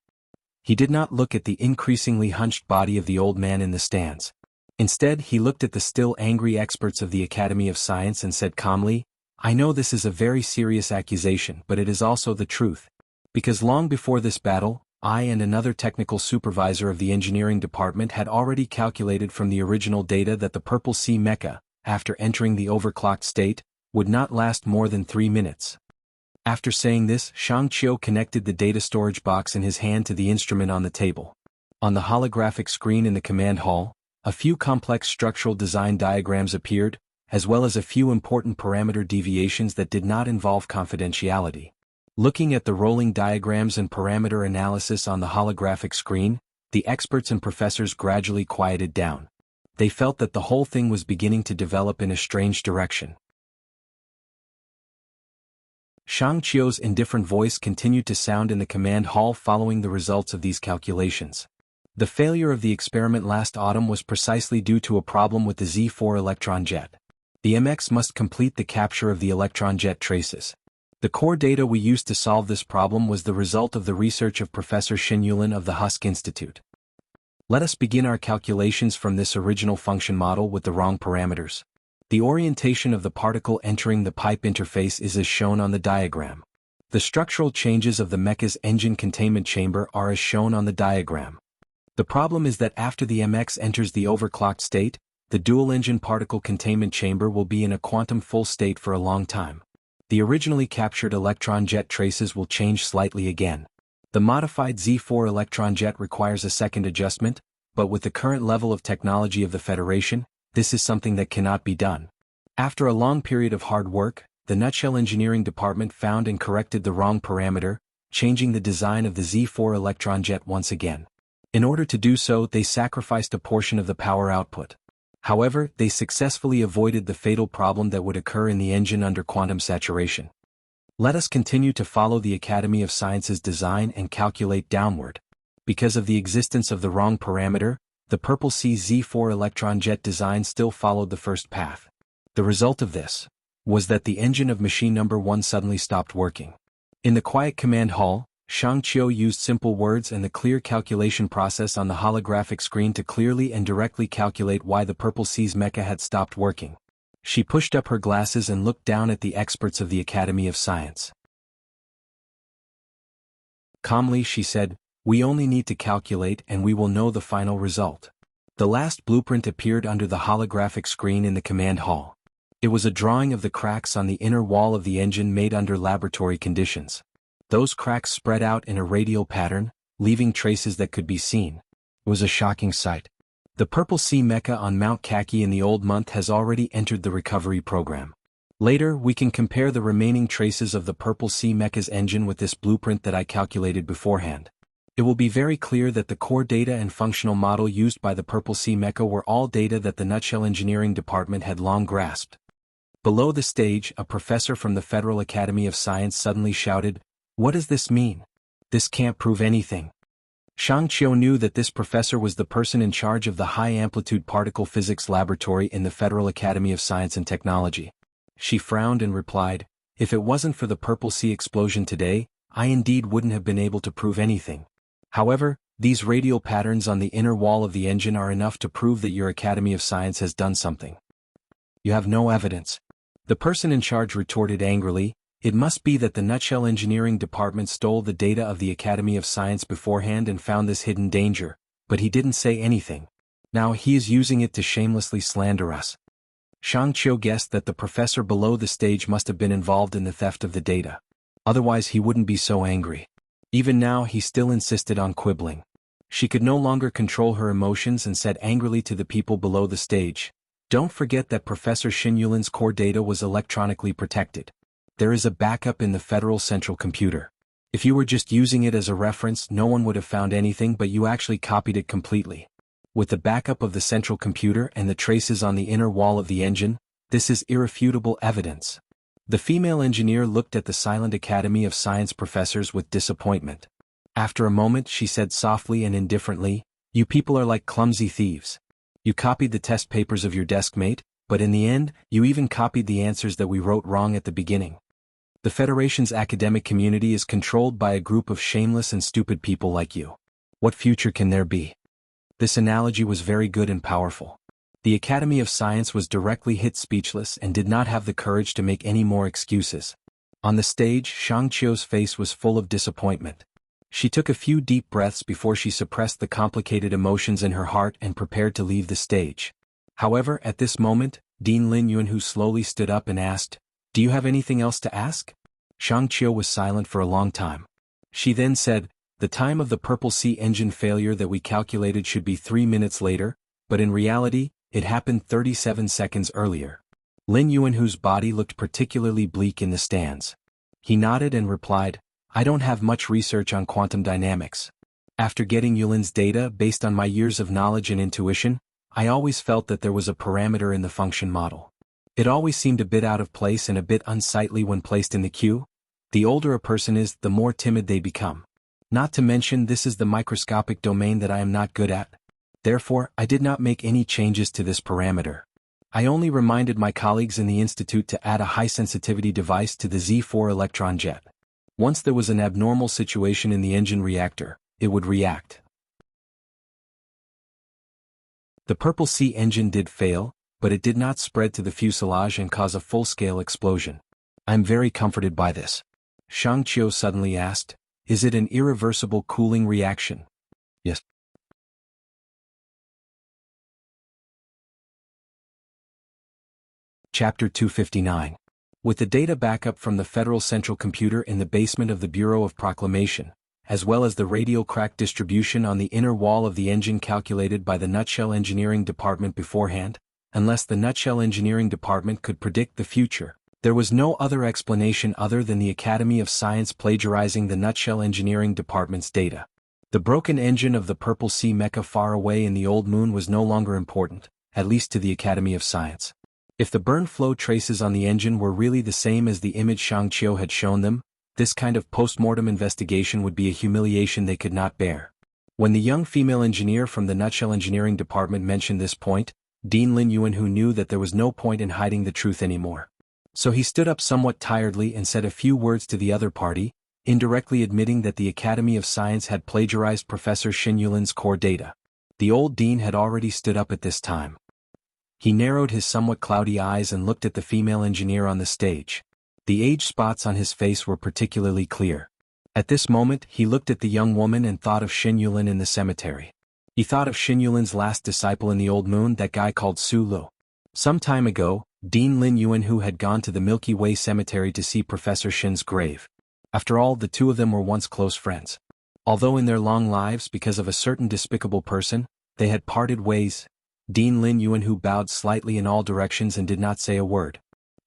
He did not look at the increasingly hunched body of the old man in the stands. Instead, he looked at the still angry experts of the Academy of Science and said calmly, "I know this is a very serious accusation, but it is also the truth. Because long before this battle, I and another technical supervisor of the engineering department had already calculated from the original data that the Purple Sea Mecha, after entering the overclocked state, would not last more than 3 minutes." After saying this, Shang Qiu connected the data storage box in his hand to the instrument on the table. On the holographic screen in the command hall, a few complex structural design diagrams appeared, as well as a few important parameter deviations that did not involve confidentiality. Looking at the rolling diagrams and parameter analysis on the holographic screen, the experts and professors gradually quieted down. They felt that the whole thing was beginning to develop in a strange direction. Shang Qiu's indifferent voice continued to sound in the command hall following the results of these calculations. The failure of the experiment last autumn was precisely due to a problem with the Z4 electron jet. The MX must complete the capture of the electron jet traces. The core data we used to solve this problem was the result of the research of Professor Xin Yulin of the Husk Institute. Let us begin our calculations from this original function model with the wrong parameters. The orientation of the particle entering the pipe interface is as shown on the diagram. The structural changes of the mecha's engine containment chamber are as shown on the diagram. The problem is that after the MX enters the overclocked state, the dual-engine particle containment chamber will be in a quantum full state for a long time. The originally captured electron jet traces will change slightly again. The modified Z4 electron jet requires a second adjustment, but with the current level of technology of the Federation, this is something that cannot be done. After a long period of hard work, the Nutshell Engineering Department found and corrected the wrong parameter, changing the design of the Z4 electron jet once again. In order to do so, they sacrificed a portion of the power output. However, they successfully avoided the fatal problem that would occur in the engine under quantum saturation. Let us continue to follow the Academy of Sciences design and calculate downward. Because of the existence of the wrong parameter, the Purple Sea Z4 electron jet design still followed the first path. The result of this was that the engine of machine number 1 suddenly stopped working. In the quiet command hall, Shang Qiu used simple words and the clear calculation process on the holographic screen to clearly and directly calculate why the Purple Sea's mecha had stopped working. She pushed up her glasses and looked down at the experts of the Academy of Science. Calmly she said, "We only need to calculate and we will know the final result." The last blueprint appeared under the holographic screen in the command hall. It was a drawing of the cracks on the inner wall of the engine made under laboratory conditions. Those cracks spread out in a radial pattern, leaving traces that could be seen. It was a shocking sight. The Purple Sea mecha on Mount Kaki in the old month has already entered the recovery program. Later, we can compare the remaining traces of the Purple Sea mecha's engine with this blueprint that I calculated beforehand. It will be very clear that the core data and functional model used by the Purple Sea mecha were all data that the Nutshell Engineering Department had long grasped. Below the stage, a professor from the Federal Academy of Science suddenly shouted, "What does this mean?" This can't prove anything. Shang Qiu knew that this professor was the person in charge of the high-amplitude particle physics laboratory in the Federal Academy of Science and Technology. She frowned and replied, "If it wasn't for the Purple Sea explosion today, I indeed wouldn't have been able to prove anything. However, these radial patterns on the inner wall of the engine are enough to prove that your Academy of Science has done something." "You have no evidence." The person in charge retorted angrily, "It must be that the Nutshell Engineering Department stole the data of the Academy of Science beforehand and found this hidden danger, but he didn't say anything. Now he is using it to shamelessly slander us." Shang Qiu guessed that the professor below the stage must have been involved in the theft of the data. Otherwise he wouldn't be so angry. Even now he still insisted on quibbling. She could no longer control her emotions and said angrily to the people below the stage, "Don't forget that Professor Xin Yulin's core data was electronically protected. There is a backup in the Federal Central Computer. If you were just using it as a reference, no one would have found anything, but you actually copied it completely. With the backup of the Central Computer and the traces on the inner wall of the engine, this is irrefutable evidence." The female engineer looked at the silent Academy of Science professors with disappointment. After a moment she said softly and indifferently, "You people are like clumsy thieves. You copied the test papers of your desk mate, but in the end, you even copied the answers that we wrote wrong at the beginning. The Federation's academic community is controlled by a group of shameless and stupid people like you. What future can there be?" This analogy was very good and powerful. The Academy of Science was directly hit speechless and did not have the courage to make any more excuses. On the stage, Shang Qiu's face was full of disappointment. She took a few deep breaths before she suppressed the complicated emotions in her heart and prepared to leave the stage. However, at this moment, Dean Lin Yuanhu slowly stood up and asked, "Do you have anything else to ask?" Shang Qiu was silent for a long time. She then said, "The time of the Purple Sea engine failure that we calculated should be 3 minutes later, but in reality, it happened 37 seconds earlier." Lin Yuanhu's body looked particularly bleak in the stands. He nodded and replied, "I don't have much research on quantum dynamics. After getting Yulin's data based on my years of knowledge and intuition, I always felt that there was a parameter in the function model. It always seemed a bit out of place and a bit unsightly when placed in the queue. The older a person is, the more timid they become. Not to mention this is the microscopic domain that I am not good at. Therefore, I did not make any changes to this parameter. I only reminded my colleagues in the institute to add a high-sensitivity device to the Z4 electron jet. Once there was an abnormal situation in the engine reactor, it would react." The Purple Sea engine did fail, but it did not spread to the fuselage and cause a full-scale explosion. "I'm very comforted by this." Shang Qiu suddenly asked, "Is it an irreversible cooling reaction?" "Yes." Chapter 259. With the data backup from the Federal Central Computer in the basement of the Bureau of Proclamation, as well as the radial crack distribution on the inner wall of the engine calculated by the Nutshell Engineering Department beforehand, unless the Nutshell Engineering Department could predict the future, there was no other explanation other than the Academy of Science plagiarizing the Nutshell Engineering Department's data. The broken engine of the Purple Sea mecha far away in the old moon was no longer important, at least to the Academy of Science. If the burn flow traces on the engine were really the same as the image Shang Qiu had shown them, this kind of post-mortem investigation would be a humiliation they could not bear. When the young female engineer from the Nutshell Engineering Department mentioned this point, Dean Lin Yuanhu knew that there was no point in hiding the truth anymore. So he stood up somewhat tiredly and said a few words to the other party, indirectly admitting that the Academy of Science had plagiarized Professor Xin Yulin's core data. The old dean had already stood up at this time. He narrowed his somewhat cloudy eyes and looked at the female engineer on the stage. The age spots on his face were particularly clear. At this moment he looked at the young woman and thought of Xin Yulin in the cemetery. He thought of Xin Yulin's last disciple in the old moon, that guy called Su Lu. Some time ago, Dean Lin Yuanhu had gone to the Milky Way cemetery to see Professor Xin's grave. After all, the two of them were once close friends. Although in their long lives, because of a certain despicable person, they had parted ways, Dean Lin Yuanhu bowed slightly in all directions and did not say a word.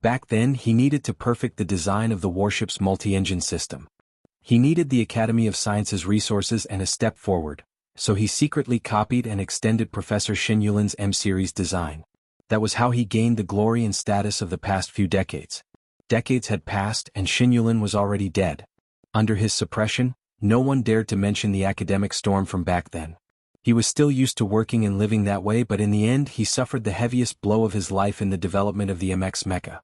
Back then he needed to perfect the design of the warship's multi-engine system. He needed the Academy of Science's resources and a step forward, so he secretly copied and extended Professor Xin Yulin's M-series design. That was how he gained the glory and status of the past few decades. Decades had passed and Xin Yulin was already dead. Under his suppression, no one dared to mention the academic storm from back then. He was still used to working and living that way, but in the end he suffered the heaviest blow of his life in the development of the MX mecha.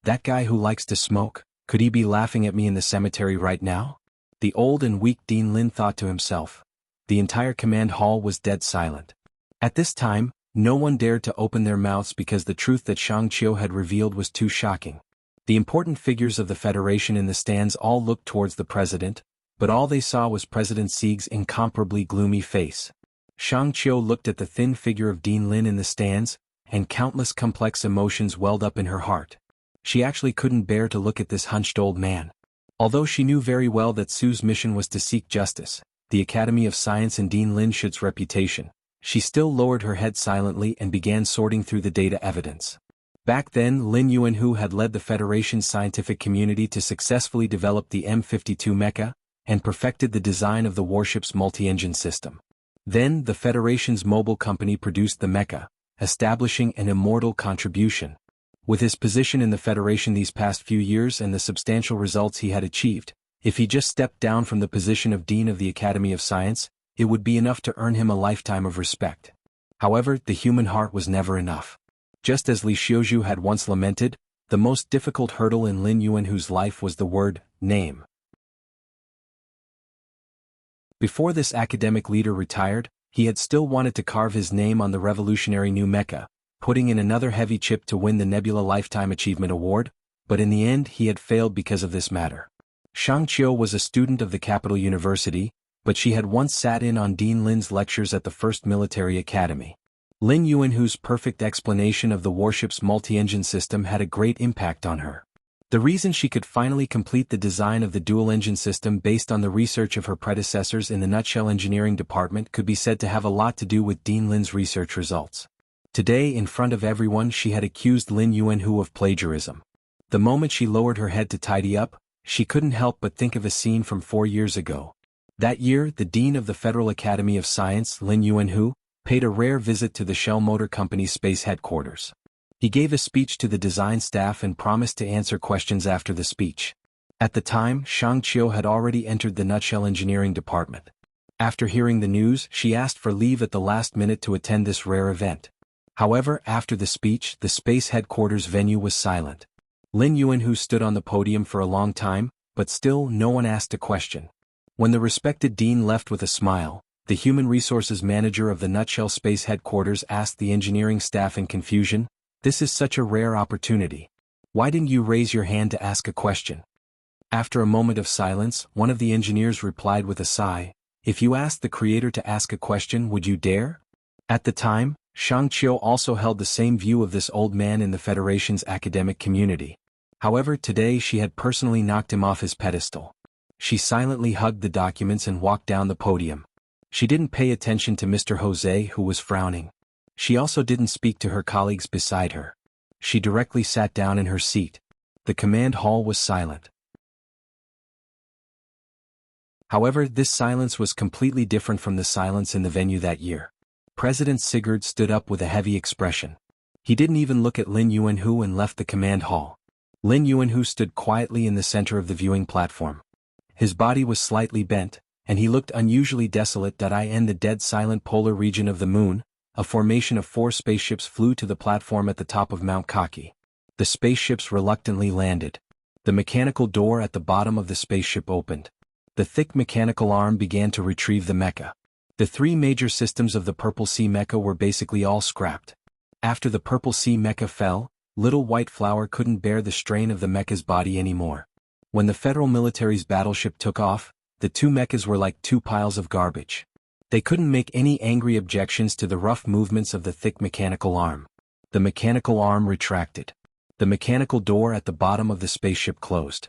That guy who likes to smoke, could he be laughing at me in the cemetery right now? The old and weak Dean Lin thought to himself. The entire command hall was dead silent. At this time, no one dared to open their mouths because the truth that Shang Qiu had revealed was too shocking. The important figures of the Federation in the stands all looked towards the president, but all they saw was President Sieg's incomparably gloomy face. Shang Qiu looked at the thin figure of Dean Lin in the stands, and countless complex emotions welled up in her heart. She actually couldn't bear to look at this hunched old man. Although she knew very well that Su's mission was to seek justice, the Academy of Science and Dean Lin Shud's reputation, she still lowered her head silently and began sorting through the data evidence. Back then, Lin Yuanhu had led the Federation's scientific community to successfully develop the M52 mecha, and perfected the design of the warship's multi-engine system. Then, the Federation's mobile company produced the mecha, establishing an immortal contribution. With his position in the Federation these past few years and the substantial results he had achieved, if he just stepped down from the position of Dean of the Academy of Science, it would be enough to earn him a lifetime of respect. However, the human heart was never enough. Just as Li Xiuzhu had once lamented, the most difficult hurdle in Lin Yuanhu's life was the word, name. Before this academic leader retired, he had still wanted to carve his name on the revolutionary new mecha, putting in another heavy chip to win the Nebula Lifetime Achievement Award, but in the end he had failed because of this matter. Shang Qiu was a student of the capital university, but she had once sat in on Dean Lin's lectures at the First Military Academy. Lin Yuanhu's perfect explanation of the warship's multi-engine system had a great impact on her. The reason she could finally complete the design of the dual-engine system based on the research of her predecessors in the Nutshell Engineering Department could be said to have a lot to do with Dean Lin's research results. Today, in front of everyone, she had accused Lin Yuanhu of plagiarism. The moment she lowered her head to tidy up, she couldn't help but think of a scene from 4 years ago. That year, the Dean of the Federal Academy of Science, Lin Yuanhu, paid a rare visit to the Shell Motor Company's space headquarters. He gave a speech to the design staff and promised to answer questions after the speech. At the time, Shang Qiu had already entered the Nutshell Engineering Department. After hearing the news, she asked for leave at the last minute to attend this rare event. However, after the speech, the space headquarters venue was silent. Lin Yuanhu stood on the podium for a long time, but still no one asked a question. When the respected dean left with a smile, the human resources manager of the Nutshell Space Headquarters asked the engineering staff in confusion, "This is such a rare opportunity. Why didn't you raise your hand to ask a question?" After a moment of silence, one of the engineers replied with a sigh, "If you asked the creator to ask a question, would you dare?" At the time, Shang Qiu also held the same view of this old man in the Federation's academic community. However, today she had personally knocked him off his pedestal. She silently hugged the documents and walked down the podium. She didn't pay attention to Mr. Jose, who was frowning. She also didn't speak to her colleagues beside her. She directly sat down in her seat. The command hall was silent. However, this silence was completely different from the silence in the venue that year. President Sigurd stood up with a heavy expression. He didn't even look at Lin Yuanhu and left the command hall. Lin Yuanhu stood quietly in the center of the viewing platform. His body was slightly bent, and he looked unusually desolate. In the dead silent polar region of the moon, a formation of 4 spaceships flew to the platform at the top of Mount Kaki. The spaceships reluctantly landed. The mechanical door at the bottom of the spaceship opened. The thick mechanical arm began to retrieve the mecha. The 3 major systems of the Purple Sea mecha were basically all scrapped. After the Purple Sea mecha fell, Little White Flower couldn't bear the strain of the mecha's body anymore. When the Federal military's battleship took off, the 2 mechas were like 2 piles of garbage. They couldn't make any angry objections to the rough movements of the thick mechanical arm. The mechanical arm retracted. The mechanical door at the bottom of the spaceship closed.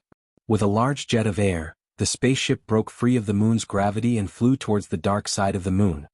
With a large jet of air, the spaceship broke free of the moon's gravity and flew towards the dark side of the moon.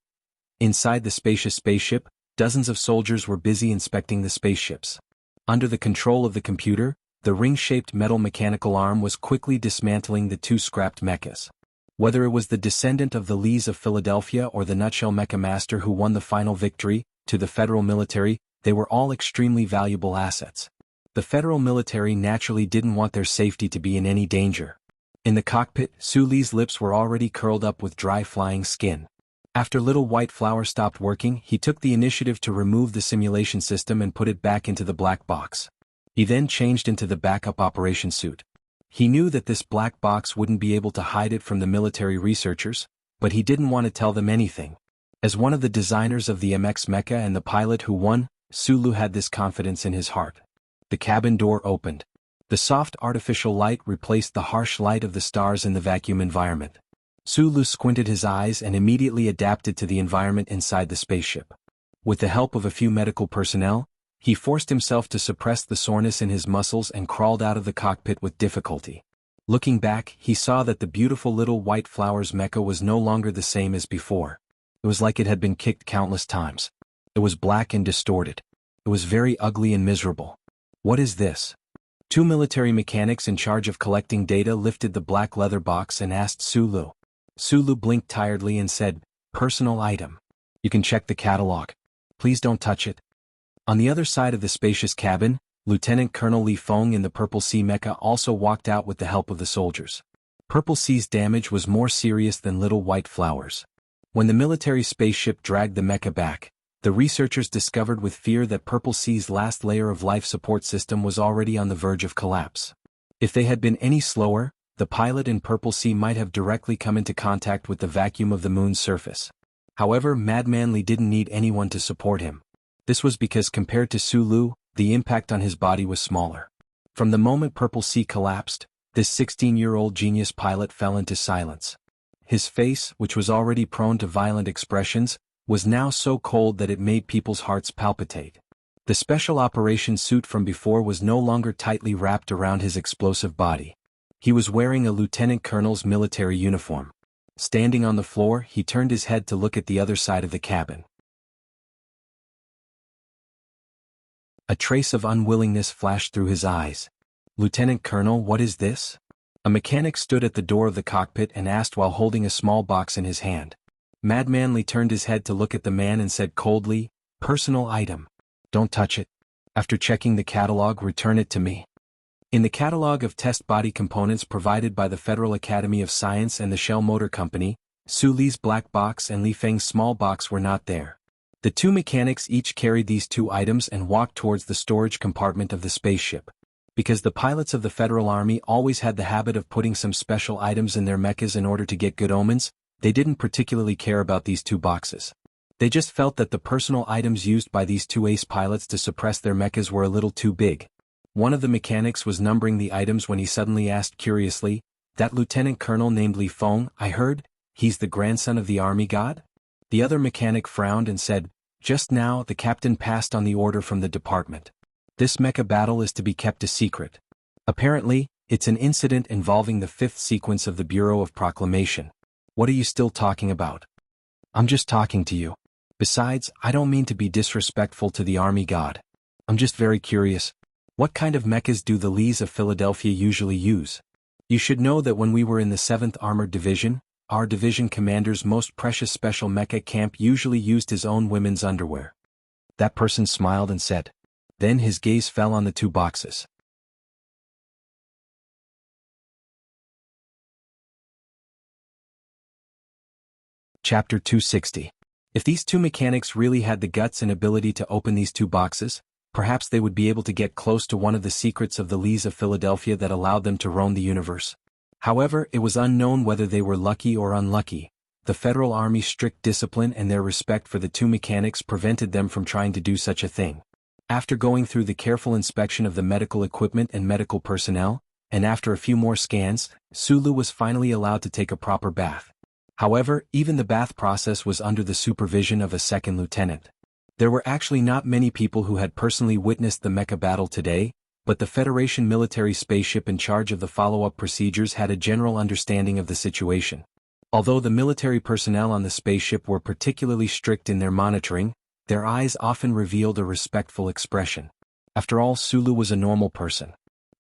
Inside the spacious spaceship, dozens of soldiers were busy inspecting the spaceships. Under the control of the computer, the ring-shaped metal mechanical arm was quickly dismantling the 2 scrapped mechas. Whether it was the descendant of the Lees of Philadelphia or the Nutshell Mecha Master who won the final victory, to the Federal military, they were all extremely valuable assets. The Federal military naturally didn't want their safety to be in any danger. In the cockpit, Su Li's lips were already curled up with dry flying skin. After Little White Flower stopped working, he took the initiative to remove the simulation system and put it back into the black box. He then changed into the backup operation suit. He knew that this black box wouldn't be able to hide it from the military researchers, but he didn't want to tell them anything. As one of the designers of the MX mecha and the pilot who won, Sulu had this confidence in his heart. The cabin door opened. The soft artificial light replaced the harsh light of the stars in the vacuum environment. Sulu squinted his eyes and immediately adapted to the environment inside the spaceship. With the help of a few medical personnel, he forced himself to suppress the soreness in his muscles and crawled out of the cockpit with difficulty. Looking back, he saw that the beautiful Little White Flower's mecha was no longer the same as before. It was like it had been kicked countless times. It was black and distorted. It was very ugly and miserable. What is this? Two military mechanics in charge of collecting data lifted the black leather box and asked Sulu. Sulu blinked tiredly and said, "Personal item. You can check the catalog. Please don't touch it." On the other side of the spacious cabin, Lieutenant Colonel Li Feng in the Purple Sea mecha also walked out with the help of the soldiers. Purple Sea's damage was more serious than Little White Flower's. When the military spaceship dragged the mecha back, the researchers discovered with fear that Purple Sea's last layer of life support system was already on the verge of collapse. If they had been any slower, the pilot in Purple Sea might have directly come into contact with the vacuum of the moon's surface. However, Madman Li didn't need anyone to support him. This was because compared to Sulu, the impact on his body was smaller. From the moment Purple Sea collapsed, this 16-year-old genius pilot fell into silence. His face, which was already prone to violent expressions, was now so cold that it made people's hearts palpitate. The special operations suit from before was no longer tightly wrapped around his explosive body. He was wearing a lieutenant colonel's military uniform. Standing on the floor, he turned his head to look at the other side of the cabin. A trace of unwillingness flashed through his eyes. "Lieutenant Colonel, what is this?" A mechanic stood at the door of the cockpit and asked while holding a small box in his hand. Madman Li turned his head to look at the man and said coldly, "Personal item. Don't touch it. After checking the catalog, return it to me." In the catalog of test body components provided by the Federal Academy of Science and the Shell Motor Company, Su Li's black box and Li Feng's small box were not there. The two mechanics each carried these two items and walked towards the storage compartment of the spaceship. Because the pilots of the Federal Army always had the habit of putting some special items in their mechas in order to get good omens, they didn't particularly care about these two boxes. They just felt that the personal items used by these two ace pilots to suppress their mechas were a little too big. One of the mechanics was numbering the items when he suddenly asked curiously, "That lieutenant colonel named Li Feng, I heard, he's the grandson of the army god?" The other mechanic frowned and said, "Just now the captain passed on the order from the department. This mecha battle is to be kept a secret. Apparently, it's an incident involving the fifth sequence of the Bureau of Proclamation. What are you still talking about?" "I'm just talking to you. Besides, I don't mean to be disrespectful to the army god. I'm just very curious. What kind of mechas do the Lees of Philadelphia usually use? You should know that when we were in the 7th Armored Division, our division commander's most precious special mecha camp usually used his own women's underwear." That person smiled and said. Then his gaze fell on the two boxes. Chapter 260. If these two mechanics really had the guts and ability to open these two boxes, perhaps they would be able to get close to one of the secrets of the Lees of Philadelphia that allowed them to roam the universe. However, it was unknown whether they were lucky or unlucky. The Federal Army's strict discipline and their respect for the two mechanics prevented them from trying to do such a thing. After going through the careful inspection of the medical equipment and medical personnel, and after a few more scans, Sulu was finally allowed to take a proper bath. However, even the bath process was under the supervision of a second lieutenant. There were actually not many people who had personally witnessed the mecha battle today, but the Federation military spaceship in charge of the follow-up procedures had a general understanding of the situation. Although the military personnel on the spaceship were particularly strict in their monitoring, their eyes often revealed a respectful expression. After all, Sulu was a normal person.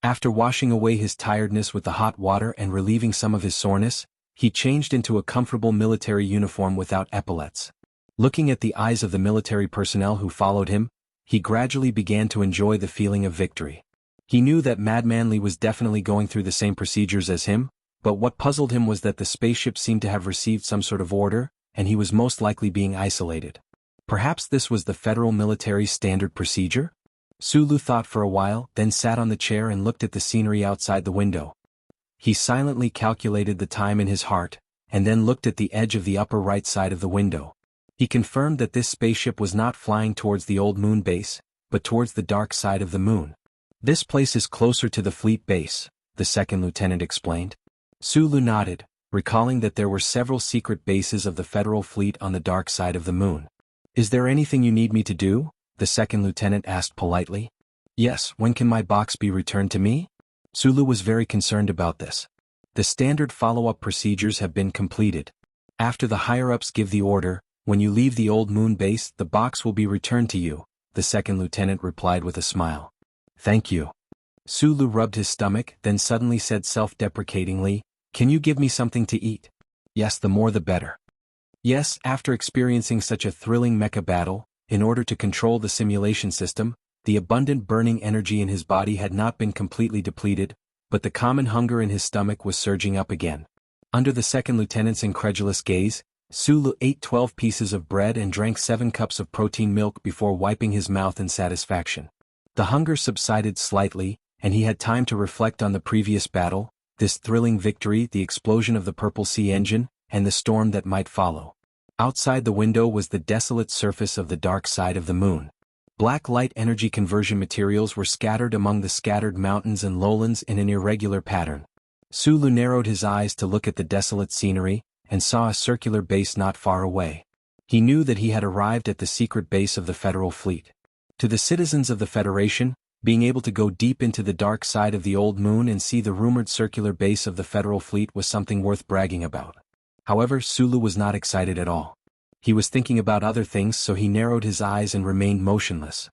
After washing away his tiredness with the hot water and relieving some of his soreness, he changed into a comfortable military uniform without epaulets. Looking at the eyes of the military personnel who followed him, he gradually began to enjoy the feeling of victory. He knew that Madman Li was definitely going through the same procedures as him, But what puzzled him was that the spaceship seemed to have received some sort of order, and he was most likely being isolated. Perhaps this was the federal military's standard procedure? Sulu thought for a while, then sat on the chair and looked at the scenery outside the window. He silently calculated the time in his heart, and then looked at the edge of the upper right side of the window. He confirmed that this spaceship was not flying towards the old moon base, but towards the dark side of the moon. "This place is closer to the fleet base," the second lieutenant explained. Sulu nodded, recalling that there were several secret bases of the federal fleet on the dark side of the moon. "Is there anything you need me to do?" the second lieutenant asked politely. "Yes, when can my box be returned to me?" Sulu was very concerned about this. The standard follow-up procedures have been completed. After the higher-ups give the order, when you leave the old moon base, the box will be returned to you, the second lieutenant replied with a smile. "Thank you." Sulu rubbed his stomach, then suddenly said self-deprecatingly, "Can you give me something to eat?" "Yes, the more the better." Yes, after experiencing such a thrilling mecha battle, in order to control the simulation system, the abundant burning energy in his body had not been completely depleted, but the common hunger in his stomach was surging up again. Under the second lieutenant's incredulous gaze, Sulu ate 12 pieces of bread and drank 7 cups of protein milk before wiping his mouth in satisfaction. The hunger subsided slightly, and he had time to reflect on the previous battle, this thrilling victory, the explosion of the Purple Sea engine, and the storm that might follow. Outside the window was the desolate surface of the dark side of the moon. Black light energy conversion materials were scattered among the scattered mountains and lowlands in an irregular pattern. Sulu narrowed his eyes to look at the desolate scenery, and saw a circular base not far away. He knew that he had arrived at the secret base of the Federal Fleet. To the citizens of the Federation, being able to go deep into the dark side of the old moon and see the rumored circular base of the Federal Fleet was something worth bragging about. However, Sulu was not excited at all. He was thinking about other things, so he narrowed his eyes and remained motionless.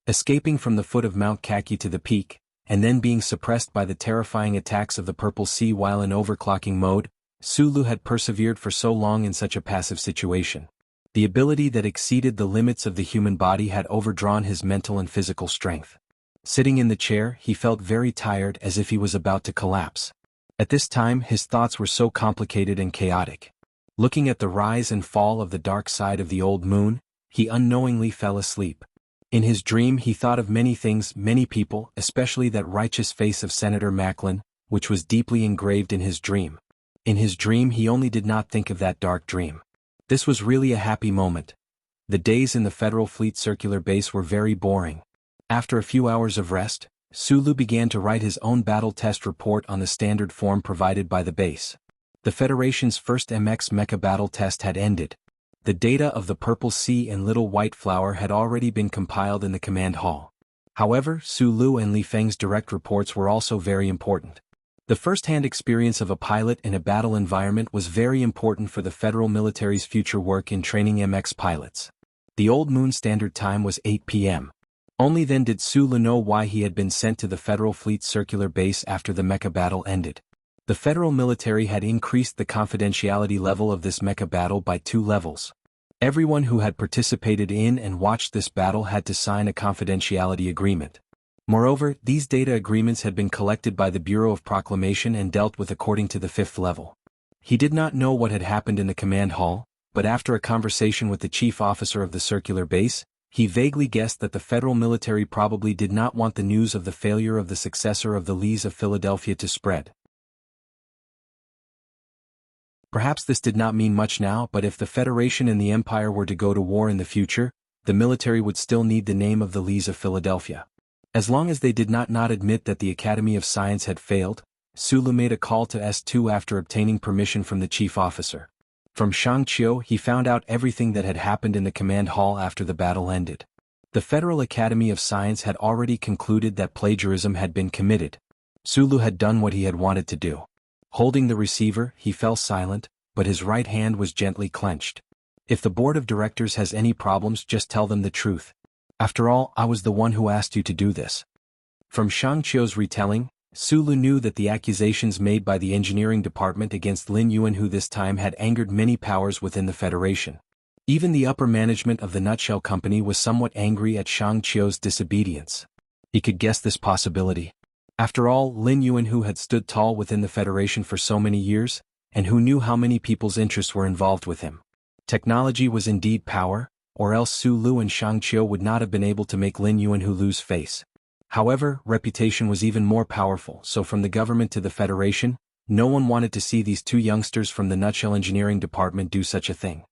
Escaping from the foot of Mount Kaki to the peak, and then being suppressed by the terrifying attacks of the Purple Sea while in overclocking mode, Sulu had persevered for so long in such a passive situation. The ability that exceeded the limits of the human body had overdrawn his mental and physical strength. Sitting in the chair, he felt very tired, as if he was about to collapse. At this time, his thoughts were so complicated and chaotic. Looking at the rise and fall of the dark side of the old moon, he unknowingly fell asleep. In his dream he thought of many things, many people, especially that righteous face of Senator Macklin, which was deeply engraved in his dream. In his dream he only did not think of that dark dream. This was really a happy moment. The days in the Federal Fleet Circular Base were very boring. After a few hours of rest, Sulu began to write his own battle test report on the standard form provided by the base. The Federation's first MX Mecha battle test had ended. The data of the Purple Sea and Little White Flower had already been compiled in the command hall. However, Sulu and Li Feng's direct reports were also very important. The first-hand experience of a pilot in a battle environment was very important for the federal military's future work in training MX pilots. The old moon standard time was 8 p.m. Only then did Sulu know why he had been sent to the Federal Fleet Circular Base after the mecha battle ended. The federal military had increased the confidentiality level of this mecha battle by 2 levels. Everyone who had participated in and watched this battle had to sign a confidentiality agreement. Moreover, these data agreements had been collected by the Bureau of Proclamation and dealt with according to the 5th level. He did not know what had happened in the command hall, but after a conversation with the chief officer of the circular base, he vaguely guessed that the federal military probably did not want the news of the failure of the successor of the Lees of Philadelphia to spread. Perhaps this did not mean much now, but if the Federation and the Empire were to go to war in the future, the military would still need the name of the Lees of Philadelphia. As long as they did not admit that the Academy of Science had failed, Sulu made a call to S2 after obtaining permission from the chief officer. From Shangqiu he found out everything that had happened in the command hall after the battle ended. The Federal Academy of Science had already concluded that plagiarism had been committed. Sulu had done what he had wanted to do. Holding the receiver, he fell silent, but his right hand was gently clenched. If the board of directors has any problems, just tell them the truth. After all, I was the one who asked you to do this. From Shangqiu's retelling, Sulu knew that the accusations made by the engineering department against Lin Yuanhu this time had angered many powers within the Federation. Even the upper management of the Nutshell Company was somewhat angry at Shangqiu's disobedience. He could guess this possibility. After all, Lin Yuan, who had stood tall within the Federation for so many years, and who knew how many people's interests were involved with him. Technology was indeed power, or else Su Lu and Shang Qiu would not have been able to make Lin Yuan lose face. However, reputation was even more powerful, so from the government to the Federation, no one wanted to see these two youngsters from the Nutshell Engineering Department do such a thing.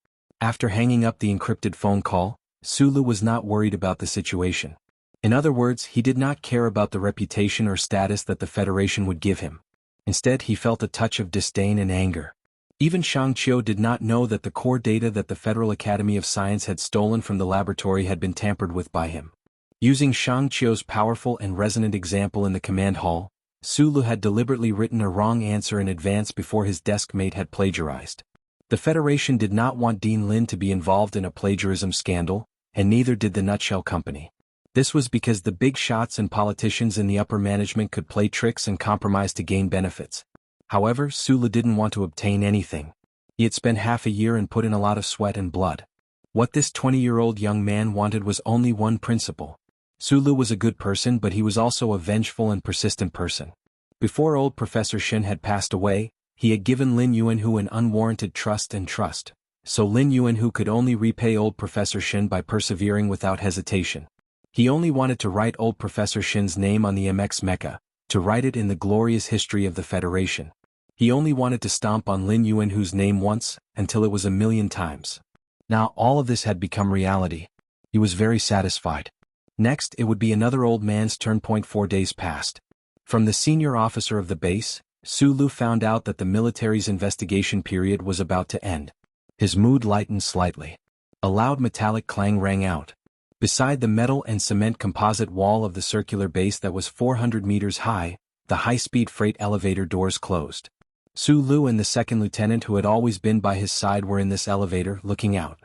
After hanging up the encrypted phone call, Su Lu was not worried about the situation. In other words, he did not care about the reputation or status that the Federation would give him. Instead, he felt a touch of disdain and anger. Even Shang Qiu did not know that the core data that the Federal Academy of Science had stolen from the laboratory had been tampered with by him. Using Shang Qiu's powerful and resonant example in the command hall, Su Lu had deliberately written a wrong answer in advance before his desk mate had plagiarized. The Federation did not want Dean Lin to be involved in a plagiarism scandal, and neither did the Nutshell Company. This was because the big shots and politicians in the upper management could play tricks and compromise to gain benefits. However, Su Lu didn't want to obtain anything. He had spent half a year and put in a lot of sweat and blood. What this 20-year-old young man wanted was only one principle. Su Lu was a good person, but he was also a vengeful and persistent person. Before old Professor Shin had passed away, he had given Lin Yuan an unwarranted trust, so Lin Yuan could only repay old Professor Shin by persevering without hesitation. He only wanted to write old Professor Shin's name on the MX Mecha, to write it in the glorious history of the Federation. He only wanted to stomp on Lin Yuan's name once, until it was 1,000,000 times. Now all of this had become reality. He was very satisfied. Next, it would be another old man's turn. 4 days passed. From the senior officer of the base, Su Lu found out that the military's investigation period was about to end. His mood lightened slightly. A loud metallic clang rang out. Beside the metal and cement composite wall of the circular base that was 400 meters high, the high-speed freight elevator doors closed. Su Lu and the second lieutenant who had always been by his side were in this elevator, looking out.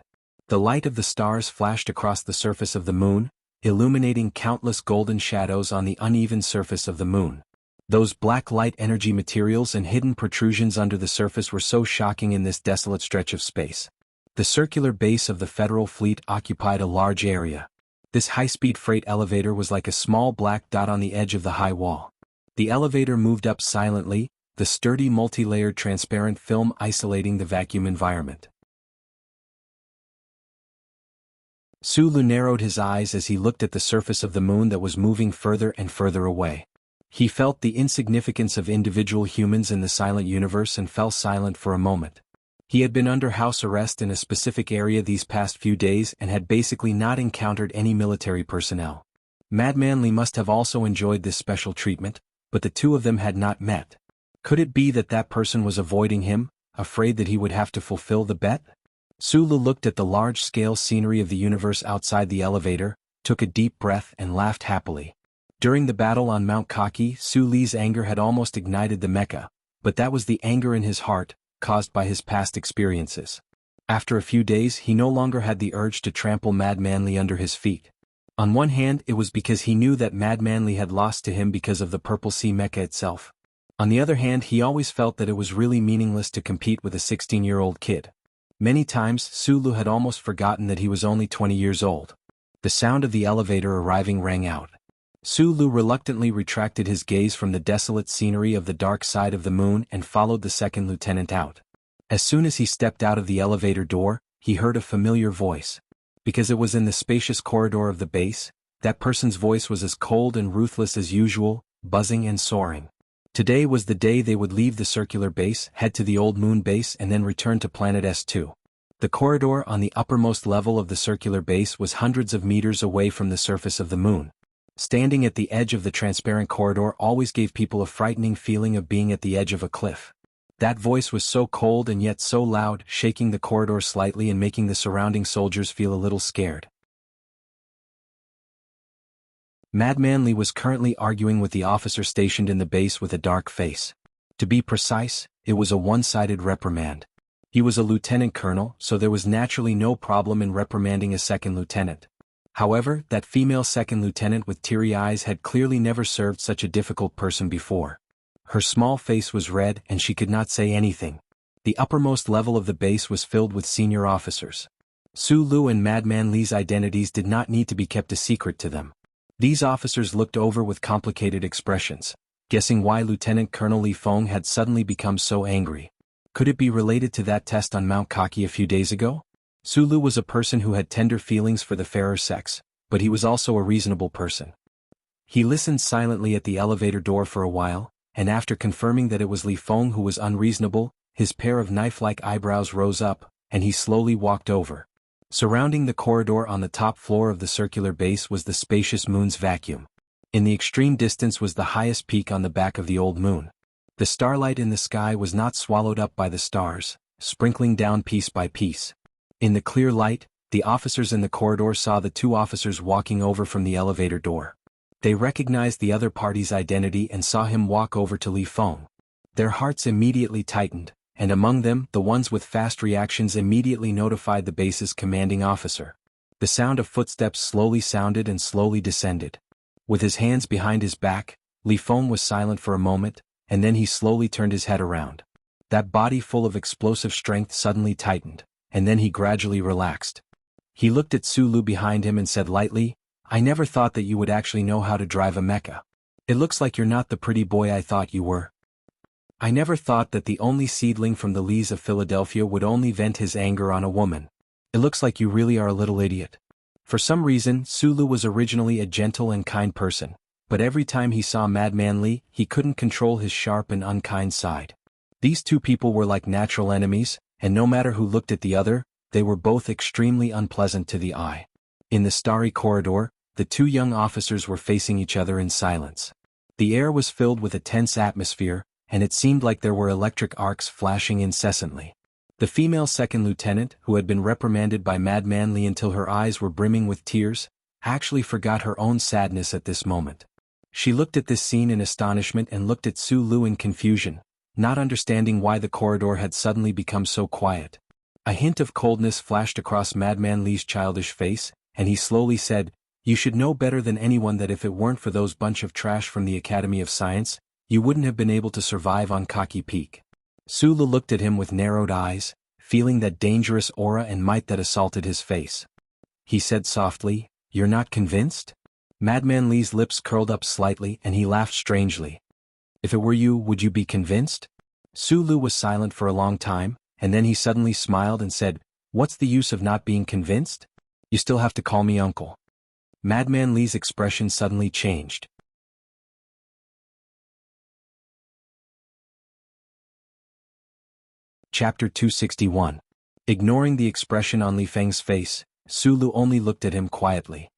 The light of the stars flashed across the surface of the moon, illuminating countless golden shadows on the uneven surface of the moon. Those black light energy materials and hidden protrusions under the surface were so shocking in this desolate stretch of space. The circular base of the Federal Fleet occupied a large area. This high-speed freight elevator was like a small black dot on the edge of the high wall. The elevator moved up silently, the sturdy multi-layered transparent film isolating the vacuum environment. Su Lu narrowed his eyes as he looked at the surface of the moon that was moving further and further away. He felt the insignificance of individual humans in the silent universe and fell silent for a moment. He had been under house arrest in a specific area these past few days and had basically not encountered any military personnel. Madman Li must have also enjoyed this special treatment, but the two of them had not met. Could it be that that person was avoiding him, afraid that he would have to fulfill the bet? Su Lu looked at the large-scale scenery of the universe outside the elevator, took a deep breath and laughed happily. During the battle on Mount Kaki, Su Li's anger had almost ignited the mecha, but that was the anger in his heart, caused by his past experiences. After a few days he no longer had the urge to trample Madman Li under his feet. On one hand, it was because he knew that Madman Li had lost to him because of the Purple Sea mecha itself. On the other hand, he always felt that it was really meaningless to compete with a 16-year-old kid. Many times, Su Lu had almost forgotten that he was only 20 years old. The sound of the elevator arriving rang out. Su Lu reluctantly retracted his gaze from the desolate scenery of the dark side of the moon and followed the second lieutenant out. As soon as he stepped out of the elevator door, he heard a familiar voice. Because it was in the spacious corridor of the base, that person's voice was as cold and ruthless as usual, buzzing and soaring. Today was the day they would leave the circular base, head to the old moon base and then return to planet S2. The corridor on the uppermost level of the circular base was hundreds of meters away from the surface of the moon. Standing at the edge of the transparent corridor always gave people a frightening feeling of being at the edge of a cliff. That voice was so cold and yet so loud, shaking the corridor slightly and making the surrounding soldiers feel a little scared. Madman Li was currently arguing with the officer stationed in the base with a dark face. To be precise, it was a one-sided reprimand. He was a lieutenant colonel, so there was naturally no problem in reprimanding a second lieutenant. However, that female second lieutenant with teary eyes had clearly never served such a difficult person before. Her small face was red and she could not say anything. The uppermost level of the base was filled with senior officers. Su Lu and Madman Li's identities did not need to be kept a secret to them. These officers looked over with complicated expressions, guessing why Lieutenant Colonel Li Feng had suddenly become so angry. Could it be related to that test on Mount Kaki a few days ago? Sulu was a person who had tender feelings for the fairer sex, but he was also a reasonable person. He listened silently at the elevator door for a while, and after confirming that it was Li Feng who was unreasonable, his pair of knife-like eyebrows rose up, and he slowly walked over. Surrounding the corridor on the top floor of the circular base was the spacious moon's vacuum. In the extreme distance was the highest peak on the back of the old moon. The starlight in the sky was not swallowed up by the stars, sprinkling down piece by piece. In the clear light, the officers in the corridor saw the two officers walking over from the elevator door. They recognized the other party's identity and saw him walk over to Li Feng. Their hearts immediately tightened, and among them, the ones with fast reactions immediately notified the base's commanding officer. The sound of footsteps slowly sounded and slowly descended. With his hands behind his back, Li Feng was silent for a moment, and then he slowly turned his head around. That body full of explosive strength suddenly tightened, and then he gradually relaxed. He looked at Sulu behind him and said lightly, "I never thought that you would actually know how to drive a mecha. It looks like you're not the pretty boy I thought you were. I never thought that the only seedling from the Lees of Philadelphia would only vent his anger on a woman. It looks like you really are a little idiot." For some reason, Sulu was originally a gentle and kind person, but every time he saw Madman Lee, he couldn't control his sharp and unkind side. These two people were like natural enemies, and no matter who looked at the other, they were both extremely unpleasant to the eye. In the starry corridor, the two young officers were facing each other in silence. The air was filled with a tense atmosphere, and it seemed like there were electric arcs flashing incessantly. The female second lieutenant, who had been reprimanded by Madman Lee until her eyes were brimming with tears, actually forgot her own sadness at this moment. She looked at this scene in astonishment and looked at Sulu in confusion, not understanding why the corridor had suddenly become so quiet. A hint of coldness flashed across Madman Lee's childish face, and he slowly said, "You should know better than anyone that if it weren't for those bunch of trash from the Academy of Science, you wouldn't have been able to survive on Kaki Peak." Sulu looked at him with narrowed eyes, feeling that dangerous aura and might that assaulted his face. He said softly, "You're not convinced?" Madman Lee's lips curled up slightly and he laughed strangely. "If it were you, would you be convinced?" Sulu was silent for a long time, and then he suddenly smiled and said, "What's the use of not being convinced? You still have to call me uncle." Madman Lee's expression suddenly changed. Chapter 261. Ignoring the expression on Li Feng's face, Sulu only looked at him quietly.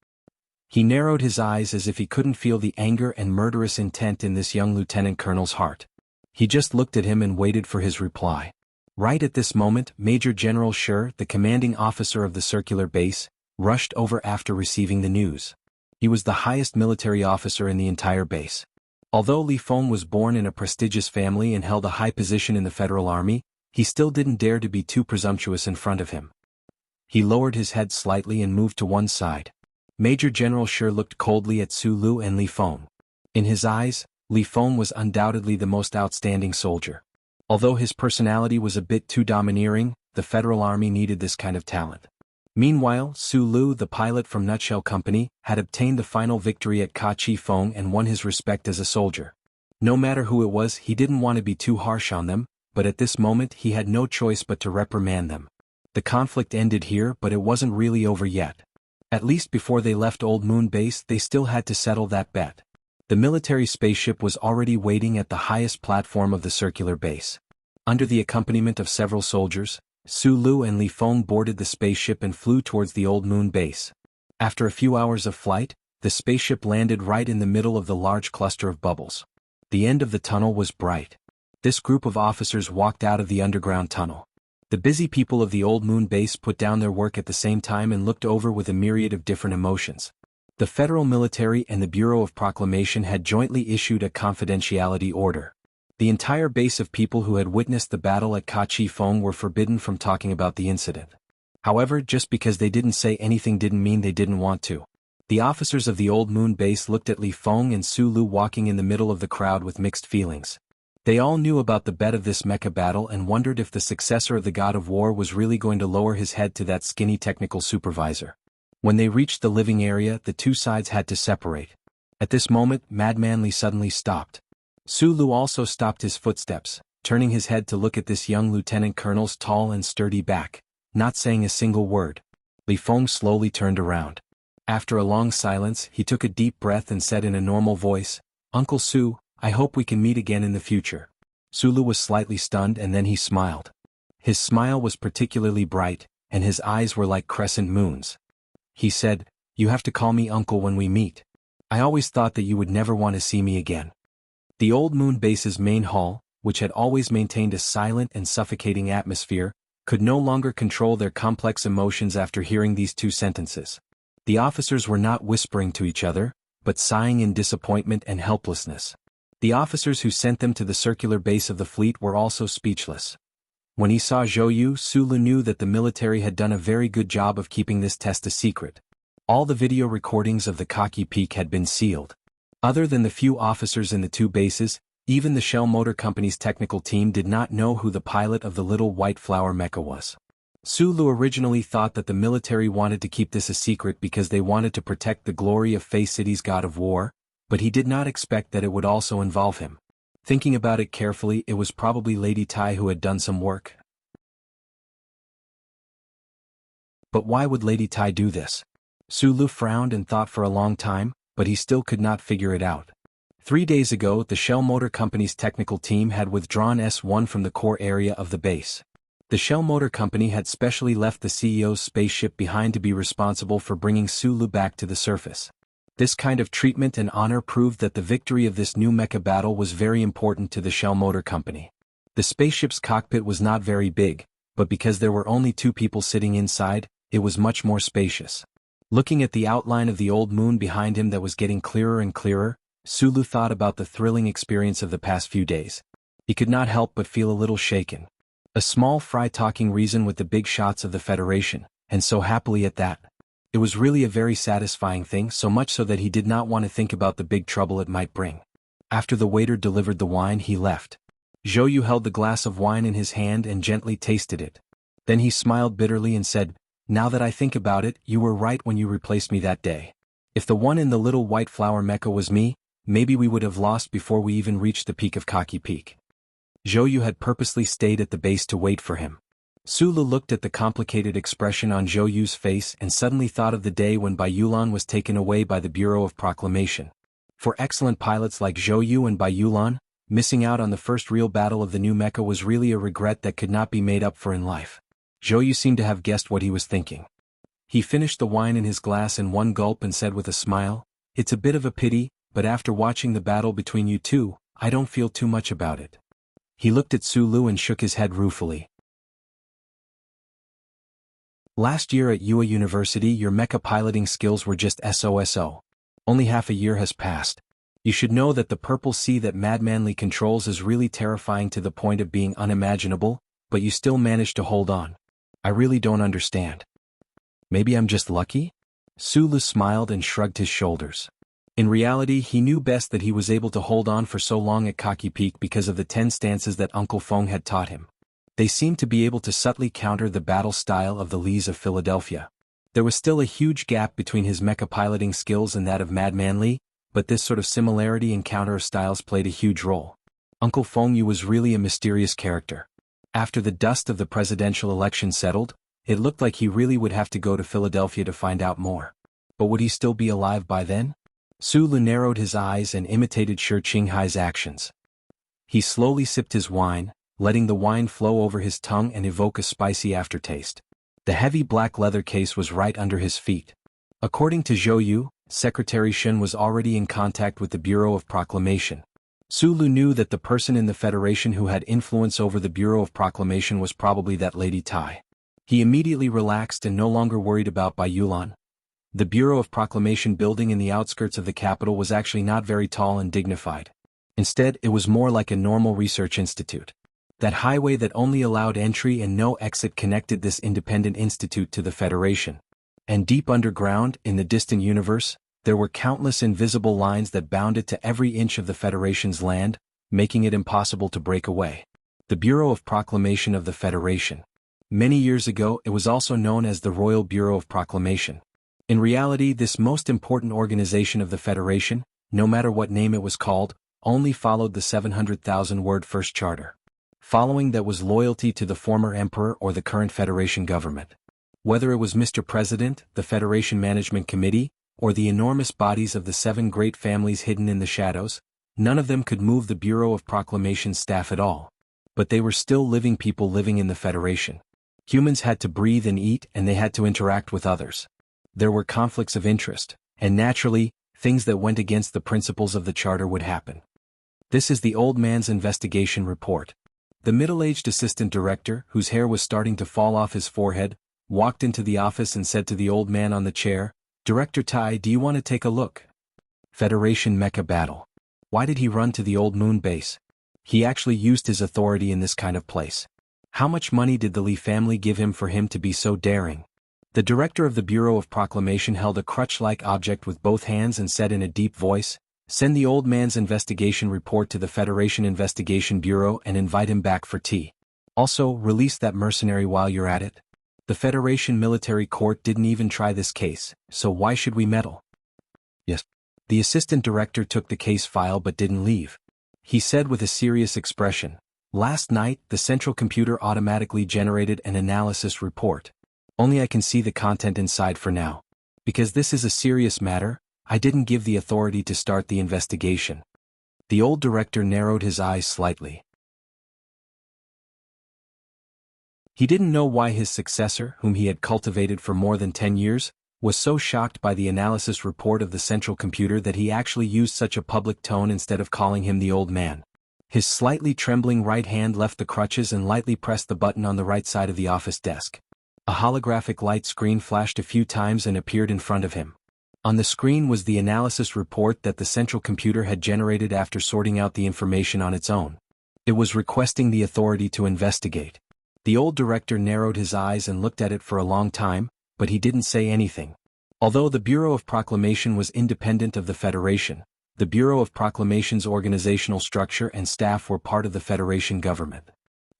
He narrowed his eyes as if he couldn't feel the anger and murderous intent in this young lieutenant colonel's heart. He just looked at him and waited for his reply. Right at this moment, Major General Shi, the commanding officer of the circular base, rushed over after receiving the news. He was the highest military officer in the entire base. Although Li Feng was born in a prestigious family and held a high position in the Federal Army, he still didn't dare to be too presumptuous in front of him. He lowered his head slightly and moved to one side. Major General Shi looked coldly at Sulu and Li Feng. In his eyes, Li Feng was undoubtedly the most outstanding soldier. Although his personality was a bit too domineering, the Federal Army needed this kind of talent. Meanwhile, Sulu, the pilot from Nutshell Company, had obtained the final victory at Ka Chi Feng and won his respect as a soldier. No matter who it was, he didn't want to be too harsh on them, but at this moment he had no choice but to reprimand them. The conflict ended here, but it wasn't really over yet. At least before they left Old Moon Base, they still had to settle that bet. The military spaceship was already waiting at the highest platform of the circular base. Under the accompaniment of several soldiers, Sulu and Li Feng boarded the spaceship and flew towards the Old Moon Base. After a few hours of flight, the spaceship landed right in the middle of the large cluster of bubbles. The end of the tunnel was bright. This group of officers walked out of the underground tunnel. The busy people of the Old Moon Base put down their work at the same time and looked over with a myriad of different emotions. The Federal Military and the Bureau of Proclamation had jointly issued a confidentiality order. The entire base of people who had witnessed the battle at Ka Chi Feng were forbidden from talking about the incident. However, just because they didn't say anything didn't mean they didn't want to. The officers of the Old Moon Base looked at Li Feng and Sulu walking in the middle of the crowd with mixed feelings. They all knew about the bet of this mecha battle and wondered if the successor of the God of War was really going to lower his head to that skinny technical supervisor. When they reached the living area, the two sides had to separate. At this moment, Madman Li suddenly stopped. Su Lu also stopped his footsteps, turning his head to look at this young lieutenant colonel's tall and sturdy back, not saying a single word. Li Feng slowly turned around. After a long silence, he took a deep breath and said in a normal voice, "Uncle Su, I hope we can meet again in the future." Su Lu was slightly stunned and then he smiled. His smile was particularly bright, and his eyes were like crescent moons. He said, "You have to call me uncle when we meet. I always thought that you would never want to see me again." The Old Moon Base's main hall, which had always maintained a silent and suffocating atmosphere, could no longer control their complex emotions after hearing these two sentences. The officers were not whispering to each other, but sighing in disappointment and helplessness. The officers who sent them to the circular base of the fleet were also speechless. When he saw Zhou Yu, Su Lu knew that the military had done a very good job of keeping this test a secret. All the video recordings of the Cocky Peak had been sealed. Other than the few officers in the two bases, even the Shell Motor Company's technical team did not know who the pilot of the little white flower mecha was. Su Lu originally thought that the military wanted to keep this a secret because they wanted to protect the glory of Fei City's god of war, but he did not expect that it would also involve him. Thinking about it carefully, it was probably Lady Tai who had done some work. But why would Lady Tai do this? Su Lu frowned and thought for a long time, but he still could not figure it out. 3 days ago, the Shell Motor Company's technical team had withdrawn S1 from the core area of the base. The Shell Motor Company had specially left the CEO's spaceship behind to be responsible for bringing Su Lu back to the surface. This kind of treatment and honor proved that the victory of this new mecha battle was very important to the Shell Motor Company. The spaceship's cockpit was not very big, but because there were only 2 people sitting inside, it was much more spacious. Looking at the outline of the old moon behind him that was getting clearer and clearer, Su Lu thought about the thrilling experience of the past few days. He could not help but feel a little shaken. A small fry talking reason with the big shots of the Federation, and so happily at that. It was really a very satisfying thing, so much so that he did not want to think about the big trouble it might bring. After the waiter delivered the wine, he left. Zhou Yu held the glass of wine in his hand and gently tasted it. Then he smiled bitterly and said, "Now that I think about it, you were right when you replaced me that day. If the one in the little white flower mecha was me, maybe we would have lost before we even reached the peak of Cocky Peak." Zhou Yu had purposely stayed at the base to wait for him. Su Lu looked at the complicated expression on Zhou Yu's face and suddenly thought of the day when Bai Yulan was taken away by the Bureau of Proclamation. For excellent pilots like Zhou Yu and Bai Yulan, missing out on the first real battle of the new mecha was really a regret that could not be made up for in life. Zhou Yu seemed to have guessed what he was thinking. He finished the wine in his glass in one gulp and said with a smile, "It's a bit of a pity, but after watching the battle between you two, I don't feel too much about it." He looked at Su Lu and shook his head ruefully. "Last year at Yue University your mecha piloting skills were just SOSO. Only half a year has passed. You should know that the purple sea that Madman Li controls is really terrifying to the point of being unimaginable, but you still managed to hold on. I really don't understand. Maybe I'm just lucky?" Su Lu smiled and shrugged his shoulders. In reality, he knew best that he was able to hold on for so long at Cocky Peak because of the 10 stances that Uncle Feng had taught him. They seemed to be able to subtly counter the battle style of the Lees of Philadelphia. There was still a huge gap between his mecha piloting skills and that of Madman Li, but this sort of similarity in counter of styles played a huge role. Uncle Feng Yu was really a mysterious character. After the dust of the presidential election settled, it looked like he really would have to go to Philadelphia to find out more. But would he still be alive by then? Su Lu narrowed his eyes and imitated Shi Qinghai's actions. He slowly sipped his wine, letting the wine flow over his tongue and evoke a spicy aftertaste. The heavy black leather case was right under his feet. According to Zhou Yu, Secretary Shen was already in contact with the Bureau of Proclamation. Su Lu knew that the person in the Federation who had influence over the Bureau of Proclamation was probably that Lady Tai. He immediately relaxed and no longer worried about Bai Yulan. The Bureau of Proclamation building in the outskirts of the capital was actually not very tall and dignified. Instead, it was more like a normal research institute. That highway that only allowed entry and no exit connected this independent institute to the Federation. And deep underground, in the distant universe, there were countless invisible lines that bound it to every inch of the Federation's land, making it impossible to break away. The Bureau of Proclamation of the Federation. Many years ago, it was also known as the Royal Bureau of Proclamation. In reality, this most important organization of the Federation, no matter what name it was called, only followed the 700,000-word first charter. Following that was loyalty to the former emperor or the current Federation government. Whether it was Mr. President, the Federation Management Committee, or the enormous bodies of the 7 great families hidden in the shadows, none of them could move the Bureau of Proclamation staff at all. But they were still living people living in the Federation. Humans had to breathe and eat, and they had to interact with others. There were conflicts of interest, and naturally, things that went against the principles of the charter would happen. This is the old man's investigation report. The middle-aged assistant director, whose hair was starting to fall off his forehead, walked into the office and said to the old man on the chair, "Director Tai, do you want to take a look?" Federation Mecha Battle. Why did he run to the old moon base? He actually used his authority in this kind of place. How much money did the Li family give him for him to be so daring? The director of the Bureau of Proclamation held a crutch-like object with both hands and said in a deep voice, "Send the old man's investigation report to the Federation Investigation Bureau and invite him back for tea. Also, release that mercenary while you're at it." The Federation Military Court didn't even try this case, so why should we meddle? Yes. The assistant director took the case file but didn't leave. He said with a serious expression, "Last night, the central computer automatically generated an analysis report. Only I can see the content inside for now. Because this is a serious matter, I didn't give the authority to start the investigation." The old director narrowed his eyes slightly. He didn't know why his successor, whom he had cultivated for more than 10 years, was so shocked by the analysis report of the central computer that he actually used such a public tone instead of calling him the old man. His slightly trembling right hand left the crutches and lightly pressed the button on the right side of the office desk. A holographic light screen flashed a few times and appeared in front of him. On the screen was the analysis report that the central computer had generated after sorting out the information on its own. It was requesting the authority to investigate. The old director narrowed his eyes and looked at it for a long time, but he didn't say anything. Although the Bureau of Proclamation was independent of the Federation, the Bureau of Proclamation's organizational structure and staff were part of the Federation government.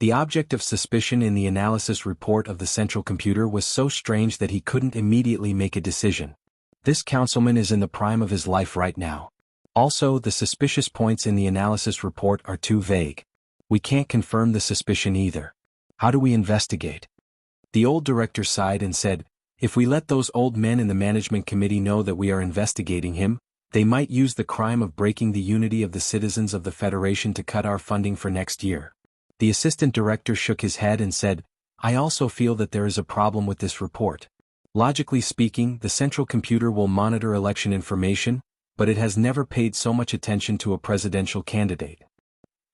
The object of suspicion in the analysis report of the central computer was so strange that he couldn't immediately make a decision. This councilman is in the prime of his life right now. Also, the suspicious points in the analysis report are too vague. We can't confirm the suspicion either. How do we investigate? The old director sighed and said, "If we let those old men in the management committee know that we are investigating him, they might use the crime of breaking the unity of the citizens of the Federation to cut our funding for next year." The assistant director shook his head and said, "I also feel that there is a problem with this report. Logically speaking, the central computer will monitor election information, but it has never paid so much attention to a presidential candidate."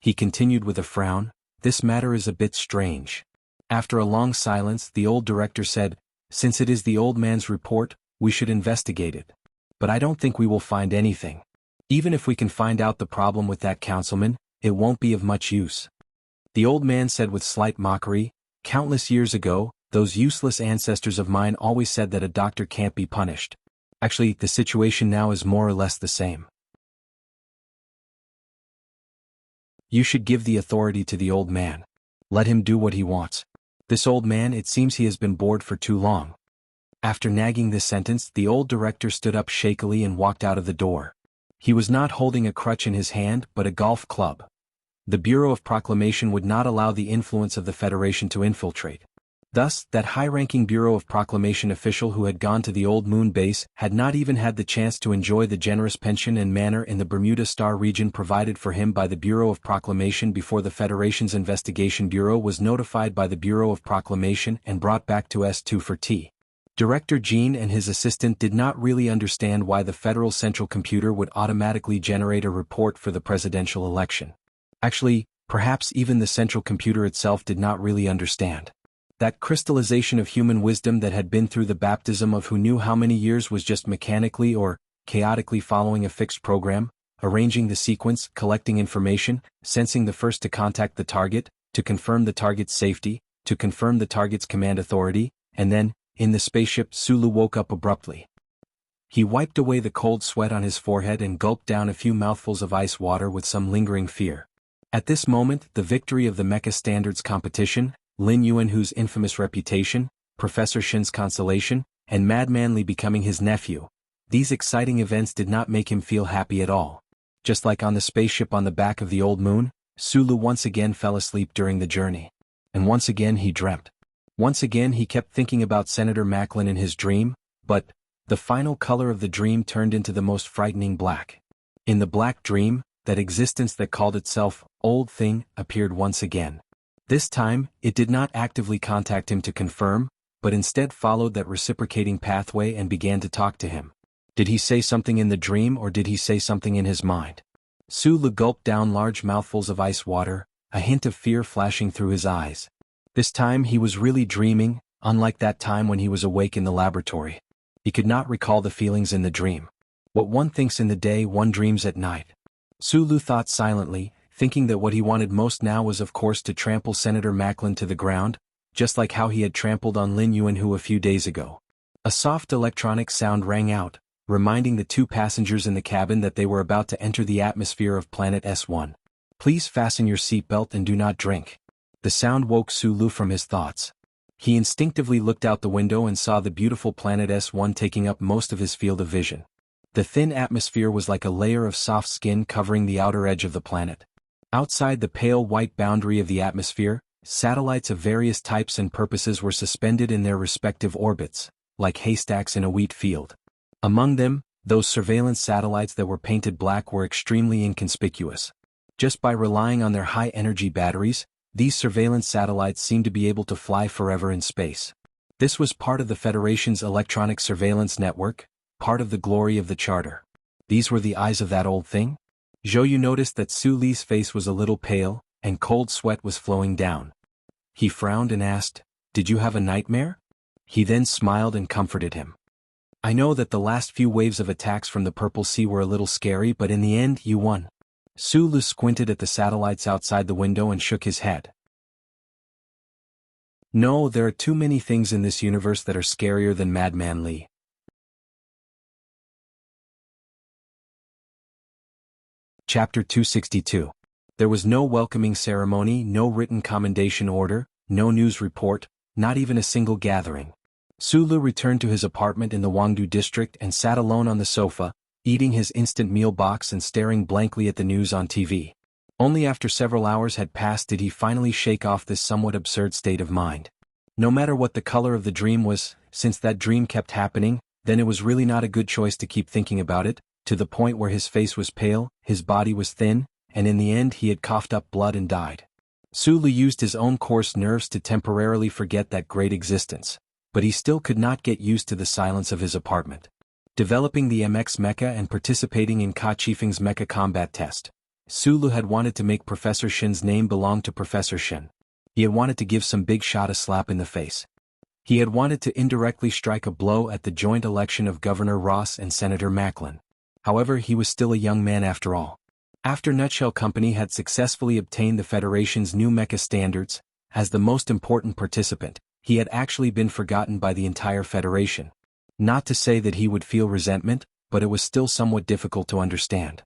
He continued with a frown, "This matter is a bit strange." After a long silence, the old director said, "Since it is the old man's report, we should investigate it. But I don't think we will find anything. Even if we can find out the problem with that councilman, it won't be of much use." The old man said with slight mockery, "Countless years ago, those useless ancestors of mine always said that a doctor can't be punished. Actually, the situation now is more or less the same. You should give the authority to the old man. Let him do what he wants. This old man, it seems he has been bored for too long." After nagging this sentence, the old director stood up shakily and walked out of the door. He was not holding a crutch in his hand but a golf club. The Bureau of Proclamation would not allow the influence of the Federation to infiltrate. Thus, that high-ranking Bureau of Proclamation official who had gone to the old moon base had not even had the chance to enjoy the generous pension and manor in the Bermuda Star region provided for him by the Bureau of Proclamation before the Federation's Investigation Bureau was notified by the Bureau of Proclamation and brought back to S2 for tea. Director Jean and his assistant did not really understand why the Federal Central Computer would automatically generate a report for the presidential election. Actually, perhaps even the Central Computer itself did not really understand. That crystallization of human wisdom that had been through the baptism of who knew how many years was just mechanically or chaotically following a fixed program, arranging the sequence, collecting information, sensing the first to contact the target, to confirm the target's safety, to confirm the target's command authority, and then, in the spaceship, Sulu woke up abruptly. He wiped away the cold sweat on his forehead and gulped down a few mouthfuls of ice water with some lingering fear. At this moment, the victory of the Mecha Standards competition, Lin Yuan whose infamous reputation, Professor Shin's consolation, and Mad Manly becoming his nephew. These exciting events did not make him feel happy at all. Just like on the spaceship on the back of the old moon, Sulu once again fell asleep during the journey. And once again he dreamt. Once again he kept thinking about Senator Macklin in his dream, but the final color of the dream turned into the most frightening black. In the black dream, that existence that called itself Old Thing appeared once again. This time, it did not actively contact him to confirm, but instead followed that reciprocating pathway and began to talk to him. Did he say something in the dream or did he say something in his mind? Sulu gulped down large mouthfuls of ice water, a hint of fear flashing through his eyes. This time he was really dreaming, unlike that time when he was awake in the laboratory. He could not recall the feelings in the dream. What one thinks in the day one dreams at night. Sulu thought silently, thinking that what he wanted most now was of course to trample Senator Macklin to the ground, just like how he had trampled on Lin Yuanhu a few days ago. A soft electronic sound rang out, reminding the two passengers in the cabin that they were about to enter the atmosphere of Planet S1. Please fasten your seatbelt and do not drink. The sound woke Sulu from his thoughts. He instinctively looked out the window and saw the beautiful Planet S1 taking up most of his field of vision. The thin atmosphere was like a layer of soft skin covering the outer edge of the planet. Outside the pale white boundary of the atmosphere, satellites of various types and purposes were suspended in their respective orbits, like haystacks in a wheat field. Among them, those surveillance satellites that were painted black were extremely inconspicuous. Just by relying on their high-energy batteries, these surveillance satellites seemed to be able to fly forever in space. This was part of the Federation's electronic surveillance network, part of the glory of the Charter. These were the eyes of that old thing? Zhou noticed that Su Li's face was a little pale, and cold sweat was flowing down. He frowned and asked, "Did you have a nightmare?" He then smiled and comforted him. "I know that the last few waves of attacks from the Purple Sea were a little scary, but in the end you won." Sulu squinted at the satellites outside the window and shook his head. "No, there are too many things in this universe that are scarier than Madman Li." Chapter 262. There was no welcoming ceremony, no written commendation order, no news report, not even a single gathering. Sulu returned to his apartment in the Wangdu district and sat alone on the sofa, eating his instant meal box and staring blankly at the news on TV. Only after several hours had passed did he finally shake off this somewhat absurd state of mind. No matter what the color of the dream was, since that dream kept happening, then it was really not a good choice to keep thinking about it, to the point where his face was pale, his body was thin, and in the end he had coughed up blood and died. Sulu used his own coarse nerves to temporarily forget that great existence, but he still could not get used to the silence of his apartment. Developing the MX mecha and participating in Ka Chifeng's mecha combat test, Sulu had wanted to make Professor Shin's name belong to Professor Shin. He had wanted to give some big shot a slap in the face. He had wanted to indirectly strike a blow at the joint election of Governor Ross and Senator Macklin. However, he was still a young man after all. After Nutshell Company had successfully obtained the Federation's new mecha standards, as the most important participant, he had actually been forgotten by the entire Federation. Not to say that he would feel resentment, but it was still somewhat difficult to understand.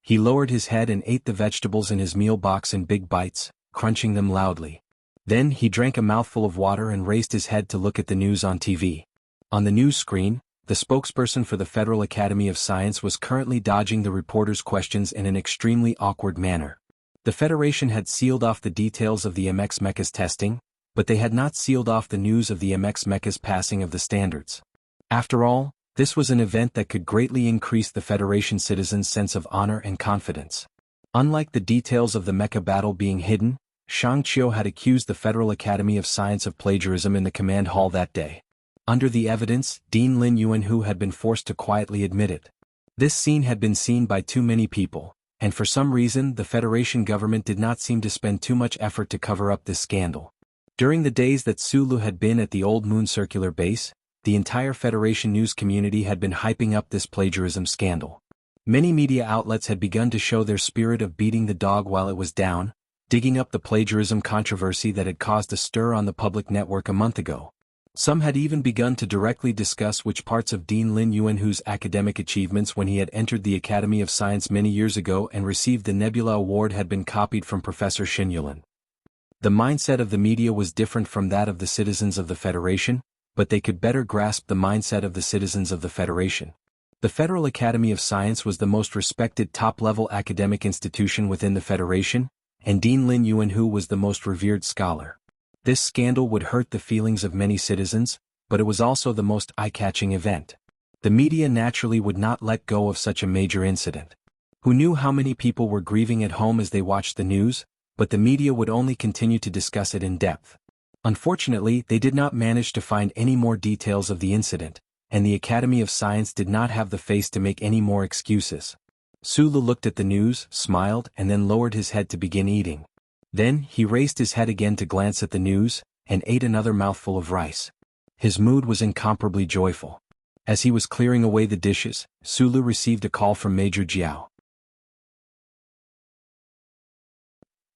He lowered his head and ate the vegetables in his meal box in big bites, crunching them loudly. Then he drank a mouthful of water and raised his head to look at the news on TV. On the news screen, the spokesperson for the Federal Academy of Science was currently dodging the reporters' questions in an extremely awkward manner. The Federation had sealed off the details of the MX Mecha's testing, but they had not sealed off the news of the MX Mecha's passing of the standards. After all, this was an event that could greatly increase the Federation citizens' sense of honor and confidence. Unlike the details of the mecha battle being hidden, Shang Qiu had accused the Federal Academy of Science of plagiarism in the command hall that day. Under the evidence, Dean Lin Yuanhu had been forced to quietly admit it. This scene had been seen by too many people, and for some reason the Federation government did not seem to spend too much effort to cover up this scandal. During the days that Sulu had been at the Old Moon Circular Base, the entire Federation news community had been hyping up this plagiarism scandal. Many media outlets had begun to show their spirit of beating the dog while it was down, digging up the plagiarism controversy that had caused a stir on the public network a month ago. Some had even begun to directly discuss which parts of Dean Lin Yuanhu's academic achievements when he had entered the Academy of Science many years ago and received the Nebula Award had been copied from Professor Shin Yulin. The mindset of the media was different from that of the citizens of the Federation. but they could better grasp the mindset of the citizens of the Federation. The Federal Academy of Science was the most respected top-level academic institution within the Federation, and Dean Lin Yuanhu was the most revered scholar. This scandal would hurt the feelings of many citizens, but it was also the most eye-catching event. The media naturally would not let go of such a major incident. Who knew how many people were grieving at home as they watched the news, but the media would only continue to discuss it in depth. Unfortunately, they did not manage to find any more details of the incident, and the Academy of Science did not have the face to make any more excuses. Sulu looked at the news, smiled, and then lowered his head to begin eating. Then, he raised his head again to glance at the news, and ate another mouthful of rice. His mood was incomparably joyful. As he was clearing away the dishes, Sulu received a call from Major Jiao.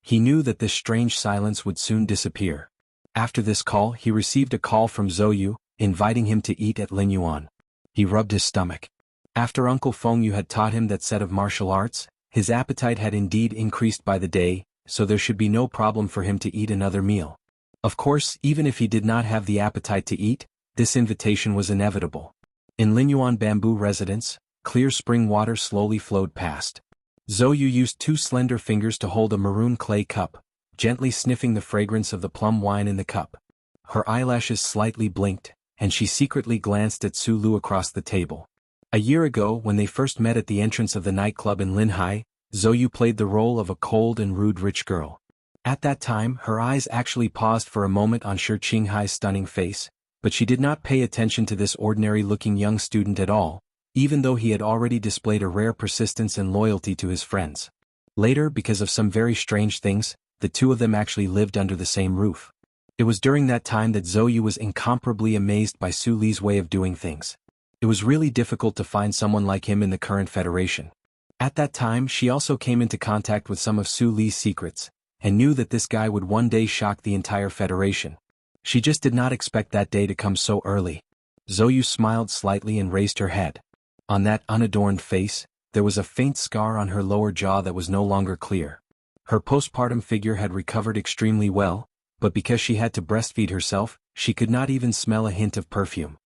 He knew that this strange silence would soon disappear. After this call, he received a call from Zhou, inviting him to eat at Linyuan. He rubbed his stomach. After Uncle Fengyu had taught him that set of martial arts, his appetite had indeed increased by the day, so there should be no problem for him to eat another meal. Of course, even if he did not have the appetite to eat, this invitation was inevitable. In Linyuan bamboo residence, clear spring water slowly flowed past. Zhou used two slender fingers to hold a maroon clay cup, gently sniffing the fragrance of the plum wine in the cup. Her eyelashes slightly blinked, and she secretly glanced at Sulu across the table. A year ago, when they first met at the entrance of the nightclub in Linhai, Zhou played the role of a cold and rude rich girl. At that time, her eyes actually paused for a moment on Shi Qinghai's stunning face, but she did not pay attention to this ordinary-looking young student at all, even though he had already displayed a rare persistence and loyalty to his friends. Later, because of some very strange things, the two of them actually lived under the same roof. It was during that time that Zhou was incomparably amazed by Su Li's way of doing things. It was really difficult to find someone like him in the current Federation. At that time, she also came into contact with some of Su Li's secrets, and knew that this guy would one day shock the entire Federation. She just did not expect that day to come so early. Zhou smiled slightly and raised her head. On that unadorned face, there was a faint scar on her lower jaw that was no longer clear. Her postpartum figure had recovered extremely well, but because she had to breastfeed herself, she could not even smell a hint of perfume.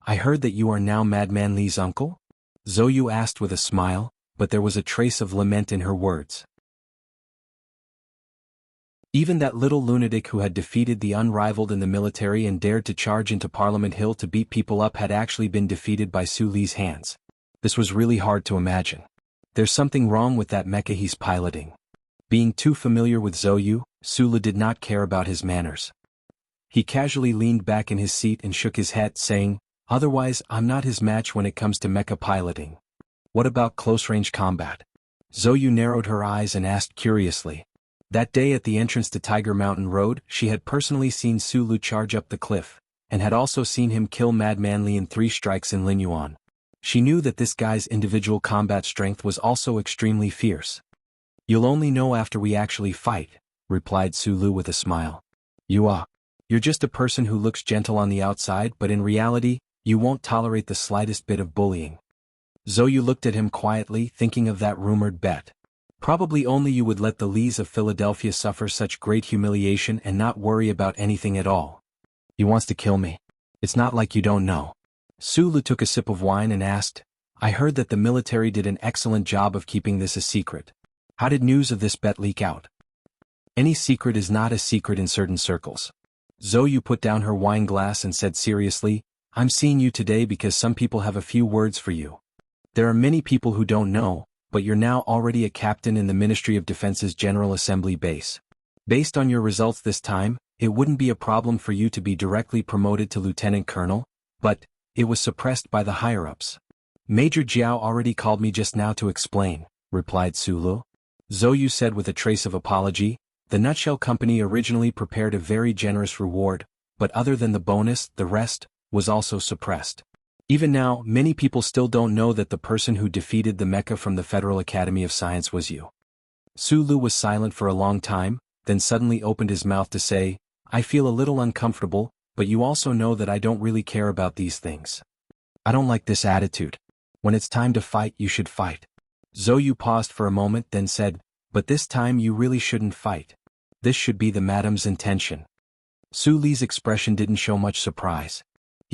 "I heard that you are now Madman Li's uncle?" Zhou asked with a smile, but there was a trace of lament in her words. Even that little lunatic who had defeated the unrivaled in the military and dared to charge into Parliament Hill to beat people up had actually been defeated by Su Li's hands. This was really hard to imagine. There's something wrong with that mecha he's piloting. Being too familiar with Zhou, Sulu did not care about his manners. He casually leaned back in his seat and shook his head, saying, "Otherwise, I'm not his match when it comes to mecha piloting. What about close-range combat?" Zhou narrowed her eyes and asked curiously. That day at the entrance to Tiger Mountain Road, she had personally seen Sulu charge up the cliff, and had also seen him kill Madman Li in 3 strikes in Linyuan. She knew that this guy's individual combat strength was also extremely fierce. "You'll only know after we actually fight," replied Sulu with a smile. You're just a person who looks gentle on the outside, but in reality, you won't tolerate the slightest bit of bullying." Zhou looked at him quietly, thinking of that rumored bet. Probably only you would let the Lees of Philadelphia suffer such great humiliation and not worry about anything at all. "He wants to kill me. It's not like you don't know." Sulu took a sip of wine and asked, "I heard that the military did an excellent job of keeping this a secret. How did news of this bet leak out?" "Any secret is not a secret in certain circles." Zhou put down her wine glass and said seriously, "I'm seeing you today because some people have a few words for you. There are many people who don't know, but you're now already a captain in the Ministry of Defense's General Assembly base. Based on your results this time, it wouldn't be a problem for you to be directly promoted to Lieutenant Colonel, but it was suppressed by the higher-ups." "Major Jiao already called me just now to explain," replied Sulu. Zhou said with a trace of apology, "The Nutshell Company originally prepared a very generous reward, but other than the bonus, the rest was also suppressed. Even now, many people still don't know that the person who defeated the mecha from the Federal Academy of Science was you." Sulu was silent for a long time, then suddenly opened his mouth to say, "I feel a little uncomfortable, but you also know that I don't really care about these things. I don't like this attitude. When it's time to fight, you should fight." Zhou paused for a moment, then said, "But this time you really shouldn't fight. This should be the madam's intention." Su Li's expression didn't show much surprise.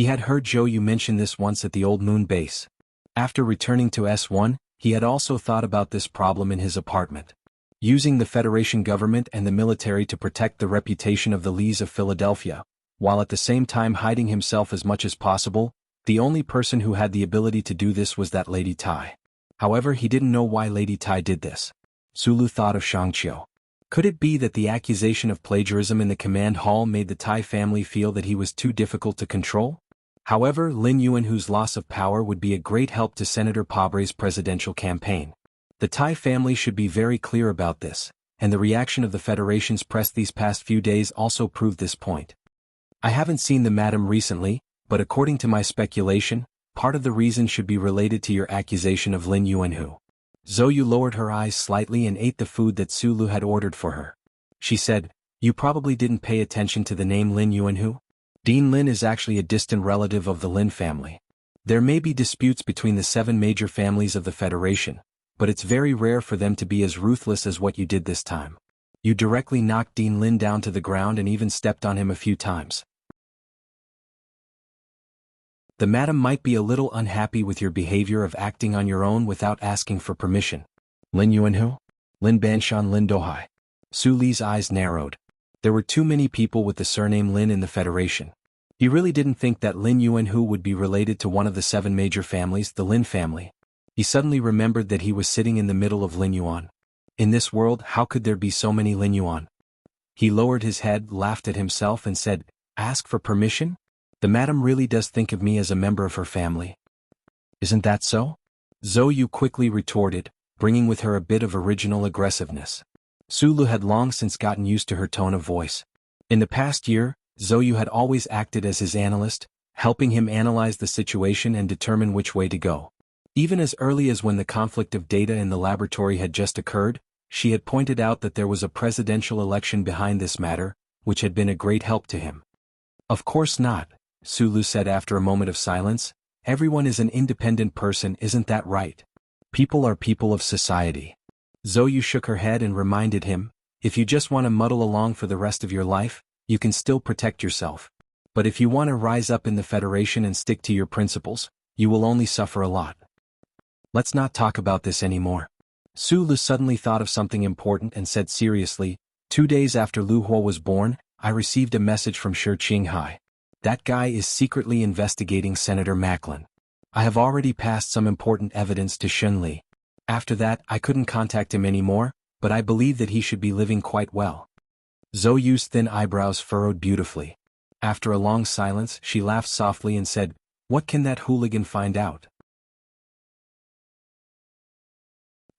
He had heard Zhou Yu mention this once at the Old Moon base. After returning to S1, he had also thought about this problem in his apartment. Using the Federation government and the military to protect the reputation of the Lees of Philadelphia, while at the same time hiding himself as much as possible, the only person who had the ability to do this was that Lady Tai. However, he didn't know why Lady Tai did this. Sulu thought of Shangqiu. Could it be that the accusation of plagiarism in the command hall made the Tai family feel that he was too difficult to control? However, Lin Yuanhu's loss of power would be a great help to Senator Pabre's presidential campaign. The Tai family should be very clear about this, and the reaction of the Federation's press these past few days also proved this point. I haven't seen the madam recently, but according to my speculation, part of the reason should be related to your accusation of Lin Yuanhu. Zhou Yu lowered her eyes slightly and ate the food that Sulu had ordered for her. She said, "You probably didn't pay attention to the name Lin Yuanhu? Dean Lin is actually a distant relative of the Lin family. There may be disputes between the 7 major families of the Federation, but it's very rare for them to be as ruthless as what you did this time. You directly knocked Dean Lin down to the ground and even stepped on him a few times. The madam might be a little unhappy with your behavior of acting on your own without asking for permission." Lin Yuanhu? Lin Banshan Lin Dohai. Su Li's eyes narrowed. There were too many people with the surname Lin in the Federation. He really didn't think that Lin Yuanhu would be related to one of the 7 major families, the Lin family. He suddenly remembered that he was sitting in the middle of Lin Yuan. In this world, how could there be so many Lin Yuan? He lowered his head, laughed at himself and said, "Ask for permission? The madam really does think of me as a member of her family. Isn't that so?" Zhou Yu quickly retorted, bringing with her a bit of original aggressiveness. Sulu had long since gotten used to her tone of voice. In the past year, Zhou Yu had always acted as his analyst, helping him analyze the situation and determine which way to go. Even as early as when the conflict of data in the laboratory had just occurred, she had pointed out that there was a presidential election behind this matter, which had been a great help to him. "Of course not," Sulu said after a moment of silence. "Everyone is an independent person, isn't that right? People are people of society." Zhou Yu shook her head and reminded him, "If you just want to muddle along for the rest of your life, you can still protect yourself. But if you want to rise up in the Federation and stick to your principles, you will only suffer a lot. Let's not talk about this anymore." Su Lu suddenly thought of something important and said seriously, 2 days after Lu Huo was born, I received a message from Shi Qinghai. That guy is secretly investigating Senator Macklin. I have already passed some important evidence to Shun Li. After that, I couldn't contact him anymore, but I believe that he should be living quite well. Zhou Yu's thin eyebrows furrowed beautifully. After a long silence, she laughed softly and said, "What can that hooligan find out?"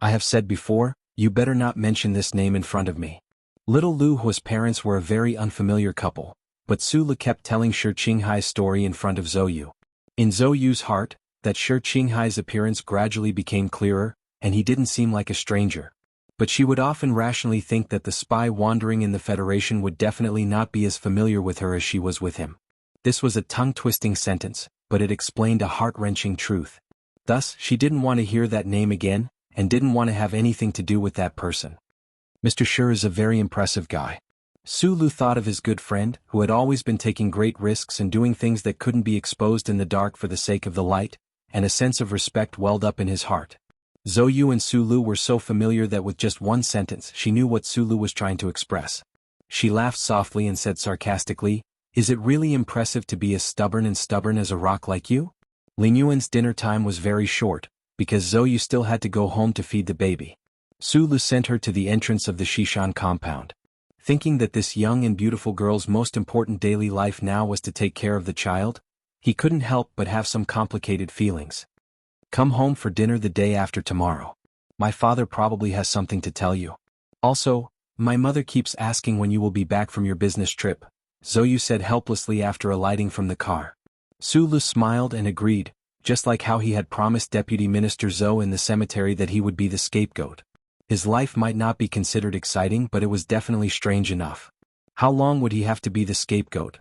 I have said before, you better not mention this name in front of me. Little Lu Huo's parents were a very unfamiliar couple, but Su Le kept telling Shi Qinghai's story in front of Zhou Yu. In Zhou Yu's heart, that Shi Qinghai's appearance gradually became clearer, and he didn't seem like a stranger. But she would often rationally think that the spy wandering in the Federation would definitely not be as familiar with her as she was with him. This was a tongue-twisting sentence, but it explained a heart-wrenching truth. Thus, she didn't want to hear that name again, and didn't want to have anything to do with that person. Mr. Shi is a very impressive guy. Su Lu thought of his good friend, who had always been taking great risks and doing things that couldn't be exposed in the dark for the sake of the light, and a sense of respect welled up in his heart. Zhou Yu and Su Lu were so familiar that with just one sentence she knew what Su Lu was trying to express. She laughed softly and said sarcastically, "Is it really impressive to be as stubborn as a rock like you?" Lin Yuan's dinner time was very short, because Zhou Yu still had to go home to feed the baby. Su Lu sent her to the entrance of the Shishan compound. Thinking that this young and beautiful girl's most important daily life now was to take care of the child, he couldn't help but have some complicated feelings. "Come home for dinner the day after tomorrow. My father probably has something to tell you. Also, my mother keeps asking when you will be back from your business trip," Zhou Yu said helplessly after alighting from the car. Su Lu smiled and agreed, just like how he had promised Deputy Minister Zhou in the cemetery that he would be the scapegoat. His life might not be considered exciting, but it was definitely strange enough. How long would he have to be the scapegoat?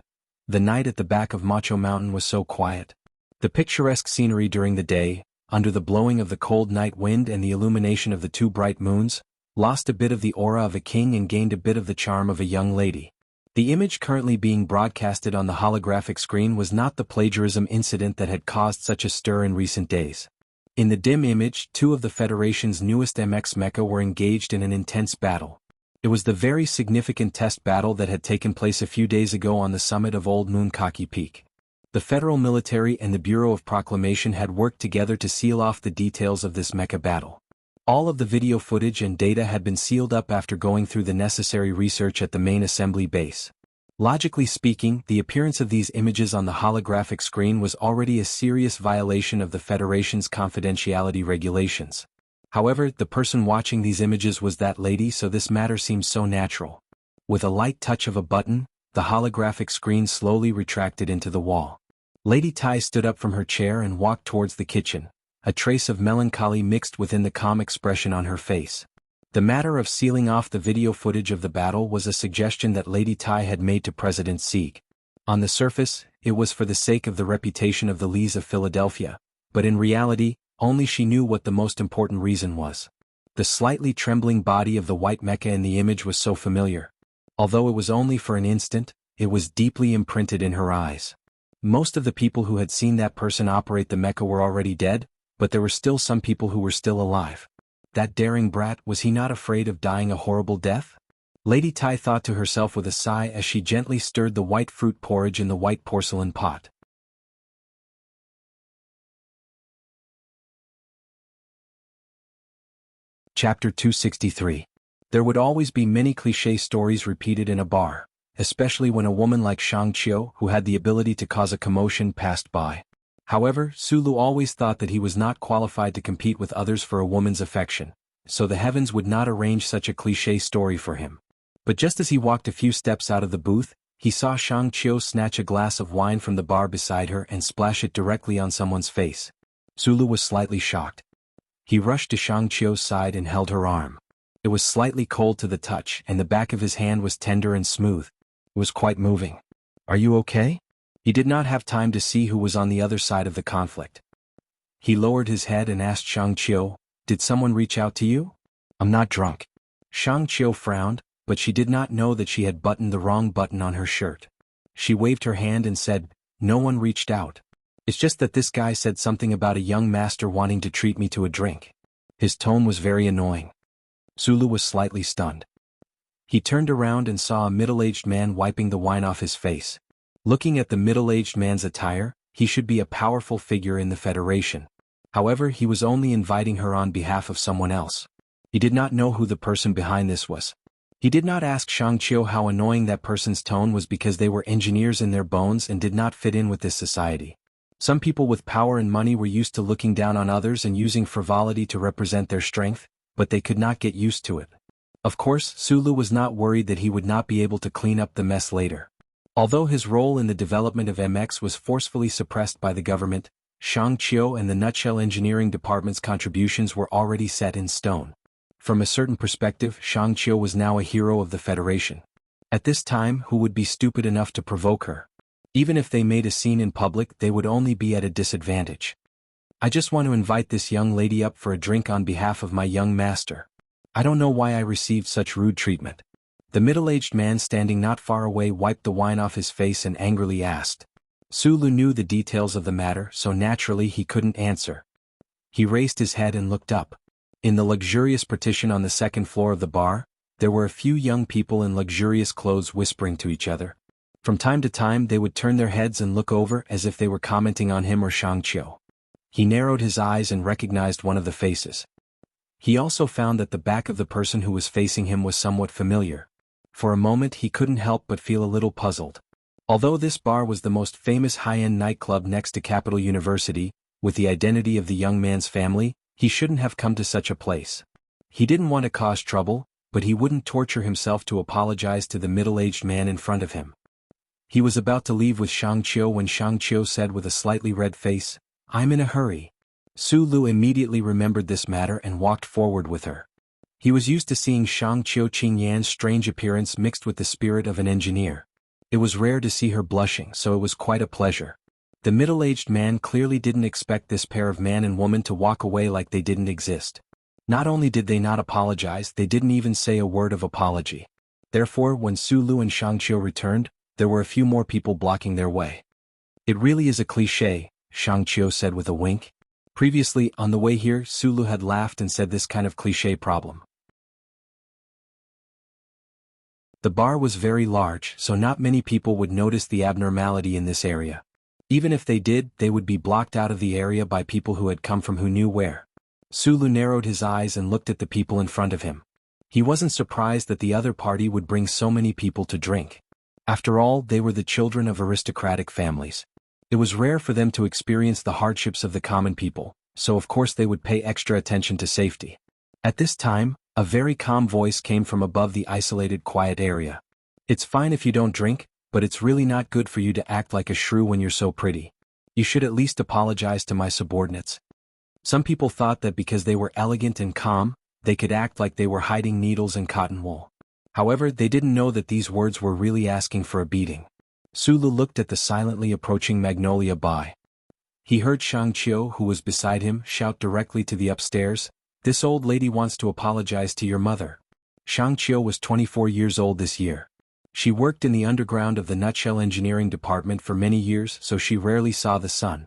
The night at the back of Macho Mountain was so quiet. The picturesque scenery during the day, under the blowing of the cold night wind and the illumination of the 2 bright moons, lost a bit of the aura of a king and gained a bit of the charm of a young lady. The image currently being broadcasted on the holographic screen was not the plagiarism incident that had caused such a stir in recent days. In the dim image, two of the Federation's newest MX mecha were engaged in an intense battle. It was the very significant test battle that had taken place a few days ago on the summit of Old Moonkaki Peak. The federal military and the Bureau of Proclamation had worked together to seal off the details of this mecha battle. All of the video footage and data had been sealed up after going through the necessary research at the main assembly base. Logically speaking, the appearance of these images on the holographic screen was already a serious violation of the Federation's confidentiality regulations. However, the person watching these images was that lady, so this matter seemed so natural. With a light touch of a button, the holographic screen slowly retracted into the wall. Lady Tai stood up from her chair and walked towards the kitchen, a trace of melancholy mixed within the calm expression on her face. The matter of sealing off the video footage of the battle was a suggestion that Lady Tai had made to President Sieg. On the surface, it was for the sake of the reputation of the Lees of Philadelphia, but in reality, only she knew what the most important reason was. The slightly trembling body of the white mecha in the image was so familiar. Although it was only for an instant, it was deeply imprinted in her eyes. Most of the people who had seen that person operate the mecha were already dead, but there were still some people who were still alive. That daring brat, was he not afraid of dying a horrible death? Lady Tai thought to herself with a sigh as she gently stirred the white fruit porridge in the white porcelain pot. Chapter 263. There would always be many cliché stories repeated in a bar, especially when a woman like Shang Qiu, who had the ability to cause a commotion, passed by. However, Sulu always thought that he was not qualified to compete with others for a woman's affection, so the heavens would not arrange such a cliché story for him. But just as he walked a few steps out of the booth, he saw Shang Qiu snatch a glass of wine from the bar beside her and splash it directly on someone's face. Sulu was slightly shocked. He rushed to Shang Qiu's side and held her arm. It was slightly cold to the touch, and the back of his hand was tender and smooth. It was quite moving. "Are you okay?" He did not have time to see who was on the other side of the conflict. He lowered his head and asked Shang Qiu, "Did someone reach out to you?" "I'm not drunk." Shang Qiu frowned, but she did not know that she had buttoned the wrong button on her shirt. She waved her hand and said, "No one reached out. It's just that this guy said something about a young master wanting to treat me to a drink." His tone was very annoying. Sulu was slightly stunned. He turned around and saw a middle-aged man wiping the wine off his face. Looking at the middle-aged man's attire, he should be a powerful figure in the Federation. However, he was only inviting her on behalf of someone else. He did not know who the person behind this was. He did not ask Shang Qiu how annoying that person's tone was because they were engineers in their bones and did not fit in with this society. Some people with power and money were used to looking down on others and using frivolity to represent their strength, but they could not get used to it. Of course, Sulu was not worried that he would not be able to clean up the mess later. Although his role in the development of MX was forcefully suppressed by the government, Shang Qiu and the Nutshell Engineering Department's contributions were already set in stone. From a certain perspective, Shang Qiu was now a hero of the Federation. At this time, who would be stupid enough to provoke her? Even if they made a scene in public, they would only be at a disadvantage. "I just want to invite this young lady up for a drink on behalf of my young master. I don't know why I received such rude treatment." The middle-aged man standing not far away wiped the wine off his face and angrily asked. Sulu knew the details of the matter, so naturally he couldn't answer. He raised his head and looked up. In the luxurious partition on the second floor of the bar, there were a few young people in luxurious clothes whispering to each other. From time to time they would turn their heads and look over as if they were commenting on him or Shang Qiu. He narrowed his eyes and recognized one of the faces. He also found that the back of the person who was facing him was somewhat familiar. For a moment he couldn't help but feel a little puzzled. Although this bar was the most famous high-end nightclub next to Capital University, with the identity of the young man's family, he shouldn't have come to such a place. He didn't want to cause trouble, but he wouldn't torture himself to apologize to the middle-aged man in front of him. He was about to leave with Shang Qiu when Shang Qiu said with a slightly red face, "I'm in a hurry." Sulu immediately remembered this matter and walked forward with her. He was used to seeing Shang Qiu Qingyan's strange appearance mixed with the spirit of an engineer. It was rare to see her blushing, so it was quite a pleasure. The middle-aged man clearly didn't expect this pair of man and woman to walk away like they didn't exist. Not only did they not apologize, they didn't even say a word of apology. Therefore, when Su Lu and Shang Qiu returned, there were a few more people blocking their way. It really is a cliché, Shang Qiu said with a wink. Previously, on the way here, Su Lu had laughed and said this kind of cliché problem. The bar was very large, so not many people would notice the abnormality in this area. Even if they did, they would be blocked out of the area by people who had come from who knew where. Su Lu narrowed his eyes and looked at the people in front of him. He wasn't surprised that the other party would bring so many people to drink. After all, they were the children of aristocratic families. It was rare for them to experience the hardships of the common people, so of course they would pay extra attention to safety. At this time, a very calm voice came from above the isolated quiet area. It's fine if you don't drink, but it's really not good for you to act like a shrew when you're so pretty. You should at least apologize to my subordinates. Some people thought that because they were elegant and calm, they could act like they were hiding needles and cotton wool. However, they didn't know that these words were really asking for a beating. Su Lu looked at the silently approaching Magnolia Bai. He heard Shang Qiu, who was beside him, shout directly to the upstairs, "This old lady wants to apologize to your mother." Shang Qiu was 24 years old this year. She worked in the underground of the nutshell engineering department for many years, so she rarely saw the sun.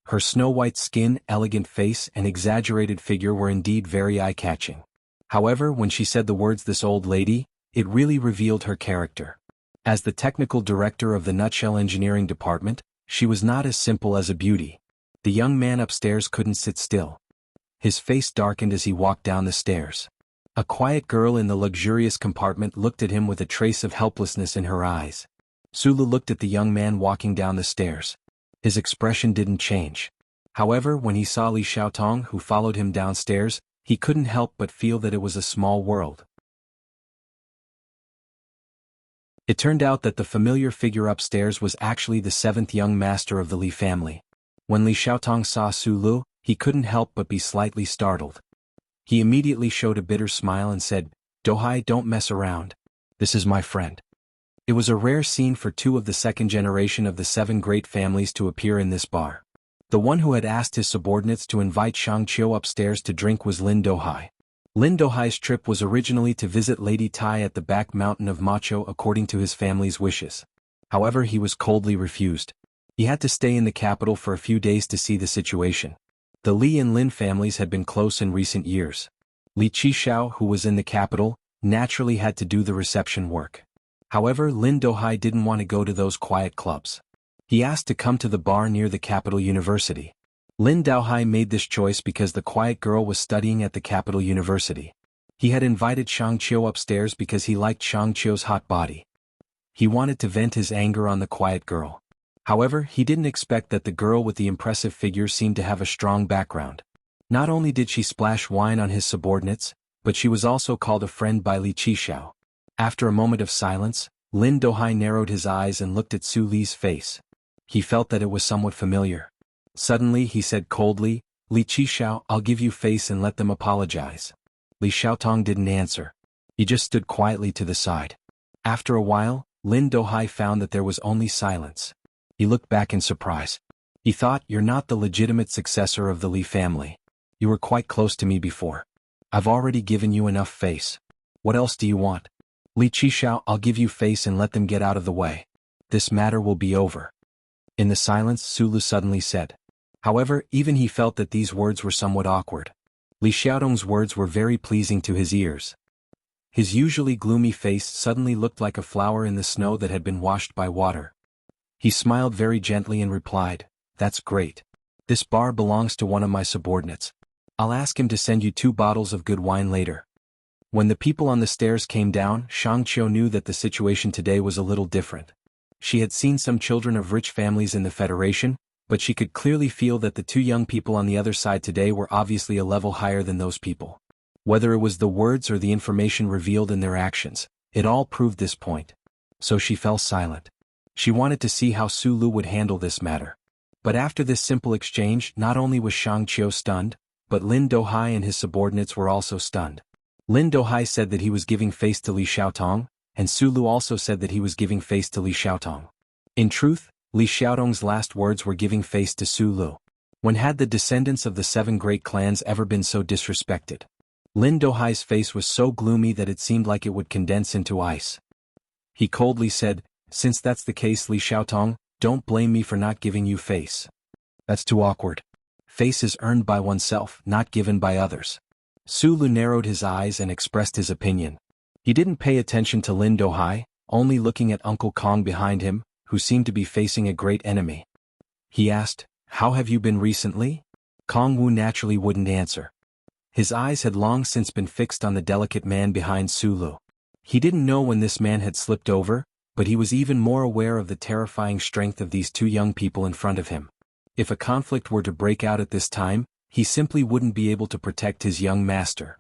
Her snow-white skin, elegant face, and exaggerated figure were indeed very eye-catching. However, when she said the words "this old lady," it really revealed her character. As the technical director of the nutshell engineering department, she was not as simple as a beauty. The young man upstairs couldn't sit still. His face darkened as he walked down the stairs. A quiet girl in the luxurious compartment looked at him with a trace of helplessness in her eyes. Su Lu looked at the young man walking down the stairs. His expression didn't change. However, when he saw Li Xiaotong, who followed him downstairs, he couldn't help but feel that it was a small world. It turned out that the familiar figure upstairs was actually the seventh young master of the Li family. When Li Xiaotong saw Su Lu, he couldn't help but be slightly startled. He immediately showed a bitter smile and said, "Dohai, don't mess around. This is my friend." It was a rare scene for two of the second generation of the seven great families to appear in this bar. The one who had asked his subordinates to invite Shang Qiu upstairs to drink was Lin Dohai. Lin Dohai's trip was originally to visit Lady Tai at the back mountain of Macho according to his family's wishes. However, he was coldly refused. He had to stay in the capital for a few days to see the situation. The Li and Lin families had been close in recent years. Li Qishao, who was in the capital, naturally had to do the reception work. However, Lin Dohai didn't want to go to those quiet clubs. He asked to come to the bar near the capital university. Lin Dohai made this choice because the quiet girl was studying at the capital university. He had invited Shang Qiu upstairs because he liked Shang Qiu's hot body. He wanted to vent his anger on the quiet girl. However, he didn't expect that the girl with the impressive figure seemed to have a strong background. Not only did she splash wine on his subordinates, but she was also called a friend by Li Qishao. After a moment of silence, Lin Dohai narrowed his eyes and looked at Su Li's face. He felt that it was somewhat familiar. Suddenly he said coldly, "Li Qishao, I'll give you face and let them apologize." Li Xiaotong didn't answer. He just stood quietly to the side. After a while, Lin Dohai found that there was only silence. He looked back in surprise. He thought, "You're not the legitimate successor of the Li family. You were quite close to me before. I've already given you enough face. What else do you want?" "Li Qishao, I'll give you face and let them get out of the way. This matter will be over." In the silence, Su Lu suddenly said. However, even he felt that these words were somewhat awkward. Li Xiaotong's words were very pleasing to his ears. His usually gloomy face suddenly looked like a flower in the snow that had been washed by water. He smiled very gently and replied, "That's great. This bar belongs to one of my subordinates. I'll ask him to send you 2 bottles of good wine later." When the people on the stairs came down, Shang Qiu knew that the situation today was a little different. She had seen some children of rich families in the Federation, but she could clearly feel that the 2 young people on the other side today were obviously a level higher than those people. Whether it was the words or the information revealed in their actions, it all proved this point. So she fell silent. She wanted to see how Su Lu would handle this matter. But after this simple exchange, not only was Shang Qiu stunned, but Lin Dohai and his subordinates were also stunned. Lin Dohai said that he was giving face to Li Xiaotong, and Su Lu also said that he was giving face to Li Xiaotong. In truth, Li Xiaotong's last words were giving face to Su Lu. When had the descendants of the 7 great clans ever been so disrespected? Lin Dohai's face was so gloomy that it seemed like it would condense into ice. He coldly said, "Since that's the case, Li Xiaotong, don't blame me for not giving you face. That's too awkward. Face is earned by oneself, not given by others." Su Lu narrowed his eyes and expressed his opinion. He didn't pay attention to Lin Dohai, only looking at Uncle Kong behind him, who seemed to be facing a great enemy. He asked, "How have you been recently?" Kong Wu naturally wouldn't answer. His eyes had long since been fixed on the delicate man behind Su Lu. He didn't know when this man had slipped over, but he was even more aware of the terrifying strength of these two young people in front of him. If a conflict were to break out at this time, he simply wouldn't be able to protect his young master.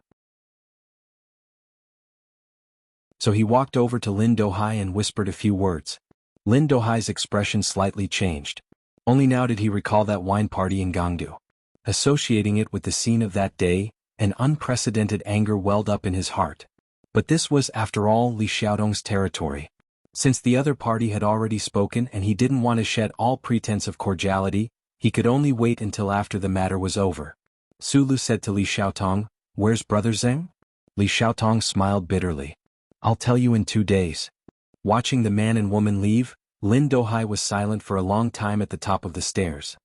So he walked over to Lin Dohai and whispered a few words. Lin Dohai's expression slightly changed. Only now did he recall that wine party in Gangdu. Associating it with the scene of that day, an unprecedented anger welled up in his heart. But this was, after all, Li Xiaotong's territory. Since the other party had already spoken and he didn't want to shed all pretense of cordiality, he could only wait until after the matter was over. Su Lu said to Li Xiaotong, "Where's Brother Zheng?" Li Xiaotong smiled bitterly. "I'll tell you in 2 days." Watching the man and woman leave, Lin Dohai was silent for a long time at the top of the stairs.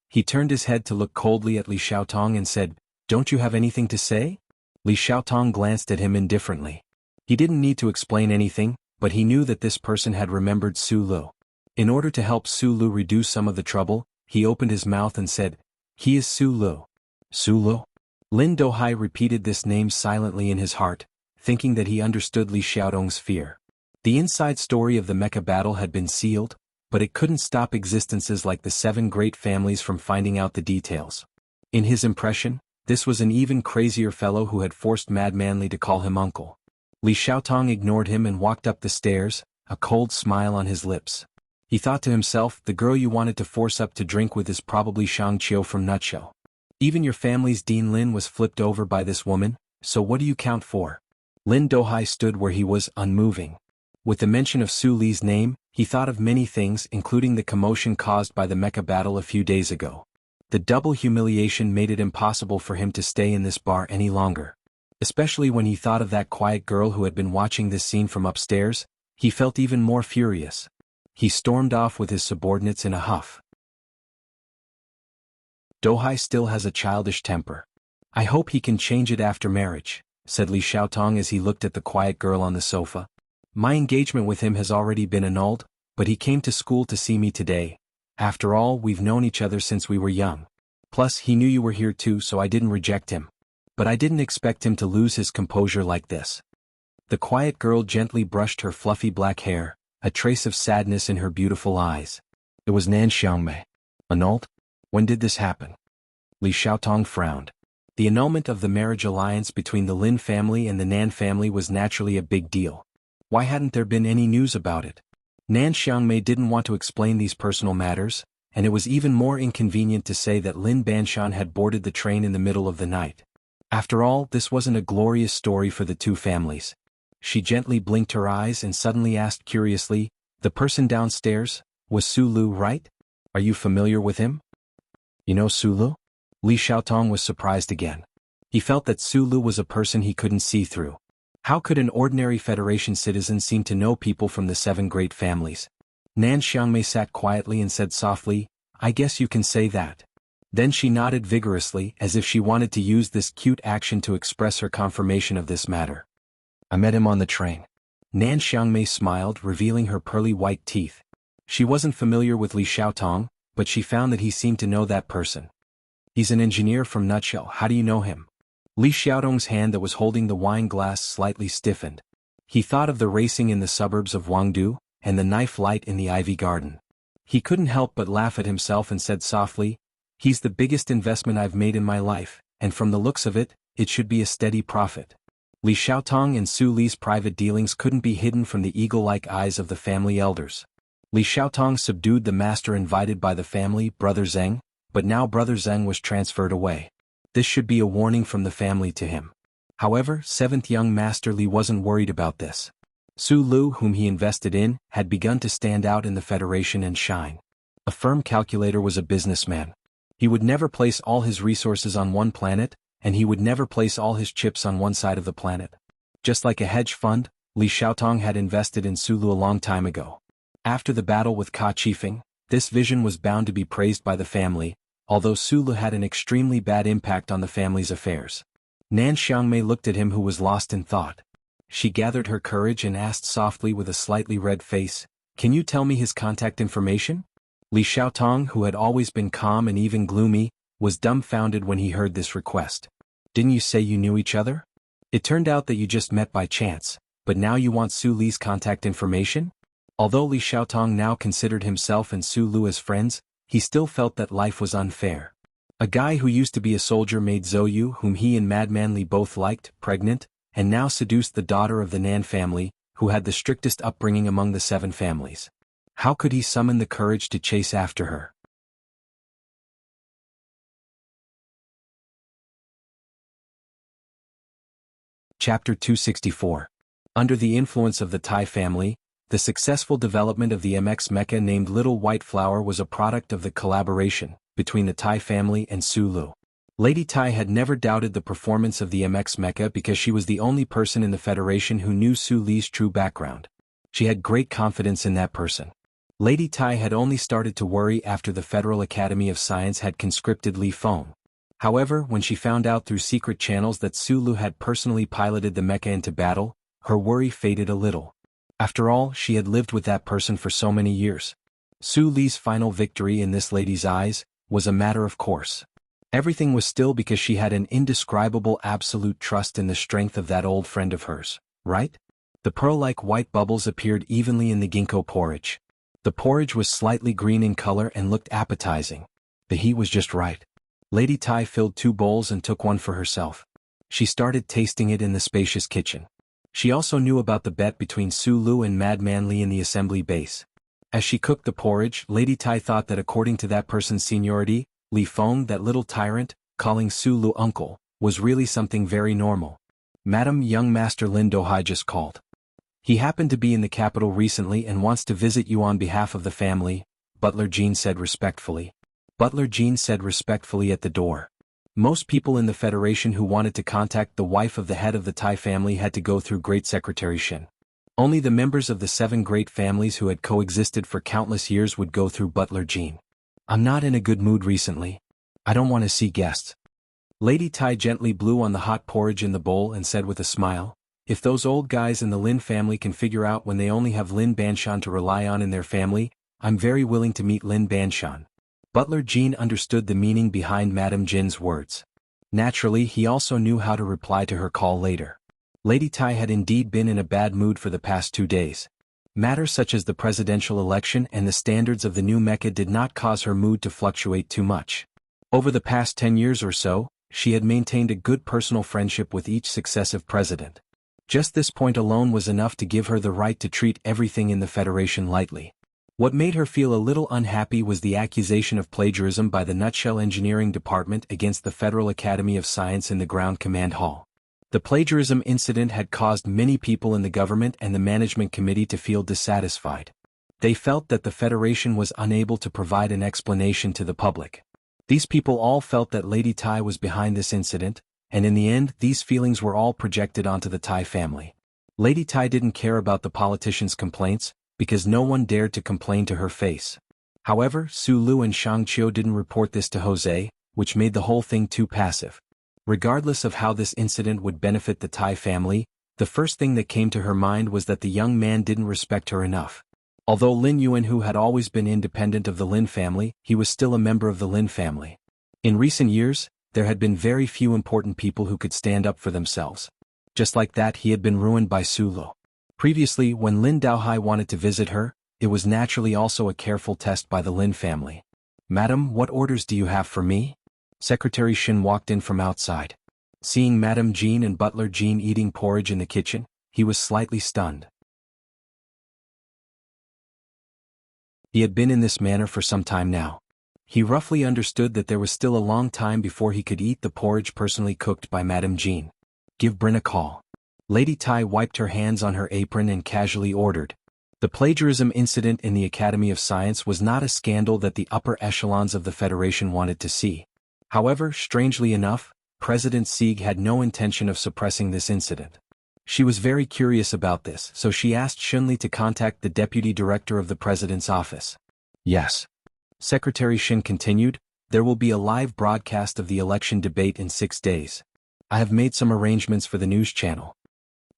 He turned his head to look coldly at Li Xiaotong and said, "Don't you have anything to say?" Li Xiaotong glanced at him indifferently. He didn't need to explain anything, but he knew that this person had remembered Su Lu. In order to help Su Lu reduce some of the trouble, he opened his mouth and said, "He is Su Lu." Su Lu? Lin Dohai repeated this name silently in his heart, thinking that he understood Li Xiaotong's fear. The inside story of the mecha battle had been sealed, but it couldn't stop existences like the 7 great families from finding out the details. In his impression, this was an even crazier fellow who had forced Madman Li to call him uncle. Li Xiaotong ignored him and walked up the stairs, a cold smile on his lips. He thought to himself, the girl you wanted to force up to drink with is probably Shang Qiu from Nutshell. Even your family's Dean Lin was flipped over by this woman, so what do you count for? Lin Dohai stood where he was, unmoving. With the mention of Su Li's name, he thought of many things, including the commotion caused by the mecha battle a few days ago. The double humiliation made it impossible for him to stay in this bar any longer. Especially when he thought of that quiet girl who had been watching this scene from upstairs, he felt even more furious. He stormed off with his subordinates in a huff. Dohai still has a childish temper. I hope he can change it after marriage, said Li Xiaotong as he looked at the quiet girl on the sofa. My engagement with him has already been annulled, but he came to school to see me today. After all, we've known each other since we were young. Plus, he knew you were here too, so I didn't reject him. But I didn't expect him to lose his composure like this. The quiet girl gently brushed her fluffy black hair, a trace of sadness in her beautiful eyes. It was Nan Xiangmei. Annulled? When did this happen? Li Xiaotong frowned. The annulment of the marriage alliance between the Lin family and the Nan family was naturally a big deal. Why hadn't there been any news about it? Nan Xiangmei didn't want to explain these personal matters, and it was even more inconvenient to say that Lin Banshan had boarded the train in the middle of the night. After all, this wasn't a glorious story for the two families. She gently blinked her eyes and suddenly asked curiously, the person downstairs, was Su Lu right? Are you familiar with him? You know Su Lu? Li Xiaotong was surprised again. He felt that Su Lu was a person he couldn't see through. How could an ordinary Federation citizen seem to know people from the 7 great families? Nan Xiangmei sat quietly and said softly, I guess you can say that. Then she nodded vigorously as if she wanted to use this cute action to express her confirmation of this matter. I met him on the train. Nan Xiangmei smiled, revealing her pearly white teeth. She wasn't familiar with Li Xiaotong, but she found that he seemed to know that person. He's an engineer from Nutshell. How do you know him? Li Xiaotong's hand that was holding the wine glass slightly stiffened. He thought of the racing in the suburbs of Wangdu, and the knife light in the ivy garden. He couldn't help but laugh at himself and said softly, he's the biggest investment I've made in my life, and from the looks of it, it should be a steady profit. Li Xiaotong and Su Li's private dealings couldn't be hidden from the eagle-like eyes of the family elders. Li Xiaotong subdued the master invited by the family, Brother Zheng, but now Brother Zheng was transferred away. This should be a warning from the family to him. However, 7th young Master Li wasn't worried about this. Su Lu, whom he invested in, had begun to stand out in the Federation and shine. A firm calculator was a businessman. He would never place all his resources on one planet, and he would never place all his chips on one side of the planet. Just like a hedge fund, Li Xiaotong had invested in Sulu a long time ago. After the battle with Ka Chifeng, this vision was bound to be praised by the family, although Sulu had an extremely bad impact on the family's affairs. Nan Xiangmei looked at him who was lost in thought. She gathered her courage and asked softly with a slightly red face, "Can you tell me his contact information?" Li Xiaotong, who had always been calm and even gloomy, was dumbfounded when he heard this request. "Didn't you say you knew each other? It turned out that you just met by chance, but now you want Su Li's contact information?" Although Li Xiaotong now considered himself and Su Lu as friends, he still felt that life was unfair. A guy who used to be a soldier made Zhou Yu, whom he and Madman Li both liked, pregnant, and now seduced the daughter of the Nan family, who had the strictest upbringing among the 7 families. How could he summon the courage to chase after her? Chapter 264. Under the influence of the Tai family, the successful development of the MX mecha named Little White Flower was a product of the collaboration between the Tai family and Su Lu. Lady Tai had never doubted the performance of the MX mecha because she was the only person in the Federation who knew Su Li's true background. She had great confidence in that person. Lady Tai had only started to worry after the Federal Academy of Science had conscripted Li Feng. However, when she found out through secret channels that Su Lu had personally piloted the mecha into battle, her worry faded a little. After all, she had lived with that person for so many years. Su Li's final victory in this lady's eyes was a matter of course. Everything was still because she had an indescribable absolute trust in the strength of that old friend of hers, right? The pearl-like white bubbles appeared evenly in the ginkgo porridge. The porridge was slightly green in color and looked appetizing. The heat was just right. Lady Tai filled 2 bowls and took one for herself. She started tasting it in the spacious kitchen. She also knew about the bet between Su Lu and Madman Li in the assembly base. As she cooked the porridge, Lady Tai thought that according to that person's seniority, Li Feng, that little tyrant, calling Su Lu uncle, was really something very normal. "Madam, young Master Lin Dohai just called. He happened to be in the capital recently and wants to visit you on behalf of the family," Butler Jean said respectfully. Butler Jean said respectfully at the door. Most people in the Federation who wanted to contact the wife of the head of the Tai family had to go through Great Secretary Shin. Only the members of the 7 great families who had coexisted for countless years would go through Butler Jean. "I'm not in a good mood recently. I don't want to see guests." Lady Tai gently blew on the hot porridge in the bowl and said with a smile, "If those old guys in the Lin family can figure out when they only have Lin Banshan to rely on in their family, I'm very willing to meet Lin Banshan." Butler Jean understood the meaning behind Madame Jin's words. Naturally, he also knew how to reply to her call later. Lady Tai had indeed been in a bad mood for the past 2 days. Matters such as the presidential election and the standards of the new mecha did not cause her mood to fluctuate too much. Over the past 10 years or so, she had maintained a good personal friendship with each successive president. Just this point alone was enough to give her the right to treat everything in the Federation lightly. What made her feel a little unhappy was the accusation of plagiarism by the Nutshell Engineering Department against the Federal Academy of Science in the Ground Command Hall. The plagiarism incident had caused many people in the government and the management committee to feel dissatisfied. They felt that the Federation was unable to provide an explanation to the public. These people all felt that Lady Tai was behind this incident, and in the end these feelings were all projected onto the Tai family. Lady Tai didn't care about the politicians' complaints, because no one dared to complain to her face. However, Su Lu and Shang Qiu didn't report this to Jose, which made the whole thing too passive. Regardless of how this incident would benefit the Tai family, the first thing that came to her mind was that the young man didn't respect her enough. Although Lin Yuan, who had always been independent of the Lin family, he was still a member of the Lin family. In recent years, there had been very few important people who could stand up for themselves. Just like that, he had been ruined by Su Lu. Previously, when Lin Daohai wanted to visit her, it was naturally also a careful test by the Lin family. "Madam, what orders do you have for me?" Secretary Shin walked in from outside. Seeing Madame Jean and Butler Jean eating porridge in the kitchen, he was slightly stunned. He had been in this manner for some time now. He roughly understood that there was still a long time before he could eat the porridge personally cooked by Madame Jean. "Give Bryn a call." Lady Tai wiped her hands on her apron and casually ordered. The plagiarism incident in the Academy of Science was not a scandal that the upper echelons of the Federation wanted to see. However, strangely enough, President Sieg had no intention of suppressing this incident. She was very curious about this, so she asked Shunli to contact the deputy director of the president's office. Yes. Secretary Shin continued, there will be a live broadcast of the election debate in 6 days. I have made some arrangements for the news channel.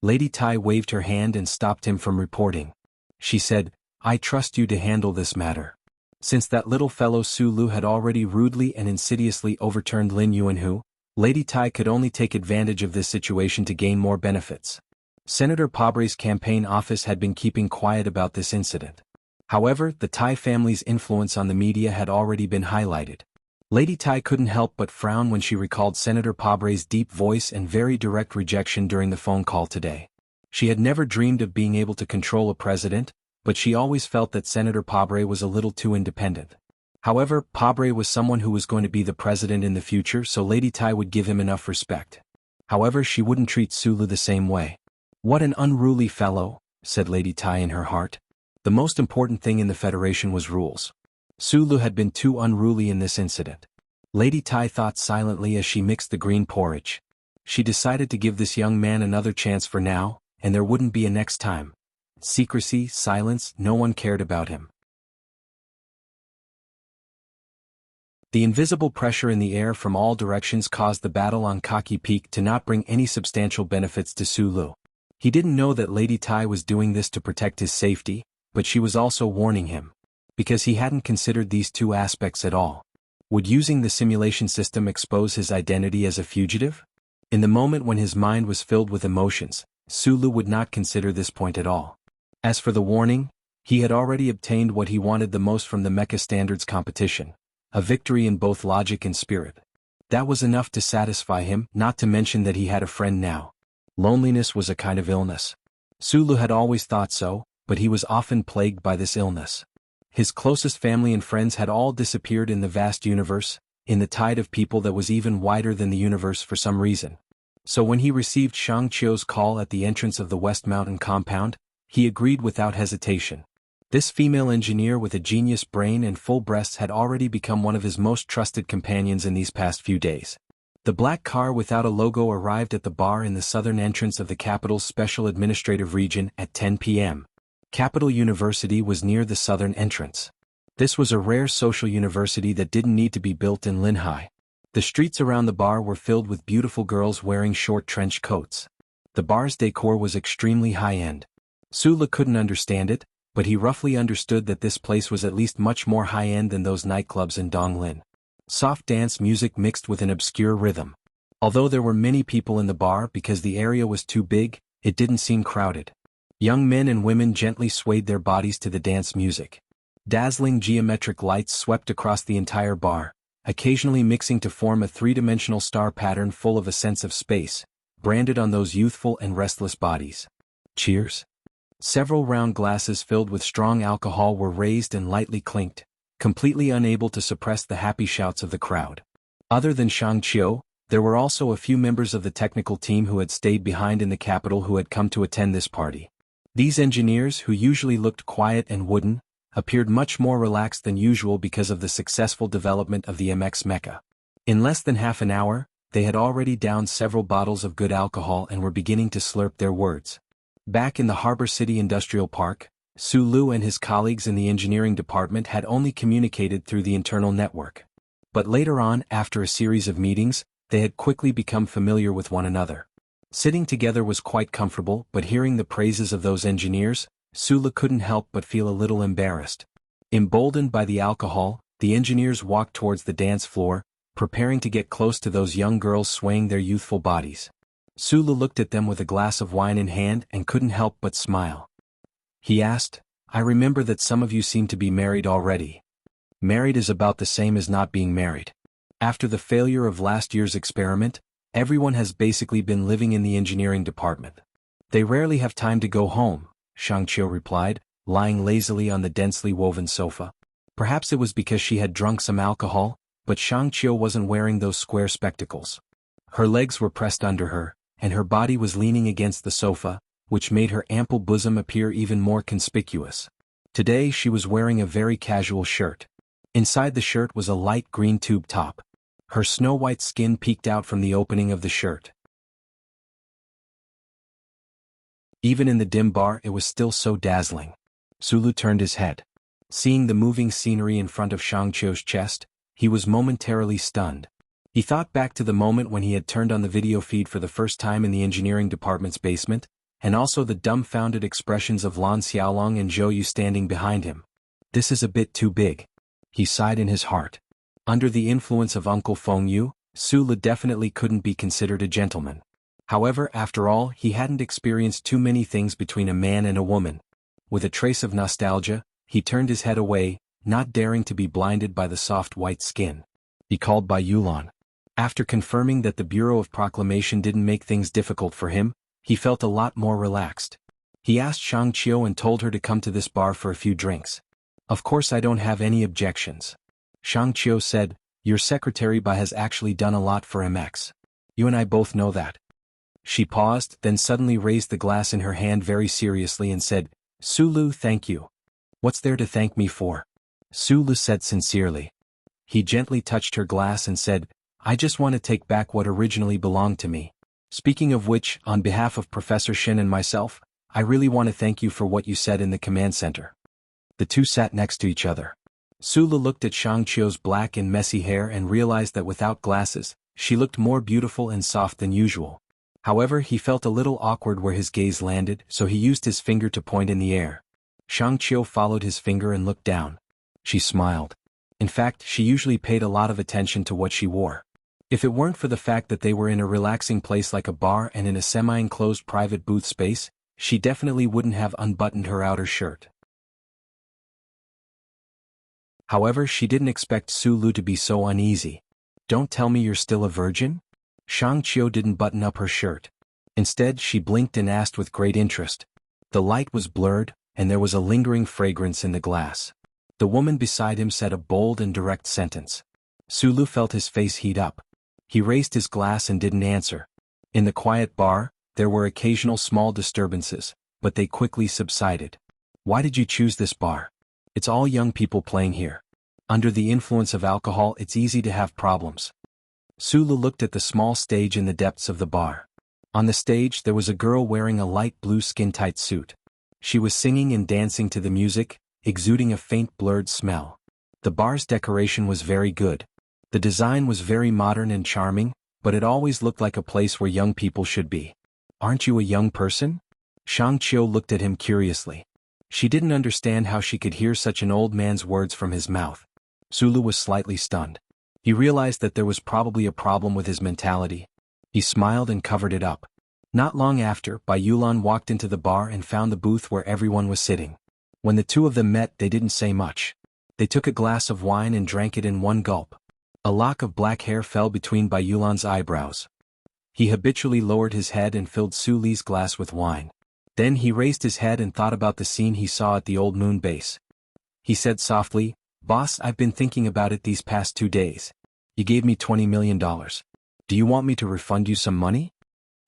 Lady Tai waved her hand and stopped him from reporting. She said, I trust you to handle this matter. Since that little fellow Su Lu had already rudely and insidiously overturned Lin Yuanhu, Lady Tai could only take advantage of this situation to gain more benefits. Senator Pabre's campaign office had been keeping quiet about this incident. However, the Tai family's influence on the media had already been highlighted. Lady Tai couldn't help but frown when she recalled Senator Pabre's deep voice and very direct rejection during the phone call today. She had never dreamed of being able to control a president, but she always felt that Senator Pabre was a little too independent. However, Pabre was someone who was going to be the president in the future, so Lady Tai would give him enough respect. However, she wouldn't treat Sulu the same way. What an unruly fellow, said Lady Tai in her heart. The most important thing in the Federation was rules. Sulu had been too unruly in this incident. Lady Tai thought silently as she mixed the green porridge. She decided to give this young man another chance for now, and there wouldn't be a next time. Secrecy, silence, no one cared about him. The invisible pressure in the air from all directions caused the battle on Kaki Peak to not bring any substantial benefits to Sulu. He didn't know that Lady Tai was doing this to protect his safety, but she was also warning him. Because he hadn't considered these two aspects at all. Would using the simulation system expose his identity as a fugitive? In the moment when his mind was filled with emotions, Sulu would not consider this point at all. As for the warning, he had already obtained what he wanted the most from the Mecha Standards competition. A victory in both logic and spirit. That was enough to satisfy him, not to mention that he had a friend now. Loneliness was a kind of illness. Sulu had always thought so, but he was often plagued by this illness. His closest family and friends had all disappeared in the vast universe, in the tide of people that was even wider than the universe for some reason. So when he received Shang Qiu's call at the entrance of the West Mountain compound, he agreed without hesitation. This female engineer with a genius brain and full breasts had already become one of his most trusted companions in these past few days. The black car without a logo arrived at the bar in the southern entrance of the capital's special administrative region at 10 p.m. Capital University was near the southern entrance. This was a rare social university that didn't need to be built in Linhai. The streets around the bar were filled with beautiful girls wearing short trench coats. The bar's decor was extremely high-end. Sula couldn't understand it, but he roughly understood that this place was at least much more high-end than those nightclubs in Donglin. Soft dance music mixed with an obscure rhythm. Although there were many people in the bar because the area was too big, it didn't seem crowded. Young men and women gently swayed their bodies to the dance music. Dazzling geometric lights swept across the entire bar, occasionally mixing to form a three-dimensional star pattern full of a sense of space, branded on those youthful and restless bodies. Cheers. Several round glasses filled with strong alcohol were raised and lightly clinked, completely unable to suppress the happy shouts of the crowd. Other than Shang Qiu, there were also a few members of the technical team who had stayed behind in the capital who had come to attend this party. These engineers, who usually looked quiet and wooden, appeared much more relaxed than usual because of the successful development of the MX Mecha. In less than half an hour, they had already downed several bottles of good alcohol and were beginning to slurp their words. Back in the Harbor City Industrial Park, Su Lu and his colleagues in the engineering department had only communicated through the internal network. But later on, after a series of meetings, they had quickly become familiar with one another. Sitting together was quite comfortable, but hearing the praises of those engineers, Sula couldn't help but feel a little embarrassed. Emboldened by the alcohol, the engineers walked towards the dance floor, preparing to get close to those young girls swaying their youthful bodies. Sula looked at them with a glass of wine in hand and couldn't help but smile. He asked, I remember that some of you seem to be married already. Married is about the same as not being married. After the failure of last year's experiment, everyone has basically been living in the engineering department. They rarely have time to go home, Shang Qiu replied, lying lazily on the densely woven sofa. Perhaps it was because she had drunk some alcohol, but Shang Qiu wasn't wearing those square spectacles. Her legs were pressed under her, and her body was leaning against the sofa, which made her ample bosom appear even more conspicuous. Today she was wearing a very casual shirt. Inside the shirt was a light green tube top. Her snow-white skin peeked out from the opening of the shirt. Even in the dim bar it was still so dazzling. Sulu turned his head. Seeing the moving scenery in front of Shangqiu's chest, he was momentarily stunned. He thought back to the moment when he had turned on the video feed for the first time in the engineering department's basement, and also the dumbfounded expressions of Lan Xiaolong and Zhou Yu standing behind him. This is a bit too big. He sighed in his heart. Under the influence of Uncle Feng Yu, Sulu definitely couldn't be considered a gentleman. However, after all, he hadn't experienced too many things between a man and a woman. With a trace of nostalgia, he turned his head away, not daring to be blinded by the soft white skin. He called Bai Yulan. After confirming that the Bureau of Proclamation didn't make things difficult for him, he felt a lot more relaxed. He asked Shangqiu and told her to come to this bar for a few drinks. Of course I don't have any objections. Shangqiu said, your secretary Bai has actually done a lot for MX. You and I both know that. She paused, then suddenly raised the glass in her hand very seriously and said, Sulu, thank you. What's there to thank me for? Sulu said sincerely. He gently touched her glass and said, I just want to take back what originally belonged to me. Speaking of which, on behalf of Professor Shin and myself, I really want to thank you for what you said in the command center. The two sat next to each other. Sulu looked at Shangqiu's black and messy hair and realized that without glasses, she looked more beautiful and soft than usual. However, he felt a little awkward where his gaze landed, so he used his finger to point in the air. Shangqiu followed his finger and looked down. She smiled. In fact, she usually paid a lot of attention to what she wore. If it weren't for the fact that they were in a relaxing place like a bar and in a semi-enclosed private booth space, she definitely wouldn't have unbuttoned her outer shirt. However, she didn't expect Sulu to be so uneasy. Don't tell me you're still a virgin? Shangqiu didn't button up her shirt. Instead, she blinked and asked with great interest. The light was blurred, and there was a lingering fragrance in the glass. The woman beside him said a bold and direct sentence. Sulu felt his face heat up. He raised his glass and didn't answer. In the quiet bar, there were occasional small disturbances, but they quickly subsided. Why did you choose this bar? It's all young people playing here. Under the influence of alcohol, it's easy to have problems. Sulu looked at the small stage in the depths of the bar. On the stage there was a girl wearing a light blue skin-tight suit. She was singing and dancing to the music, exuding a faint blurred smell. The bar's decoration was very good. The design was very modern and charming, but it always looked like a place where young people should be. Aren't you a young person? Shangqiu looked at him curiously. She didn't understand how she could hear such an old man's words from his mouth. Sulu was slightly stunned. He realized that there was probably a problem with his mentality. He smiled and covered it up. Not long after, Bai Yulan walked into the bar and found the booth where everyone was sitting. When the two of them met, they didn't say much. They took a glass of wine and drank it in one gulp. A lock of black hair fell between Bai Yulan's eyebrows. He habitually lowered his head and filled Su Li's glass with wine. Then he raised his head and thought about the scene he saw at the old moon base. He said softly, Boss, I've been thinking about it these past 2 days. You gave me $20 million. Do you want me to refund you some money?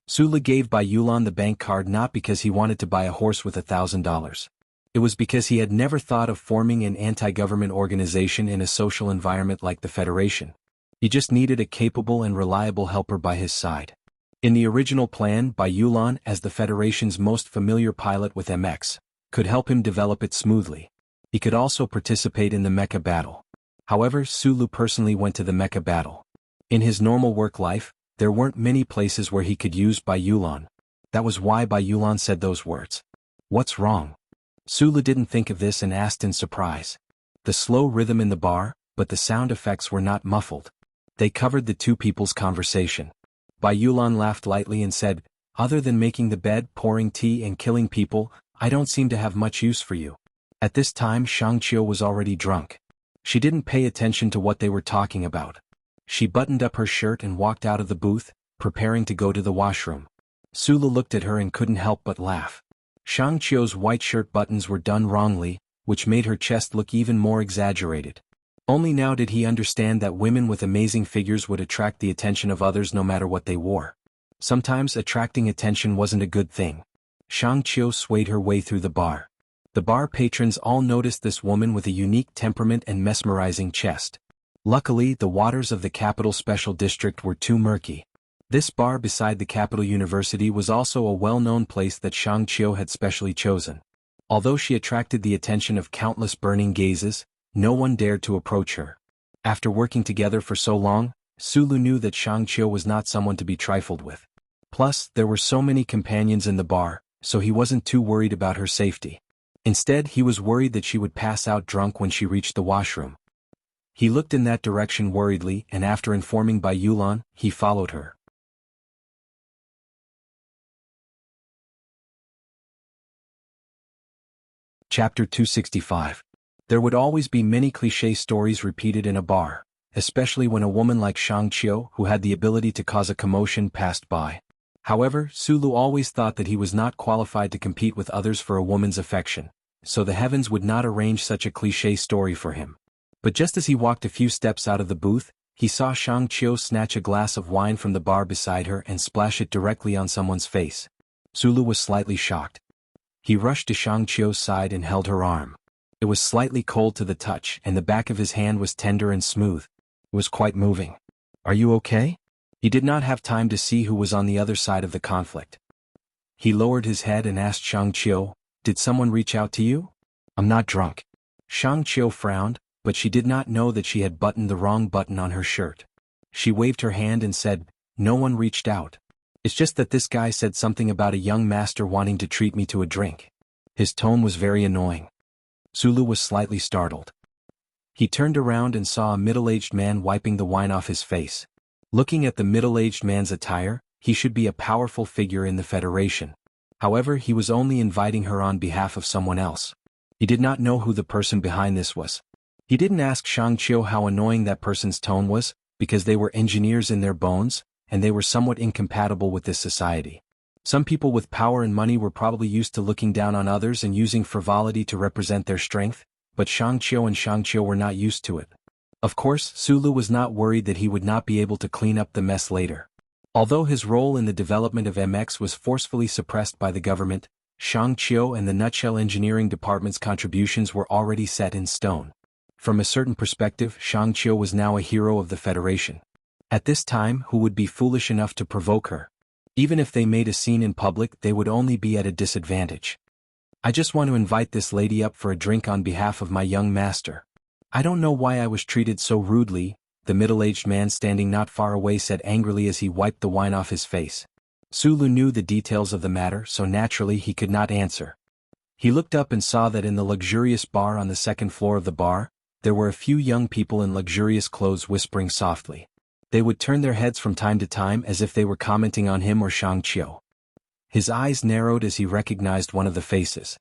Sula gave Bai Yulan the bank card not because he wanted to buy a horse with $1,000. It was because he had never thought of forming an anti-government organization in a social environment like the Federation. He just needed a capable and reliable helper by his side. In the original plan, Bai Yulan, as the Federation's most familiar pilot with MX, could help him develop it smoothly. He could also participate in the mecha battle. However, Sulu personally went to the mecha battle. In his normal work life, there weren't many places where he could use Bai Yulan. That was why Bai Yulan said those words. What's wrong? Sulu didn't think of this and asked in surprise. The slow rhythm in the bar, but the sound effects were not muffled. They covered the two people's conversation. Bai Yulan laughed lightly and said, Other than making the bed, pouring tea and killing people, I don't seem to have much use for you. At this time Shangqiu was already drunk. She didn't pay attention to what they were talking about. She buttoned up her shirt and walked out of the booth, preparing to go to the washroom. Sulu looked at her and couldn't help but laugh. Shangqiu's white shirt buttons were done wrongly, which made her chest look even more exaggerated. Only now did he understand that women with amazing figures would attract the attention of others no matter what they wore. Sometimes attracting attention wasn't a good thing. Shangqiu swayed her way through the bar. The bar patrons all noticed this woman with a unique temperament and mesmerizing chest. Luckily, the waters of the Capital Special District were too murky. This bar beside the capital university was also a well-known place that Shang Qiu had specially chosen. Although she attracted the attention of countless burning gazes, no one dared to approach her. After working together for so long, Sulu knew that Shang Qiu was not someone to be trifled with. Plus, there were so many companions in the bar, so he wasn't too worried about her safety. Instead, he was worried that she would pass out drunk when she reached the washroom. He looked in that direction worriedly, and after informing Bai Yulan, he followed her. Chapter 265. There would always be many cliché stories repeated in a bar, especially when a woman like Shang Qiu, who had the ability to cause a commotion, passed by. However, Sulu always thought that he was not qualified to compete with others for a woman's affection, so the heavens would not arrange such a cliché story for him. But just as he walked a few steps out of the booth, he saw Shang Qiu snatch a glass of wine from the bar beside her and splash it directly on someone's face. Sulu was slightly shocked. He rushed to Shang Qiu's side and held her arm. It was slightly cold to the touch, and the back of his hand was tender and smooth. It was quite moving. "Are you okay?" He did not have time to see who was on the other side of the conflict. He lowered his head and asked Shang Qiu, "Did someone reach out to you?" "I'm not drunk." Shang Qiu frowned, but she did not know that she had buttoned the wrong button on her shirt. She waved her hand and said, "No one reached out. It's just that this guy said something about a young master wanting to treat me to a drink." His tone was very annoying. Sulu was slightly startled. He turned around and saw a middle-aged man wiping the wine off his face. Looking at the middle-aged man's attire, he should be a powerful figure in the Federation. However, he was only inviting her on behalf of someone else. He did not know who the person behind this was. He didn't ask Shang Qiu how annoying that person's tone was, because they were engineers in their bones, and they were somewhat incompatible with this society. Some people with power and money were probably used to looking down on others and using frivolity to represent their strength, but Shang Qiu were not used to it. Of course, Sulu was not worried that he would not be able to clean up the mess later. Although his role in the development of MX was forcefully suppressed by the government, Shang Qiu and the Nutshell Engineering Department's contributions were already set in stone. From a certain perspective, Shang Qiu was now a hero of the Federation. At this time, who would be foolish enough to provoke her? Even if they made a scene in public, they would only be at a disadvantage. "I just want to invite this lady up for a drink on behalf of my young master. I don't know why I was treated so rudely," the middle-aged man standing not far away said angrily as he wiped the wine off his face. Sulu knew the details of the matter, so naturally he could not answer. He looked up and saw that in the luxurious bar on the second floor of the bar, there were a few young people in luxurious clothes whispering softly. They would turn their heads from time to time as if they were commenting on him or Shang Qiu. His eyes narrowed as he recognized one of the faces.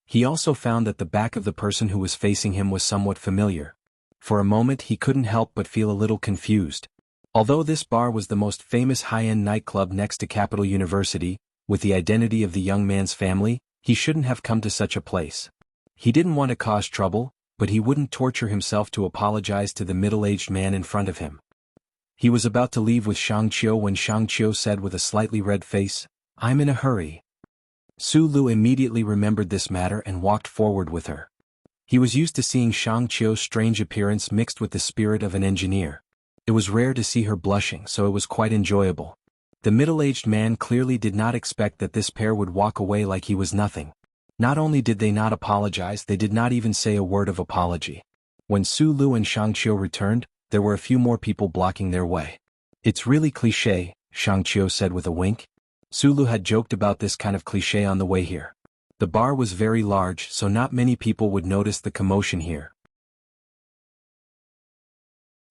He also found that the back of the person who was facing him was somewhat familiar. For a moment he couldn't help but feel a little confused. Although this bar was the most famous high-end nightclub next to Capital University, with the identity of the young man's family, he shouldn't have come to such a place. He didn't want to cause trouble, but he wouldn't torture himself to apologize to the middle-aged man in front of him. He was about to leave with Shang Qiu when Shang Qiu said with a slightly red face, "I'm in a hurry." Sulu immediately remembered this matter and walked forward with her. He was used to seeing Shang Qiu's strange appearance mixed with the spirit of an engineer. It was rare to see her blushing, so it was quite enjoyable. The middle-aged man clearly did not expect that this pair would walk away like he was nothing. Not only did they not apologize, they did not even say a word of apology. When Sulu and Shang Qiu returned, there were a few more people blocking their way. "It's really cliché," Shang Qiu said with a wink. Sulu had joked about this kind of cliché on the way here. The bar was very large, so not many people would notice the commotion here.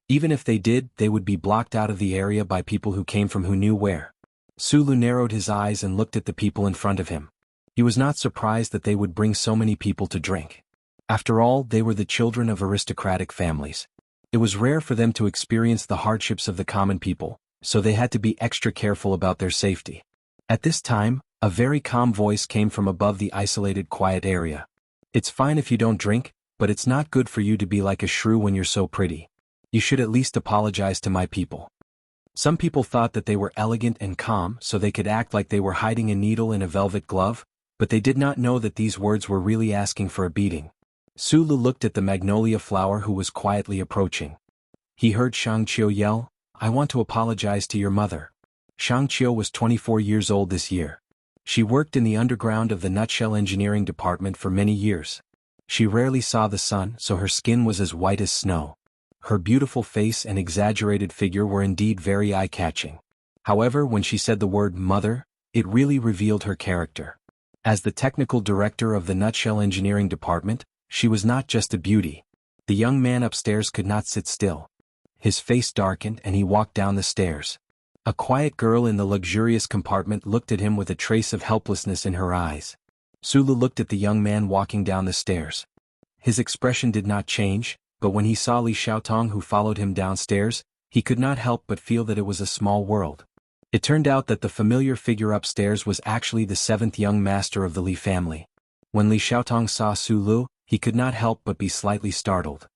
Even if they did, they would be blocked out of the area by people who came from who knew where. Sulu narrowed his eyes and looked at the people in front of him. He was not surprised that they would bring so many people to drink. After all, they were the children of aristocratic families. It was rare for them to experience the hardships of the common people, so they had to be extra careful about their safety. At this time, a very calm voice came from above the isolated quiet area. "It's fine if you don't drink, but it's not good for you to be like a shrew when you're so pretty. You should at least apologize to my people." Some people thought that they were elegant and calm so they could act like they were hiding a needle in a velvet glove, but they did not know that these words were really asking for a beating. Sulu looked at the magnolia flower who was quietly approaching. He heard Shang Qiu yell, "I want to apologize to your mother." Shang Qiu was 24 years old this year. She worked in the underground of the nutshell engineering department for many years. She rarely saw the sun, so her skin was as white as snow. Her beautiful face and exaggerated figure were indeed very eye-catching. However, when she said the word mother, it really revealed her character. As the technical director of the nutshell engineering department, she was not just a beauty. The young man upstairs could not sit still. His face darkened and he walked down the stairs. A quiet girl in the luxurious compartment looked at him with a trace of helplessness in her eyes. Sulu looked at the young man walking down the stairs. His expression did not change, but when he saw Li Xiaotong who followed him downstairs, he could not help but feel that it was a small world. It turned out that the familiar figure upstairs was actually the seventh young master of the Li family. When Li Xiaotong saw Sulu, he could not help but be slightly startled.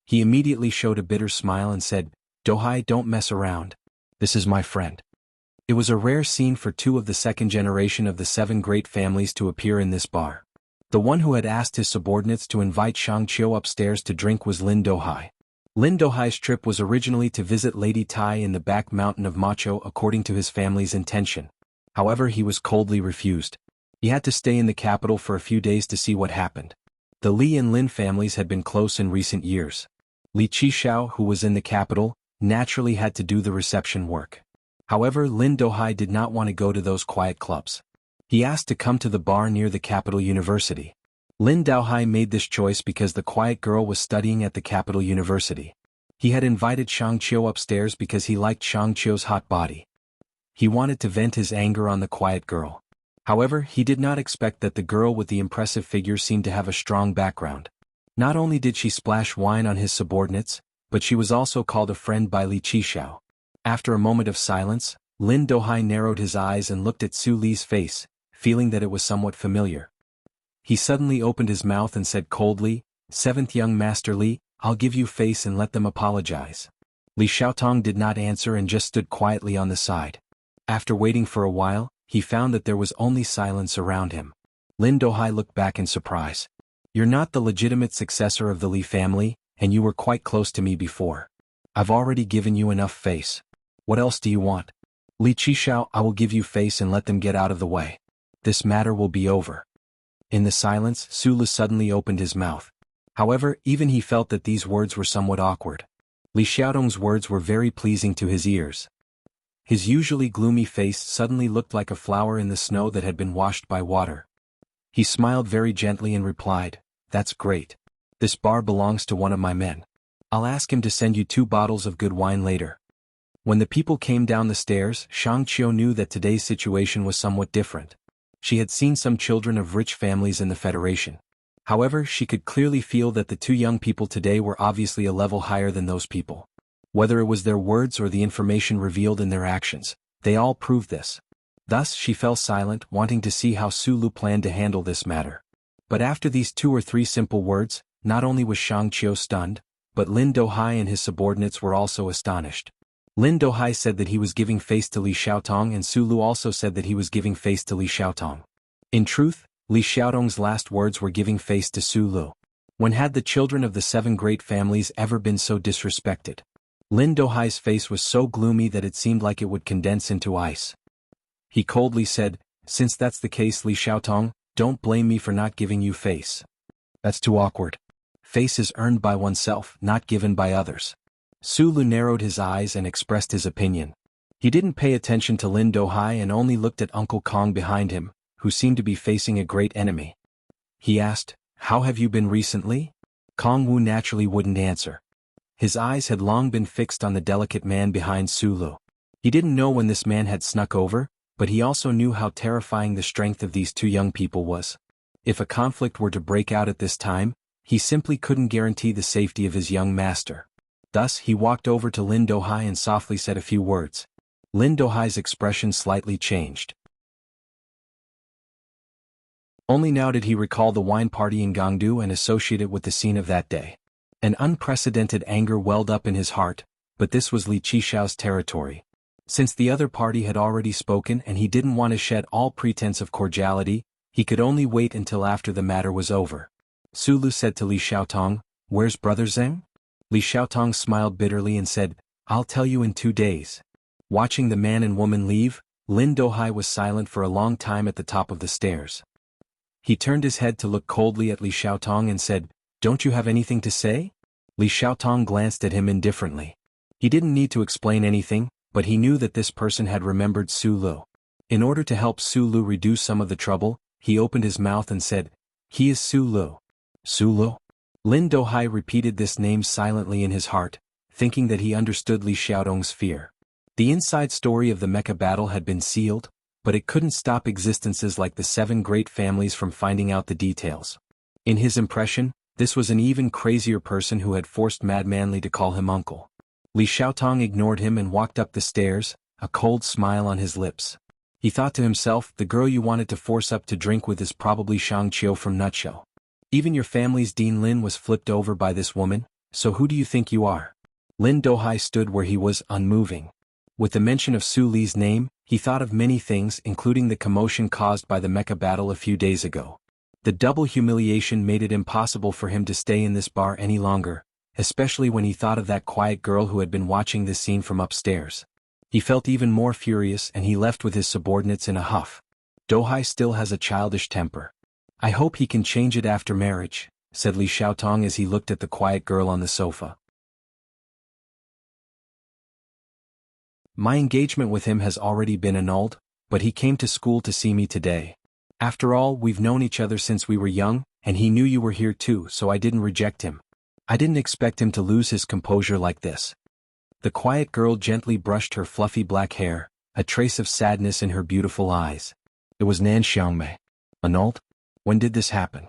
He immediately showed a bitter smile and said, "Dohai, don't mess around. This is my friend." It was a rare scene for two of the second generation of the seven great families to appear in this bar. The one who had asked his subordinates to invite Shang Qiu upstairs to drink was Lin Dohai. Lin Dohai's trip was originally to visit Lady Tai in the back mountain of Macho according to his family's intention. However, he was coldly refused. He had to stay in the capital for a few days to see what happened. The Li and Lin families had been close in recent years. Li Qishao, who was in the capital, naturally had to do the reception work. However, Lin Dohai did not want to go to those quiet clubs. He asked to come to the bar near the capital university. Lin Dohai made this choice because the quiet girl was studying at the capital university. He had invited Shang Qiu upstairs because he liked Shang Qiu's hot body. He wanted to vent his anger on the quiet girl. However, he did not expect that the girl with the impressive figure seemed to have a strong background. Not only did she splash wine on his subordinates, but she was also called a friend by Li Qishao. After a moment of silence, Lin Dohai narrowed his eyes and looked at Su Li's face, feeling that it was somewhat familiar. He suddenly opened his mouth and said coldly, "Seventh young master Li, I'll give you face and let them apologize." Li Xiaotong did not answer and just stood quietly on the side. After waiting for a while, he found that there was only silence around him. Lin Dohai looked back in surprise. "You're not the legitimate successor of the Li family, and you were quite close to me before. I've already given you enough face. What else do you want?" "Li Qishao, I will give you face and let them get out of the way. This matter will be over." In the silence, Sulu suddenly opened his mouth. However, even he felt that these words were somewhat awkward. Li Xiaotong's words were very pleasing to his ears. His usually gloomy face suddenly looked like a flower in the snow that had been washed by water. He smiled very gently and replied, "That's great. This bar belongs to one of my men. I'll ask him to send you 2 bottles of good wine later." When the people came down the stairs, Shang Qiu knew that today's situation was somewhat different. She had seen some children of rich families in the Federation. However, she could clearly feel that the 2 young people today were obviously a level higher than those people. Whether it was their words or the information revealed in their actions, they all proved this. Thus she fell silent, wanting to see how Sulu planned to handle this matter. But after these 2 or 3 simple words, not only was Shang Qiu stunned, but Lin Dohai and his subordinates were also astonished. Lin Dohai said that he was giving face to Li Xiaotong and Sulu also said that he was giving face to Li Xiaotong. In truth, Li Xiaotong's last words were giving face to Sulu. When had the children of the 7 great families ever been so disrespected? Lin Dohai's face was so gloomy that it seemed like it would condense into ice. He coldly said, "Since that's the case, Li Xiaotong, don't blame me for not giving you face. That's too awkward. Face is earned by oneself, not given by others." Sulu narrowed his eyes and expressed his opinion. He didn't pay attention to Lin Dohai and only looked at Uncle Kong behind him, who seemed to be facing a great enemy. He asked, "How have you been recently?" Kong Wu naturally wouldn't answer. His eyes had long been fixed on the delicate man behind Sulu. He didn't know when this man had snuck over, but he also knew how terrifying the strength of these 2 young people was. If a conflict were to break out at this time, he simply couldn't guarantee the safety of his young master. Thus he walked over to Lin Dohai and softly said a few words. Lin Dohai's expression slightly changed. Only now did he recall the wine party in Gangdu and associate it with the scene of that day. An unprecedented anger welled up in his heart, but this was Li Qishao's territory. Since the other party had already spoken and he didn't want to shed all pretense of cordiality, he could only wait until after the matter was over. Sulu said to Li Xiaotong, "Where's Brother Zheng?" Li Xiaotong smiled bitterly and said, I'll tell you in 2 days. Watching the man and woman leave, Lin Dohai was silent for a long time at the top of the stairs. He turned his head to look coldly at Li Xiaotong and said, "Don't you have anything to say?" Li Xiaotong glanced at him indifferently. He didn't need to explain anything, but he knew that this person had remembered Su Lu. In order to help Su Lu reduce some of the trouble, he opened his mouth and said, "He is Su Lu." Su Lu? Lin Dohai repeated this name silently in his heart, thinking that he understood Li Xiaotong's fear. The inside story of the mecha battle had been sealed, but it couldn't stop existences like the 7 great families from finding out the details. In his impression, this was an even crazier person who had forced Madman Li to call him uncle. Li Xiaotong ignored him and walked up the stairs, a cold smile on his lips. He thought to himself, the girl you wanted to force up to drink with is probably Shang Qiu from Nutshell. Even your family's Dean Lin was flipped over by this woman, so who do you think you are? Lin Dohai stood where he was, unmoving. With the mention of Su Li's name, he thought of many things, including the commotion caused by the mecha battle a few days ago. The double humiliation made it impossible for him to stay in this bar any longer, especially when he thought of that quiet girl who had been watching this scene from upstairs. He felt even more furious and he left with his subordinates in a huff. Dohai still has a childish temper. I hope he can change it after marriage, said Li Xiaotong as he looked at the quiet girl on the sofa. My engagement with him has already been annulled, but he came to school to see me today. After all, we've known each other since we were young, and he knew you were here too, so I didn't reject him. I didn't expect him to lose his composure like this. The quiet girl gently brushed her fluffy black hair, a trace of sadness in her beautiful eyes. It was Nan Xiangmei. Annulled? When did this happen?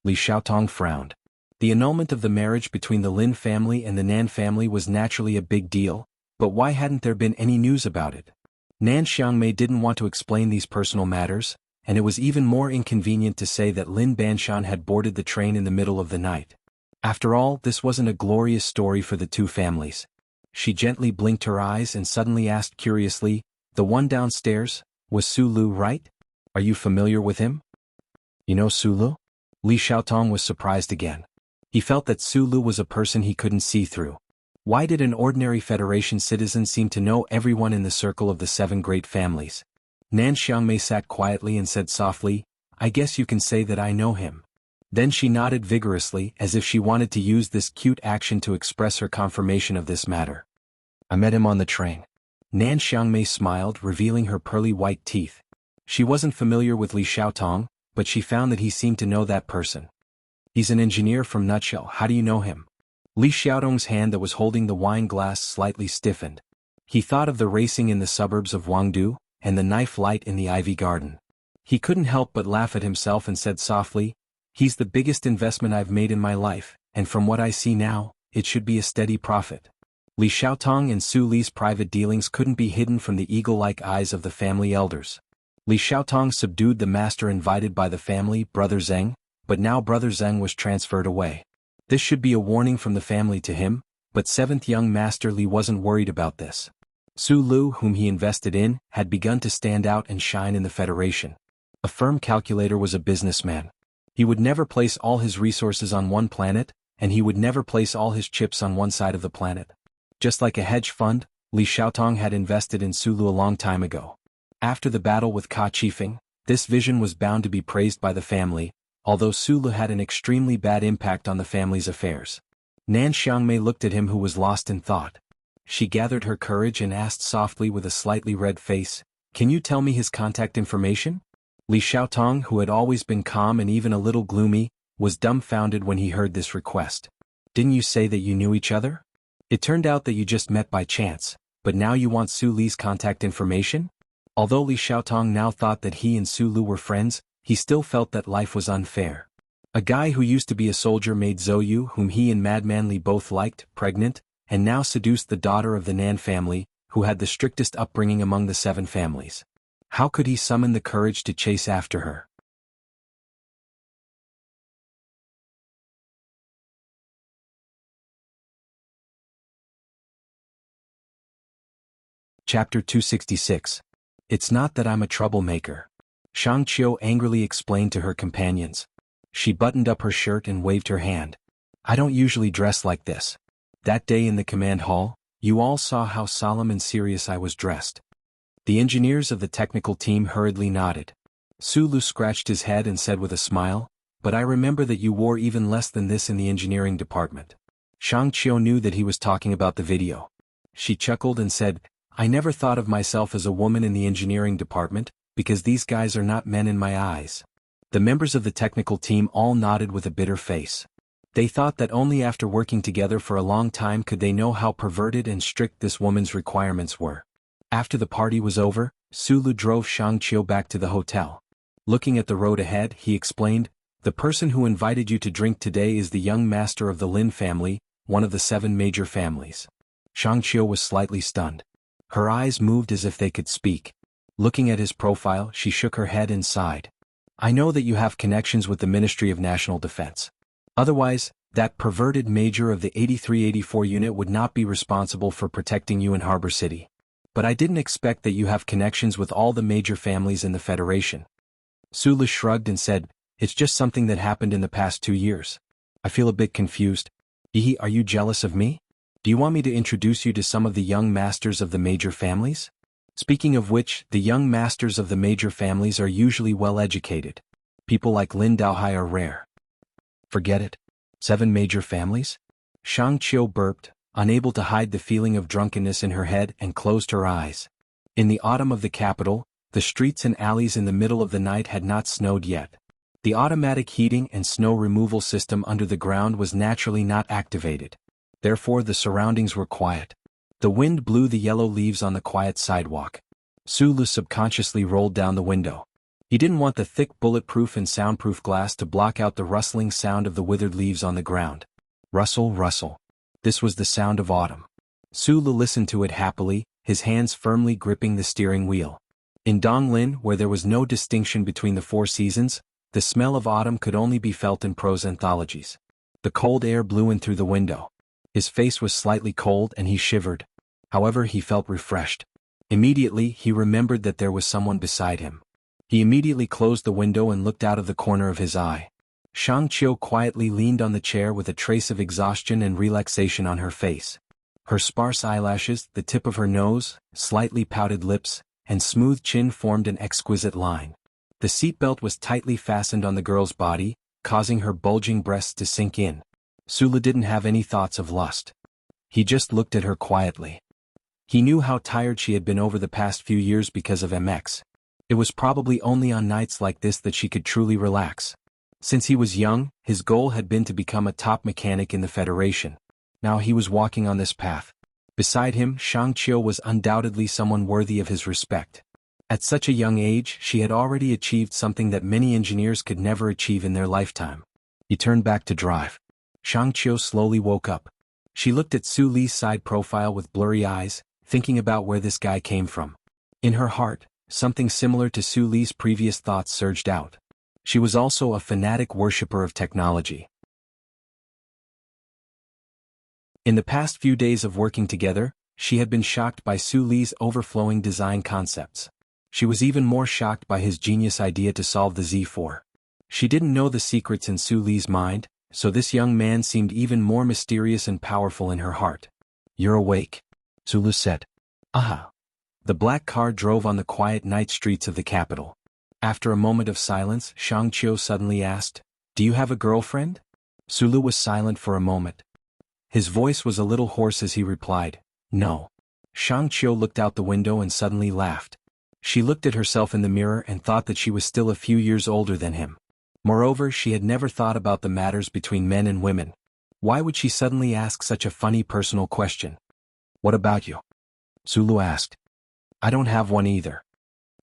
Li Xiaotong frowned. The annulment of the marriage between the Lin family and the Nan family was naturally a big deal, but why hadn't there been any news about it? Nan Xiangmei didn't want to explain these personal matters, and it was even more inconvenient to say that Lin Banshan had boarded the train in the middle of the night. After all, this wasn't a glorious story for the two families. She gently blinked her eyes and suddenly asked curiously, "The one downstairs, was Su Lu right? Are you familiar with him?" You know Su Lu? Li Xiaotong was surprised again. He felt that Su Lu was a person he couldn't see through. Why did an ordinary Federation citizen seem to know everyone in the circle of the 7 great families? Nan Xiangmei sat quietly and said softly, "I guess you can say that I know him." Then she nodded vigorously as if she wanted to use this cute action to express her confirmation of this matter. I met him on the train. Nan Xiangmei smiled, revealing her pearly white teeth. She wasn't familiar with Li Xiaotong, but she found that he seemed to know that person. He's an engineer from Nutshell. How do you know him? Li Xiaotong's hand that was holding the wine glass slightly stiffened. He thought of the racing in the suburbs of Wangdu, and the knife light in the ivy garden. He couldn't help but laugh at himself and said softly, "He's the biggest investment I've made in my life, and from what I see now, it should be a steady profit." Li Xiaotong and Su Li's private dealings couldn't be hidden from the eagle-like eyes of the family elders. Li Xiaotong subdued the master invited by the family, Brother Zheng, but now Brother Zheng was transferred away. This should be a warning from the family to him, but 7th young Master Li wasn't worried about this. Su Lu, whom he invested in, had begun to stand out and shine in the Federation. A firm calculator was a businessman. He would never place all his resources on one planet, and he would never place all his chips on one side of the planet. Just like a hedge fund, Li Xiaotong had invested in Su Lu a long time ago. After the battle with Ka Qifeng, this vision was bound to be praised by the family, although Su Lu had an extremely bad impact on the family's affairs. Nan Xiangmei looked at him who was lost in thought. She gathered her courage and asked softly with a slightly red face, "Can you tell me his contact information?" Li Xiaotong, who had always been calm and even a little gloomy, was dumbfounded when he heard this request. "Didn't you say that you knew each other? It turned out that you just met by chance, but now you want Su Li's contact information?" Although Li Xiaotong now thought that he and Su Lu were friends, he still felt that life was unfair. A guy who used to be a soldier made Zhou Yu, whom he and Madman Li both liked, pregnant, and now seduced the daughter of the Nan family, who had the strictest upbringing among the 7 families. How could he summon the courage to chase after her? Chapter 266. It's not that I'm a troublemaker. Shang Qiu angrily explained to her companions. She buttoned up her shirt and waved her hand. I don't usually dress like this. That day in the command hall, You all saw how solemn and serious I was dressed. The engineers of the technical team hurriedly nodded. Sulu scratched his head and said with a smile, "But I remember that you wore even less than this in the engineering department." Shang Qiu knew that he was talking about the video. She chuckled and said, "I never thought of myself as a woman in the engineering department, because these guys are not men in my eyes." The members of the technical team all nodded with a bitter face. They thought that only after working together for a long time could they know how perverted and strict this woman's requirements were. After the party was over, Sulu drove Shang Qiu back to the hotel. Looking at the road ahead, he explained, "The person who invited you to drink today is the young master of the Lin family, one of the 7 major families." Shang Qiu was slightly stunned. Her eyes moved as if they could speak. Looking at his profile, she shook her head and sighed. "I know that you have connections with the Ministry of National Defense. Otherwise, that perverted major of the 8384 unit would not be responsible for protecting you in Harbor City. But I didn't expect that you have connections with all the major families in the Federation." Sulu shrugged and said, "It's just something that happened in the past 2 years. I feel a bit confused." Are you jealous of me? Do you want me to introduce you to some of the young masters of the major families? Speaking of which, the young masters of the major families are usually well educated. People like Lin Daohai are rare. Forget it. 7 major families? Shang Qiu burped, unable to hide the feeling of drunkenness in her head, and closed her eyes. In the autumn of the capital, the streets and alleys in the middle of the night had not snowed yet. The automatic heating and snow removal system under the ground was naturally not activated. Therefore the surroundings were quiet. The wind blew the yellow leaves on the quiet sidewalk. Sulu subconsciously rolled down the window. He didn't want the thick bulletproof and soundproof glass to block out the rustling sound of the withered leaves on the ground. Rustle, rustle. This was the sound of autumn. Sulu listened to it happily, his hands firmly gripping the steering wheel. In Donglin, where there was no distinction between the 4 seasons, the smell of autumn could only be felt in prose anthologies. The cold air blew in through the window. His face was slightly cold and he shivered. However, he felt refreshed. Immediately, he remembered that there was someone beside him. He immediately closed the window and looked out of the corner of his eye. Shang Qiu quietly leaned on the chair with a trace of exhaustion and relaxation on her face. Her sparse eyelashes, the tip of her nose, slightly pouted lips, and smooth chin formed an exquisite line. The seatbelt was tightly fastened on the girl's body, causing her bulging breasts to sink in. Sulu didn't have any thoughts of lust. He just looked at her quietly. He knew how tired she had been over the past few years because of MX. It was probably only on nights like this that she could truly relax. Since he was young, his goal had been to become a top mechanic in the Federation. Now he was walking on this path. Beside him, Shang Qiu was undoubtedly someone worthy of his respect. At such a young age, she had already achieved something that many engineers could never achieve in their lifetime. He turned back to drive. Shang Qiu slowly woke up. She looked at Su Li's side profile with blurry eyes, thinking about where this guy came from. In her heart, something similar to Su Li's previous thoughts surged out. She was also a fanatic worshipper of technology. In the past few days of working together, she had been shocked by Su Li's overflowing design concepts. She was even more shocked by his genius idea to solve the Z4. She didn't know the secrets in Su Li's mind, so this young man seemed even more mysterious and powerful in her heart. "You're awake," Sulu said. "Aha." The black car drove on the quiet night streets of the capital. After a moment of silence, Shang Qiu suddenly asked, "Do you have a girlfriend?" Sulu was silent for a moment. His voice was a little hoarse as he replied, "No." Shang Qiu looked out the window and suddenly laughed. She looked at herself in the mirror and thought that she was still a few years older than him. Moreover, she had never thought about the matters between men and women. Why would she suddenly ask such a funny personal question? "What about you?" Sulu asked. "I don't have one either."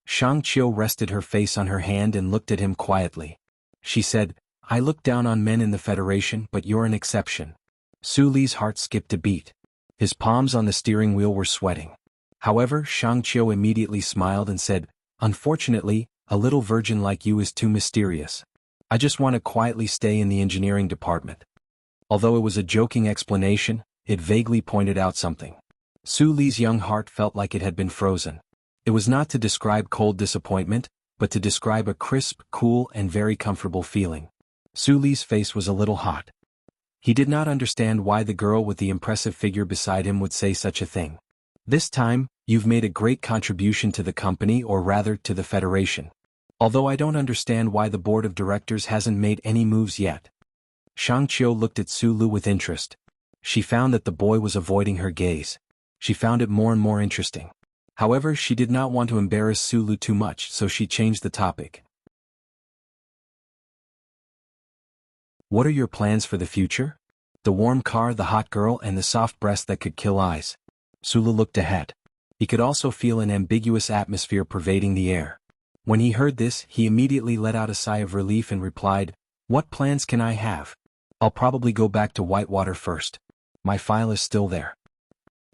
Shang Qiu rested her face on her hand and looked at him quietly. She said, "I look down on men in the Federation, but you're an exception." Su Li's heart skipped a beat. His palms on the steering wheel were sweating. However, Shang Qiu immediately smiled and said, "Unfortunately, a little virgin like you is too mysterious. I just want to quietly stay in the engineering department." Although it was a joking explanation, it vaguely pointed out something. Su Li's young heart felt like it had been frozen. It was not to describe cold disappointment, but to describe a crisp, cool, and very comfortable feeling. Su Li's face was a little hot. He did not understand why the girl with the impressive figure beside him would say such a thing. This time, you've made a great contribution to the company, or rather to the Federation. Although I don't understand why the board of directors hasn't made any moves yet. Shang Qiu looked at Sulu with interest. She found that the boy was avoiding her gaze. She found it more and more interesting. However, she did not want to embarrass Sulu too much, so she changed the topic. What are your plans for the future? The warm car, the hot girl, and the soft breast that could kill eyes. Sulu looked ahead. He could also feel an ambiguous atmosphere pervading the air. When he heard this, he immediately let out a sigh of relief and replied, "What plans can I have? I'll probably go back to Whitewater first. My file is still there.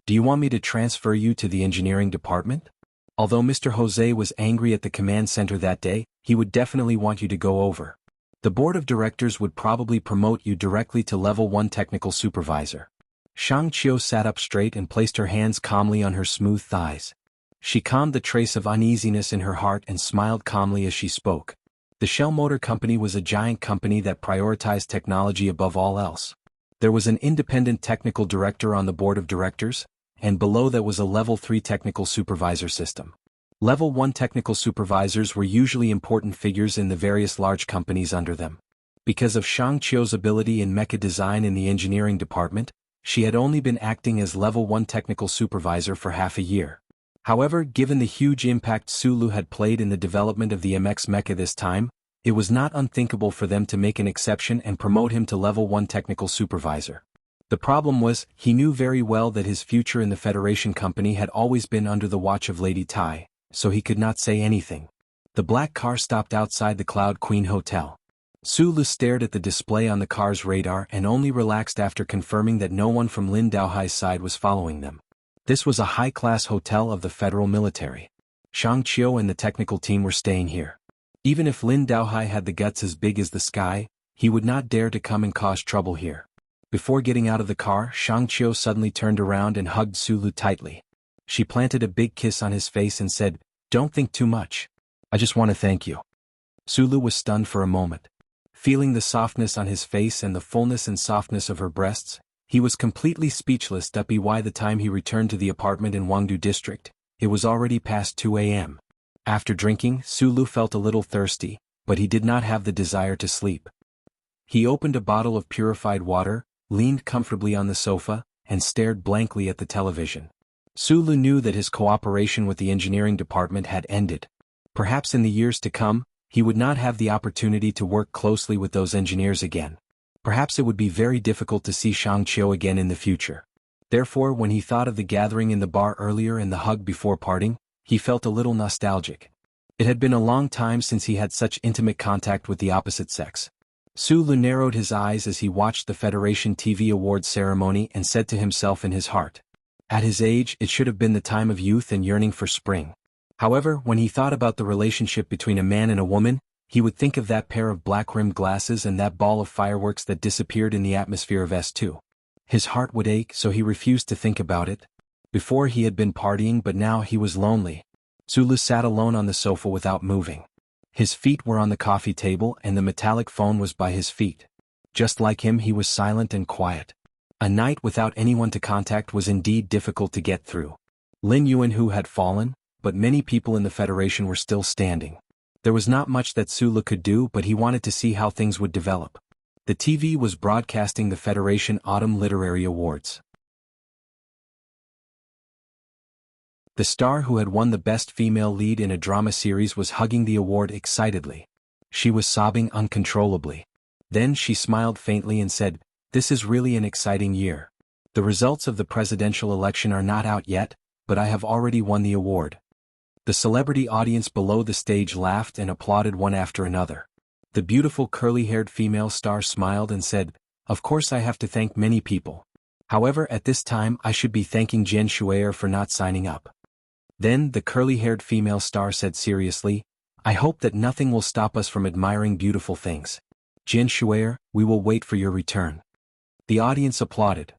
Do you want me to transfer you to the engineering department?" Although Mr. Jose was angry at the command center that day, he would definitely want you to go over. The board of directors would probably promote you directly to level 1 technical supervisor. Shang Qiu sat up straight and placed her hands calmly on her smooth thighs. She calmed the trace of uneasiness in her heart and smiled calmly as she spoke. The Shell Motor Company was a giant company that prioritized technology above all else. There was an independent technical director on the board of directors, and below that was a level 3 technical supervisor system. Level 1 technical supervisors were usually important figures in the various large companies under them. Because of Shang Qiu's ability in mecha design in the engineering department, she had only been acting as level 1 technical supervisor for half a year. However, given the huge impact Sulu had played in the development of the MX mecha this time, it was not unthinkable for them to make an exception and promote him to level 1 technical supervisor. The problem was, he knew very well that his future in the Federation company had always been under the watch of Lady Tai, so he could not say anything. The black car stopped outside the Cloud Queen Hotel. Sulu stared at the display on the car's radar and only relaxed after confirming that no one from Lin Daohai's side was following them. This was a high-class hotel of the federal military. Shang Qiu and the technical team were staying here. Even if Lin Daohai had the guts as big as the sky, he would not dare to come and cause trouble here. Before getting out of the car, Shang Qiu suddenly turned around and hugged Sulu tightly. She planted a big kiss on his face and said, "Don't think too much. I just want to thank you." Sulu was stunned for a moment. Feeling the softness on his face and the fullness and softness of her breasts, he was completely speechless. By the time he returned to the apartment in Wangdu district, it was already past 2 a.m. After drinking, Sulu felt a little thirsty, but he did not have the desire to sleep. He opened a bottle of purified water, leaned comfortably on the sofa, and stared blankly at the television. Sulu knew that his cooperation with the engineering department had ended. Perhaps in the years to come, he would not have the opportunity to work closely with those engineers again. Perhaps it would be very difficult to see Shang Qiu again in the future. Therefore, when he thought of the gathering in the bar earlier and the hug before parting, he felt a little nostalgic. It had been a long time since he had such intimate contact with the opposite sex. Sulu narrowed his eyes as he watched the Federation TV Awards ceremony and said to himself in his heart, at his age, it should have been the time of youth and yearning for spring. However, when he thought about the relationship between a man and a woman, he would think of that pair of black-rimmed glasses and that ball of fireworks that disappeared in the atmosphere of S2. His heart would ache, so he refused to think about it. Before he had been partying, but now he was lonely. Sulu sat alone on the sofa without moving. His feet were on the coffee table and the metallic phone was by his feet. Just like him, he was silent and quiet. A night without anyone to contact was indeed difficult to get through. Lin Yuanhu had fallen, but many people in the Federation were still standing. There was not much that Sulu could do, but he wanted to see how things would develop. The TV was broadcasting the Federation Autumn Literary Awards. The star who had won the Best Female Lead in a Drama Series was hugging the award excitedly. She was sobbing uncontrollably. Then she smiled faintly and said, "This is really an exciting year. The results of the presidential election are not out yet, but I have already won the award." The celebrity audience below the stage laughed and applauded one after another. The beautiful curly-haired female star smiled and said, "Of course I have to thank many people. However, at this time I should be thanking Jian Shuier for not signing up." Then the curly-haired female star said seriously, "I hope that nothing will stop us from admiring beautiful things. Jian Shuier, we will wait for your return." The audience applauded.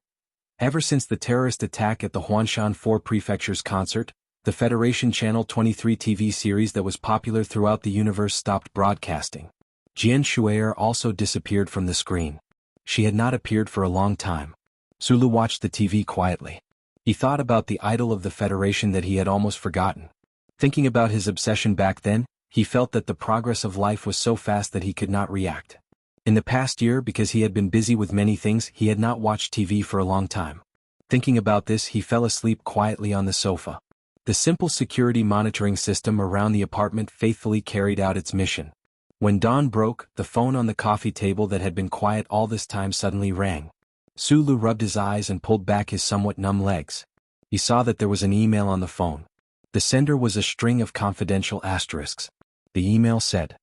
Ever since the terrorist attack at the Huanshan 4 Prefecture's concert, the Federation Channel 23 TV series that was popular throughout the universe stopped broadcasting. Jian Shuier also disappeared from the screen. She had not appeared for a long time. Sulu watched the TV quietly. He thought about the idol of the Federation that he had almost forgotten. Thinking about his obsession back then, he felt that the progress of life was so fast that he could not react. In the past year, because he had been busy with many things, he had not watched TV for a long time. Thinking about this, he fell asleep quietly on the sofa. The simple security monitoring system around the apartment faithfully carried out its mission. When dawn broke, the phone on the coffee table that had been quiet all this time suddenly rang. Sulu rubbed his eyes and pulled back his somewhat numb legs. He saw that there was an email on the phone. The sender was a string of confidential asterisks. The email said,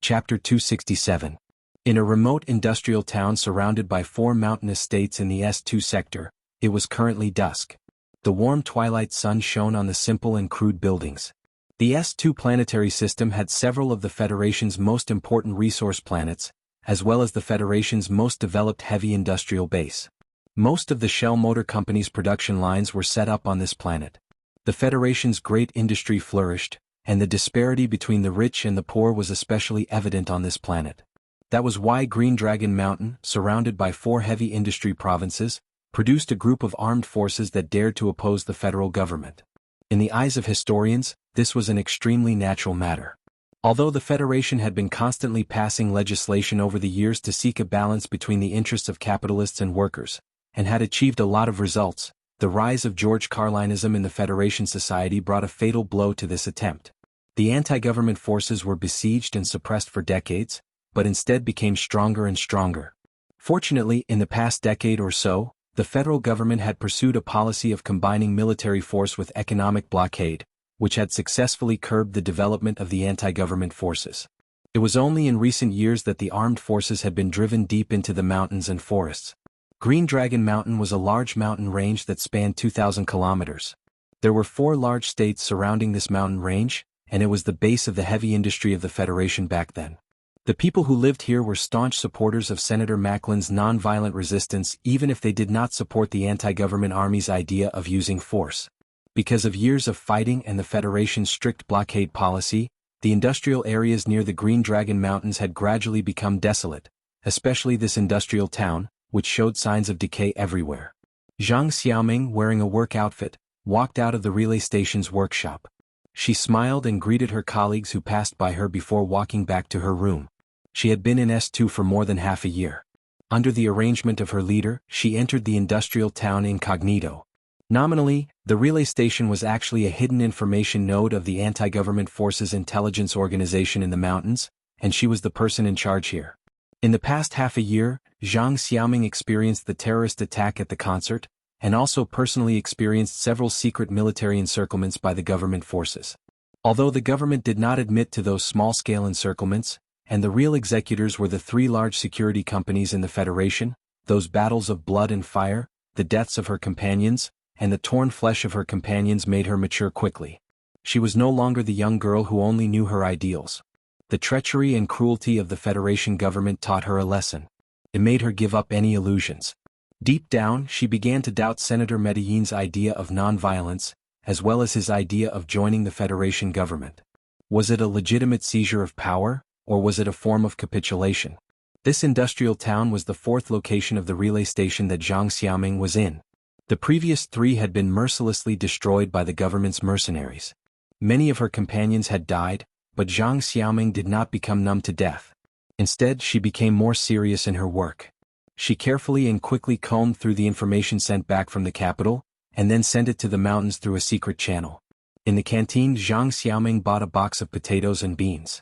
Chapter 267. In a remote industrial town surrounded by 4 mountain estates in the S2 sector, it was currently dusk. The warm twilight sun shone on the simple and crude buildings. The S2 planetary system had several of the Federation's most important resource planets, as well as the Federation's most developed heavy industrial base. Most of the Shell Motor Company's production lines were set up on this planet. The Federation's great industry flourished, and the disparity between the rich and the poor was especially evident on this planet. That was why Green Dragon Mountain, surrounded by 4 heavy industry provinces, produced a group of armed forces that dared to oppose the federal government. In the eyes of historians, this was an extremely natural matter. Although the Federation had been constantly passing legislation over the years to seek a balance between the interests of capitalists and workers, and had achieved a lot of results, the rise of George Carlinism in the Federation society brought a fatal blow to this attempt. The anti-government forces were besieged and suppressed for decades, but instead became stronger and stronger. Fortunately, in the past decade or so, the federal government had pursued a policy of combining military force with economic blockade, which had successfully curbed the development of the anti-government forces. It was only in recent years that the armed forces had been driven deep into the mountains and forests. Green Dragon Mountain was a large mountain range that spanned 2,000 kilometers. There were 4 large states surrounding this mountain range, and it was the base of the heavy industry of the Federation back then. The people who lived here were staunch supporters of Senator Macklin's nonviolent resistance, even if they did not support the anti-government army's idea of using force. Because of years of fighting and the Federation's strict blockade policy, the industrial areas near the Green Dragon Mountains had gradually become desolate, especially this industrial town, which showed signs of decay everywhere. Zhang Xiaoming, wearing a work outfit, walked out of the relay station's workshop. She smiled and greeted her colleagues who passed by her before walking back to her room. She had been in S2 for more than half a year. Under the arrangement of her leader, she entered the industrial town incognito. Nominally, the relay station was actually a hidden information node of the anti-government forces intelligence organization in the mountains, and she was the person in charge here. In the past half a year, Zhang Xiaoming experienced the terrorist attack at the concert, and also personally experienced several secret military encirclements by the government forces. Although the government did not admit to those small-scale encirclements, and the real executors were the 3 large security companies in the Federation, those battles of blood and fire, the deaths of her companions, and the torn flesh of her companions made her mature quickly. She was no longer the young girl who only knew her ideals. The treachery and cruelty of the Federation government taught her a lesson. It made her give up any illusions. Deep down, she began to doubt Senator Medellin's idea of nonviolence, as well as his idea of joining the Federation government. Was it a legitimate seizure of power, or was it a form of capitulation? This industrial town was the 4th location of the relay station that Zhang Xiaoming was in. The previous 3 had been mercilessly destroyed by the government's mercenaries. Many of her companions had died, but Zhang Xiaoming did not become numb to death. Instead, she became more serious in her work. She carefully and quickly combed through the information sent back from the capital, and then sent it to the mountains through a secret channel. In the canteen, Zhang Xiaoming bought a box of potatoes and beans.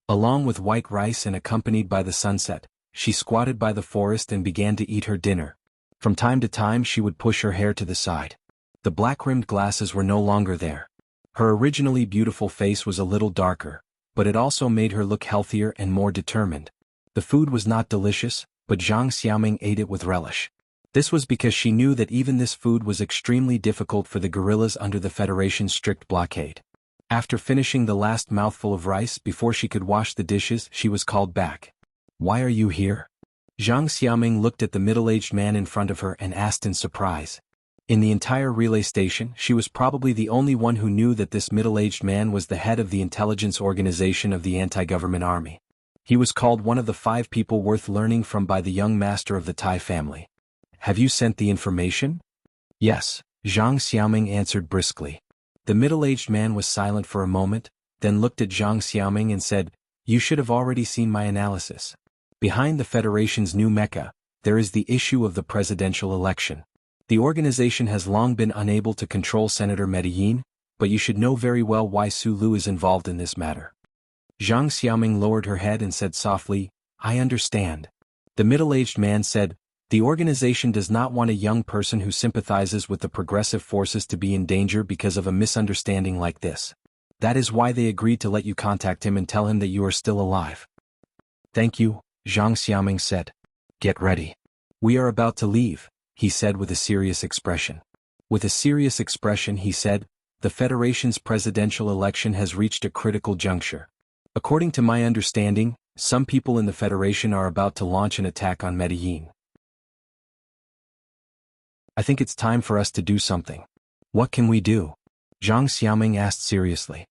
Along with white rice and accompanied by the sunset, she squatted by the forest and began to eat her dinner. From time to time she would push her hair to the side. The black-rimmed glasses were no longer there. Her originally beautiful face was a little darker, but it also made her look healthier and more determined. The food was not delicious, but Zhang Xiaoming ate it with relish. This was because she knew that even this food was extremely difficult for the guerrillas under the Federation's strict blockade. After finishing the last mouthful of rice before she could wash the dishes, she was called back. "Why are you here?" Zhang Xiaoming looked at the middle-aged man in front of her and asked in surprise. In the entire relay station, she was probably the only one who knew that this middle-aged man was the head of the intelligence organization of the anti-government army. He was called one of the 5 people worth learning from by the young master of the Tai family. Have you sent the information? Yes, Zhang Xiaoming answered briskly. The middle-aged man was silent for a moment, then looked at Zhang Xiaoming and said, "You should have already seen my analysis. Behind the Federation's new mecha, there is the issue of the presidential election. The organization has long been unable to control Senator Medellin, but you should know very well why Su Lu is involved in this matter." Zhang Xiaoming lowered her head and said softly, "I understand." The middle-aged man said, "The organization does not want a young person who sympathizes with the progressive forces to be in danger because of a misunderstanding like this. That is why they agreed to let you contact him and tell him that you are still alive." "Thank you," Zhang Xiaoming said. "Get ready. We are about to leave," he said with a serious expression. With a serious expression he said, "The Federation's presidential election has reached a critical juncture. According to my understanding, some people in the Federation are about to launch an attack on Medellin. I think it's time for us to do something." "What can we do?" Zhang Xiaoming asked seriously.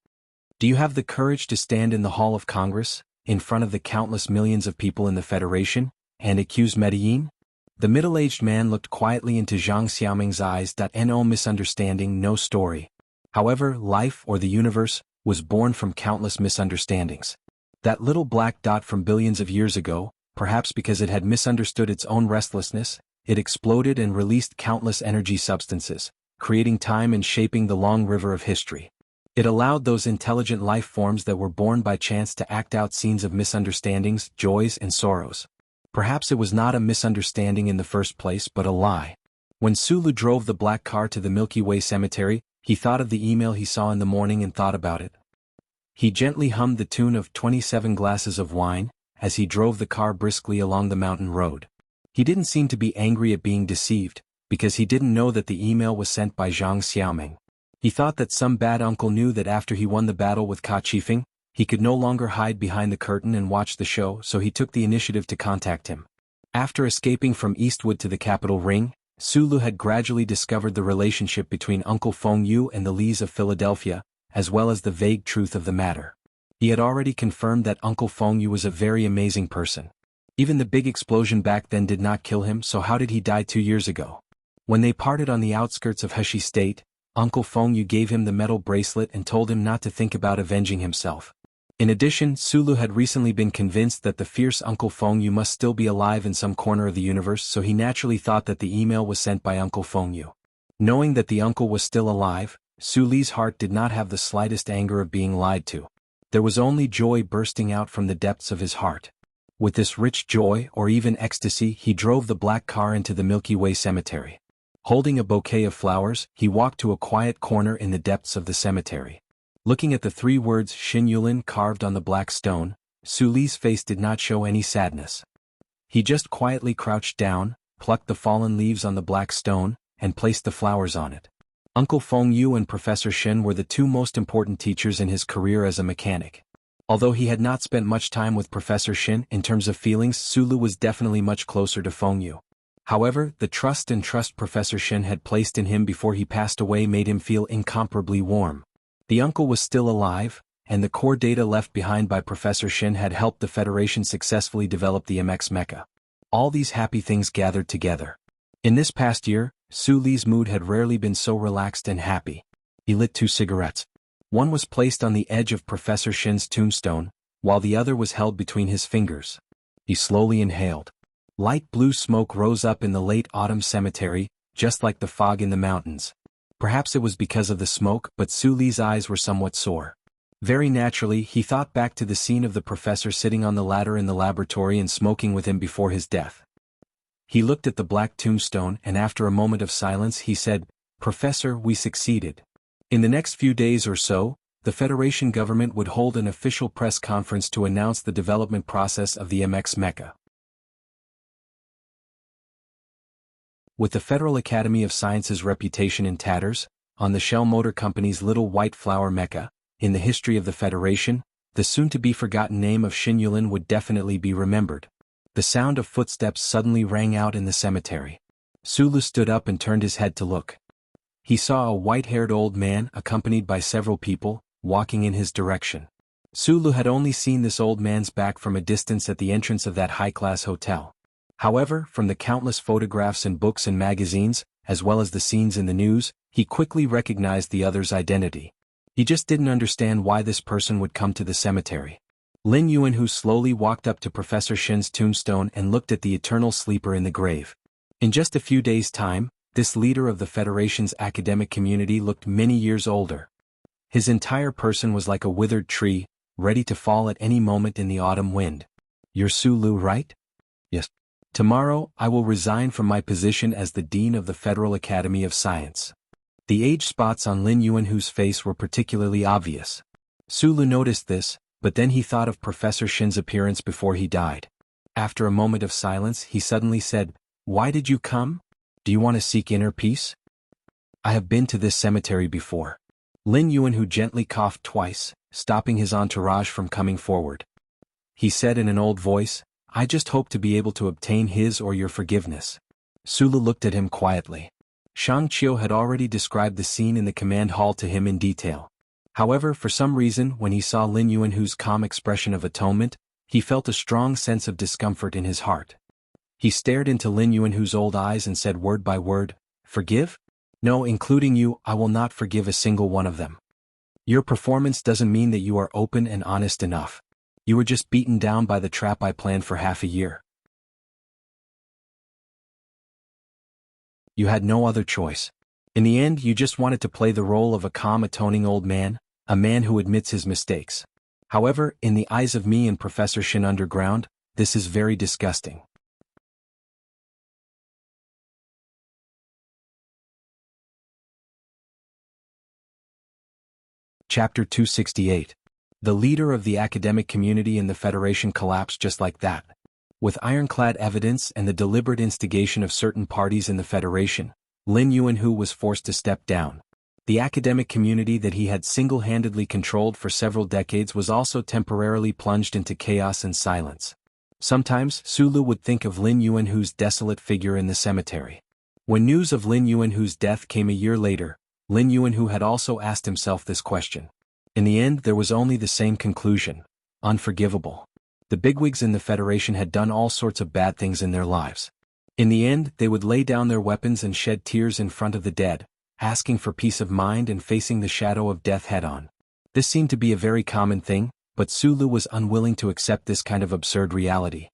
"Do you have the courage to stand in the Hall of Congress, in front of the countless millions of people in the Federation, and accuse Medellin?" The middle-aged man looked quietly into Zhang Xiaoming's eyes. No misunderstanding, no story. However, life or the universe was born from countless misunderstandings. That little black dot from billions of years ago, perhaps because it had misunderstood its own restlessness, it exploded and released countless energy substances, creating time and shaping the long river of history. It allowed those intelligent life forms that were born by chance to act out scenes of misunderstandings, joys and sorrows. Perhaps it was not a misunderstanding in the first place but a lie. When Sulu drove the black car to the Milky Way cemetery, he thought of the email he saw in the morning and thought about it. He gently hummed the tune of 27 glasses of wine, as he drove the car briskly along the mountain road. He didn't seem to be angry at being deceived, because he didn't know that the email was sent by Zhang Xiaoming. He thought that some bad uncle knew that after he won the battle with Ka Chifeng, he could no longer hide behind the curtain and watch the show, so he took the initiative to contact him. After escaping from Eastwood to the capital ring, Sulu had gradually discovered the relationship between Uncle Feng Yu and the Lees of Philadelphia, as well as the vague truth of the matter. He had already confirmed that Uncle Feng Yu was a very amazing person. Even the big explosion back then did not kill him, so how did he die 2 years ago? When they parted on the outskirts of Heshi State, Uncle Feng Yu gave him the metal bracelet and told him not to think about avenging himself. In addition, Sulu had recently been convinced that the fierce Uncle Feng Yu must still be alive in some corner of the universe, so he naturally thought that the email was sent by Uncle Feng Yu. Knowing that the uncle was still alive, Su Li's heart did not have the slightest anger of being lied to. There was only joy bursting out from the depths of his heart. With this rich joy, or even ecstasy, he drove the black car into the Milky Way cemetery. Holding a bouquet of flowers, he walked to a quiet corner in the depths of the cemetery. Looking at the 3 words Xin Yulin carved on the black stone, Su Li's face did not show any sadness. He just quietly crouched down, plucked the fallen leaves on the black stone, and placed the flowers on it. Uncle Feng Yu and Professor Shen were the 2 most important teachers in his career as a mechanic. Although he had not spent much time with Professor Shen in terms of feelings, Sulu was definitely much closer to Feng Yu. However, the trust Professor Shen had placed in him before he passed away made him feel incomparably warm. The uncle was still alive, and the core data left behind by Professor Shen had helped the Federation successfully develop the MX mecha. All these happy things gathered together. In this past year, Su Li's mood had rarely been so relaxed and happy. He lit 2 cigarettes. One was placed on the edge of Professor Shen's tombstone, while the other was held between his fingers. He slowly inhaled. Light blue smoke rose up in the late autumn cemetery, just like the fog in the mountains. Perhaps it was because of the smoke, but Su Li's eyes were somewhat sore. Very naturally, he thought back to the scene of the professor sitting on the ladder in the laboratory and smoking with him before his death. He looked at the black tombstone and after a moment of silence he said, "Professor, we succeeded." In the next few days or so, the Federation government would hold an official press conference to announce the development process of the MX mecha. With the Federal Academy of Sciences' reputation in tatters, on the Shell Motor Company's little white flower mecha, in the history of the Federation, the soon-to-be-forgotten name of Xin Yulin would definitely be remembered. The sound of footsteps suddenly rang out in the cemetery. Sulu stood up and turned his head to look. He saw a white-haired old man, accompanied by several people, walking in his direction. Sulu had only seen this old man's back from a distance at the entrance of that high-class hotel. However, from the countless photographs in books and magazines, as well as the scenes in the news, he quickly recognized the other's identity. He just didn't understand why this person would come to the cemetery. Lin Yuanhu slowly walked up to Professor Shin's tombstone and looked at the eternal sleeper in the grave. In just a few days' time, this leader of the Federation's academic community looked many years older. His entire person was like a withered tree, ready to fall at any moment in the autumn wind. "You're Sulu, right?" "Yes. Tomorrow, I will resign from my position as the Dean of the Federal Academy of Science." The age spots on Lin Yuanhu's face were particularly obvious. Sulu noticed this, but then he thought of Professor Shin's appearance before he died. After a moment of silence, he suddenly said, "Why did you come? Do you want to seek inner peace?" "I have been to this cemetery before." Lin Yuanhu gently coughed twice, stopping his entourage from coming forward. He said in an old voice, "I just hope to be able to obtain his or your forgiveness." Sulu looked at him quietly. Shang Qiu had already described the scene in the command hall to him in detail. However, for some reason, when he saw Lin Yuanhu's calm expression of atonement, he felt a strong sense of discomfort in his heart. He stared into Lin Yuanhu's old eyes and said word by word, "Forgive? No, including you, I will not forgive a single one of them. Your performance doesn't mean that you are open and honest enough. You were just beaten down by the trap I planned for half a year. You had no other choice. In the end, you just wanted to play the role of a calm, atoning old man, a man who admits his mistakes. However, in the eyes of me and Professor Shin Underground, this is very disgusting." Chapter 268. The leader of the academic community in the Federation collapsed just like that. With ironclad evidence and the deliberate instigation of certain parties in the Federation, Lin Yuanhu was forced to step down. The academic community that he had single-handedly controlled for several decades was also temporarily plunged into chaos and silence. Sometimes, Sulu would think of Lin Yuanhu's desolate figure in the cemetery. When news of Lin Yuanhu's death came a year later, Lin Yuanhu had also asked himself this question. In the end, there was only the same conclusion: unforgivable. The bigwigs in the Federation had done all sorts of bad things in their lives. In the end, they would lay down their weapons and shed tears in front of the dead, asking for peace of mind and facing the shadow of death head-on. This seemed to be a very common thing, but Sulu was unwilling to accept this kind of absurd reality.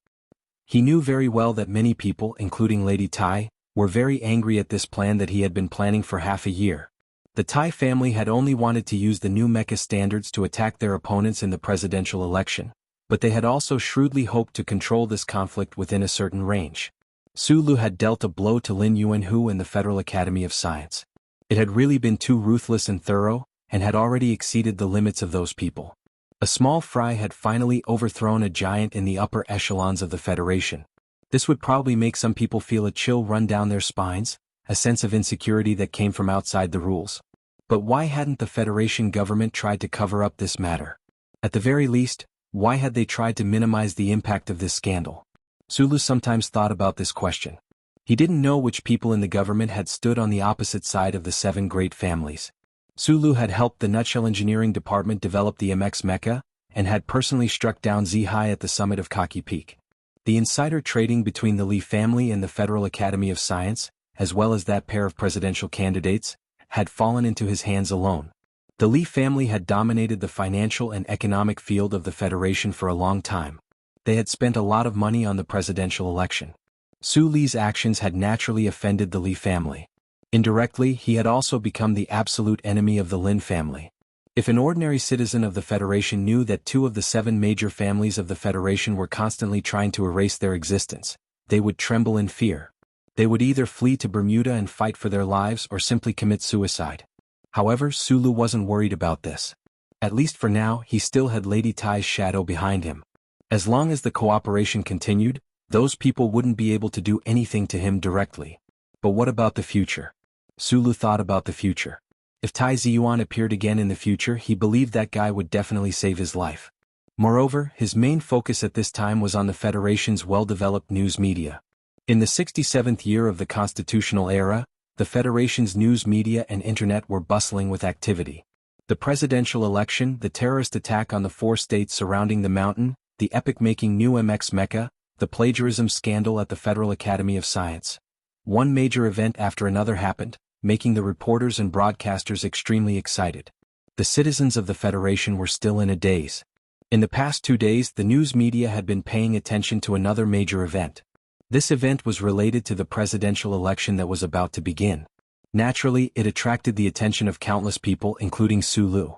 He knew very well that many people, including Lady Tai, were very angry at this plan that he had been planning for half a year. The Tai family had only wanted to use the new mecha standards to attack their opponents in the presidential election, but they had also shrewdly hoped to control this conflict within a certain range. Sulu had dealt a blow to Lin Yuanhu and the Federal Academy of Science. It had really been too ruthless and thorough, and had already exceeded the limits of those people. A small fry had finally overthrown a giant in the upper echelons of the Federation. This would probably make some people feel a chill run down their spines, a sense of insecurity that came from outside the rules. But why hadn't the Federation government tried to cover up this matter? At the very least, why had they tried to minimize the impact of this scandal? Sulu sometimes thought about this question. He didn't know which people in the government had stood on the opposite side of the 7 great families. Sulu had helped the Nutshell Engineering Department develop the MX Mecha, and had personally struck down Zihai at the summit of Kaki Peak. The insider trading between the Li family and the Federal Academy of Science, as well as that pair of presidential candidates, had fallen into his hands alone. The Li family had dominated the financial and economic field of the Federation for a long time. They had spent a lot of money on the presidential election. Su Li's actions had naturally offended the Li family. Indirectly, he had also become the absolute enemy of the Lin family. If an ordinary citizen of the Federation knew that 2 of the 7 major families of the Federation were constantly trying to erase their existence, they would tremble in fear. They would either flee to Bermuda and fight for their lives or simply commit suicide. However, Sulu wasn't worried about this. At least for now, he still had Lady Tai's shadow behind him. As long as the cooperation continued, those people wouldn't be able to do anything to him directly. But what about the future? Sulu thought about the future. If Tai Ziyuan appeared again in the future, he believed that guy would definitely save his life. Moreover, his main focus at this time was on the Federation's well-developed news media. In the 67th year of the constitutional era, the Federation's news media and internet were bustling with activity. The presidential election, the terrorist attack on the 4 states surrounding the mountain, the epic-making new MX Mecca, the plagiarism scandal at the Federal Academy of Science. One major event after another happened, making the reporters and broadcasters extremely excited. The citizens of the Federation were still in a daze. In the past 2 days, the news media had been paying attention to another major event. This event was related to the presidential election that was about to begin. Naturally, it attracted the attention of countless people, including Su Lu.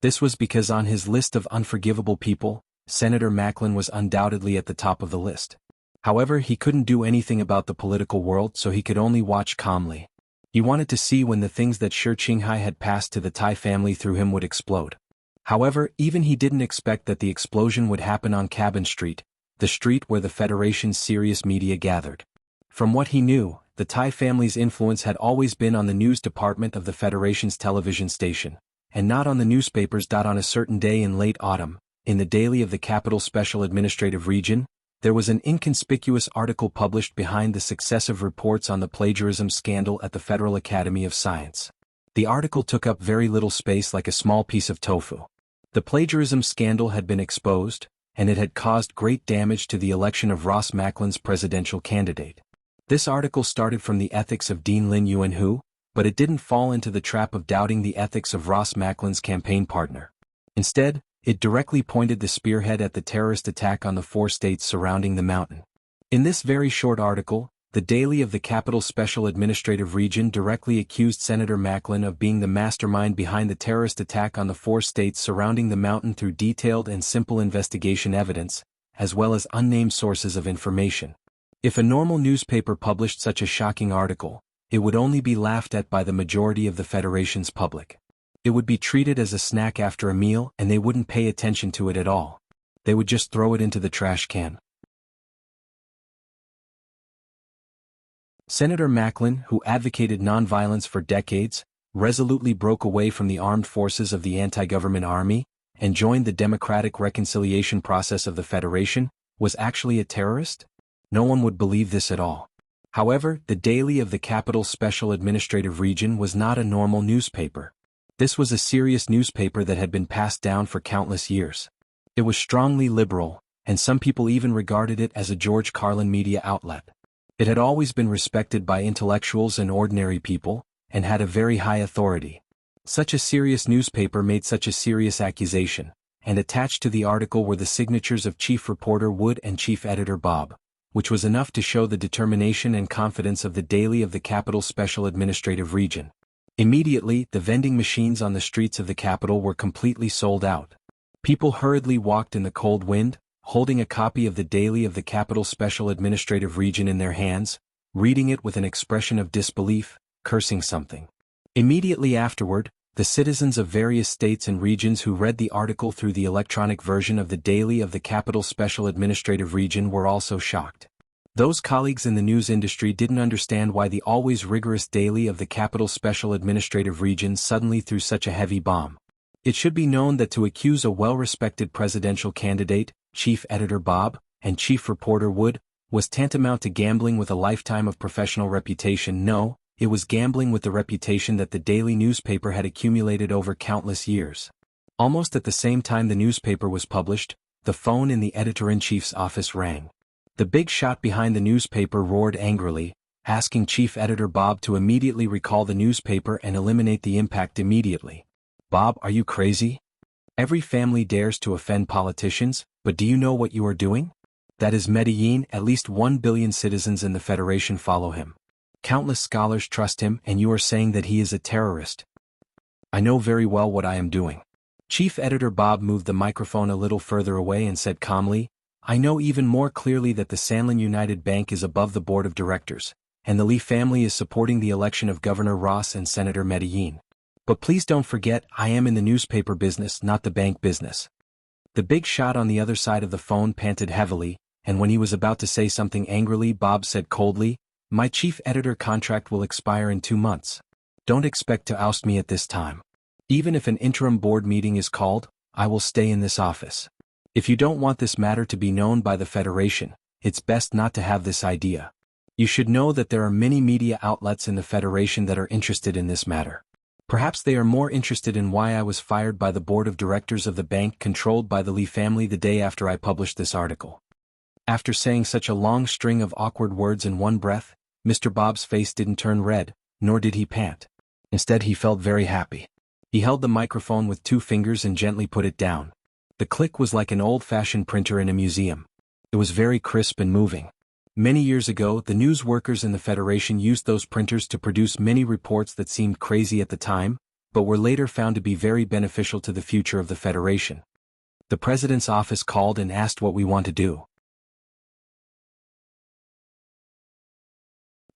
This was because on his list of unforgivable people, Senator Macklin was undoubtedly at the top of the list. However, he couldn't do anything about the political world, so he could only watch calmly. He wanted to see when the things that Shi Qinghai had passed to the Tai family through him would explode. However, even he didn't expect that the explosion would happen on Cabin Street, the street where the Federation's serious media gathered. From what he knew, the Tai family's influence had always been on the news department of the Federation's television station, and not on the newspapers. On a certain day in late autumn, in the Daily of the Capital Special Administrative Region, there was an inconspicuous article published behind the successive reports on the plagiarism scandal at the Federal Academy of Science. The article took up very little space, like a small piece of tofu. The plagiarism scandal had been exposed, and it had caused great damage to the election of Ross Macklin's presidential candidate. This article started from the ethics of Dean Lin Yuanhu, but it didn't fall into the trap of doubting the ethics of Ross Macklin's campaign partner. Instead, it directly pointed the spearhead at the terrorist attack on the 4 states surrounding the mountain. In this very short article, the Daily of the Capital Special Administrative Region directly accused Senator Macklin of being the mastermind behind the terrorist attack on the 4 states surrounding the mountain through detailed and simple investigation evidence, as well as unnamed sources of information. If a normal newspaper published such a shocking article, it would only be laughed at by the majority of the Federation's public. It would be treated as a snack after a meal, and they wouldn't pay attention to it at all. They would just throw it into the trash can. Senator Macklin, who advocated nonviolence for decades, resolutely broke away from the armed forces of the anti-government army, and joined the democratic reconciliation process of the Federation, was actually a terrorist? No one would believe this at all. However, the Daily of the Capital Special Administrative Region was not a normal newspaper. This was a serious newspaper that had been passed down for countless years. It was strongly liberal, and some people even regarded it as a George Carlin media outlet. It had always been respected by intellectuals and ordinary people, and had a very high authority. Such a serious newspaper made such a serious accusation, and attached to the article were the signatures of Chief Reporter Wood and Chief Editor Bob, which was enough to show the determination and confidence of the Daily of the Capital Special Administrative Region. Immediately, the vending machines on the streets of the capital were completely sold out. People hurriedly walked in the cold wind, holding a copy of the Daily of the Capital Special Administrative Region in their hands, reading it with an expression of disbelief, cursing something. Immediately afterward, the citizens of various states and regions who read the article through the electronic version of the Daily of the Capital Special Administrative Region were also shocked. Those colleagues in the news industry didn't understand why the always rigorous Daily of the Capital Special Administrative Region suddenly threw such a heavy bomb. It should be known that to accuse a well-respected presidential candidate, Chief Editor Bob, and Chief Reporter Wood, was tantamount to gambling with a lifetime of professional reputation. No, it was gambling with the reputation that the daily newspaper had accumulated over countless years. Almost at the same time the newspaper was published, the phone in the editor-in-chief's office rang. The big shot behind the newspaper roared angrily, asking Chief Editor Bob to immediately recall the newspaper and eliminate the impact immediately. "Bob, are you crazy? Every family dares to offend politicians, but do you know what you are doing? That is Medellin. At least 1 billion citizens in the Federation follow him. Countless scholars trust him, and you are saying that he is a terrorist. I know very well what I am doing." Chief Editor Bob moved the microphone a little further away and said calmly, "I know even more clearly that the Sanlin United Bank is above the board of directors, and the Lee family is supporting the election of Governor Ross and Senator Medellin. But please don't forget, I am in the newspaper business, not the bank business." The big shot on the other side of the phone panted heavily, and when he was about to say something angrily, Bob said coldly, "My chief editor contract will expire in 2 months. Don't expect to oust me at this time. Even if an interim board meeting is called, I will stay in this office. If you don't want this matter to be known by the Federation, it's best not to have this idea. You should know that there are many media outlets in the Federation that are interested in this matter. Perhaps they are more interested in why I was fired by the board of directors of the bank controlled by the Lee family the day after I published this article." After saying such a long string of awkward words in one breath, Mr. Bob's face didn't turn red, nor did he pant. Instead, he felt very happy. He held the microphone with 2 fingers and gently put it down. The click was like an old-fashioned printer in a museum. It was very crisp and moving. Many years ago, the news workers in the Federation used those printers to produce many reports that seemed crazy at the time, but were later found to be very beneficial to the future of the Federation. The president's office called and asked what we want to do.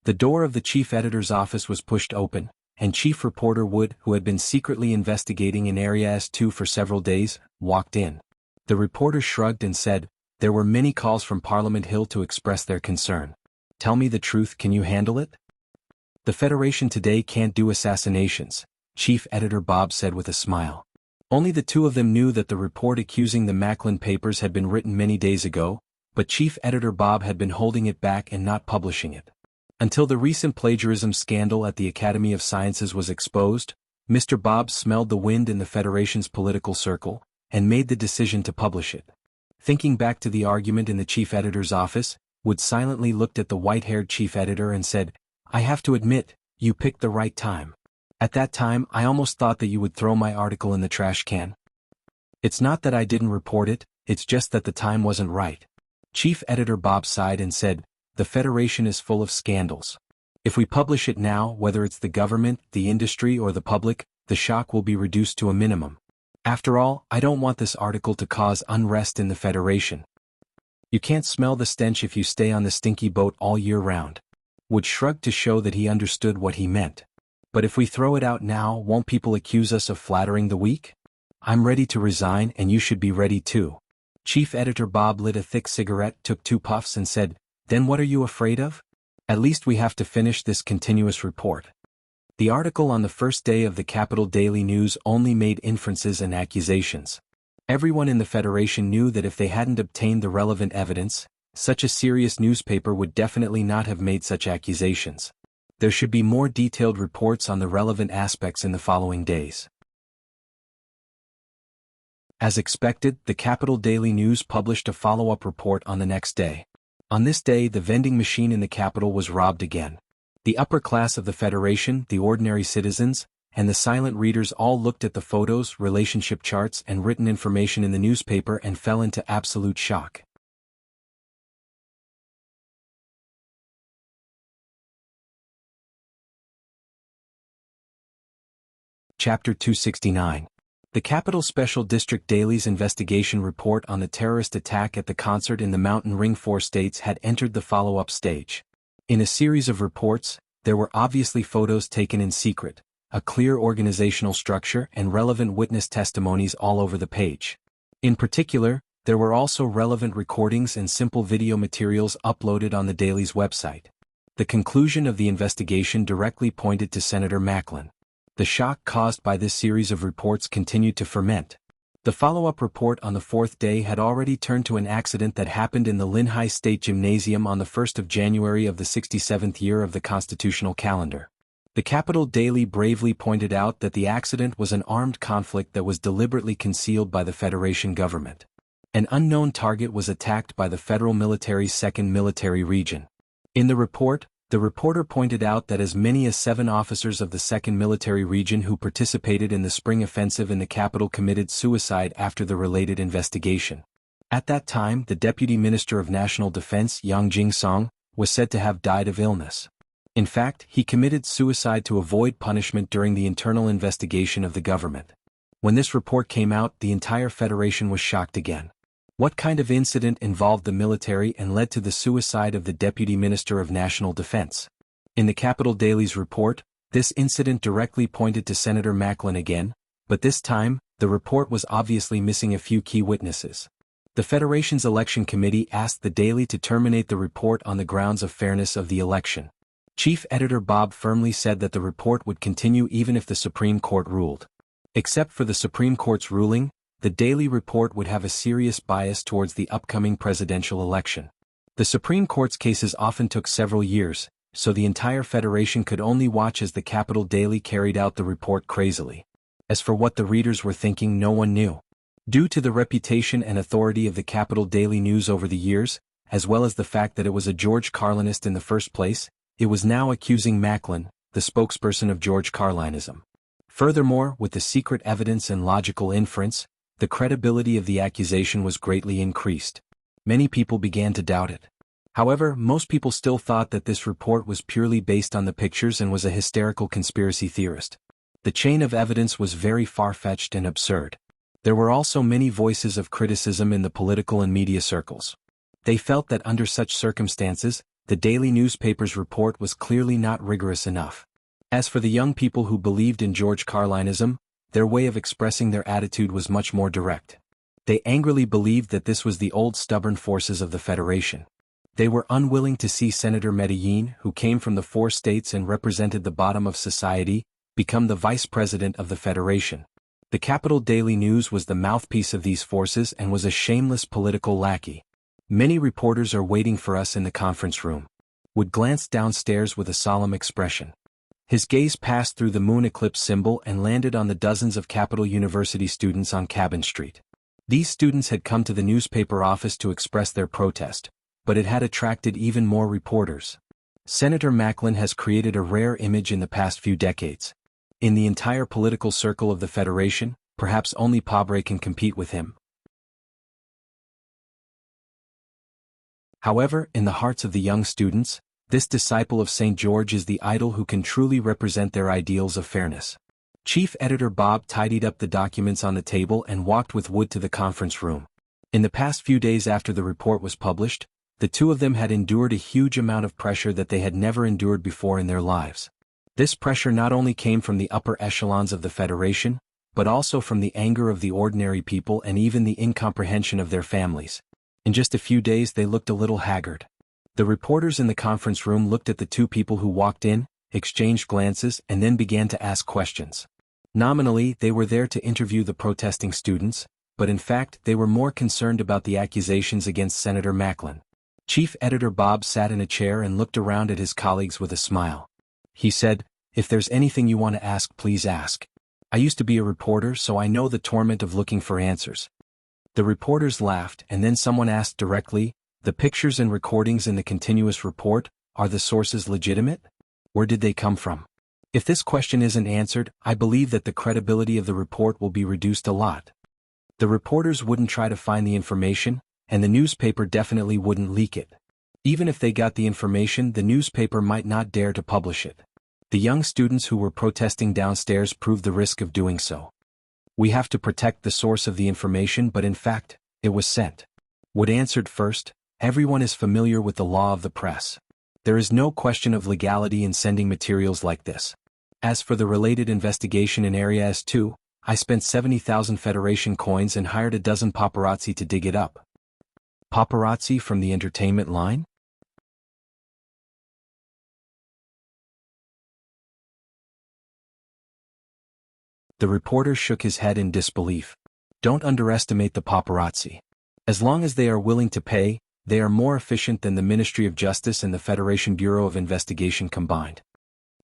The door of the chief editor's office was pushed open, and Chief Reporter Wood, who had been secretly investigating in Area S2 for several days, walked in. The reporter shrugged and said, "There were many calls from Parliament Hill to express their concern. Tell me the truth, can you handle it?" "The Federation today can't do assassinations," Chief Editor Bob said with a smile. Only the 2 of them knew that the report accusing the Macklin papers had been written many days ago, but Chief Editor Bob had been holding it back and not publishing it. Until the recent plagiarism scandal at the Academy of Sciences was exposed, Mr. Bob smelled the wind in the Federation's political circle, and made the decision to publish it. Thinking back to the argument in the chief editor's office, Wood silently looked at the white-haired chief editor and said, "I have to admit, you picked the right time. At that time I almost thought that you would throw my article in the trash can. It's not that I didn't report it, it's just that the time wasn't right." Chief Editor Bob sighed and said, "The Federation is full of scandals. If we publish it now, whether it's the government, the industry or the public, the shock will be reduced to a minimum. After all, I don't want this article to cause unrest in the Federation. You can't smell the stench if you stay on the stinky boat all year round." Wood shrugged to show that he understood what he meant. "But if we throw it out now, won't people accuse us of flattering the weak? I'm ready to resign and you should be ready too." Chief Editor Bob lit a thick cigarette, took 2 puffs and said, "Then what are you afraid of? At least we have to finish this continuous report." The article on the first day of the Capital Daily News only made inferences and accusations. Everyone in the Federation knew that if they hadn't obtained the relevant evidence, such a serious newspaper would definitely not have made such accusations. There should be more detailed reports on the relevant aspects in the following days. As expected, the Capital Daily News published a follow-up report on the next day. On this day, the vending machine in the capital was robbed again. The upper class of the Federation, the ordinary citizens, and the silent readers all looked at the photos, relationship charts, and written information in the newspaper and fell into absolute shock. Chapter 269. The Capital Special District Daily's investigation report on the terrorist attack at the concert in the Mountain Ring 4 states had entered the follow-up stage. In a series of reports, there were obviously photos taken in secret, a clear organizational structure and relevant witness testimonies all over the page. In particular, there were also relevant recordings and simple video materials uploaded on the Daily's website. The conclusion of the investigation directly pointed to Senator Macklin. The shock caused by this series of reports continued to ferment. The follow-up report on the 4th day had already turned to an accident that happened in the Linhai State Gymnasium on the 1st of January of the 67th year of the constitutional calendar. The Capital Daily bravely pointed out that the accident was an armed conflict that was deliberately concealed by the Federation government. An unknown target was attacked by the Federal Military's 2nd Military Region. In the report, the reporter pointed out that as many as 7 officers of the 2nd Military Region who participated in the spring offensive in the capital committed suicide after the related investigation. At that time, the Deputy Minister of National Defense, Yang Jing-song, was said to have died of illness. In fact, he committed suicide to avoid punishment during the internal investigation of the government. When this report came out, the entire Federation was shocked again. What kind of incident involved the military and led to the suicide of the Deputy Minister of National Defense? In the Capital Daily's report, this incident directly pointed to Senator Macklin again, but this time, the report was obviously missing a few key witnesses. The Federation's election committee asked the Daily to terminate the report on the grounds of fairness of the election. Chief Editor Bob firmly said that the report would continue even if the Supreme Court ruled. Except for the Supreme Court's ruling, the Daily report would have a serious bias towards the upcoming presidential election. The Supreme Court's cases often took several years, so the entire Federation could only watch as the Capital Daily carried out the report crazily. As for what the readers were thinking, no one knew. Due to the reputation and authority of the Capital Daily News over the years, as well as the fact that it was a George Carlinist in the first place, it was now accusing Macklin, the spokesperson of George Carlinism. Furthermore, with the secret evidence and logical inference, the credibility of the accusation was greatly increased. Many people began to doubt it. However, most people still thought that this report was purely based on the pictures and was a hysterical conspiracy theorist. The chain of evidence was very far-fetched and absurd. There were also many voices of criticism in the political and media circles. They felt that under such circumstances, the daily newspaper's report was clearly not rigorous enough. As for the young people who believed in George Carlinism, their way of expressing their attitude was much more direct. They angrily believed that this was the old stubborn forces of the Federation. They were unwilling to see Senator Medellin, who came from the 4 states and represented the bottom of society, become the vice president of the Federation. The Capital Daily News was the mouthpiece of these forces and was a shameless political lackey. Many reporters are waiting for us in the conference room. Wood glanced downstairs with a solemn expression. His gaze passed through the moon eclipse symbol and landed on the dozens of Capital University students on Cabin Street. These students had come to the newspaper office to express their protest, but it had attracted even more reporters. Senator Macklin has created a rare image in the past few decades. In the entire political circle of the Federation, perhaps only Pobre can compete with him. However, in the hearts of the young students, this disciple of St. George is the idol who can truly represent their ideals of fairness. Chief Editor Bob tidied up the documents on the table and walked with Wood to the conference room. In the past few days after the report was published, the two of them had endured a huge amount of pressure that they had never endured before in their lives. This pressure not only came from the upper echelons of the Federation, but also from the anger of the ordinary people and even the incomprehension of their families. In just a few days they looked a little haggard. The reporters in the conference room looked at the two people who walked in, exchanged glances, and then began to ask questions. Nominally, they were there to interview the protesting students, but in fact they were more concerned about the accusations against Senator Macklin. Chief Editor Bob sat in a chair and looked around at his colleagues with a smile. He said, "If there's anything you want to ask, please ask. I used to be a reporter, so I know the torment of looking for answers." The reporters laughed, and then someone asked directly, "The pictures and recordings in the continuous report, are the sources legitimate? Where did they come from?" If this question isn't answered, I believe that the credibility of the report will be reduced a lot. The reporters wouldn't try to find the information, and the newspaper definitely wouldn't leak it. Even if they got the information, the newspaper might not dare to publish it. The young students who were protesting downstairs proved the risk of doing so. "We have to protect the source of the information, but in fact, it was sent." Wood answered first, "Everyone is familiar with the law of the press. There is no question of legality in sending materials like this. As for the related investigation in Area S2, I spent 70,000 Federation coins and hired a dozen paparazzi to dig it up." Paparazzi from the entertainment line? The reporter shook his head in disbelief. "Don't underestimate the paparazzi. As long as they are willing to pay, they are more efficient than the Ministry of Justice and the Federation Bureau of Investigation combined."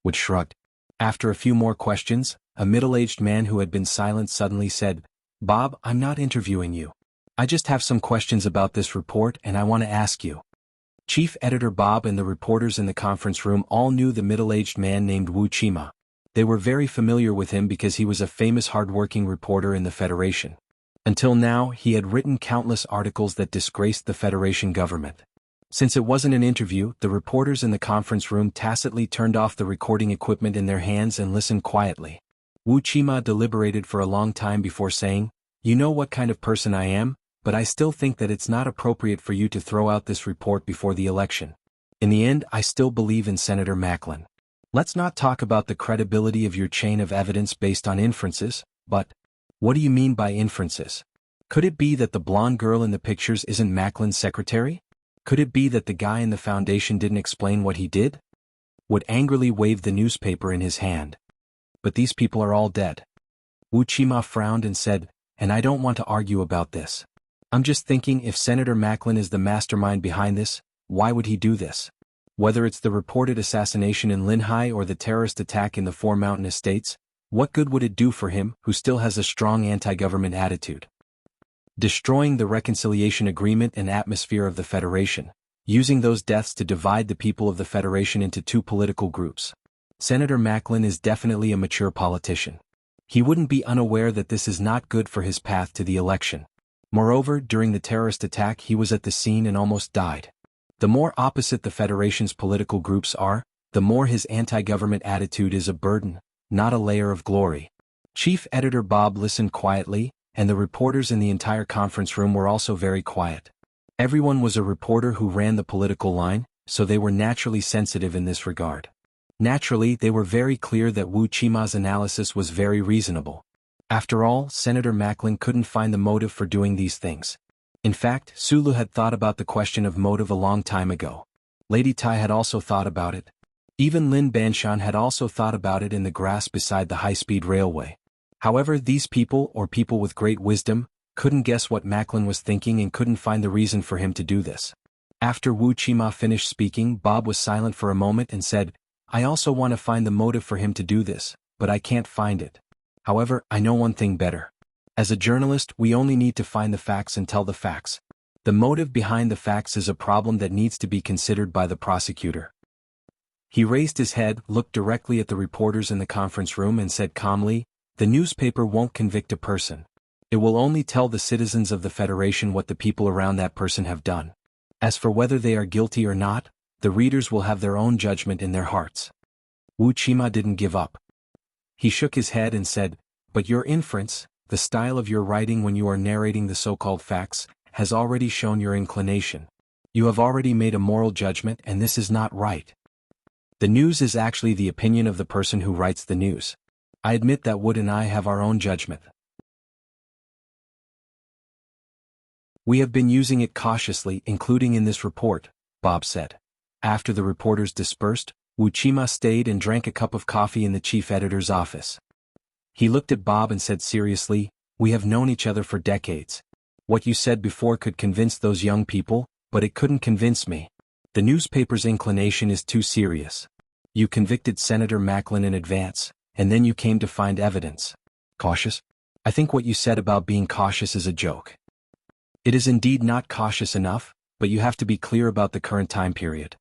Wood shrugged. After a few more questions, a middle-aged man who had been silent suddenly said, "Bob, I'm not interviewing you. I just have some questions about this report and I want to ask you." Chief Editor Bob and the reporters in the conference room all knew the middle-aged man named Wuxia. They were very familiar with him because he was a famous hard-working reporter in the Federation. Until now, he had written countless articles that disgraced the Federation government. Since it wasn't an interview, the reporters in the conference room tacitly turned off the recording equipment in their hands and listened quietly. Wuxia deliberated for a long time before saying, "You know what kind of person I am, but I still think that it's not appropriate for you to throw out this report before the election. In the end, I still believe in Senator Macklin. Let's not talk about the credibility of your chain of evidence based on inferences, but what do you mean by inferences? Could it be that the blonde girl in the pictures isn't Macklin's secretary? Could it be that the guy in the foundation didn't explain what he did?" Wood angrily waved the newspaper in his hand. "But these people are all dead." Wuxia frowned and said, "And I don't want to argue about this. I'm just thinking, if Senator Macklin is the mastermind behind this, why would he do this? Whether it's the reported assassination in Linhai or the terrorist attack in the Four Mountain Estates, what good would it do for him, who still has a strong anti-government attitude? Destroying the reconciliation agreement and atmosphere of the Federation, using those deaths to divide the people of the Federation into two political groups. Senator Macklin is definitely a mature politician. He wouldn't be unaware that this is not good for his path to the election. Moreover, during the terrorist attack he was at the scene and almost died. The more opposite the Federation's political groups are, the more his anti-government attitude is a burden, not a layer of glory. Chief Editor Bob listened quietly, and the reporters in the entire conference room were also very quiet. Everyone was a reporter who ran the political line, so they were naturally sensitive in this regard. Naturally, they were very clear that Wuxia's analysis was very reasonable. After all, Senator Macklin couldn't find the motive for doing these things. In fact, Sulu had thought about the question of motive a long time ago. Lady Tai had also thought about it. Even Lin Banshan had also thought about it in the grass beside the high-speed railway. However, these people, or people with great wisdom, couldn't guess what Macklin was thinking and couldn't find the reason for him to do this. After Wuxia finished speaking, Bob was silent for a moment and said, "I also want to find the motive for him to do this, but I can't find it. However, I know one thing better. As a journalist, we only need to find the facts and tell the facts. The motive behind the facts is a problem that needs to be considered by the prosecutor." He raised his head, looked directly at the reporters in the conference room and said calmly, "The newspaper won't convict a person. It will only tell the citizens of the Federation what the people around that person have done. As for whether they are guilty or not, the readers will have their own judgment in their hearts." Wuxia didn't give up. He shook his head and said, "But your inference, the style of your writing when you are narrating the so-called facts, has already shown your inclination. You have already made a moral judgment and this is not right. The news is actually the opinion of the person who writes the news. I admit that Wood and I have our own judgment. We have been using it cautiously, including in this report," Bob said. After the reporters dispersed, Wuxia stayed and drank a cup of coffee in the chief editor's office. He looked at Bob and said seriously, "We have known each other for decades. What you said before could convince those young people, but it couldn't convince me. The newspaper's inclination is too serious. You convicted Senator Macklin in advance, and then you came to find evidence. Cautious? I think what you said about being cautious is a joke. It is indeed not cautious enough, but you have to be clear about the current time period."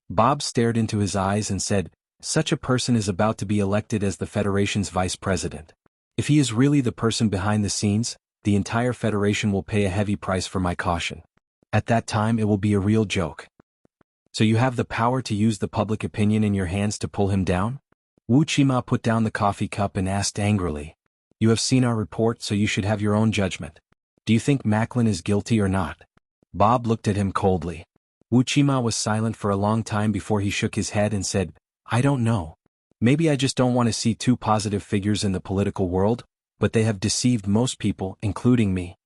Bob stared into his eyes and said, "Such a person is about to be elected as the Federation's vice president. If he is really the person behind the scenes, the entire Federation will pay a heavy price for my caution. At that time it will be a real joke. So you have the power to use the public opinion in your hands to pull him down?" Wuxia put down the coffee cup and asked angrily, "You have seen our report, so you should have your own judgment. Do you think Macklin is guilty or not?" Bob looked at him coldly. Wuxia was silent for a long time before he shook his head and said, "I don't know. Maybe I just don't want to see two positive figures in the political world, but they have deceived most people, including me.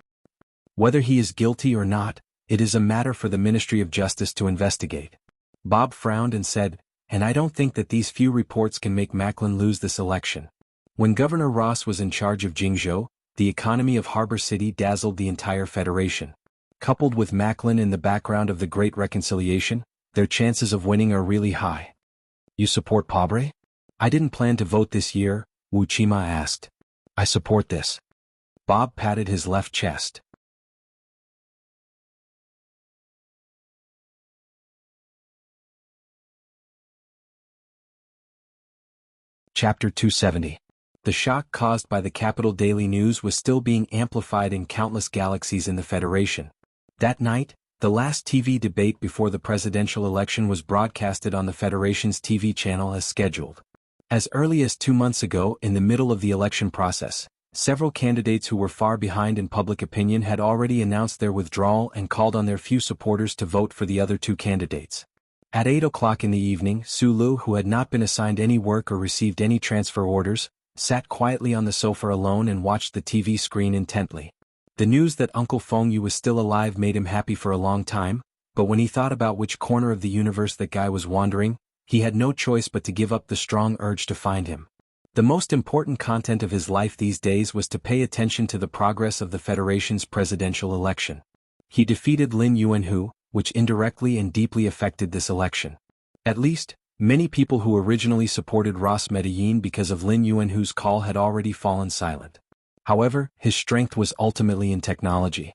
Whether he is guilty or not, it is a matter for the Ministry of Justice to investigate." Bob frowned and said, "And I don't think that these few reports can make Macklin lose this election. When Governor Ross was in charge of Jingzhou, the economy of Harbor City dazzled the entire Federation. Coupled with Macklin in the background of the Great Reconciliation, their chances of winning are really high." "You support Pabre?" "I didn't plan to vote this year," Wuxia asked. "I support this." Bob patted his left chest. Chapter 270. The shock caused by the Capital Daily News was still being amplified in countless galaxies in the Federation. That night, the last TV debate before the presidential election was broadcasted on the Federation's TV channel as scheduled. As early as 2 months ago, in the middle of the election process, several candidates who were far behind in public opinion had already announced their withdrawal and called on their few supporters to vote for the other two candidates. At 8 o'clock in the evening, Sulu, who had not been assigned any work or received any transfer orders, sat quietly on the sofa alone and watched the TV screen intently. The news that Uncle Fengyu was still alive made him happy for a long time, but when he thought about which corner of the universe that guy was wandering, he had no choice but to give up the strong urge to find him. The most important content of his life these days was to pay attention to the progress of the Federation's presidential election. He defeated Lin Yuanhu, which indirectly and deeply affected this election. At least, many people who originally supported Ras Medellin because of Lin Yuanhu's call had already fallen silent. However, his strength was ultimately in technology.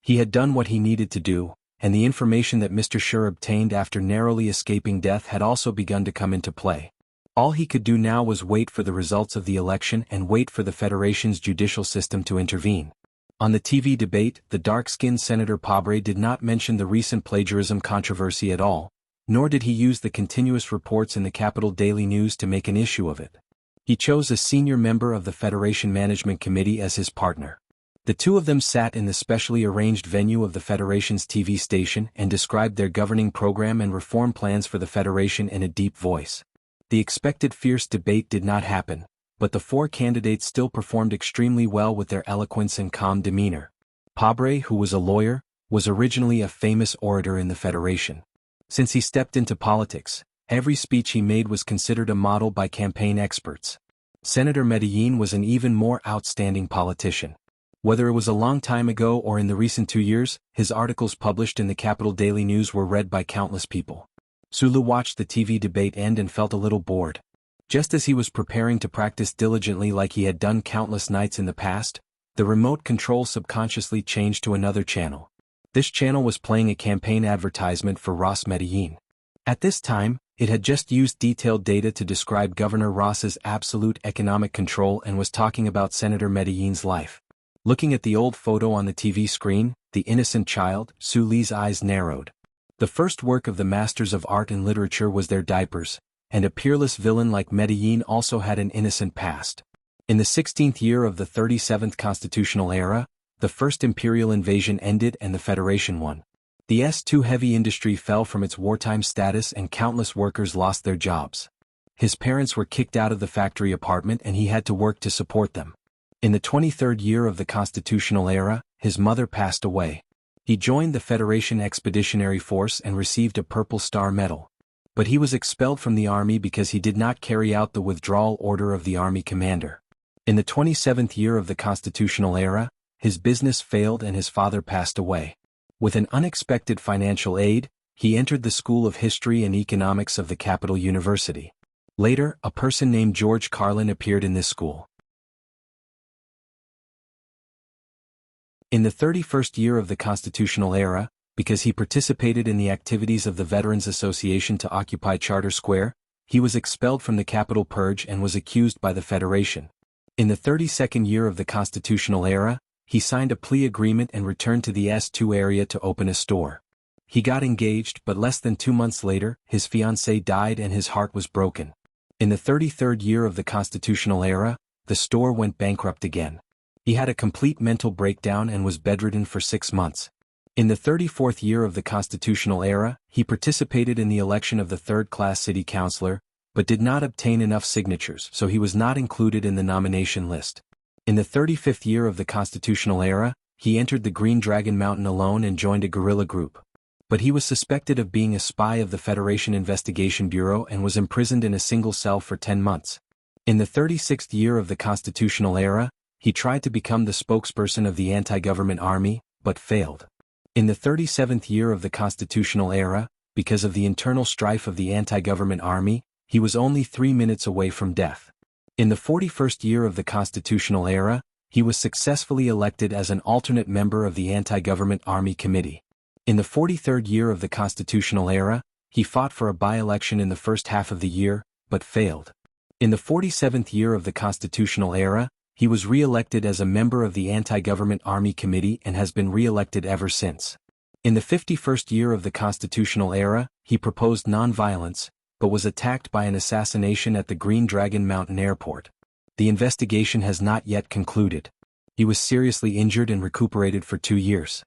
He had done what he needed to do, and the information that Mr. Schur obtained after narrowly escaping death had also begun to come into play. All he could do now was wait for the results of the election and wait for the Federation's judicial system to intervene. On the TV debate, the dark-skinned Senator Pabre did not mention the recent plagiarism controversy at all, nor did he use the continuous reports in the Capital Daily News to make an issue of it. He chose a senior member of the Federation Management Committee as his partner. The two of them sat in the specially arranged venue of the Federation's TV station and described their governing program and reform plans for the Federation in a deep voice. The expected fierce debate did not happen, but the four candidates still performed extremely well with their eloquence and calm demeanor. Pabre, who was a lawyer, was originally a famous orator in the Federation. Since he stepped into politics, every speech he made was considered a model by campaign experts. Senator Medellin was an even more outstanding politician. Whether it was a long time ago or in the recent 2 years, his articles published in the Capital Daily News were read by countless people. Sulu watched the TV debate end and felt a little bored. Just as he was preparing to practice diligently like he had done countless nights in the past, the remote control subconsciously changed to another channel. This channel was playing a campaign advertisement for Ras Medellin. At this time, it had just used detailed data to describe Governor Ross's absolute economic control and was talking about Senator Medellin's life. Looking at the old photo on the TV screen, the innocent child, Suli's eyes narrowed. The first work of the masters of art and literature was their diapers, and a peerless villain like Medellin also had an innocent past. In the 16th year of the 37th constitutional era, the first imperial invasion ended and the Federation won. The S2 heavy industry fell from its wartime status and countless workers lost their jobs. His parents were kicked out of the factory apartment and he had to work to support them. In the 23rd year of the constitutional era, his mother passed away. He joined the Federation Expeditionary Force and received a Purple Star Medal. But he was expelled from the army because he did not carry out the withdrawal order of the army commander. In the 27th year of the constitutional era, his business failed and his father passed away. With an unexpected financial aid, he entered the School of History and Economics of the Capital University. Later, a person named George Carlin appeared in this school. In the 31st year of the constitutional era, because he participated in the activities of the Veterans Association to occupy Charter Square, he was expelled from the Capitol Purge and was accused by the Federation. In the 32nd year of the constitutional era, he signed a plea agreement and returned to the S2 area to open a store. He got engaged, but less than 2 months later, his fiancée died and his heart was broken. In the 33rd year of the constitutional era, the store went bankrupt again. He had a complete mental breakdown and was bedridden for 6 months. In the 34th year of the constitutional era, he participated in the election of the third-class city councilor, but did not obtain enough signatures, so he was not included in the nomination list. In the 35th year of the constitutional era, he entered the Green Dragon Mountain alone and joined a guerrilla group. But he was suspected of being a spy of the Federation Investigation Bureau and was imprisoned in a single cell for 10 months. In the 36th year of the constitutional era, he tried to become the spokesperson of the anti-government army, but failed. In the 37th year of the constitutional era, because of the internal strife of the anti-government army, he was only 3 minutes away from death. In the 41st year of the constitutional era, he was successfully elected as an alternate member of the anti-government army committee. In the 43rd year of the constitutional era, he fought for a by-election in the first half of the year, but failed. In the 47th year of the constitutional era, he was re-elected as a member of the Anti-Government Army Committee and has been re-elected ever since. In the 51st year of the constitutional era, he proposed non-violence, but was attacked by an assassination at the Green Dragon Mountain Airport. The investigation has not yet concluded. He was seriously injured and recuperated for 2 years.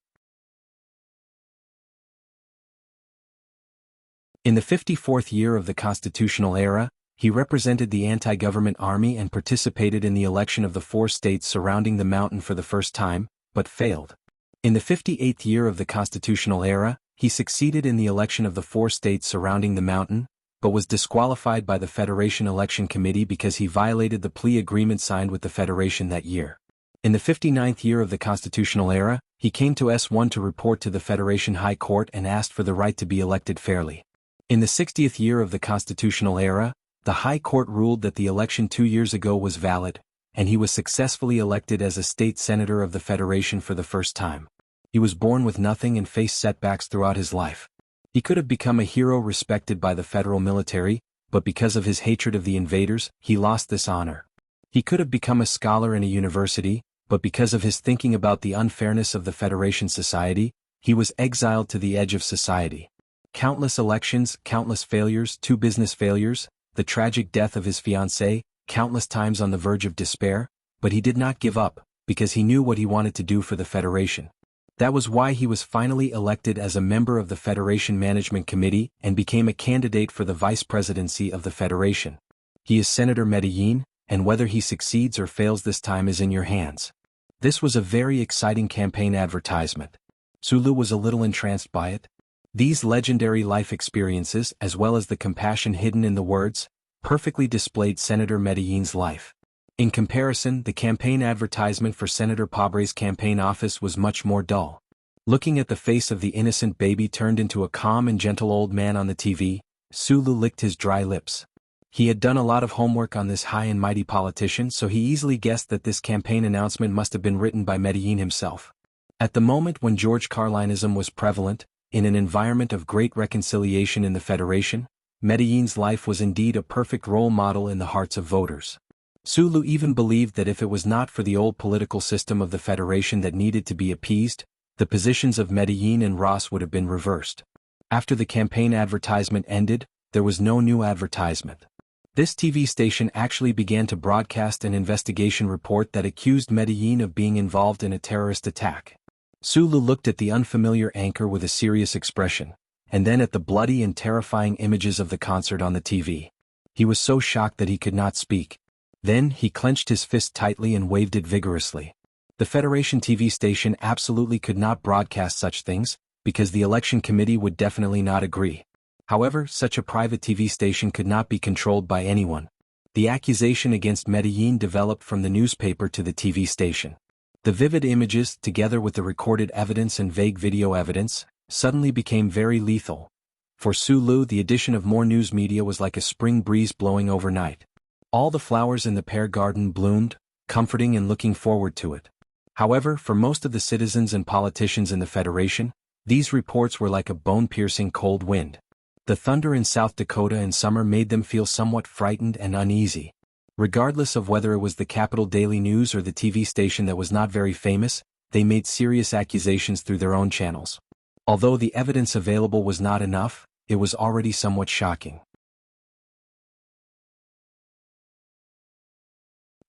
In the 54th year of the constitutional era, he represented the anti-government army and participated in the election of the 4 states surrounding the mountain for the first time, but failed. In the 58th year of the constitutional era, he succeeded in the election of the 4 states surrounding the mountain, but was disqualified by the Federation Election Committee because he violated the plea agreement signed with the Federation that year. In the 59th year of the constitutional era, He came to S1 to report to the Federation High Court and asked for the right to be elected fairly. In the 60th year of the constitutional era, the High Court ruled that the election 2 years ago was valid, and he was successfully elected as a state senator of the Federation for the first time. He was born with nothing and faced setbacks throughout his life. He could have become a hero respected by the federal military, but because of his hatred of the invaders, he lost this honor. He could have become a scholar in a university, but because of his thinking about the unfairness of the Federation society, he was exiled to the edge of society. Countless elections, countless failures, 2 business failures, the tragic death of his fiancée, countless times on the verge of despair, but he did not give up, because he knew what he wanted to do for the Federation. That was why he was finally elected as a member of the Federation Management Committee and became a candidate for the vice presidency of the Federation. He is Senator Medellin, and whether he succeeds or fails this time is in your hands. This was a very exciting campaign advertisement. Sulu was a little entranced by it. These legendary life experiences, as well as the compassion hidden in the words, perfectly displayed Senator Medellin's life. In comparison, the campaign advertisement for Senator Pobre's campaign office was much more dull. Looking at the face of the innocent baby turned into a calm and gentle old man on the TV, Sulu licked his dry lips. He had done a lot of homework on this high and mighty politician, so he easily guessed that this campaign announcement must have been written by Medellin himself. At the moment when George Carlinism was prevalent, in an environment of great reconciliation in the Federation, Medellin's life was indeed a perfect role model in the hearts of voters. Sulu even believed that if it was not for the old political system of the Federation that needed to be appeased, the positions of Medellin and Ross would have been reversed. After the campaign advertisement ended, there was no new advertisement. This TV station actually began to broadcast an investigation report that accused Medellin of being involved in a terrorist attack. Sulu looked at the unfamiliar anchor with a serious expression, and then at the bloody and terrifying images of the concert on the TV. He was so shocked that he could not speak. Then, he clenched his fist tightly and waved it vigorously. The Federation TV station absolutely could not broadcast such things, because the election committee would definitely not agree. However, such a private TV station could not be controlled by anyone. The accusation against Medellin developed from the newspaper to the TV station. The vivid images, together with the recorded evidence and vague video evidence, suddenly became very lethal. For Sulu, the addition of more news media was like a spring breeze blowing overnight. All the flowers in the pear garden bloomed, comforting and looking forward to it. However, for most of the citizens and politicians in the Federation, these reports were like a bone-piercing cold wind. The thunder in South Dakota in summer made them feel somewhat frightened and uneasy. Regardless of whether it was the Capital Daily News or the TV station that was not very famous, they made serious accusations through their own channels. Although the evidence available was not enough, it was already somewhat shocking.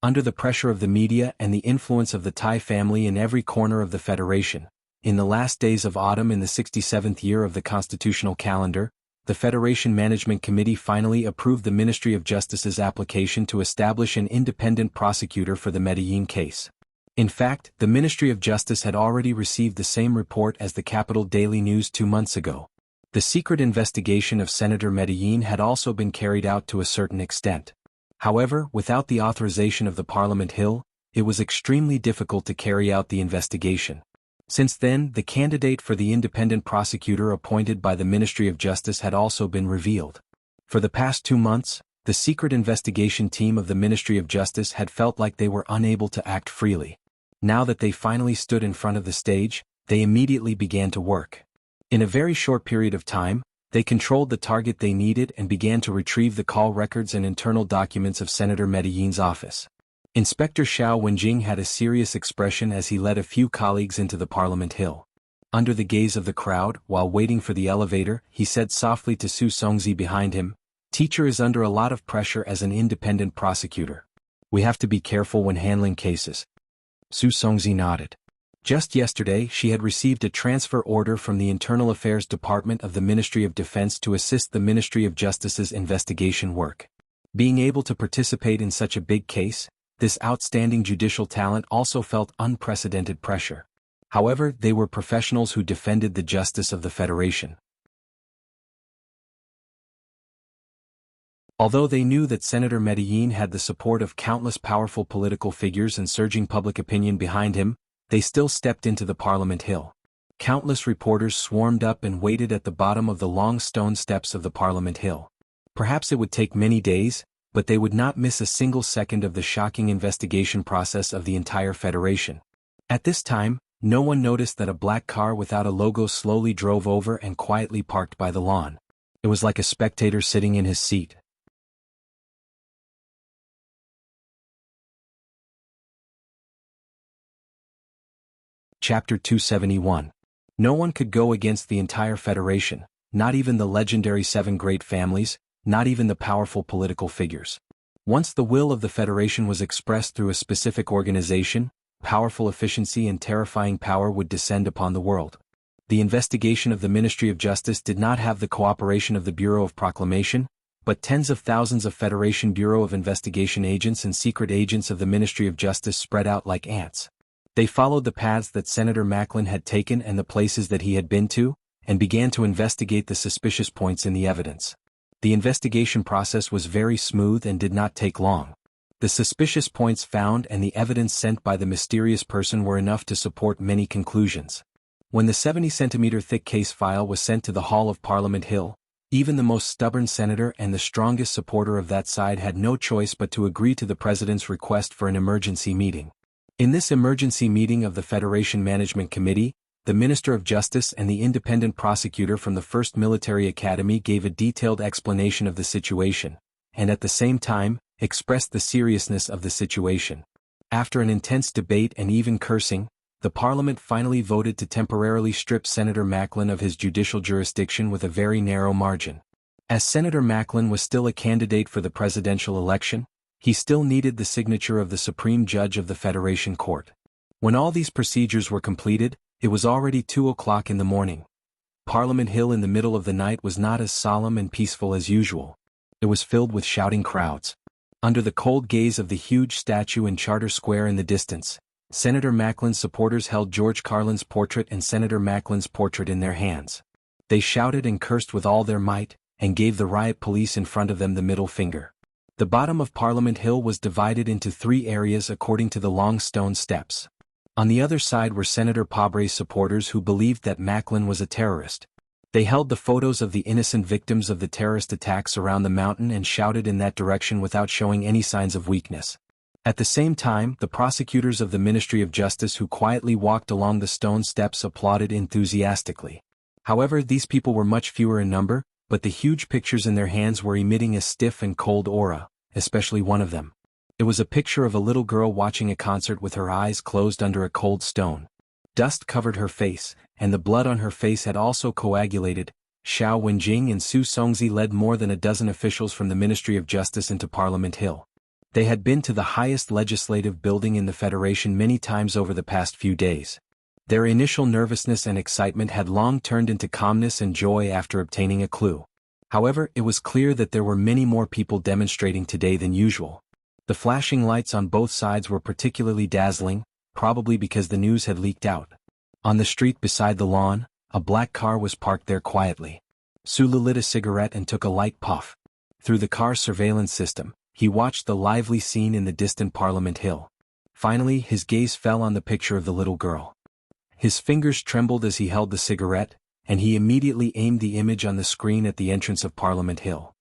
Under the pressure of the media and the influence of the Thai family in every corner of the Federation, in the last days of autumn in the 67th year of the constitutional calendar, the Federation Management Committee finally approved the Ministry of Justice's application to establish an independent prosecutor for the Medellin case. In fact, the Ministry of Justice had already received the same report as the Capital Daily News 2 months ago. The secret investigation of Senator Medellin had also been carried out to a certain extent. However, without the authorization of the Parliament Hill, it was extremely difficult to carry out the investigation. Since then, the candidate for the independent prosecutor appointed by the Ministry of Justice had also been revealed. For the past 2 months, the secret investigation team of the Ministry of Justice had felt like they were unable to act freely. Now that they finally stood in front of the stage, they immediately began to work. In a very short period of time, they controlled the target they needed and began to retrieve the call records and internal documents of Senator Medellin's office. Inspector Xiao Wenjing had a serious expression as he led a few colleagues into the Parliament Hill. Under the gaze of the crowd, while waiting for the elevator, he said softly to Su Songzi behind him, "Teacher is under a lot of pressure as an independent prosecutor. We have to be careful when handling cases." Su Songzi nodded. Just yesterday she had received a transfer order from the Internal Affairs Department of the Ministry of Defense to assist the Ministry of Justice's investigation work. Being able to participate in such a big case, this outstanding judicial talent also felt unprecedented pressure. However, they were professionals who defended the justice of the Federation. Although they knew that Senator Medellin had the support of countless powerful political figures and surging public opinion behind him, they still stepped into the Parliament Hill. Countless reporters swarmed up and waited at the bottom of the long stone steps of the Parliament Hill. Perhaps it would take many days, but they would not miss a single second of the shocking investigation process of the entire Federation. At this time, no one noticed that a black car without a logo slowly drove over and quietly parked by the lawn. It was like a spectator sitting in his seat. Chapter 271. No one could go against the entire Federation, not even the legendary 7 great families, not even the powerful political figures. Once the will of the Federation was expressed through a specific organization, powerful efficiency and terrifying power would descend upon the world. The investigation of the Ministry of Justice did not have the cooperation of the Bureau of Proclamation, but tens of thousands of Federation Bureau of Investigation agents and secret agents of the Ministry of Justice spread out like ants. They followed the paths that Senator Macklin had taken and the places that he had been to, and began to investigate the suspicious points in the evidence. The investigation process was very smooth and did not take long. The suspicious points found and the evidence sent by the mysterious person were enough to support many conclusions. When the 70-centimeter thick case file was sent to the Hall of Parliament Hill, even the most stubborn senator and the strongest supporter of that side had no choice but to agree to the president's request for an emergency meeting. In this emergency meeting of the Federation Management Committee, the Minister of Justice and the independent prosecutor from the 1st Military Academy gave a detailed explanation of the situation, and at the same time, expressed the seriousness of the situation. After an intense debate and even cursing, the Parliament finally voted to temporarily strip Senator Macklin of his judicial jurisdiction with a very narrow margin. As Senator Macklin was still a candidate for the presidential election, he still needed the signature of the Supreme Judge of the Federation Court. When all these procedures were completed, it was already 2 o'clock in the morning. Parliament Hill in the middle of the night was not as solemn and peaceful as usual. It was filled with shouting crowds. Under the cold gaze of the huge statue in Charter Square in the distance, Senator Macklin's supporters held George Carlin's portrait and Senator Macklin's portrait in their hands. They shouted and cursed with all their might, and gave the riot police in front of them the middle finger. The bottom of Parliament Hill was divided into 3 areas according to the long stone steps. On the other side were Senator Pobre's supporters who believed that Macklin was a terrorist. They held the photos of the innocent victims of the terrorist attacks around the mountain and shouted in that direction without showing any signs of weakness. At the same time, the prosecutors of the Ministry of Justice who quietly walked along the stone steps applauded enthusiastically. However, these people were much fewer in number, but the huge pictures in their hands were emitting a stiff and cold aura, especially one of them. It was a picture of a little girl watching a concert with her eyes closed under a cold stone. Dust covered her face, and the blood on her face had also coagulated. Xiao Wenjing and Su Songzi led more than a dozen officials from the Ministry of Justice into Parliament Hill. They had been to the highest legislative building in the Federation many times over the past few days. Their initial nervousness and excitement had long turned into calmness and joy after obtaining a clue. However, it was clear that there were many more people demonstrating today than usual. The flashing lights on both sides were particularly dazzling, probably because the news had leaked out. On the street beside the lawn, a black car was parked there quietly. Sulu lit a cigarette and took a light puff. Through the car's surveillance system, he watched the lively scene in the distant Parliament Hill. Finally, his gaze fell on the picture of the little girl. His fingers trembled as he held the cigarette, and he immediately aimed the image on the screen at the entrance of Parliament Hill.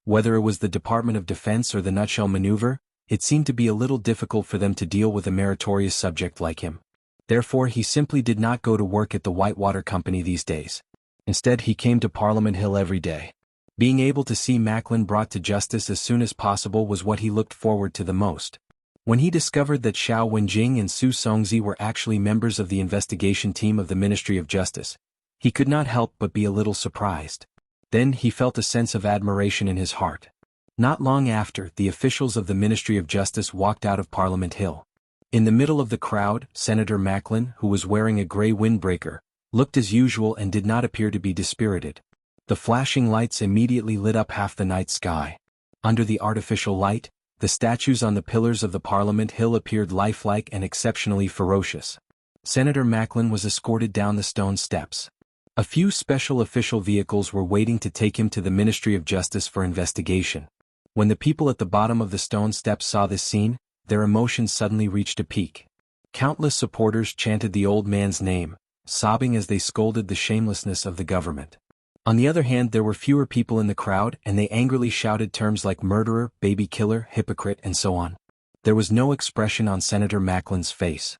Whether it was the Department of Defense or the nutshell maneuver, it seemed to be a little difficult for them to deal with a meritorious subject like him. Therefore, he simply did not go to work at the Whitewater Company these days. Instead, he came to Parliament Hill every day. Being able to see Macklin brought to justice as soon as possible was what he looked forward to the most. When he discovered that Xiao Wenjing and Su Songzi were actually members of the investigation team of the Ministry of Justice, he could not help but be a little surprised. Then he felt a sense of admiration in his heart. Not long after, the officials of the Ministry of Justice walked out of Parliament Hill. In the middle of the crowd, Senator Macklin, who was wearing a gray windbreaker, looked as usual and did not appear to be dispirited. The flashing lights immediately lit up half the night sky. Under the artificial light, the statues on the pillars of the Parliament Hill appeared lifelike and exceptionally ferocious. Senator Macklin was escorted down the stone steps. A few special official vehicles were waiting to take him to the Ministry of Justice for investigation. When the people at the bottom of the stone steps saw this scene, their emotions suddenly reached a peak. Countless supporters chanted the old man's name, sobbing as they scolded the shamelessness of the government. On the other hand, there were fewer people in the crowd, and they angrily shouted terms like murderer, baby killer, hypocrite, and so on. There was no expression on Senator Macklin's face.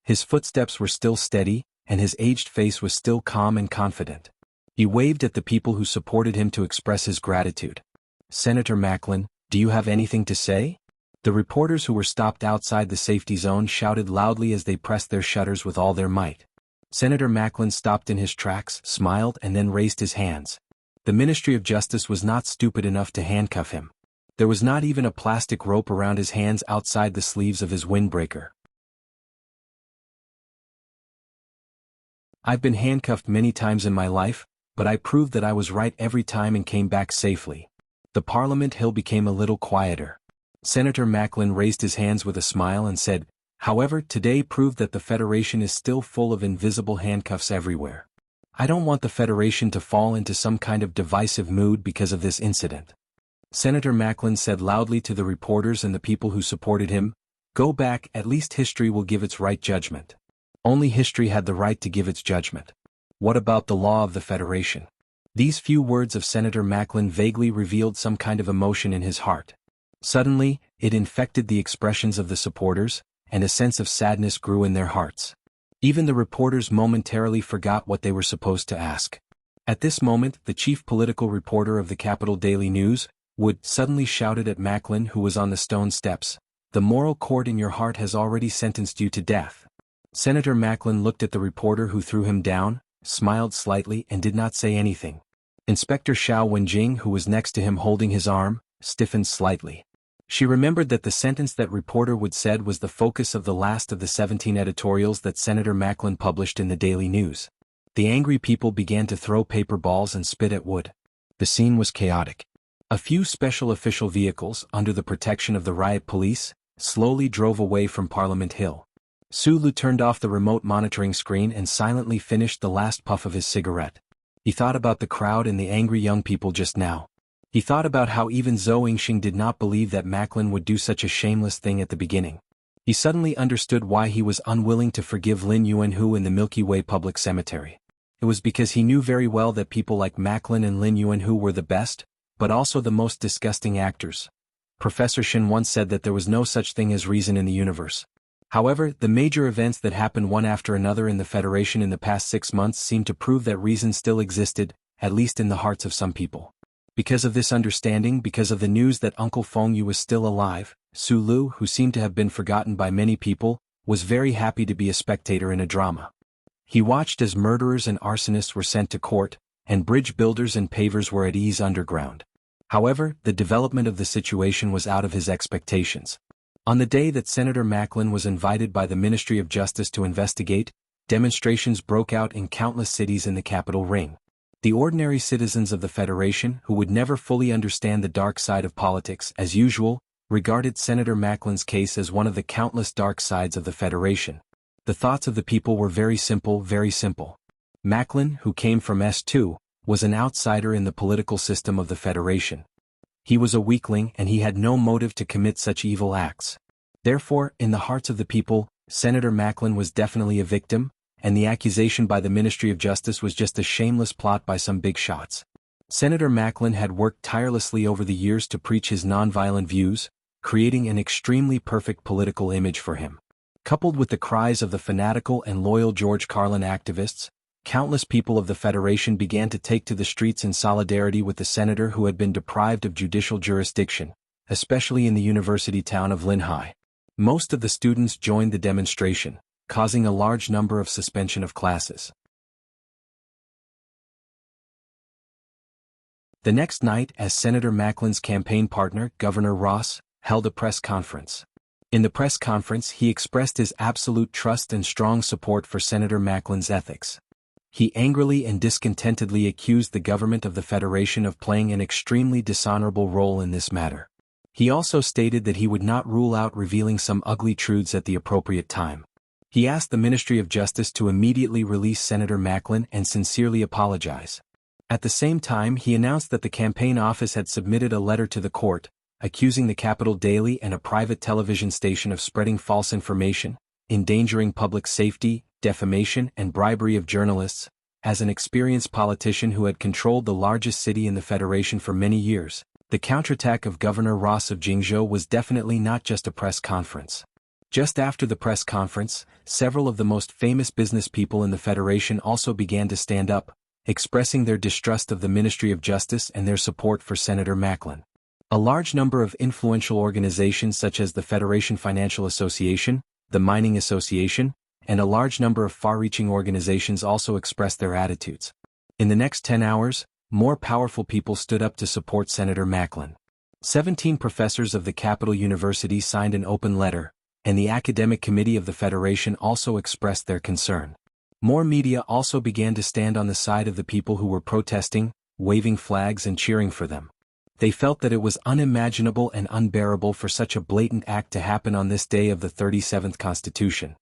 His footsteps were still steady, and his aged face was still calm and confident. He waved at the people who supported him to express his gratitude. "Senator Macklin, do you have anything to say?" The reporters who were stopped outside the safety zone shouted loudly as they pressed their shutters with all their might. Senator Macklin stopped in his tracks, smiled, and then raised his hands. The Ministry of Justice was not stupid enough to handcuff him. There was not even a plastic rope around his hands outside the sleeves of his windbreaker. "I've been handcuffed many times in my life, but I proved that I was right every time and came back safely." The Parliament Hill became a little quieter. Senator Macklin raised his hands with a smile and said, "However, today proved that the Federation is still full of invisible handcuffs everywhere. I don't want the Federation to fall into some kind of divisive mood because of this incident." Senator Macklin said loudly to the reporters and the people who supported him, "Go back, at least history will give its right judgment. Only history had the right to give its judgment. What about the law of the Federation?" These few words of Senator Macklin vaguely revealed some kind of emotion in his heart. Suddenly, it infected the expressions of the supporters, and a sense of sadness grew in their hearts. Even the reporters momentarily forgot what they were supposed to ask. At this moment, the chief political reporter of the Capital Daily News, Wood, suddenly shouted at Macklin, who was on the stone steps, "The moral court in your heart has already sentenced you to death." Senator Macklin looked at the reporter who threw him down, smiled slightly, and did not say anything. Inspector Xiao Wenjing, who was next to him holding his arm, stiffened slightly. She remembered that the sentence that reporter Wood said was the focus of the last of the 17 editorials that Senator Macklin published in the Daily News. The angry people began to throw paper balls and spit at Wood. The scene was chaotic. A few special official vehicles, under the protection of the riot police, slowly drove away from Parliament Hill. Su Lu turned off the remote monitoring screen and silently finished the last puff of his cigarette. He thought about the crowd and the angry young people just now. He thought about how even Zhou Yingxing did not believe that Macklin would do such a shameless thing at the beginning. He suddenly understood why he was unwilling to forgive Lin Yuanhu in the Milky Way Public Cemetery. It was because he knew very well that people like Macklin and Lin Yuanhu were the best, but also the most disgusting actors. Professor Shin once said that there was no such thing as reason in the universe. However, the major events that happened one after another in the Federation in the past 6 months seemed to prove that reason still existed, at least in the hearts of some people. Because of this understanding, because of the news that Uncle Feng Yu was still alive, Su Lu, who seemed to have been forgotten by many people, was very happy to be a spectator in a drama. He watched as murderers and arsonists were sent to court, and bridge builders and pavers were at ease underground. However, the development of the situation was out of his expectations. On the day that Senator Macklin was invited by the Ministry of Justice to investigate, demonstrations broke out in countless cities in the capital ring. The ordinary citizens of the Federation, who would never fully understand the dark side of politics, as usual, regarded Senator Macklin's case as one of the countless dark sides of the Federation. The thoughts of the people were very simple, very simple. Macklin, who came from S2, was an outsider in the political system of the Federation. He was a weakling and he had no motive to commit such evil acts. Therefore, in the hearts of the people, Senator Macklin was definitely a victim, and the accusation by the Ministry of Justice was just a shameless plot by some big shots. Senator Macklin had worked tirelessly over the years to preach his nonviolent views, creating an extremely perfect political image for him. Coupled with the cries of the fanatical and loyal George Carlin activists, countless people of the Federation began to take to the streets in solidarity with the senator who had been deprived of judicial jurisdiction, especially in the university town of Linhai. Most of the students joined the demonstration, causing a large number of suspension of classes. The next night, as Senator Macklin's campaign partner, Governor Ross, held a press conference. In the press conference, he expressed his absolute trust and strong support for Senator Macklin's ethics. He angrily and discontentedly accused the government of the Federation of playing an extremely dishonorable role in this matter. He also stated that he would not rule out revealing some ugly truths at the appropriate time. He asked the Ministry of Justice to immediately release Senator Macklin and sincerely apologize. At the same time, he announced that the campaign office had submitted a letter to the court, accusing the Capital Daily and a private television station of spreading false information, endangering public safety, defamation, and bribery of journalists. As an experienced politician who had controlled the largest city in the Federation for many years, the counterattack of Governor Ross of Jingzhou was definitely not just a press conference. Just after the press conference, several of the most famous business people in the Federation also began to stand up, expressing their distrust of the Ministry of Justice and their support for Senator Macklin. A large number of influential organizations such as the Federation Financial Association, the Mining Association, and a large number of far-reaching organizations also expressed their attitudes. In the next 10 hours, more powerful people stood up to support Senator Macklin. 17 professors of the Capital University signed an open letter, and the Academic Committee of the Federation also expressed their concern. More media also began to stand on the side of the people who were protesting, waving flags and cheering for them. They felt that it was unimaginable and unbearable for such a blatant act to happen on this day of the 37th Constitution.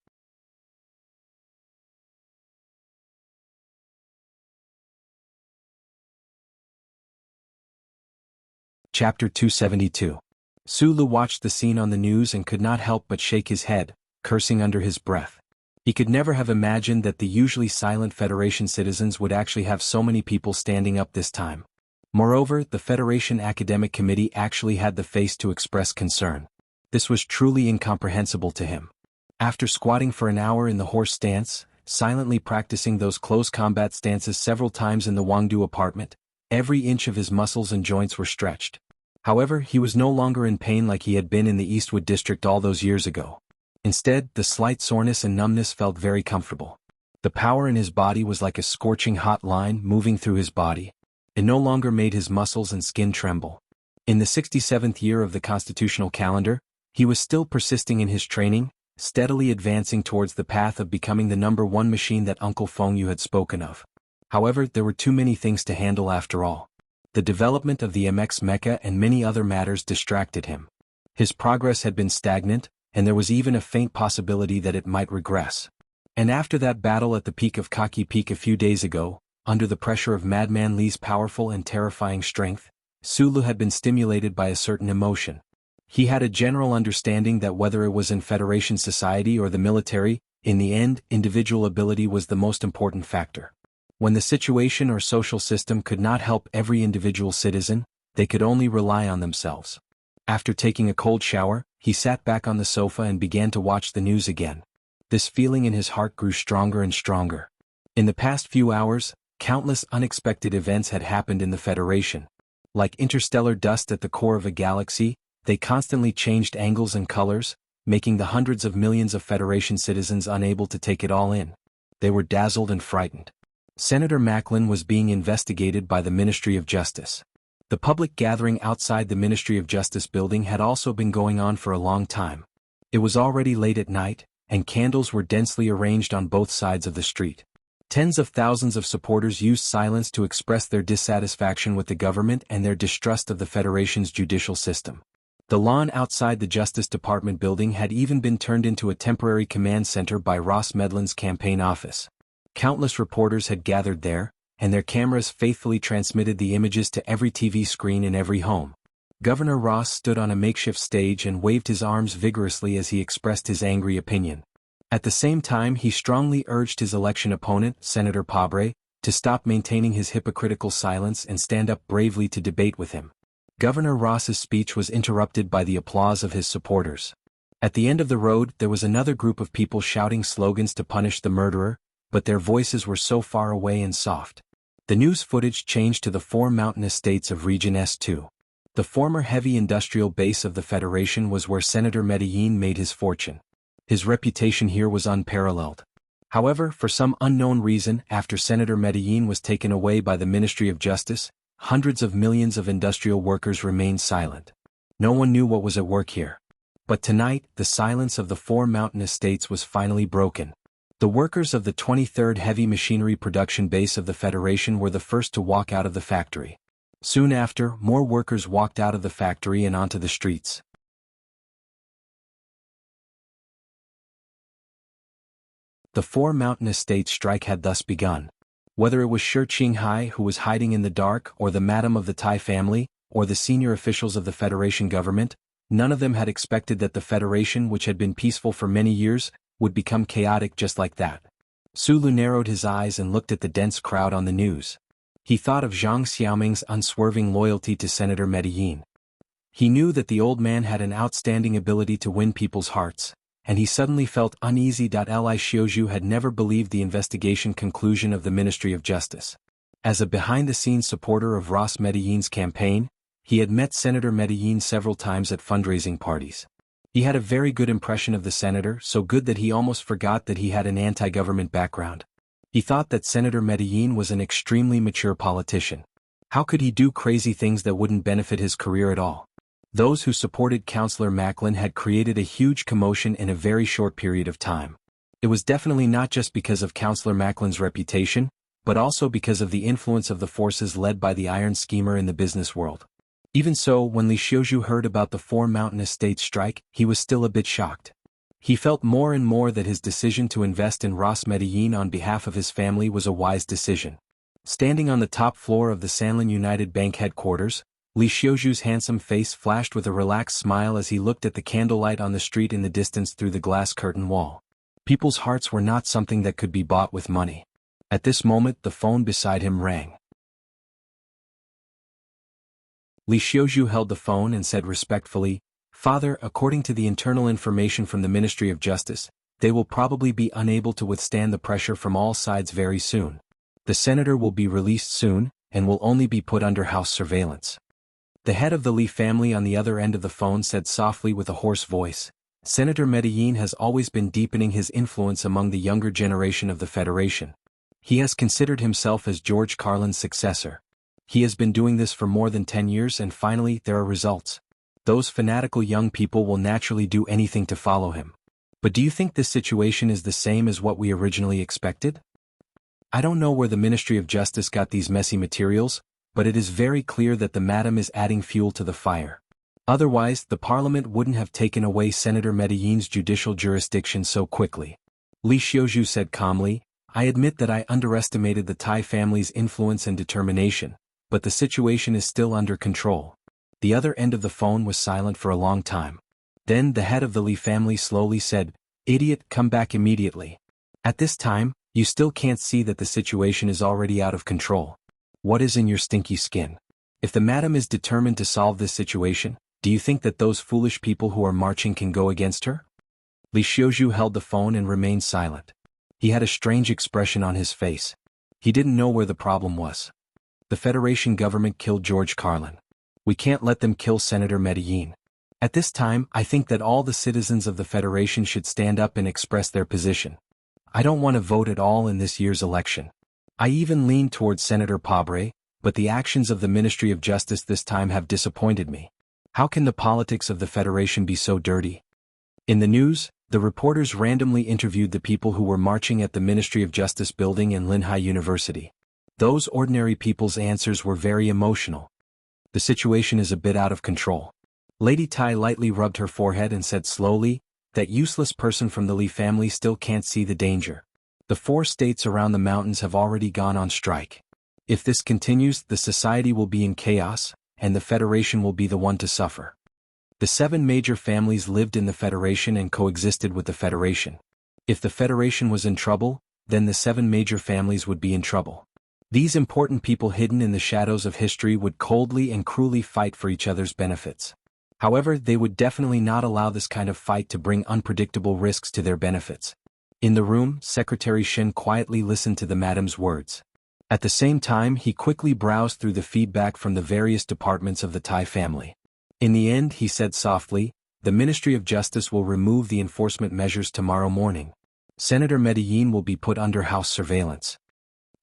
Chapter 272. Sulu watched the scene on the news and could not help but shake his head, cursing under his breath. He could never have imagined that the usually silent Federation citizens would actually have so many people standing up this time. Moreover, the Federation Academic Committee actually had the face to express concern. This was truly incomprehensible to him. After squatting for an hour in the horse stance, silently practicing those close combat stances several times in the Wangdu apartment, every inch of his muscles and joints were stretched. However, he was no longer in pain like he had been in the Eastwood district all those years ago. Instead, the slight soreness and numbness felt very comfortable. The power in his body was like a scorching hot line moving through his body. It no longer made his muscles and skin tremble. In the 67th year of the constitutional calendar, he was still persisting in his training, steadily advancing towards the path of becoming the #1 machine that Uncle Fengyu had spoken of. However, there were too many things to handle after all. The development of the MX Mecha and many other matters distracted him. His progress had been stagnant, and there was even a faint possibility that it might regress. And after that battle at the peak of Kaki Peak a few days ago, under the pressure of Madman Li's powerful and terrifying strength, Sulu had been stimulated by a certain emotion. He had a general understanding that whether it was in Federation society or the military, in the end, individual ability was the most important factor. When the situation or social system could not help every individual citizen, they could only rely on themselves. After taking a cold shower, he sat back on the sofa and began to watch the news again. This feeling in his heart grew stronger and stronger. In the past few hours, countless unexpected events had happened in the Federation. Like interstellar dust at the core of a galaxy, they constantly changed angles and colors, making the hundreds of millions of Federation citizens unable to take it all in. They were dazzled and frightened. Senator Macklin was being investigated by the Ministry of Justice. The public gathering outside the Ministry of Justice building had also been going on for a long time. It was already late at night, and candles were densely arranged on both sides of the street. Tens of thousands of supporters used silence to express their dissatisfaction with the government and their distrust of the Federation's judicial system. The lawn outside the Justice Department building had even been turned into a temporary command center by Ross Medlin's campaign office. Countless reporters had gathered there, and their cameras faithfully transmitted the images to every TV screen in every home. Governor Ross stood on a makeshift stage and waved his arms vigorously as he expressed his angry opinion. At the same time, he strongly urged his election opponent, Senator Pabre, to stop maintaining his hypocritical silence and stand up bravely to debate with him. Governor Ross's speech was interrupted by the applause of his supporters. At the end of the road, there was another group of people shouting slogans to punish the murderer, but their voices were so far away and soft. The news footage changed to the 4 mountain estates of Region S2. The former heavy industrial base of the Federation was where Senator Medellin made his fortune. His reputation here was unparalleled. However, for some unknown reason, after Senator Medellin was taken away by the Ministry of Justice, hundreds of millions of industrial workers remained silent. No one knew what was at work here. But tonight, the silence of the 4 mountain estates was finally broken. The workers of the 23rd Heavy Machinery Production Base of the Federation were the first to walk out of the factory. Soon after, more workers walked out of the factory and onto the streets. The 4 mountain estates strike had thus begun. Whether it was Shi Qinghai who was hiding in the dark, or the madam of the Tai family, or the senior officials of the Federation government, none of them had expected that the Federation, which had been peaceful for many years, would become chaotic just like that. Sulu narrowed his eyes and looked at the dense crowd on the news. He thought of Zhang Xiaoming's unswerving loyalty to Senator Medellin. He knew that the old man had an outstanding ability to win people's hearts, and he suddenly felt uneasy. Li Xiaozhu had never believed the investigation conclusion of the Ministry of Justice. As a behind-the-scenes supporter of Ross Medellin's campaign, he had met Senator Medellin several times at fundraising parties. He had a very good impression of the senator, so good that he almost forgot that he had an anti-government background. He thought that Senator Medellin was an extremely mature politician. How could he do crazy things that wouldn't benefit his career at all? Those who supported Councillor Macklin had created a huge commotion in a very short period of time. It was definitely not just because of Councillor Macklin's reputation, but also because of the influence of the forces led by the iron schemer in the business world. Even so, when Li Xiaozhu heard about the 4 mountain estates strike, he was still a bit shocked. He felt more and more that his decision to invest in Ross Medellin on behalf of his family was a wise decision. Standing on the top floor of the Sanlin United Bank headquarters, Li Xiaozhu's handsome face flashed with a relaxed smile as he looked at the candlelight on the street in the distance through the glass curtain wall. People's hearts were not something that could be bought with money. At this moment, the phone beside him rang. Li Xiaozhu held the phone and said respectfully, "Father, according to the internal information from the Ministry of Justice, they will probably be unable to withstand the pressure from all sides very soon. The senator will be released soon, and will only be put under house surveillance." The head of the Li family on the other end of the phone said softly with a hoarse voice, "Senator Medellin has always been deepening his influence among the younger generation of the Federation. He has considered himself as George Carlin's successor. He has been doing this for more than 10 years and finally there are results. Those fanatical young people will naturally do anything to follow him. But do you think this situation is the same as what we originally expected? I don't know where the Ministry of Justice got these messy materials, but it is very clear that the madam is adding fuel to the fire. Otherwise, the parliament wouldn't have taken away Senator Medellin's judicial jurisdiction so quickly." Li Xiaozhu said calmly, "I admit that I underestimated the Tai family's influence and determination, but the situation is still under control." The other end of the phone was silent for a long time. Then the head of the Li family slowly said, "Idiot, come back immediately. At this time, you still can't see that the situation is already out of control. What is in your stinky skin? If the madam is determined to solve this situation, do you think that those foolish people who are marching can go against her?" Li Xiaozhu held the phone and remained silent. He had a strange expression on his face. He didn't know where the problem was. The Federation government killed George Carlin. We can't let them kill Senator Medellin. At this time, I think that all the citizens of the Federation should stand up and express their position. I don't want to vote at all in this year's election. I even lean towards Senator Pabre, but the actions of the Ministry of Justice this time have disappointed me. How can the politics of the Federation be so dirty? In the news, the reporters randomly interviewed the people who were marching at the Ministry of Justice building in Linhai University. Those ordinary people's answers were very emotional. The situation is a bit out of control. Lady Tai lightly rubbed her forehead and said slowly, "That useless person from the Li family still can't see the danger. The 4 states around the mountains have already gone on strike. If this continues, the society will be in chaos, and the Federation will be the one to suffer." The 7 major families lived in the Federation and coexisted with the Federation. If the Federation was in trouble, then the 7 major families would be in trouble. These important people hidden in the shadows of history would coldly and cruelly fight for each other's benefits. However, they would definitely not allow this kind of fight to bring unpredictable risks to their benefits. In the room, Secretary Shen quietly listened to the madam's words. At the same time, he quickly browsed through the feedback from the various departments of the Tai family. In the end, he said softly, "The Ministry of Justice will remove the enforcement measures tomorrow morning. Senator Medellin will be put under house surveillance."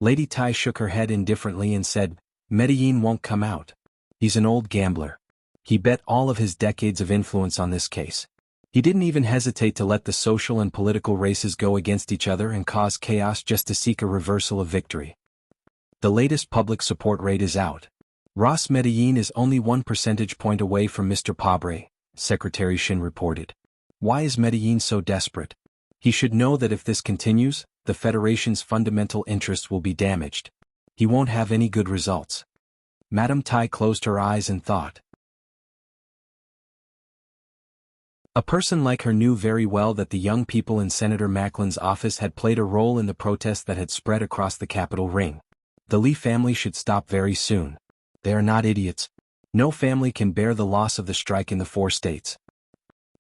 Lady Tai shook her head indifferently and said, "Medellin won't come out. He's an old gambler. He bet all of his decades of influence on this case. He didn't even hesitate to let the social and political races go against each other and cause chaos just to seek a reversal of victory. The latest public support rate is out. Ross Medellin is only 1 percentage point away from Mr. Pabre," Secretary Shin reported. "Why is Medellin so desperate? He should know that if this continues, the Federation's fundamental interests will be damaged. He won't have any good results." Madame Tai closed her eyes and thought. A person like her knew very well that the young people in Senator Macklin's office had played a role in the protests that had spread across the Capitol ring. The Lee family should stop very soon. They are not idiots. No family can bear the loss of the strike in the 4 states.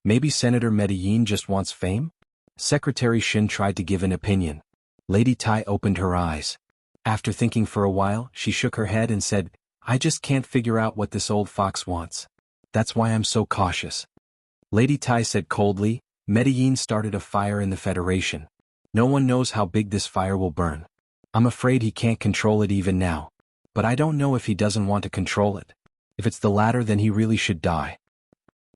Maybe Senator Medellin just wants fame? Secretary Shin tried to give an opinion. Lady Tai opened her eyes. After thinking for a while, she shook her head and said, I just can't figure out what this old fox wants. That's why I'm so cautious. Lady Tai said coldly, Medellin started a fire in the Federation. No one knows how big this fire will burn. I'm afraid he can't control it even now. But I don't know if he doesn't want to control it. If it's the latter, then he really should die.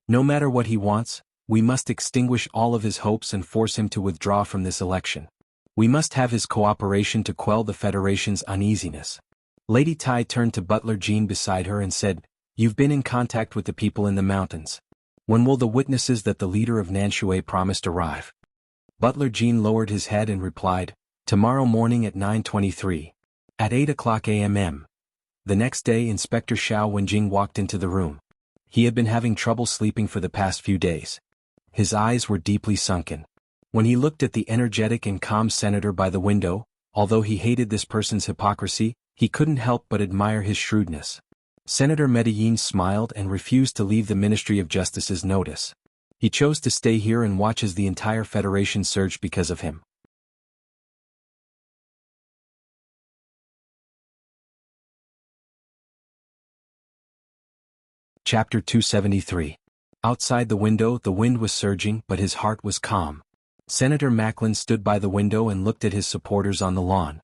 No matter what he wants, we must extinguish all of his hopes and force him to withdraw from this election. We must have his cooperation to quell the Federation's uneasiness. Lady Tai turned to Butler Jean beside her and said, You've been in contact with the people in the mountains. When will the witnesses that the leader of Nanshui promised arrive? Butler Jean lowered his head and replied, Tomorrow morning at 9:23. At 8 o'clock a.m. The next day Inspector Xiao Wenjing walked into the room. He had been having trouble sleeping for the past few days. His eyes were deeply sunken. When he looked at the energetic and calm senator by the window, although he hated this person's hypocrisy, he couldn't help but admire his shrewdness. Senator Medellin smiled and refused to leave the Ministry of Justice's notice. He chose to stay here and watch as the entire Federation surged because of him. Chapter 273. Outside the window the wind was surging but his heart was calm. Senator Macklin stood by the window and looked at his supporters on the lawn.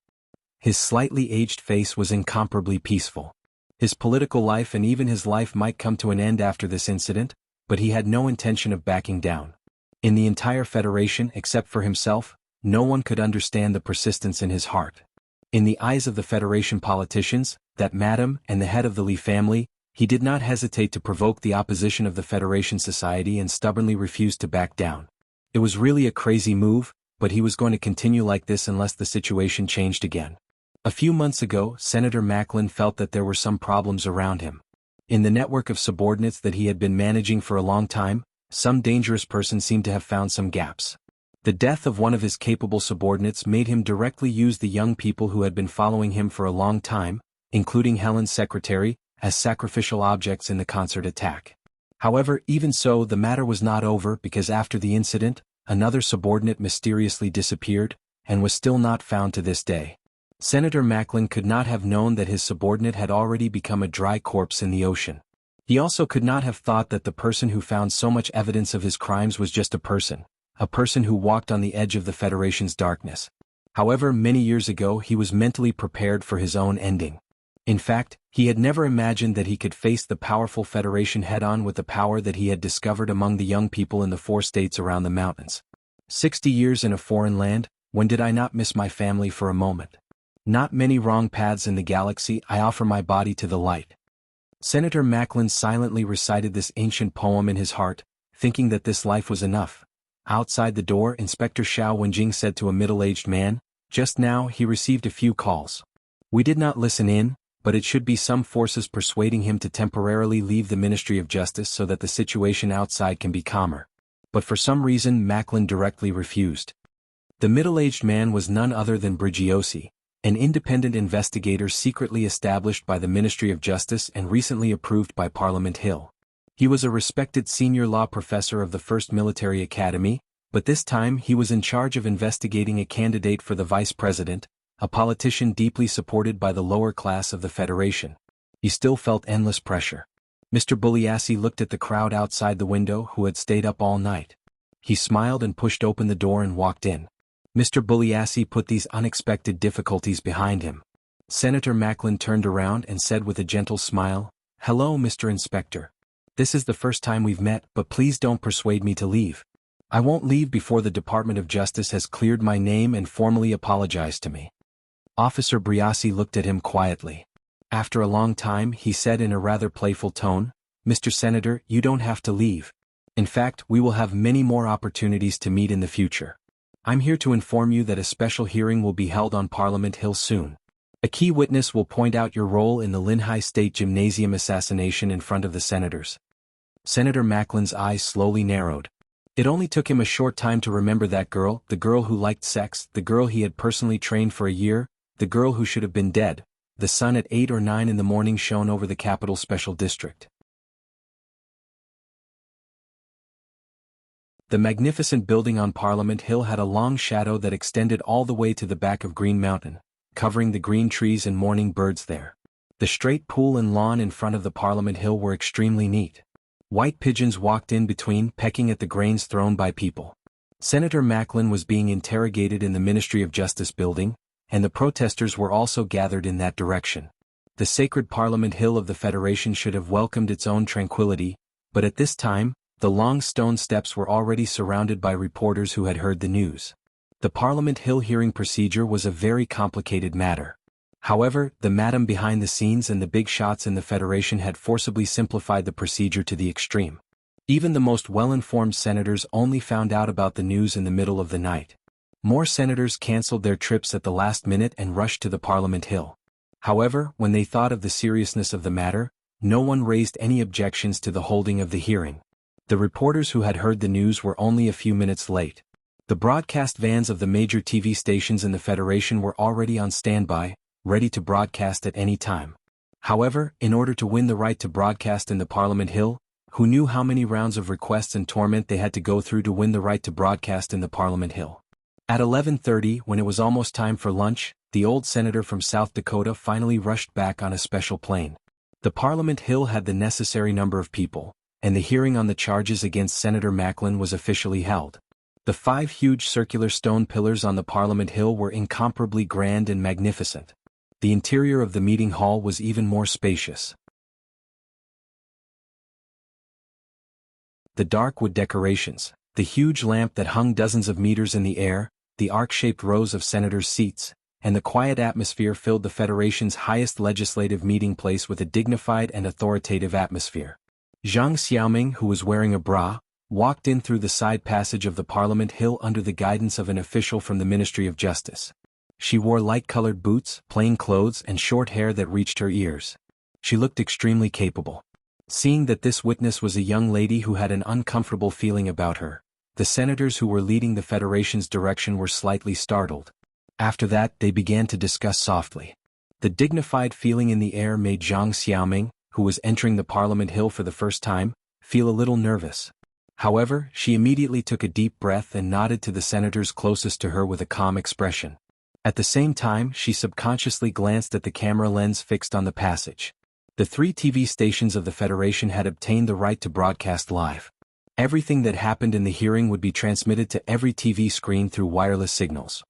His slightly aged face was incomparably peaceful. His political life and even his life might come to an end after this incident, but he had no intention of backing down. In the entire Federation except for himself, no one could understand the persistence in his heart. In the eyes of the Federation politicians, that madam and the head of the Lee family, he did not hesitate to provoke the opposition of the Federation society and stubbornly refused to back down. It was really a crazy move, but he was going to continue like this unless the situation changed again. A few months ago, Senator Macklin felt that there were some problems around him. In the network of subordinates that he had been managing for a long time, some dangerous person seemed to have found some gaps. The death of one of his capable subordinates made him directly use the young people who had been following him for a long time, including Helen's secretary, as sacrificial objects in the concert attack. However, even so, the matter was not over because after the incident, another subordinate mysteriously disappeared, and was still not found to this day. Senator Macklin could not have known that his subordinate had already become a dry corpse in the ocean. He also could not have thought that the person who found so much evidence of his crimes was just a person who walked on the edge of the Federation's darkness. However, many years ago he was mentally prepared for his own ending. In fact, he had never imagined that he could face the powerful Federation head-on with the power that he had discovered among the young people in the 4 states around the mountains. 60 years in a foreign land, when did I not miss my family for a moment? Not many wrong paths in the galaxy, I offer my body to the light. Senator Macklin silently recited this ancient poem in his heart, thinking that this life was enough. Outside the door, Inspector Xiao Wenjing said to a middle-aged man, just now he received a few calls. We did not listen in, but it should be some forces persuading him to temporarily leave the Ministry of Justice so that the situation outside can be calmer. But for some reason Macklin directly refused. The middle-aged man was none other than Brigiosi, an independent investigator secretly established by the Ministry of Justice and recently approved by Parliament Hill. He was a respected senior law professor of the First Military Academy, but this time he was in charge of investigating a candidate for the vice president, a politician deeply supported by the lower class of the Federation. He still felt endless pressure. Mr. Bugliassi looked at the crowd outside the window who had stayed up all night. He smiled and pushed open the door and walked in. Mr. Bugliassi put these unexpected difficulties behind him. Senator Macklin turned around and said with a gentle smile, Hello, Mr. Inspector. This is the first time we've met, but please don't persuade me to leave. I won't leave before the Department of Justice has cleared my name and formally apologized to me. Officer Briassi looked at him quietly. After a long time he said in a rather playful tone, Mr. Senator, you don't have to leave. In fact, we will have many more opportunities to meet in the future. I'm here to inform you that a special hearing will be held on Parliament Hill soon. A key witness will point out your role in the Linhai State Gymnasium assassination in front of the senators. Senator Macklin's eyes slowly narrowed. It only took him a short time to remember that girl, the girl who liked sex, the girl he had personally trained for a year, the girl who should have been dead. The sun at 8 or 9 in the morning shone over the capital special district. The magnificent building on Parliament Hill had a long shadow that extended all the way to the back of Green Mountain, covering the green trees and morning birds there. The straight pool and lawn in front of the Parliament Hill were extremely neat. White pigeons walked in between, pecking at the grains thrown by people. Senator Macklin was being interrogated in the Ministry of Justice building, and the protesters were also gathered in that direction. The sacred Parliament Hill of the Federation should have welcomed its own tranquility, but at this time, the long stone steps were already surrounded by reporters who had heard the news. The Parliament Hill hearing procedure was a very complicated matter. However, the madam behind the scenes and the big shots in the Federation had forcibly simplified the procedure to the extreme. Even the most well-informed senators only found out about the news in the middle of the night. More senators cancelled their trips at the last minute and rushed to the Parliament Hill. However, when they thought of the seriousness of the matter, no one raised any objections to the holding of the hearing. The reporters who had heard the news were only a few minutes late. The broadcast vans of the major TV stations in the Federation were already on standby, ready to broadcast at any time. However, in order to win the right to broadcast in the Parliament Hill, who knew how many rounds of requests and torment they had to go through to win the right to broadcast in the Parliament Hill? At 11:30, when it was almost time for lunch, the old senator from South Dakota finally rushed back on a special plane. The Parliament Hill had the necessary number of people, and the hearing on the charges against Senator Macklin was officially held. The 5 huge circular stone pillars on the Parliament Hill were incomparably grand and magnificent. The interior of the meeting hall was even more spacious. The dark wood decorations, the huge lamp that hung dozens of meters in the air, the arc-shaped rows of senators' seats, and the quiet atmosphere filled the Federation's highest legislative meeting place with a dignified and authoritative atmosphere. Zhang Xiaoming, who was wearing a bra, walked in through the side passage of the Parliament Hill under the guidance of an official from the Ministry of Justice. She wore light-colored boots, plain clothes, and short hair that reached her ears. She looked extremely capable. Seeing that this witness was a young lady who had an uncomfortable feeling about her, the senators who were leading the Federation's direction were slightly startled. After that, they began to discuss softly. The dignified feeling in the air made Zhang Xiaoming, who was entering the Parliament Hill for the first time, feel a little nervous. However, she immediately took a deep breath and nodded to the senators closest to her with a calm expression. At the same time, she subconsciously glanced at the camera lens fixed on the passage. The 3 TV stations of the Federation had obtained the right to broadcast live. Everything that happened in the hearing would be transmitted to every TV screen through wireless signals.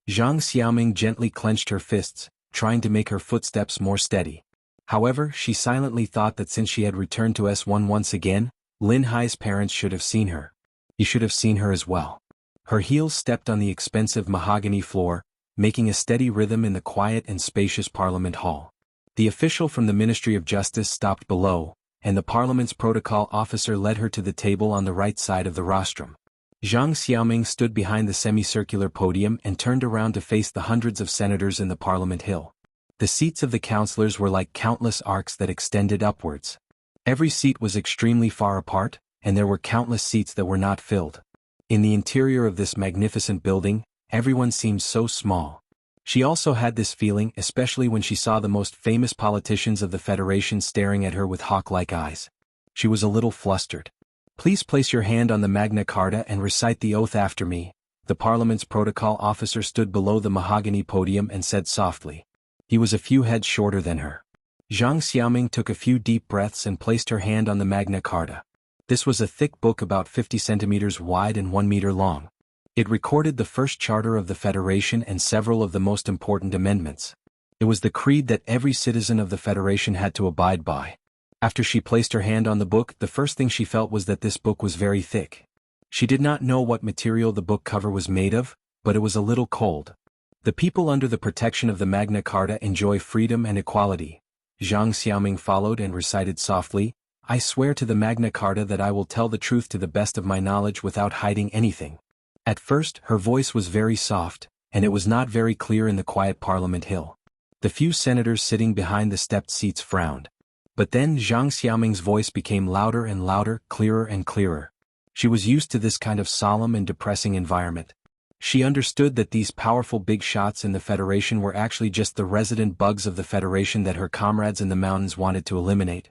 Zhang Xiaoming gently clenched her fists, trying to make her footsteps more steady. However, she silently thought that since she had returned to S1 once again, Lin Hai's parents should have seen her. He should have seen her as well. Her heels stepped on the expensive mahogany floor, making a steady rhythm in the quiet and spacious Parliament Hall. The official from the Ministry of Justice stopped below, and the Parliament's protocol officer led her to the table on the right side of the rostrum. Zhang Xiaoming stood behind the semicircular podium and turned around to face the hundreds of senators in the Parliament Hill. The seats of the councillors were like countless arcs that extended upwards. Every seat was extremely far apart, and there were countless seats that were not filled. In the interior of this magnificent building, everyone seemed so small. She also had this feeling, especially when she saw the most famous politicians of the Federation staring at her with hawk-like eyes. She was a little flustered. "Please place your hand on the Magna Carta and recite the oath after me." The Parliament's protocol officer stood below the mahogany podium and said softly. He was a few heads shorter than her. Zhang Xiaoming took a few deep breaths and placed her hand on the Magna Carta. This was a thick book about 50 centimeters wide and 1 meter long. It recorded the first charter of the Federation and several of the most important amendments. It was the creed that every citizen of the Federation had to abide by. After she placed her hand on the book, the first thing she felt was that this book was very thick. She did not know what material the book cover was made of, but it was a little cold. The people under the protection of the Magna Carta enjoy freedom and equality. Zhang Xiaoming followed and recited softly, "I swear to the Magna Carta that I will tell the truth to the best of my knowledge without hiding anything." At first, her voice was very soft, and it was not very clear in the quiet Parliament Hill. The few senators sitting behind the stepped seats frowned. But then Zhang Xiaoming's voice became louder and louder, clearer and clearer. She was used to this kind of solemn and depressing environment. She understood that these powerful big shots in the Federation were actually just the resident bugs of the Federation that her comrades in the mountains wanted to eliminate.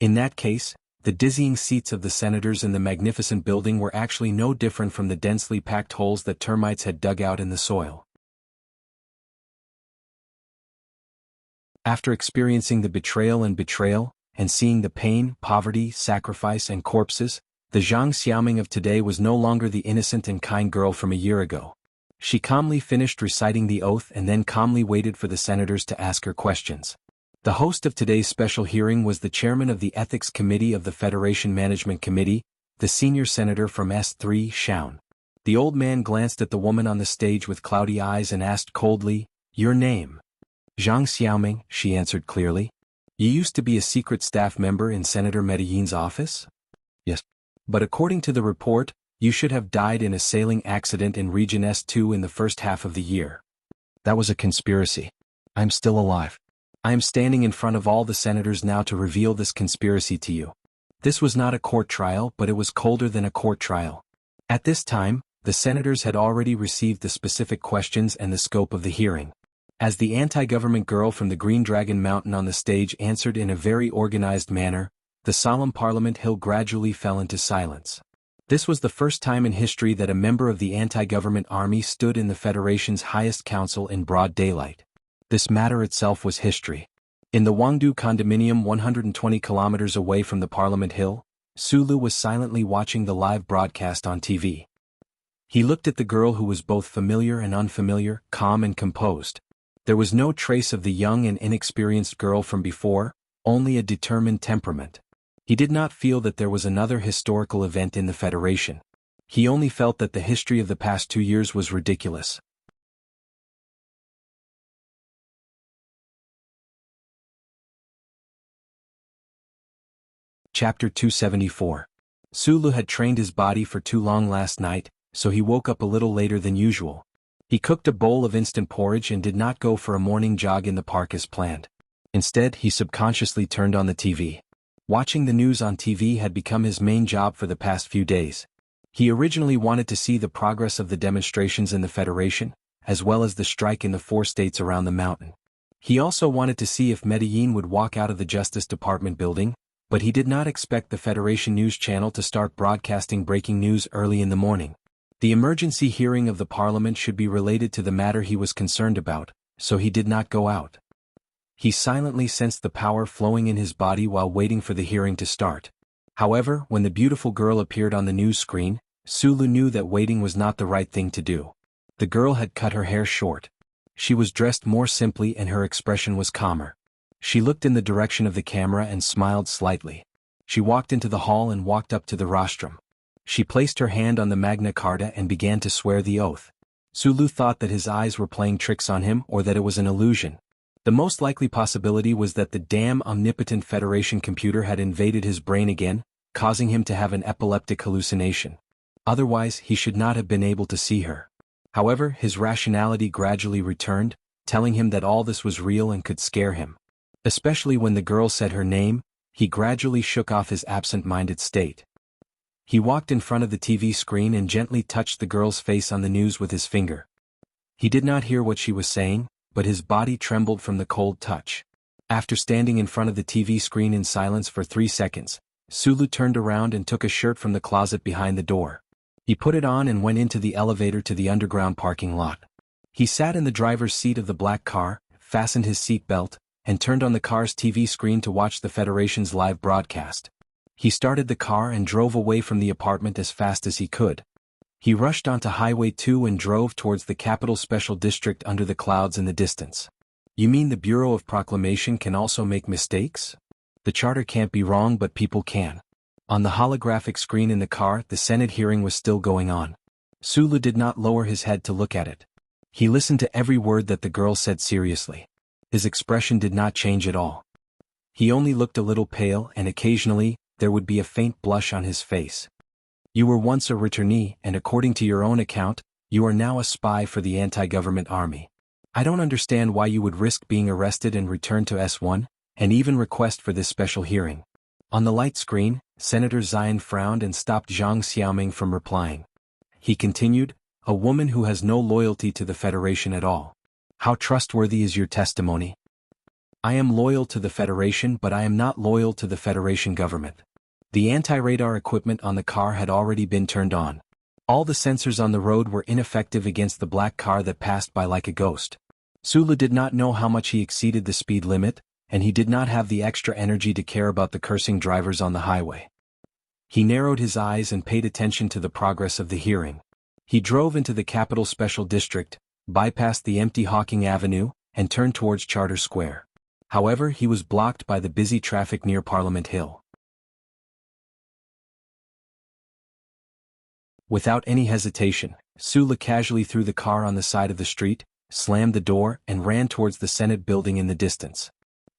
In that case, the dizzying seats of the senators in the magnificent building were actually no different from the densely packed holes that termites had dug out in the soil. After experiencing the betrayal, and seeing the pain, poverty, sacrifice and corpses, the Zhang Xiaoming of today was no longer the innocent and kind girl from a year ago. She calmly finished reciting the oath and then calmly waited for the senators to ask her questions. The host of today's special hearing was the chairman of the Ethics Committee of the Federation Management Committee, the senior senator from S3 Shaun. The old man glanced at the woman on the stage with cloudy eyes and asked coldly, "Your name?" "Zhang Xiaoming," she answered clearly. "You used to be a secret staff member in Senator Medellin's office?" "Yes. But according to the report, you should have died in a sailing accident in Region S2 in the first half of the year." "That was a conspiracy. I'm still alive. I am standing in front of all the senators now to reveal this conspiracy to you." This was not a court trial, but it was colder than a court trial. At this time, the senators had already received the specific questions and the scope of the hearing. As the anti-government girl from the Green Dragon Mountain on the stage answered in a very organized manner, the solemn Parliament Hill gradually fell into silence. This was the first time in history that a member of the anti-government army stood in the Federation's highest council in broad daylight. This matter itself was history. In the Wangdu condominium 120 kilometers away from the Parliament Hill, Sulu was silently watching the live broadcast on TV. He looked at the girl who was both familiar and unfamiliar, calm and composed. There was no trace of the young and inexperienced girl from before, only a determined temperament. He did not feel that there was another historical event in the Federation. He only felt that the history of the past 2 years was ridiculous. Chapter 274. Sulu had trained his body for too long last night, so he woke up a little later than usual. He cooked a bowl of instant porridge and did not go for a morning jog in the park as planned. Instead, he subconsciously turned on the TV. Watching the news on TV had become his main job for the past few days. He originally wanted to see the progress of the demonstrations in the Federation, as well as the strike in the 4 states around the mountain. He also wanted to see if Medellin would walk out of the Justice Department building, but he did not expect the Federation News Channel to start broadcasting breaking news early in the morning. The emergency hearing of the Parliament should be related to the matter he was concerned about, so he did not go out. He silently sensed the power flowing in his body while waiting for the hearing to start. However, when the beautiful girl appeared on the news screen, Sulu knew that waiting was not the right thing to do. The girl had cut her hair short. She was dressed more simply and her expression was calmer. She looked in the direction of the camera and smiled slightly. She walked into the hall and walked up to the rostrum. She placed her hand on the Magna Carta and began to swear the oath. Sulu thought that his eyes were playing tricks on him or that it was an illusion. The most likely possibility was that the damn omnipotent Federation computer had invaded his brain again, causing him to have an epileptic hallucination. Otherwise, he should not have been able to see her. However, his rationality gradually returned, telling him that all this was real and could scare him. Especially when the girl said her name, he gradually shook off his absent-minded state. He walked in front of the TV screen and gently touched the girl's face on the news with his finger. He did not hear what she was saying, but his body trembled from the cold touch. After standing in front of the TV screen in silence for 3 seconds, Sulu turned around and took a shirt from the closet behind the door. He put it on and went into the elevator to the underground parking lot. He sat in the driver's seat of the black car, fastened his seat belt, and turned on the car's TV screen to watch the Federation's live broadcast. He started the car and drove away from the apartment as fast as he could. He rushed onto Highway 2 and drove towards the Capital Special District under the clouds in the distance. You mean the Bureau of Proclamation can also make mistakes? The charter can't be wrong, but people can. On the holographic screen in the car, the Senate hearing was still going on. Sulu did not lower his head to look at it. He listened to every word that the girl said seriously. His expression did not change at all. He only looked a little pale and occasionally, there would be a faint blush on his face. You were once a returnee and according to your own account, you are now a spy for the anti-government army. I don't understand why you would risk being arrested and returned to S1, and even request for this special hearing. On the light screen, Senator Zion frowned and stopped Zhang Xiaoming from replying. He continued, a woman who has no loyalty to the Federation at all. How trustworthy is your testimony? I am loyal to the Federation, but I am not loyal to the Federation government. The anti-radar equipment on the car had already been turned on. All the sensors on the road were ineffective against the black car that passed by like a ghost. Sulu did not know how much he exceeded the speed limit, and he did not have the extra energy to care about the cursing drivers on the highway. He narrowed his eyes and paid attention to the progress of the hearing. He drove into the Capital Special District, bypassed the empty Hawking Avenue, and turned towards Charter Square. However, he was blocked by the busy traffic near Parliament Hill. Without any hesitation, Sulu casually threw the car on the side of the street, slammed the door, and ran towards the Senate building in the distance.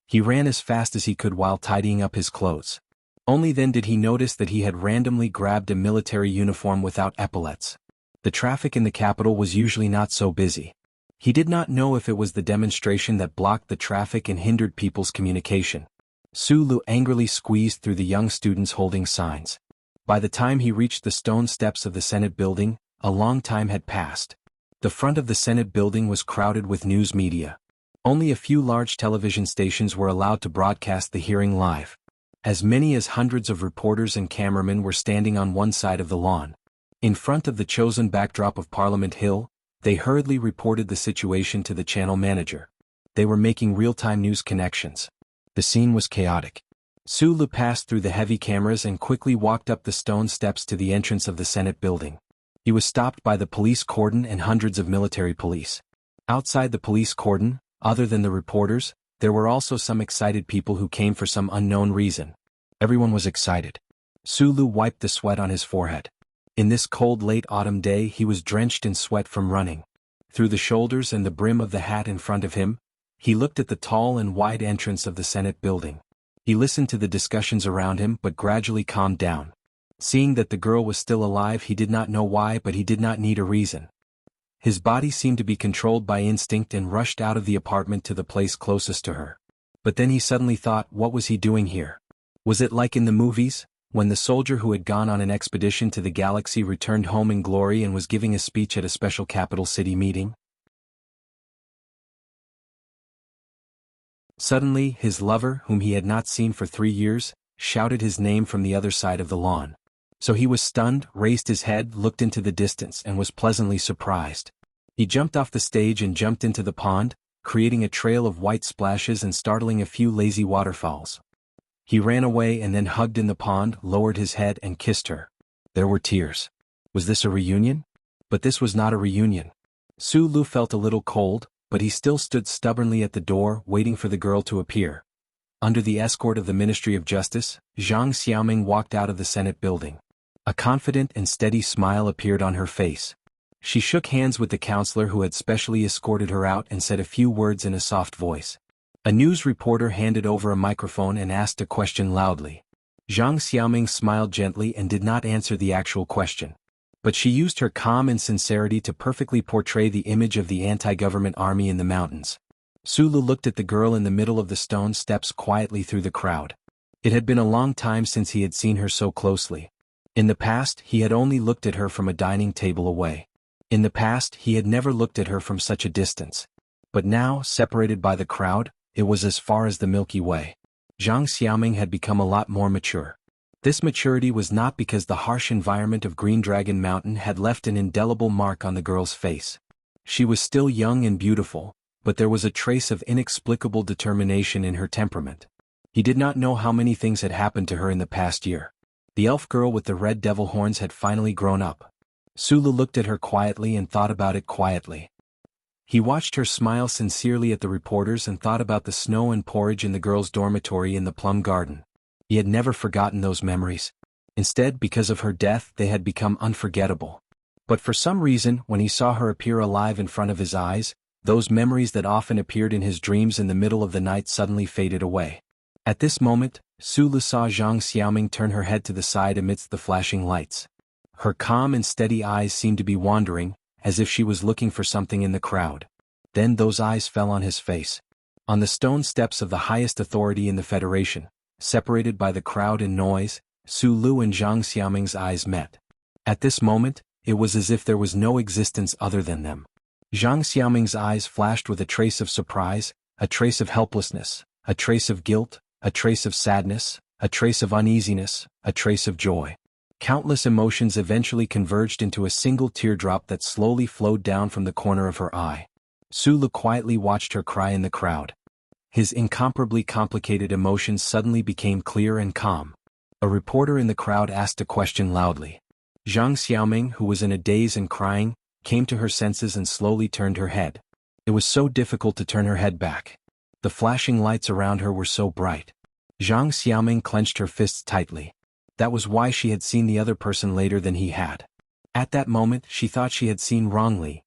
He ran as fast as he could while tidying up his clothes. Only then did he notice that he had randomly grabbed a military uniform without epaulets. The traffic in the capital was usually not so busy. He did not know if it was the demonstration that blocked the traffic and hindered people's communication. Sulu angrily squeezed through the young students holding signs. By the time he reached the stone steps of the Senate building, a long time had passed. The front of the Senate building was crowded with news media. Only a few large television stations were allowed to broadcast the hearing live. As many as hundreds of reporters and cameramen were standing on one side of the lawn. In front of the chosen backdrop of Parliament Hill, they hurriedly reported the situation to the channel manager. They were making real-time news connections. The scene was chaotic. Sulu passed through the heavy cameras and quickly walked up the stone steps to the entrance of the Senate building. He was stopped by the police cordon and hundreds of military police. Outside the police cordon, other than the reporters, there were also some excited people who came for some unknown reason. Everyone was excited. Sulu wiped the sweat on his forehead. In this cold late autumn day he was drenched in sweat from running. Through the shoulders and the brim of the hat in front of him, he looked at the tall and wide entrance of the Senate building. He listened to the discussions around him but gradually calmed down. Seeing that the girl was still alive, he did not know why, but he did not need a reason. His body seemed to be controlled by instinct and rushed out of the apartment to the place closest to her. But then he suddenly thought, what was he doing here? Was it like in the movies, when the soldier who had gone on an expedition to the galaxy returned home in glory and was giving a speech at a special capital city meeting? Suddenly, his lover, whom he had not seen for 3 years, shouted his name from the other side of the lawn. So he was stunned, raised his head, looked into the distance, and was pleasantly surprised. He jumped off the stage and jumped into the pond, creating a trail of white splashes and startling a few lazy waterfowls. He ran away and then hugged in the pond, lowered his head and kissed her. There were tears. Was this a reunion? But this was not a reunion. Sulu felt a little cold, but he still stood stubbornly at the door, waiting for the girl to appear. Under the escort of the Ministry of Justice, Zhang Xiaoming walked out of the Senate building. A confident and steady smile appeared on her face. She shook hands with the counselor who had specially escorted her out and said a few words in a soft voice. A news reporter handed over a microphone and asked a question loudly. Zhang Xiaoming smiled gently and did not answer the actual question. But she used her calm and sincerity to perfectly portray the image of the anti-government army in the mountains. Sulu looked at the girl in the middle of the stone steps quietly through the crowd. It had been a long time since he had seen her so closely. In the past, he had only looked at her from a dining table away. In the past, he had never looked at her from such a distance. But now, separated by the crowd, it was as far as the Milky Way. Zhang Xiaoming had become a lot more mature. This maturity was not because the harsh environment of Green Dragon Mountain had left an indelible mark on the girl's face. She was still young and beautiful, but there was a trace of inexplicable determination in her temperament. He did not know how many things had happened to her in the past year. The elf girl with the red devil horns had finally grown up. Sulu looked at her quietly and thought about it quietly. He watched her smile sincerely at the reporters and thought about the snow and porridge in the girls' dormitory in the plum garden. He had never forgotten those memories. Instead, because of her death, they had become unforgettable. But for some reason, when he saw her appear alive in front of his eyes, those memories that often appeared in his dreams in the middle of the night suddenly faded away. At this moment, Sulu saw Zhang Xiaoming turn her head to the side amidst the flashing lights. Her calm and steady eyes seemed to be wandering, as if she was looking for something in the crowd. Then those eyes fell on his face. On the stone steps of the highest authority in the Federation, separated by the crowd and noise, Su Lu and Zhang Xiaoming's eyes met. At this moment, it was as if there was no existence other than them. Zhang Xiaoming's eyes flashed with a trace of surprise, a trace of helplessness, a trace of guilt, a trace of sadness, a trace of uneasiness, a trace of joy. Countless emotions eventually converged into a single teardrop that slowly flowed down from the corner of her eye. Su Lu quietly watched her cry in the crowd. His incomparably complicated emotions suddenly became clear and calm. A reporter in the crowd asked a question loudly. Zhang Xiaoming, who was in a daze and crying, came to her senses and slowly turned her head. It was so difficult to turn her head back. The flashing lights around her were so bright. Zhang Xiaoming clenched her fists tightly. That was why she had seen the other person later than he had. At that moment, she thought she had seen wrongly.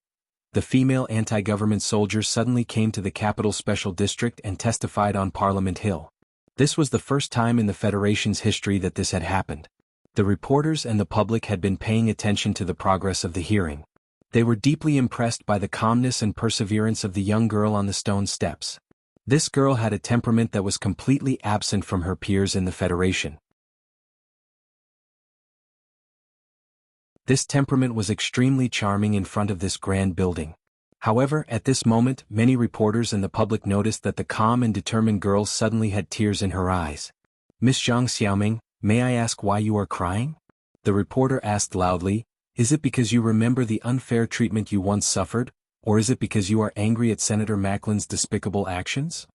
The female anti-government soldier suddenly came to the capital special district and testified on Parliament Hill. This was the first time in the Federation's history that this had happened. The reporters and the public had been paying attention to the progress of the hearing. They were deeply impressed by the calmness and perseverance of the young girl on the stone steps. This girl had a temperament that was completely absent from her peers in the Federation. This temperament was extremely charming in front of this grand building. However, at this moment, many reporters and the public noticed that the calm and determined girl suddenly had tears in her eyes. "Miss Zhang Xiaoming, may I ask why you are crying?" The reporter asked loudly. "Is it because you remember the unfair treatment you once suffered, or is it because you are angry at Senator Macklin's despicable actions?"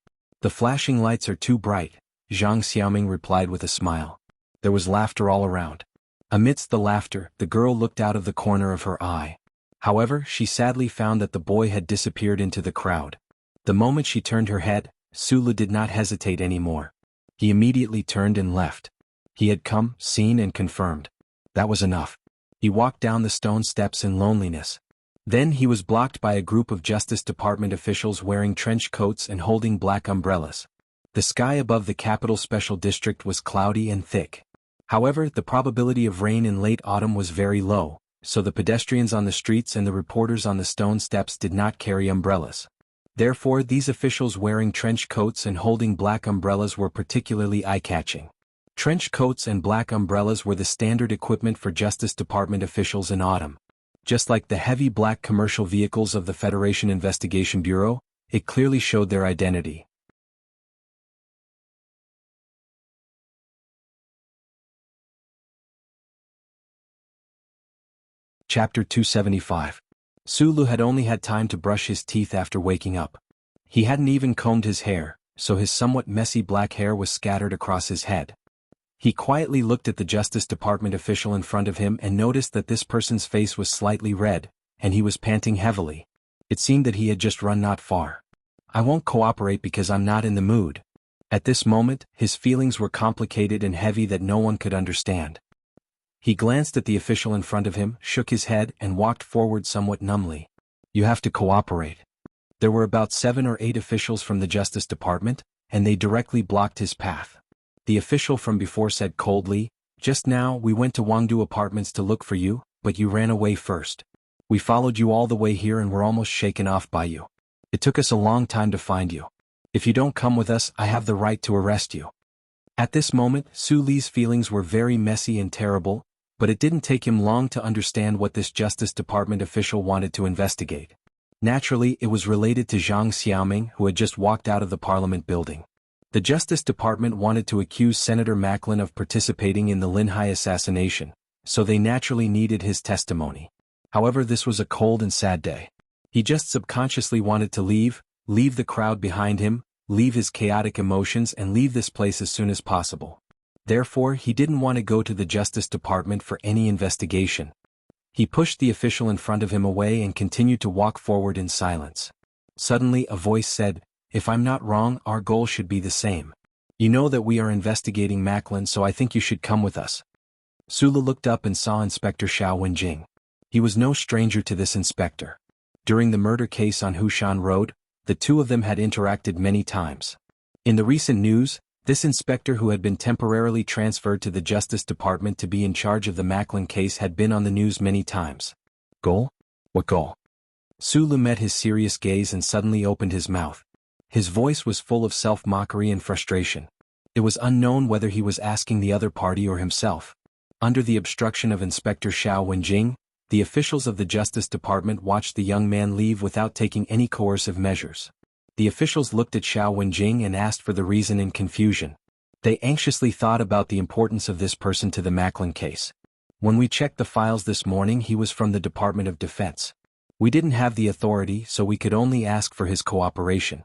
"The flashing lights are too bright," Zhang Xiaoming replied with a smile. There was laughter all around. Amidst the laughter, the girl looked out of the corner of her eye. However, she sadly found that the boy had disappeared into the crowd. The moment she turned her head, Su Lu did not hesitate anymore. He immediately turned and left. He had come, seen and confirmed. That was enough. He walked down the stone steps in loneliness. Then he was blocked by a group of Justice Department officials wearing trench coats and holding black umbrellas. The sky above the capital special district was cloudy and thick. However, the probability of rain in late autumn was very low, so the pedestrians on the streets and the reporters on the stone steps did not carry umbrellas. Therefore, these officials wearing trench coats and holding black umbrellas were particularly eye-catching. Trench coats and black umbrellas were the standard equipment for Justice Department officials in autumn. Just like the heavy black commercial vehicles of the Federation Investigation Bureau, it clearly showed their identity. Chapter 275. Su Lu had only had time to brush his teeth after waking up. He hadn't even combed his hair, so his somewhat messy black hair was scattered across his head. He quietly looked at the Justice Department official in front of him and noticed that this person's face was slightly red, and he was panting heavily. It seemed that he had just run not far. "I won't cooperate because I'm not in the mood." At this moment, his feelings were complicated and heavy that no one could understand. He glanced at the official in front of him, shook his head, and walked forward somewhat numbly. "You have to cooperate." There were about 7 or 8 officials from the Justice Department, and they directly blocked his path. The official from before said coldly, "Just now we went to Wangdu Apartments to look for you, but you ran away first. We followed you all the way here and were almost shaken off by you. It took us a long time to find you. If you don't come with us, I have the right to arrest you." At this moment, Su Li's feelings were very messy and terrible, but it didn't take him long to understand what this Justice Department official wanted to investigate. Naturally, it was related to Zhang Xiaoming, who had just walked out of the Parliament building. The Justice Department wanted to accuse Senator Macklin of participating in the Linhai assassination, so they naturally needed his testimony. However, this was a cold and sad day. He just subconsciously wanted to leave the crowd behind him, leave his chaotic emotions and leave this place as soon as possible. Therefore, he didn't want to go to the Justice Department for any investigation. He pushed the official in front of him away and continued to walk forward in silence. Suddenly, a voice said, "If I'm not wrong, our goal should be the same. You know that we are investigating Macklin, so I think you should come with us." Su Lu looked up and saw Inspector Xiao Wenjing. He was no stranger to this inspector. During the murder case on Hushan Road, the two of them had interacted many times. In the recent news, this inspector who had been temporarily transferred to the Justice Department to be in charge of the Macklin case had been on the news many times. "Goal? What goal?" Sulu met his serious gaze and suddenly opened his mouth. His voice was full of self-mockery and frustration. It was unknown whether he was asking the other party or himself. Under the obstruction of Inspector Xiao Wenjing, the officials of the Justice Department watched the young man leave without taking any coercive measures. The officials looked at Xiao Wenjing and asked for the reason in confusion. They anxiously thought about the importance of this person to the Macklin case. When we checked the files this morning, he was from the Department of Defense. We didn't have the authority, so we could only ask for his cooperation.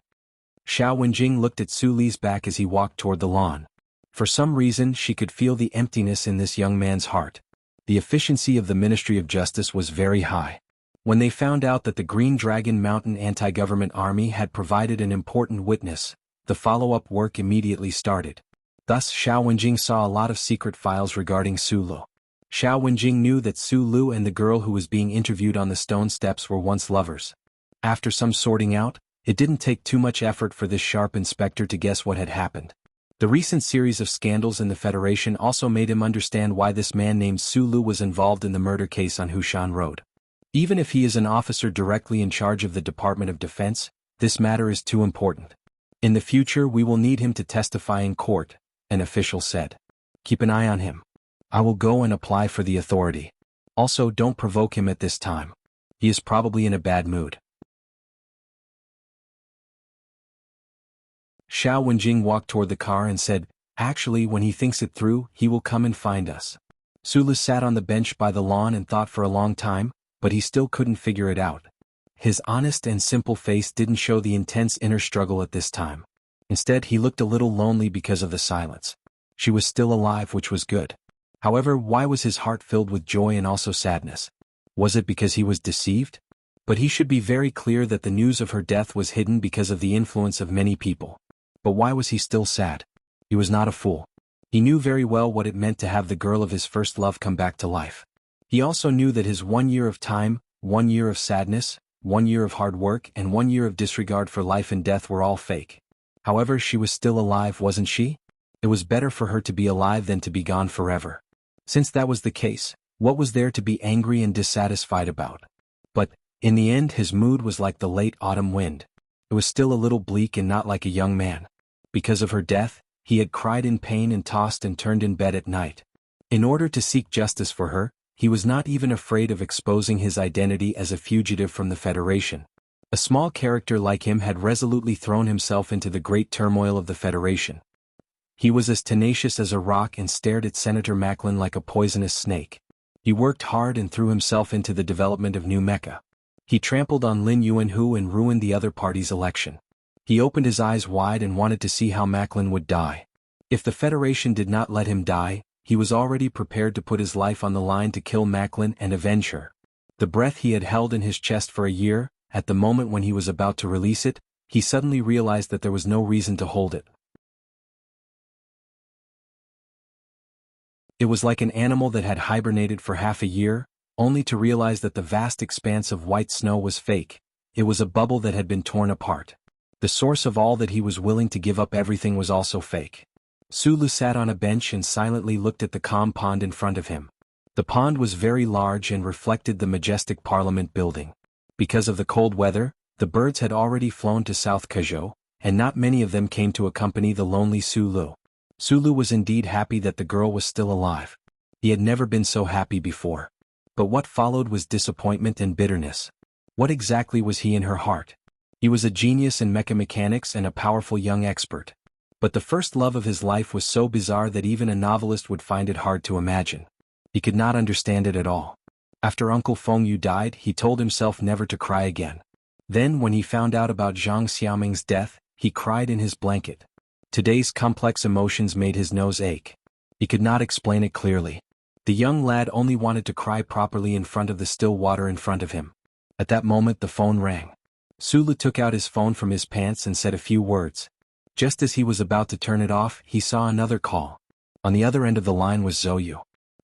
Xiao Wenjing looked at Su Li's back as he walked toward the lawn. For some reason, she could feel the emptiness in this young man's heart. The efficiency of the Ministry of Justice was very high. When they found out that the Green Dragon Mountain anti-government army had provided an important witness, the follow-up work immediately started. Thus Xiao Wenjing saw a lot of secret files regarding Su Lu. Xiao Wenjing knew that Su Lu and the girl who was being interviewed on the stone steps were once lovers. After some sorting out, it didn't take too much effort for this sharp inspector to guess what had happened. The recent series of scandals in the Federation also made him understand why this man named Su Lu was involved in the murder case on Hushan Road. Even if he is an officer directly in charge of the Department of Defense, this matter is too important. In the future we will need him to testify in court, an official said. Keep an eye on him. I will go and apply for the authority. Also, don't provoke him at this time. He is probably in a bad mood. Xiao Wenjing walked toward the car and said, actually, when he thinks it through, he will come and find us. Sulu sat on the bench by the lawn and thought for a long time, but he still couldn't figure it out. His honest and simple face didn't show the intense inner struggle at this time. Instead, he looked a little lonely because of the silence. She was still alive, which was good. However, why was his heart filled with joy and also sadness? Was it because he was deceived? But he should be very clear that the news of her death was hidden because of the influence of many people. But why was he still sad? He was not a fool. He knew very well what it meant to have the girl of his first love come back to life. He also knew that his 1 year of time, 1 year of sadness, 1 year of hard work, and 1 year of disregard for life and death were all fake. However, she was still alive, wasn't she? It was better for her to be alive than to be gone forever. Since that was the case, what was there to be angry and dissatisfied about? But, in the end, his mood was like the late autumn wind. It was still a little bleak and not like a young man. Because of her death, he had cried in pain and tossed and turned in bed at night. In order to seek justice for her, he was not even afraid of exposing his identity as a fugitive from the Federation. A small character like him had resolutely thrown himself into the great turmoil of the Federation. He was as tenacious as a rock and stared at Senator Macklin like a poisonous snake. He worked hard and threw himself into the development of New Mecca. He trampled on Lin Yuanhu and ruined the other party's election. He opened his eyes wide and wanted to see how Macklin would die. If the Federation did not let him die, he was already prepared to put his life on the line to kill Macklin and avenge her. The breath he had held in his chest for a year, at the moment when he was about to release it, he suddenly realized that there was no reason to hold it. It was like an animal that had hibernated for half a year, only to realize that the vast expanse of white snow was fake. It was a bubble that had been torn apart. The source of all that he was willing to give up everything was also fake. Sulu sat on a bench and silently looked at the calm pond in front of him. The pond was very large and reflected the majestic Parliament building. Because of the cold weather, the birds had already flown to South Kazhou, and not many of them came to accompany the lonely Sulu. Sulu was indeed happy that the girl was still alive. He had never been so happy before. But what followed was disappointment and bitterness. What exactly was he in her heart? He was a genius in mecha mechanics and a powerful young expert. But the first love of his life was so bizarre that even a novelist would find it hard to imagine. He could not understand it at all. After Uncle Feng Yu died, he told himself never to cry again. Then when he found out about Zhang Xiaoming's death, he cried in his blanket. Today's complex emotions made his nose ache. He could not explain it clearly. The young lad only wanted to cry properly in front of the still water in front of him. At that moment the phone rang. Sulu took out his phone from his pants and said a few words. Just as he was about to turn it off, he saw another call. On the other end of the line was Zhou.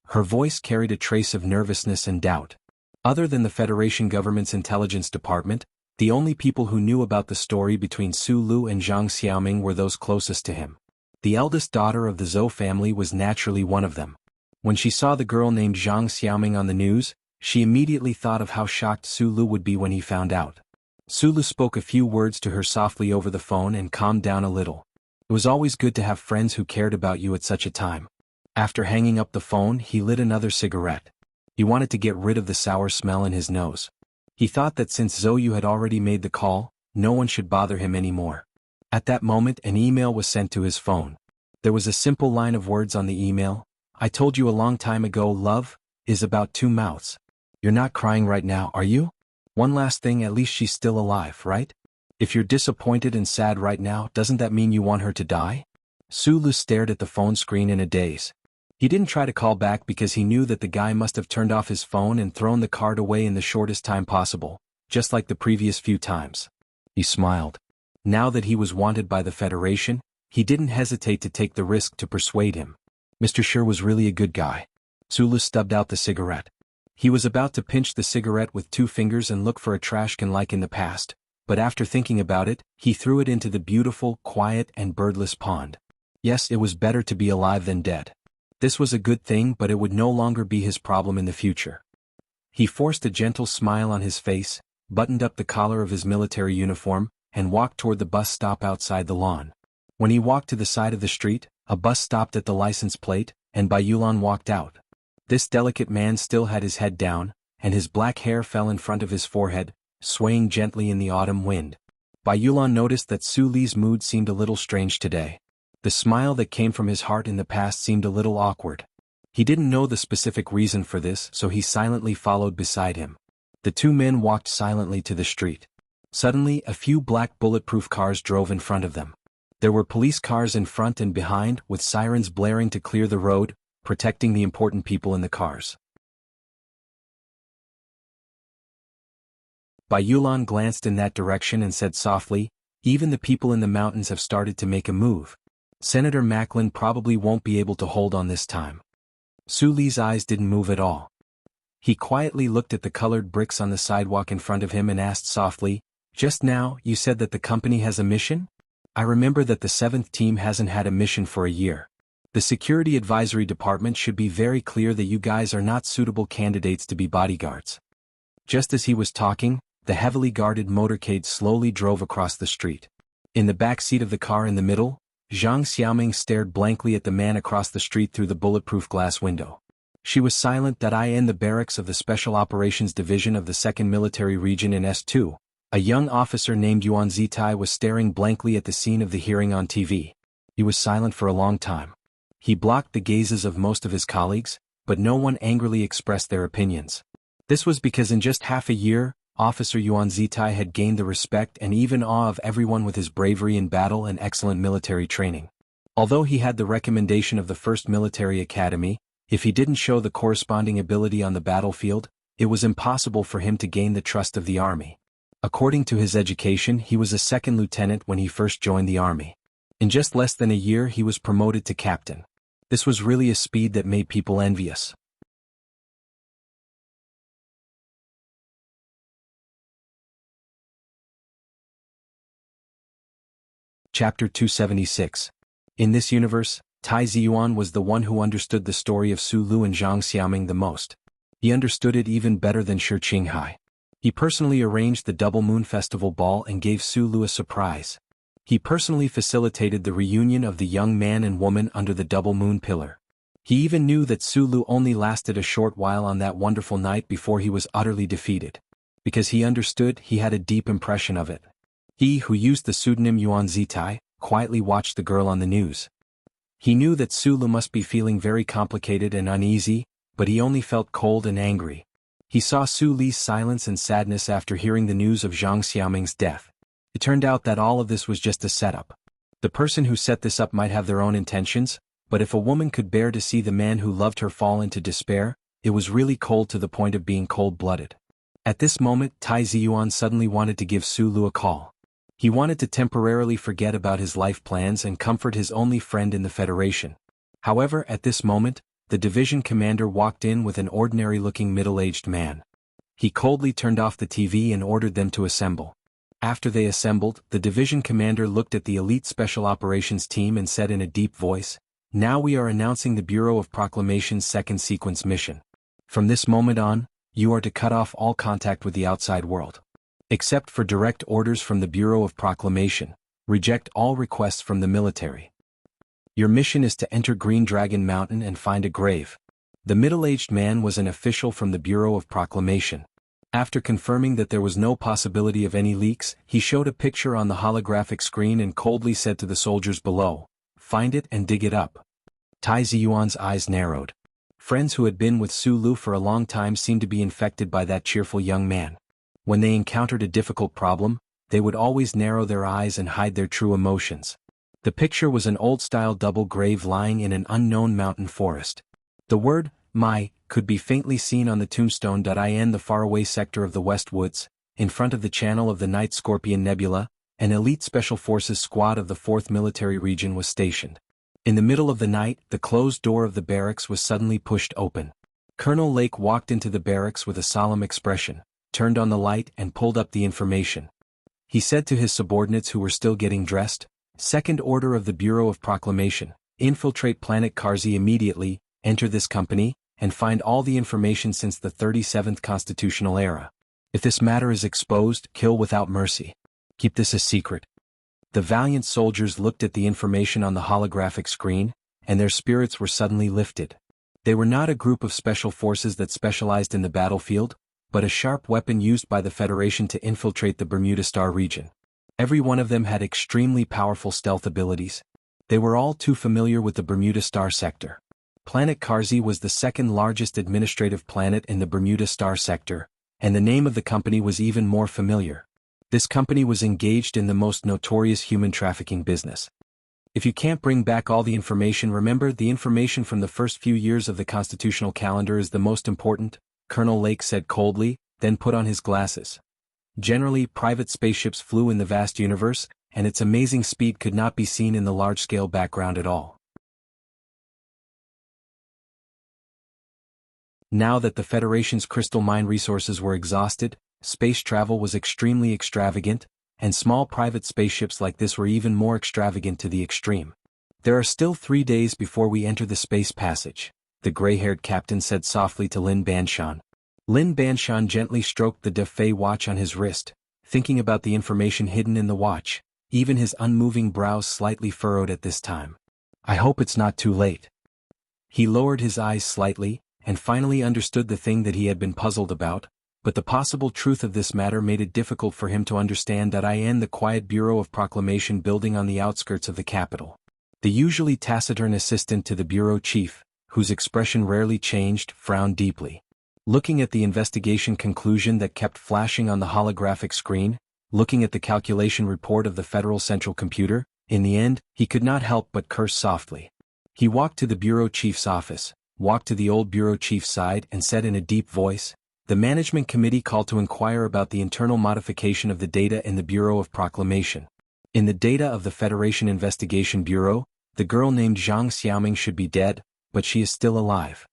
Her voice carried a trace of nervousness and doubt. Other than the Federation government's intelligence department, the only people who knew about the story between Su Lu and Zhang Xiaoming were those closest to him. The eldest daughter of the Zhou family was naturally one of them. When she saw the girl named Zhang Xiaoming on the news, She immediately thought of how shocked Sulu would be when he found out. Sulu spoke a few words to her softly over the phone and calmed down a little. It was always good to have friends who cared about you at such a time. After hanging up the phone, he lit another cigarette. He wanted to get rid of the sour smell in his nose. He thought that since Zhou had already made the call, no one should bother him anymore. At that moment, an email was sent to his phone. There was a simple line of words on the email. I told you a long time ago, love is about two mouths. You're not crying right now, are you? One last thing, at least she's still alive, right? If you're disappointed and sad right now, doesn't that mean you want her to die? Sulu stared at the phone screen in a daze. He didn't try to call back because he knew that the guy must have turned off his phone and thrown the card away in the shortest time possible, just like the previous few times. He smiled. Now that he was wanted by the Federation, he didn't hesitate to take the risk to persuade him. Mr. Sher was really a good guy. Sulu stubbed out the cigarette. He was about to pinch the cigarette with 2 fingers and look for a trash can like in the past, but after thinking about it, he threw it into the beautiful, quiet and birdless pond. Yes, it was better to be alive than dead. This was a good thing, but it would no longer be his problem in the future. He forced a gentle smile on his face, buttoned up the collar of his military uniform, and walked toward the bus stop outside the lawn. When he walked to the side of the street, a bus stopped at the license plate, and Bai Yulan walked out. This delicate man still had his head down, and his black hair fell in front of his forehead, swaying gently in the autumn wind. Bai Yulan noticed that Su Li's mood seemed a little strange today. The smile that came from his heart in the past seemed a little awkward. He didn't know the specific reason for this, so he silently followed beside him. The 2 men walked silently to the street. Suddenly, a few black bulletproof cars drove in front of them. There were police cars in front and behind, with sirens blaring to clear the road, protecting the important people in the cars. Bai Yulan glanced in that direction and said softly, even the people in the mountains have started to make a move. Senator Macklin probably won't be able to hold on this time. Su Li's eyes didn't move at all. He quietly looked at the colored bricks on the sidewalk in front of him and asked softly, just now, you said that the company has a mission? I remember that the 7th team hasn't had a mission for a year. The Security Advisory Department should be very clear that you guys are not suitable candidates to be bodyguards. Just as he was talking, the heavily guarded motorcade slowly drove across the street. In the back seat of the car in the middle, Zhang Xiaoming stared blankly at the man across the street through the bulletproof glass window. She was silent. In the barracks of the Special Operations Division of the 2nd Military Region in S2, a young officer named Yuan Zitai was staring blankly at the scene of the hearing on TV. He was silent for a long time. He blocked the gazes of most of his colleagues, but no one angrily expressed their opinions. This was because in just half a year, Officer Yuan Zitai had gained the respect and even awe of everyone with his bravery in battle and excellent military training. Although he had the recommendation of the 1st Military Academy, if he didn't show the corresponding ability on the battlefield, it was impossible for him to gain the trust of the army. According to his education, he was a 2nd lieutenant when he first joined the army. In just less than a year he was promoted to captain. This was really a speed that made people envious. Chapter 276. In this universe, Tai Ziyuan was the one who understood the story of Su Lu and Zhang Xiaoming the most. He understood it even better than Shi Qinghai. He personally arranged the Double Moon Festival ball and gave Su Lu a surprise. He personally facilitated the reunion of the young man and woman under the Double Moon Pillar. He even knew that Su Lu only lasted a short while on that wonderful night before he was utterly defeated. Because he understood, he had a deep impression of it. He, who used the pseudonym Yuan Zitai, quietly watched the girl on the news. He knew that Su Lu must be feeling very complicated and uneasy, but he only felt cold and angry. He saw Su Li's silence and sadness after hearing the news of Zhang Xiaoming's death. It turned out that all of this was just a setup. The person who set this up might have their own intentions, but if a woman could bear to see the man who loved her fall into despair, it was really cold to the point of being cold-blooded. At this moment, Tai Ziyuan suddenly wanted to give Su Lu a call. He wanted to temporarily forget about his life plans and comfort his only friend in the Federation. However, at this moment, the division commander walked in with an ordinary-looking middle-aged man. He coldly turned off the TV and ordered them to assemble. After they assembled, the division commander looked at the elite special operations team and said in a deep voice, "Now we are announcing the Bureau of Proclamation's second sequence mission. From this moment on, You are to cut off all contact with the outside world. Except for direct orders from the Bureau of Proclamation, reject all requests from the military. Your mission is to enter Green Dragon Mountain and find a grave. The middle-aged man was an official from the Bureau of Proclamation. After confirming that there was no possibility of any leaks, he showed a picture on the holographic screen and coldly said to the soldiers below, "Find it and dig it up." Tai Ziyuan's eyes narrowed. Friends who had been with Su Lu for a long time seemed to be infected by that cheerful young man. When they encountered a difficult problem, they would always narrow their eyes and hide their true emotions. The picture was an old-style double grave lying in an unknown mountain forest. The word, "My," could be faintly seen on the tombstone. In the faraway sector of the West Woods, in front of the channel of the Night Scorpion Nebula, an elite Special Forces squad of the 4th Military Region was stationed. In the middle of the night, the closed door of the barracks was suddenly pushed open. Colonel Lake walked into the barracks with a solemn expression, turned on the light and pulled up the information. He said to his subordinates who were still getting dressed, "Second order of the Bureau of Proclamation, infiltrate planet Karzi immediately, enter this company, and find all the information since the 37th constitutional era. If this matter is exposed, kill without mercy. Keep this a secret." The valiant soldiers looked at the information on the holographic screen, and their spirits were suddenly lifted. They were not a group of special forces that specialized in the battlefield, but a sharp weapon used by the Federation to infiltrate the Bermuda Star region. Every one of them had extremely powerful stealth abilities. They were all too familiar with the Bermuda Star sector. Planet Karzi was the second largest administrative planet in the Bermuda Star sector, and the name of the company was even more familiar. This company was engaged in the most notorious human trafficking business. If you can't bring back all the information, remember the information from the first few years of the constitutional calendar is the most important, Colonel Lake said coldly, then put on his glasses. Generally, private spaceships flew in the vast universe, and its amazing speed could not be seen in the large-scale background at all. Now that the Federation's crystal mine resources were exhausted, space travel was extremely extravagant, and small private spaceships like this were even more extravagant to the extreme. "There are still 3 days before we enter the space passage," the gray-haired captain said softly to Lin Banshan. Lin Banshan gently stroked the Defei watch on his wrist, thinking about the information hidden in the watch, even his unmoving brows slightly furrowed at this time. "I hope it's not too late." He lowered his eyes slightly, and finally understood the thing that he had been puzzled about, but the possible truth of this matter made it difficult for him to understand. The quiet Bureau of Proclamation building on the outskirts of the capital. The usually taciturn assistant to the bureau chief, whose expression rarely changed, frowned deeply. Looking at the investigation conclusion that kept flashing on the holographic screen, looking at the calculation report of the Federal Central Computer, in the end, he could not help but curse softly. He walked to the bureau chief's office, walked to the old bureau chief's side and said in a deep voice, "The management committee called to inquire about the internal modification of the data in the Bureau of Proclamation. In the data of the Federation Investigation Bureau, the girl named Zhang Xiaoming should be dead, but she is still alive.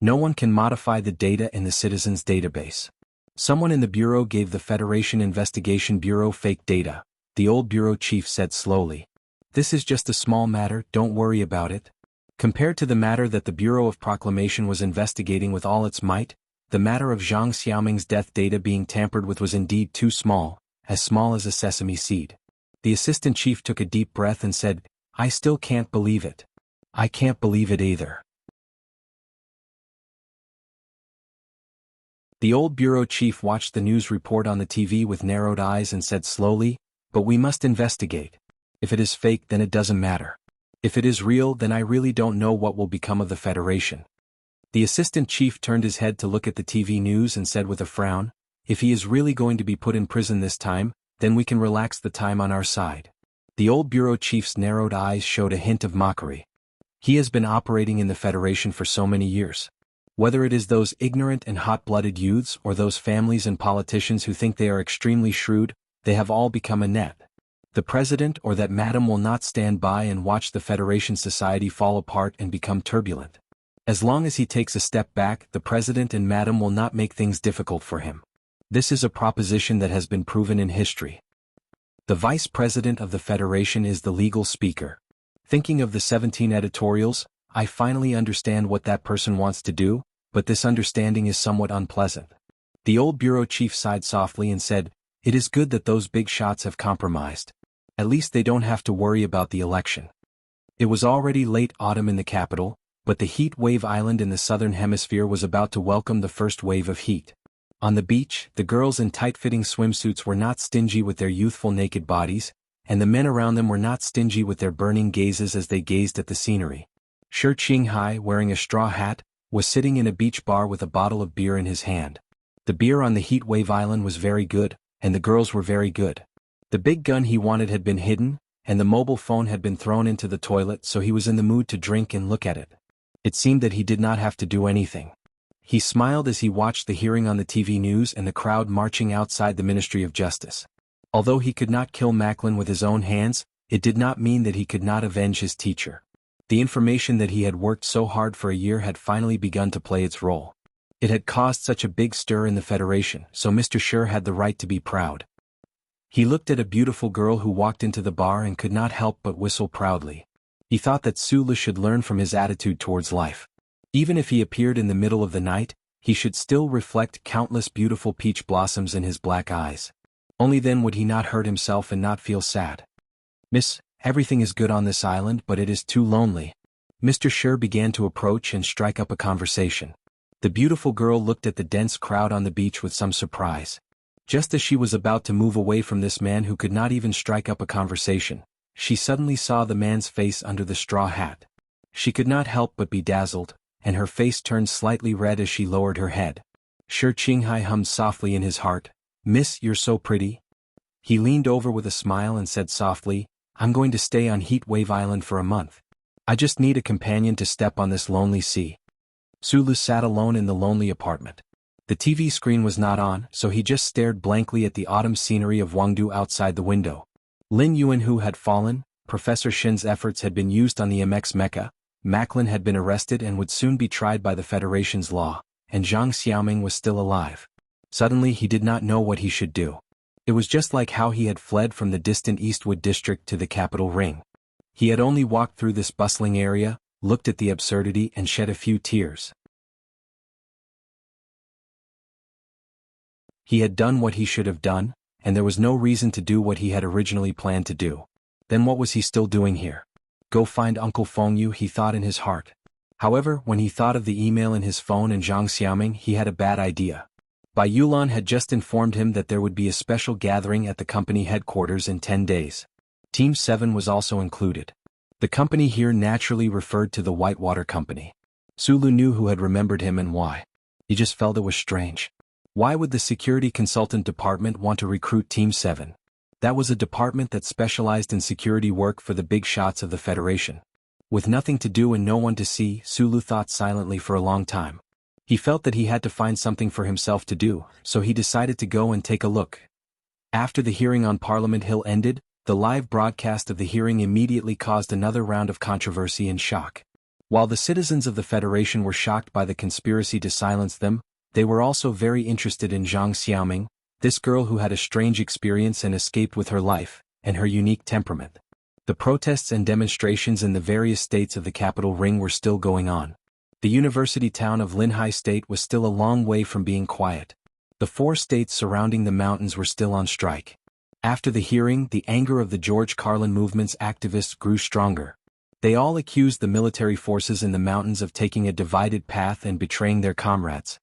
No one can modify the data in the citizens' database. Someone in the Bureau gave the Federation Investigation Bureau fake data," the old bureau chief said slowly. "This is just a small matter, don't worry about it. Compared to the matter that the Bureau of Proclamation was investigating with all its might, the matter of Zhang Xiaoming's death data being tampered with was indeed too small as a sesame seed." The assistant chief took a deep breath and said, "I still can't believe it. I can't believe it either." The old bureau chief watched the news report on the TV with narrowed eyes and said slowly, "But we must investigate. If it is fake, then it doesn't matter. If it is real, then I really don't know what will become of the Federation." The assistant chief turned his head to look at the TV news and said with a frown, "If he is really going to be put in prison this time, then we can relax the time on our side." The old bureau chief's narrowed eyes showed a hint of mockery. He has been operating in the Federation for so many years. Whether it is those ignorant and hot-blooded youths or those families and politicians who think they are extremely shrewd, they have all become inept. The president or that madam will not stand by and watch the Federation society fall apart and become turbulent. As long as he takes a step back, the president and madam will not make things difficult for him. This is a proposition that has been proven in history. The vice president of the Federation is the legal speaker. Thinking of the 17 editorials, I finally understand what that person wants to do, but this understanding is somewhat unpleasant. The old bureau chief sighed softly and said, "It is good that those big shots have compromised. At least they don't have to worry about the election." It was already late autumn in the capital, but the heat wave island in the southern hemisphere was about to welcome the first wave of heat. On the beach, the girls in tight-fitting swimsuits were not stingy with their youthful naked bodies, and the men around them were not stingy with their burning gazes as they gazed at the scenery. Shi Qinghai, wearing a straw hat, was sitting in a beach bar with a bottle of beer in his hand. The beer on the heat wave island was very good, and the girls were very good. The big gun he wanted had been hidden, and the mobile phone had been thrown into the toilet, so he was in the mood to drink and look at it. It seemed that he did not have to do anything. He smiled as he watched the hearing on the TV news and the crowd marching outside the Ministry of Justice. Although he could not kill Macklin with his own hands, it did not mean that he could not avenge his teacher. The information that he had worked so hard for a year had finally begun to play its role. It had caused such a big stir in the Federation, so Mr. Shi had the right to be proud. He looked at a beautiful girl who walked into the bar and could not help but whistle proudly. He thought that Sulu should learn from his attitude towards life. Even if he appeared in the middle of the night, he should still reflect countless beautiful peach blossoms in his black eyes. Only then would he not hurt himself and not feel sad. "Miss, everything is good on this island, but it is too lonely." Mr. Shi began to approach and strike up a conversation. The beautiful girl looked at the dense crowd on the beach with some surprise. Just as she was about to move away from this man who could not even strike up a conversation, she suddenly saw the man's face under the straw hat. She could not help but be dazzled, and her face turned slightly red as she lowered her head. Shi Qinghai hummed softly in his heart, "Miss, you're so pretty." He leaned over with a smile and said softly, "I'm going to stay on Heat Wave Island for a month. I just need a companion to step on this lonely sea." Sulu sat alone in the lonely apartment. The TV screen was not on, so he just stared blankly at the autumn scenery of Wangdu outside the window. Lin Yuanhu had fallen, Professor Shin's efforts had been used on the MX Mecha, Macklin had been arrested and would soon be tried by the Federation's law, and Zhang Xiaoming was still alive. Suddenly he did not know what he should do. It was just like how he had fled from the distant Eastwood district to the capital ring. He had only walked through this bustling area, looked at the absurdity and shed a few tears. He had done what he should have done, and there was no reason to do what he had originally planned to do. Then what was he still doing here? Go find Uncle Fengyu, he thought in his heart. However, when he thought of the email in his phone and Zhang Xiaoming, he had a bad idea. Bai Yulan had just informed him that there would be a special gathering at the company headquarters in 10 days. Team 7 was also included. The company here naturally referred to the Whitewater Company. Sulu knew who had remembered him and why. He just felt it was strange. Why would the security consultant department want to recruit Team 7? That was a department that specialized in security work for the big shots of the Federation. With nothing to do and no one to see, Sulu thought silently for a long time. He felt that he had to find something for himself to do, so he decided to go and take a look. After the hearing on Parliament Hill ended, the live broadcast of the hearing immediately caused another round of controversy and shock. While the citizens of the Federation were shocked by the conspiracy to silence them, they were also very interested in Zhang Xiaoming, this girl who had a strange experience and escaped with her life, and her unique temperament. The protests and demonstrations in the various states of the capital ring were still going on. The university town of Linhai State was still a long way from being quiet. The 4 states surrounding the mountains were still on strike. After the hearing, the anger of the George Carlin movement's activists grew stronger. They all accused the military forces in the mountains of taking a divided path and betraying their comrades.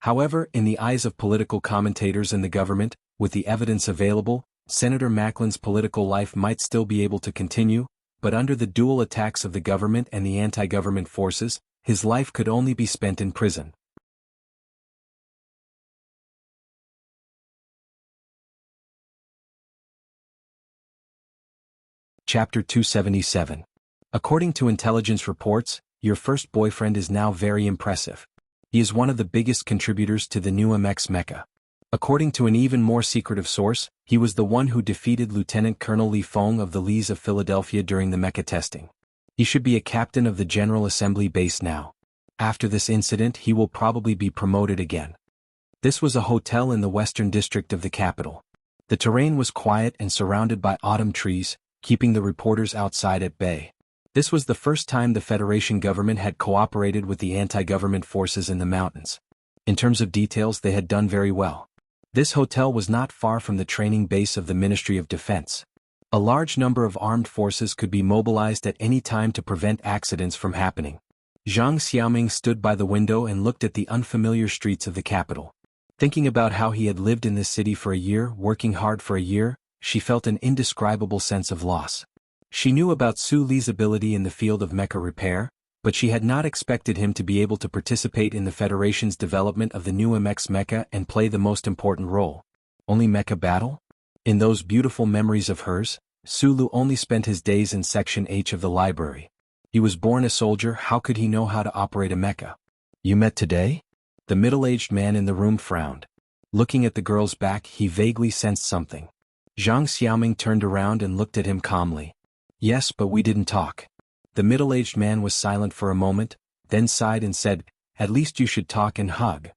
However, in the eyes of political commentators and the government, with the evidence available, Senator Macklin's political life might still be able to continue, but under the dual attacks of the government and the anti-government forces, his life could only be spent in prison. Chapter 277. According to intelligence reports, your first boyfriend is now very impressive. He is one of the biggest contributors to the new MX Mecha. According to an even more secretive source, he was the one who defeated Lieutenant Colonel Li Feng of the Lees of Philadelphia during the mecha testing. He should be a captain of the General Assembly base now. After this incident, he will probably be promoted again. This was a hotel in the western district of the capital. The terrain was quiet and surrounded by autumn trees, keeping the reporters outside at bay. This was the first time the Federation government had cooperated with the anti-government forces in the mountains. In terms of details, they had done very well. This hotel was not far from the training base of the Ministry of Defense. A large number of armed forces could be mobilized at any time to prevent accidents from happening. Zhang Xiaoming stood by the window and looked at the unfamiliar streets of the capital. Thinking about how he had lived in this city for a year, working hard for a year, she felt an indescribable sense of loss. She knew about Su Li's ability in the field of mecha repair, but she had not expected him to be able to participate in the Federation's development of the new MX mecha and play the most important role. Only mecha battle? In those beautiful memories of hers, Su Lu only spent his days in Section H of the library. He was born a soldier, how could he know how to operate a mecha? You met today? The middle-aged man in the room frowned. Looking at the girl's back, he vaguely sensed something. Zhang Xiaoming turned around and looked at him calmly. Yes, but we didn't talk. The middle-aged man was silent for a moment, then sighed and said, at least you should talk and hug.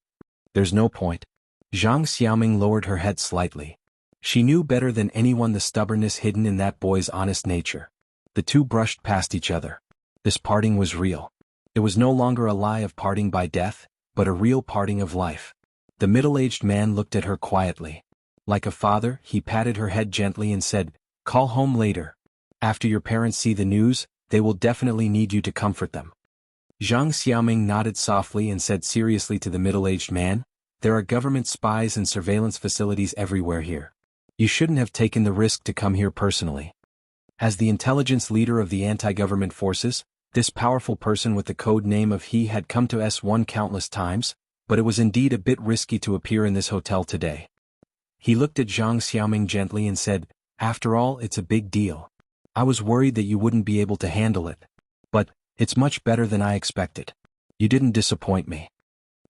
There's no point. Zhang Xiaoming lowered her head slightly. She knew better than anyone the stubbornness hidden in that boy's honest nature. The two brushed past each other. This parting was real. It was no longer a lie of parting by death, but a real parting of life. The middle-aged man looked at her quietly. Like a father, he patted her head gently and said, call home later. After your parents see the news, they will definitely need you to comfort them. Zhang Xiaoming nodded softly and said seriously to the middle-aged man, there are government spies and surveillance facilities everywhere here. You shouldn't have taken the risk to come here personally. As the intelligence leader of the anti-government forces, this powerful person with the code name of He had come to S1 countless times, but it was indeed a bit risky to appear in this hotel today. He looked at Zhang Xiaoming gently and said, after all, it's a big deal. I was worried that you wouldn't be able to handle it. But, it's much better than I expected. You didn't disappoint me.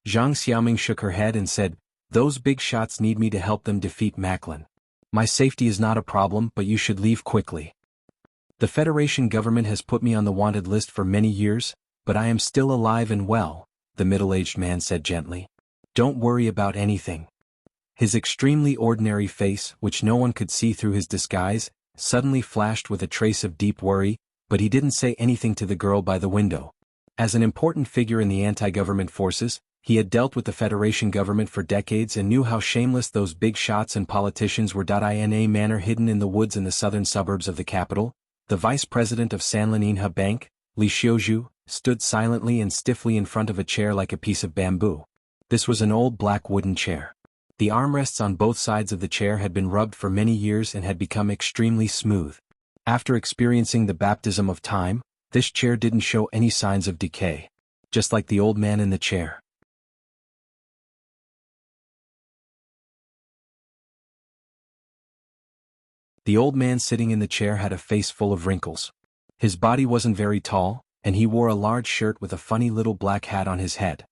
Zhang Xiaoming shook her head and said, those big shots need me to help them defeat Macklin. My safety is not a problem, but you should leave quickly. The Federation government has put me on the wanted list for many years, but I am still alive and well, the middle-aged man said gently. Don't worry about anything. His extremely ordinary face, which no one could see through his disguise, suddenly flashed with a trace of deep worry, but he didn't say anything to the girl by the window. As an important figure in the anti-government forces, he had dealt with the Federation government for decades and knew how shameless those big shots and politicians were. In a manor hidden in the woods in the southern suburbs of the capital, the vice president of Sanlininha Bank, Li Xiuzhu, stood silently and stiffly in front of a chair like a piece of bamboo. This was an old black wooden chair. The armrests on both sides of the chair had been rubbed for many years and had become extremely smooth. After experiencing the baptism of time, this chair didn't show any signs of decay. Just like the old man in the chair. The old man sitting in the chair had a face full of wrinkles. His body wasn't very tall, and he wore a large shirt with a funny little black hat on his head.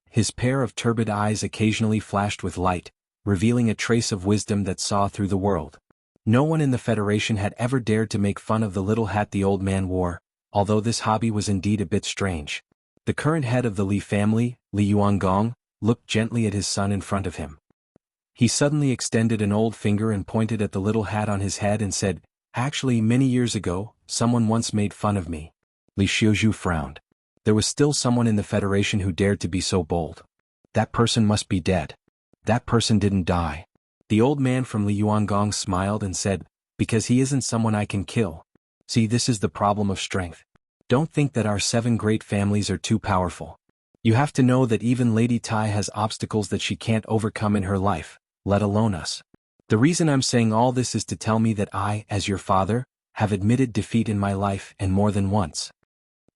His pair of turbid eyes occasionally flashed with light, revealing a trace of wisdom that saw through the world. No one in the Federation had ever dared to make fun of the little hat the old man wore, although this hobby was indeed a bit strange. The current head of the Li family, Li Yuangong, looked gently at his son in front of him. He suddenly extended an old finger and pointed at the little hat on his head and said, actually, many years ago, someone once made fun of me. Li Xiuzhu frowned. There was still someone in the Federation who dared to be so bold. That person must be dead. That person didn't die. The old man from Li Yuangong smiled and said, because he isn't someone I can kill. See, this is the problem of strength. Don't think that our 7 great families are too powerful. You have to know that even Lady Tai has obstacles that she can't overcome in her life, let alone us. The reason I'm saying all this is to tell me that I, as your father, have admitted defeat in my life and more than once.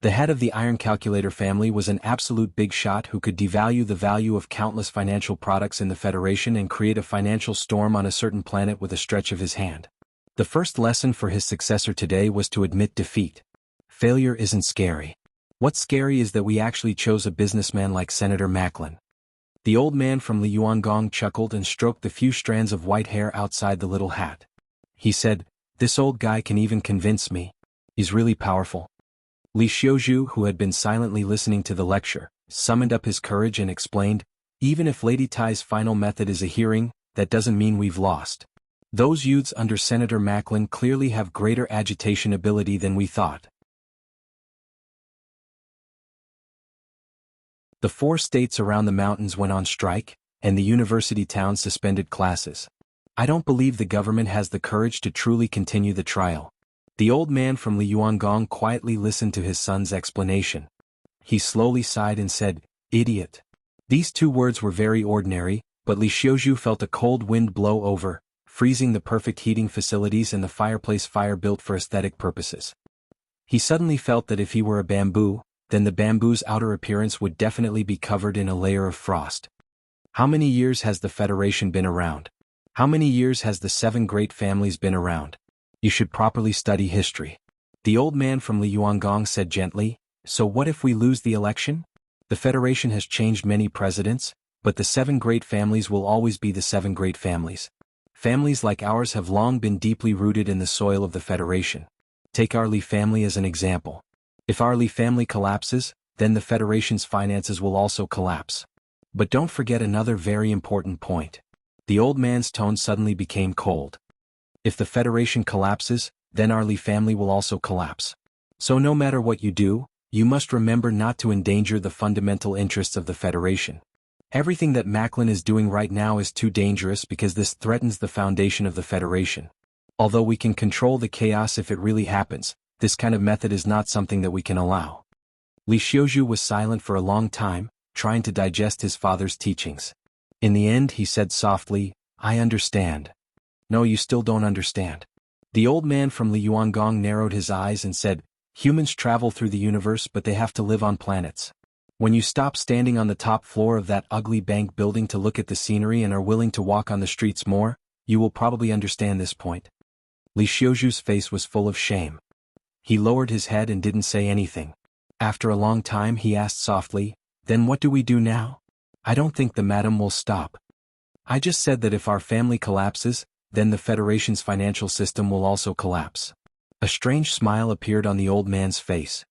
The head of the Iron Calculator family was an absolute big shot who could devalue the value of countless financial products in the Federation and create a financial storm on a certain planet with a stretch of his hand. The first lesson for his successor today was to admit defeat. Failure isn't scary. What's scary is that we actually chose a businessman like Senator Macklin. The old man from Li Yuangong chuckled and stroked the few strands of white hair outside the little hat. He said, this old guy can even convince me. He's really powerful. Li Xiuzhu, who had been silently listening to the lecture, summoned up his courage and explained, even if Lady Tai's final method is a hearing, that doesn't mean we've lost. Those youths under Senator Macklin clearly have greater agitation ability than we thought. The 4 states around the mountains went on strike, and the university towns suspended classes. I don't believe the government has the courage to truly continue the trial. The old man from Liuangong quietly listened to his son's explanation. He slowly sighed and said, "Idiot." These 2 words were very ordinary, but Li Xiuzhu felt a cold wind blow over, freezing the perfect heating facilities and the fireplace fire built for aesthetic purposes. He suddenly felt that if he were a bamboo, then the bamboo's outer appearance would definitely be covered in a layer of frost. How many years has the Federation been around? How many years has the 7 great families been around? You should properly study history. The old man from Liuangong said gently, "So what if we lose the election? The Federation has changed many presidents, but the 7 great families will always be the 7 great families. Families like ours have long been deeply rooted in the soil of the Federation. Take our Li family as an example. If our Li family collapses, then the Federation's finances will also collapse. But don't forget another very important point." The old man's tone suddenly became cold. "If the Federation collapses, then our Li family will also collapse. So no matter what you do, you must remember not to endanger the fundamental interests of the Federation. Everything that Macklin is doing right now is too dangerous because this threatens the foundation of the Federation. Although we can control the chaos if it really happens, this kind of method is not something that we can allow." Li Xiuzhu was silent for a long time, trying to digest his father's teachings. In the end he said softly, "I understand." "No, you still don't understand." The old man from Liuangong narrowed his eyes and said, "Humans travel through the universe but they have to live on planets. When you stop standing on the top floor of that ugly bank building to look at the scenery and are willing to walk on the streets more, you will probably understand this point." Li Xiuzhu's face was full of shame. He lowered his head and didn't say anything. After a long time he asked softly, "Then what do we do now?" "I don't think the madam will stop. I just said that if our family collapses, then the Federation's financial system will also collapse." A strange smile appeared on the old man's face.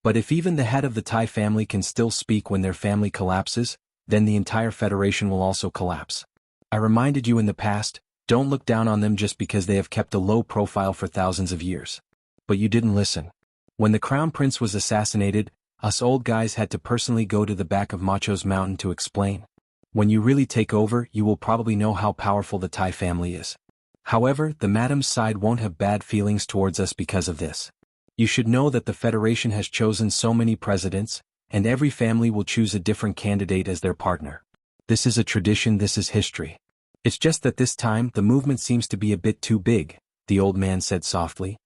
"But if even the head of the Tai family can still speak when their family collapses, then the entire Federation will also collapse. I reminded you in the past, don't look down on them just because they have kept a low profile for thousands of years. But you didn't listen. When the Crown Prince was assassinated, us old guys had to personally go to the back of Macho's mountain to explain. When you really take over, you will probably know how powerful the Tai family is. However, the madam's side won't have bad feelings towards us because of this. You should know that the Federation has chosen so many presidents, and every family will choose a different candidate as their partner. This is a tradition, this is history. It's just that this time the movement seems to be a bit too big," the old man said softly.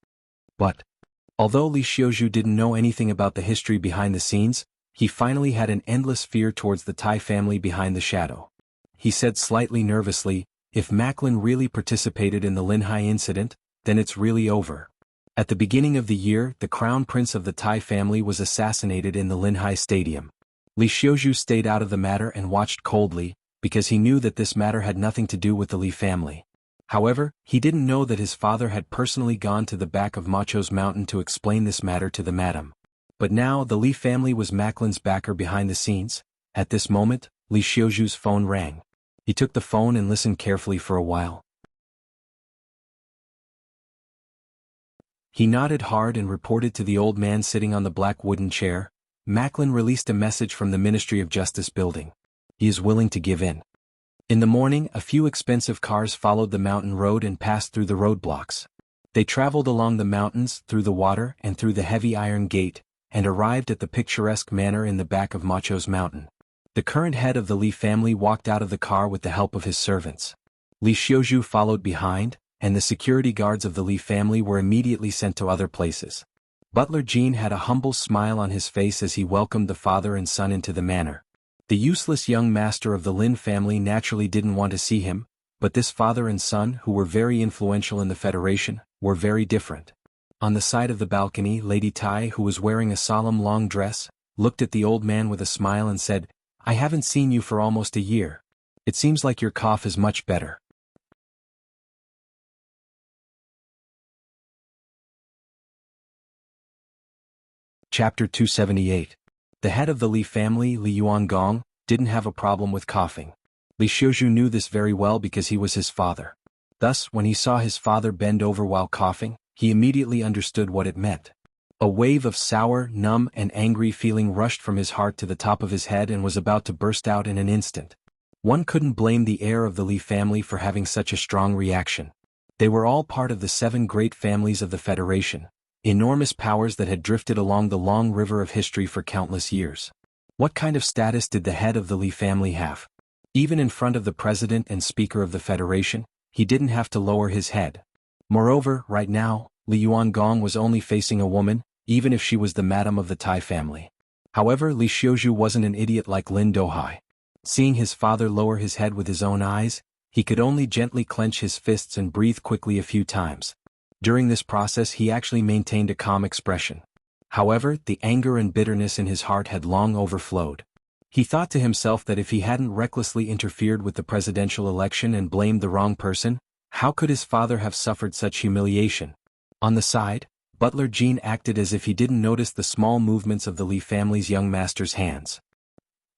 But, although Li Xiuzhu didn't know anything about the history behind the scenes, he finally had an endless fear towards the Tai family behind the shadow. He said slightly nervously, "If Macklin really participated in the Linhai incident, then it's really over." At the beginning of the year, the Crown Prince of the Tai family was assassinated in the Linhai Stadium. Li Xiuzhu stayed out of the matter and watched coldly, because he knew that this matter had nothing to do with the Li family. However, he didn't know that his father had personally gone to the back of Macho's mountain to explain this matter to the madam. But now the Li family was Macklin's backer behind the scenes. At this moment, Li Xiuzhu's phone rang. He took the phone and listened carefully for a while. He nodded hard and reported to the old man sitting on the black wooden chair, "Macklin released a message from the Ministry of Justice building. He is willing to give in." In the morning, a few expensive cars followed the mountain road and passed through the roadblocks. They traveled along the mountains, through the water and through the heavy iron gate, and arrived at the picturesque manor in the back of Macho's mountain. The current head of the Li family walked out of the car with the help of his servants. Li Xiuzhu followed behind, and the security guards of the Li family were immediately sent to other places. Butler Jean had a humble smile on his face as he welcomed the father and son into the manor. The useless young master of the Lin family naturally didn't want to see him, but this father and son, who were very influential in the Federation, were very different. On the side of the balcony, Lady Tai, who was wearing a solemn long dress, looked at the old man with a smile and said, "I haven't seen you for almost a year. It seems like your cough is much better." Chapter 278. The head of the Li family, Li Yuangong, didn't have a problem with coughing. Li Xiuzhu knew this very well because he was his father. Thus, when he saw his father bend over while coughing, he immediately understood what it meant. A wave of sour, numb, and angry feeling rushed from his heart to the top of his head and was about to burst out in an instant. One couldn't blame the heir of the Li family for having such a strong reaction. They were all part of the 7 great families of the Federation, enormous powers that had drifted along the long river of history for countless years. What kind of status did the head of the Li family have? Even in front of the president and speaker of the Federation, he didn't have to lower his head. Moreover, right now, Li Yuangong was only facing a woman, even if she was the madam of the Tai family. However, Li Xiuzhu wasn't an idiot like Lin Dohai. Seeing his father lower his head with his own eyes, he could only gently clench his fists and breathe quickly a few times. During this process he actually maintained a calm expression. However, the anger and bitterness in his heart had long overflowed. He thought to himself that if he hadn't recklessly interfered with the presidential election and blamed the wrong person, how could his father have suffered such humiliation? On the side, Butler Jean acted as if he didn't notice the small movements of the Li family's young master's hands.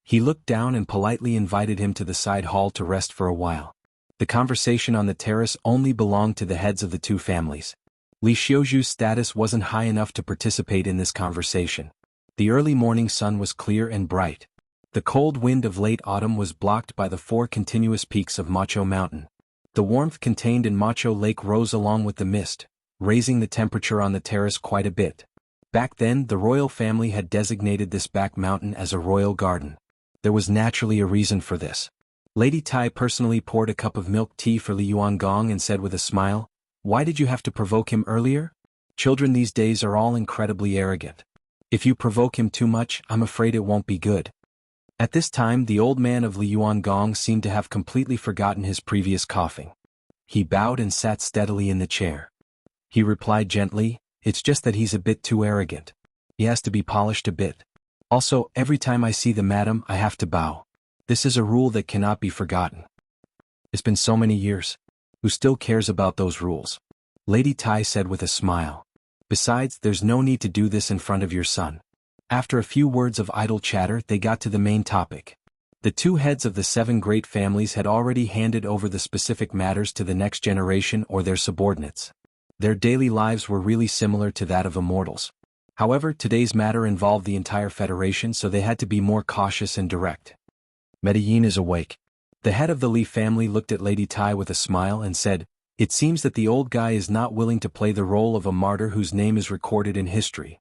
He looked down and politely invited him to the side hall to rest for a while. The conversation on the terrace only belonged to the heads of the 2 families. Li Xiuzhu's status wasn't high enough to participate in this conversation. The early morning sun was clear and bright. The cold wind of late autumn was blocked by the 4 continuous peaks of Macho Mountain. The warmth contained in Macho Lake rose along with the mist, raising the temperature on the terrace quite a bit. Back then, the royal family had designated this back mountain as a royal garden. There was naturally a reason for this. Lady Tai personally poured a cup of milk tea for Li Yuangong and said with a smile, "Why did you have to provoke him earlier? Children these days are all incredibly arrogant. If you provoke him too much, I'm afraid it won't be good." At this time the old man of Li Yuangong seemed to have completely forgotten his previous coughing. He bowed and sat steadily in the chair. He replied gently, "It's just that he's a bit too arrogant. He has to be polished a bit. Also, every time I see the madam I have to bow. This is a rule that cannot be forgotten. It's been so many years. Who still cares about those rules?" Lady Tai said with a smile. "Besides, there's no need to do this in front of your son." After a few words of idle chatter they got to the main topic. The 2 heads of the 7 great families had already handed over the specific matters to the next generation or their subordinates. Their daily lives were really similar to that of immortals. However, today's matter involved the entire Federation, so they had to be more cautious and direct. Medellin is awake. The head of the Li family looked at Lady Tai with a smile and said, "It seems that the old guy is not willing to play the role of a martyr whose name is recorded in history.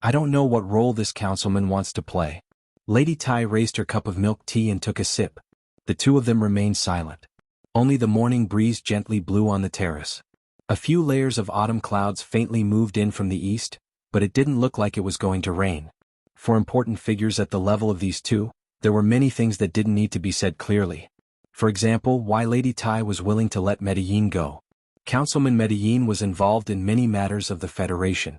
I don't know what role this councilman wants to play." Lady Tai raised her cup of milk tea and took a sip. The 2 of them remained silent. Only the morning breeze gently blew on the terrace. A few layers of autumn clouds faintly moved in from the east, but it didn't look like it was going to rain. For important figures at the level of these 2, there were many things that didn't need to be said clearly. For example, why Lady Tai was willing to let Medellin go. Councilman Medellin was involved in many matters of the Federation.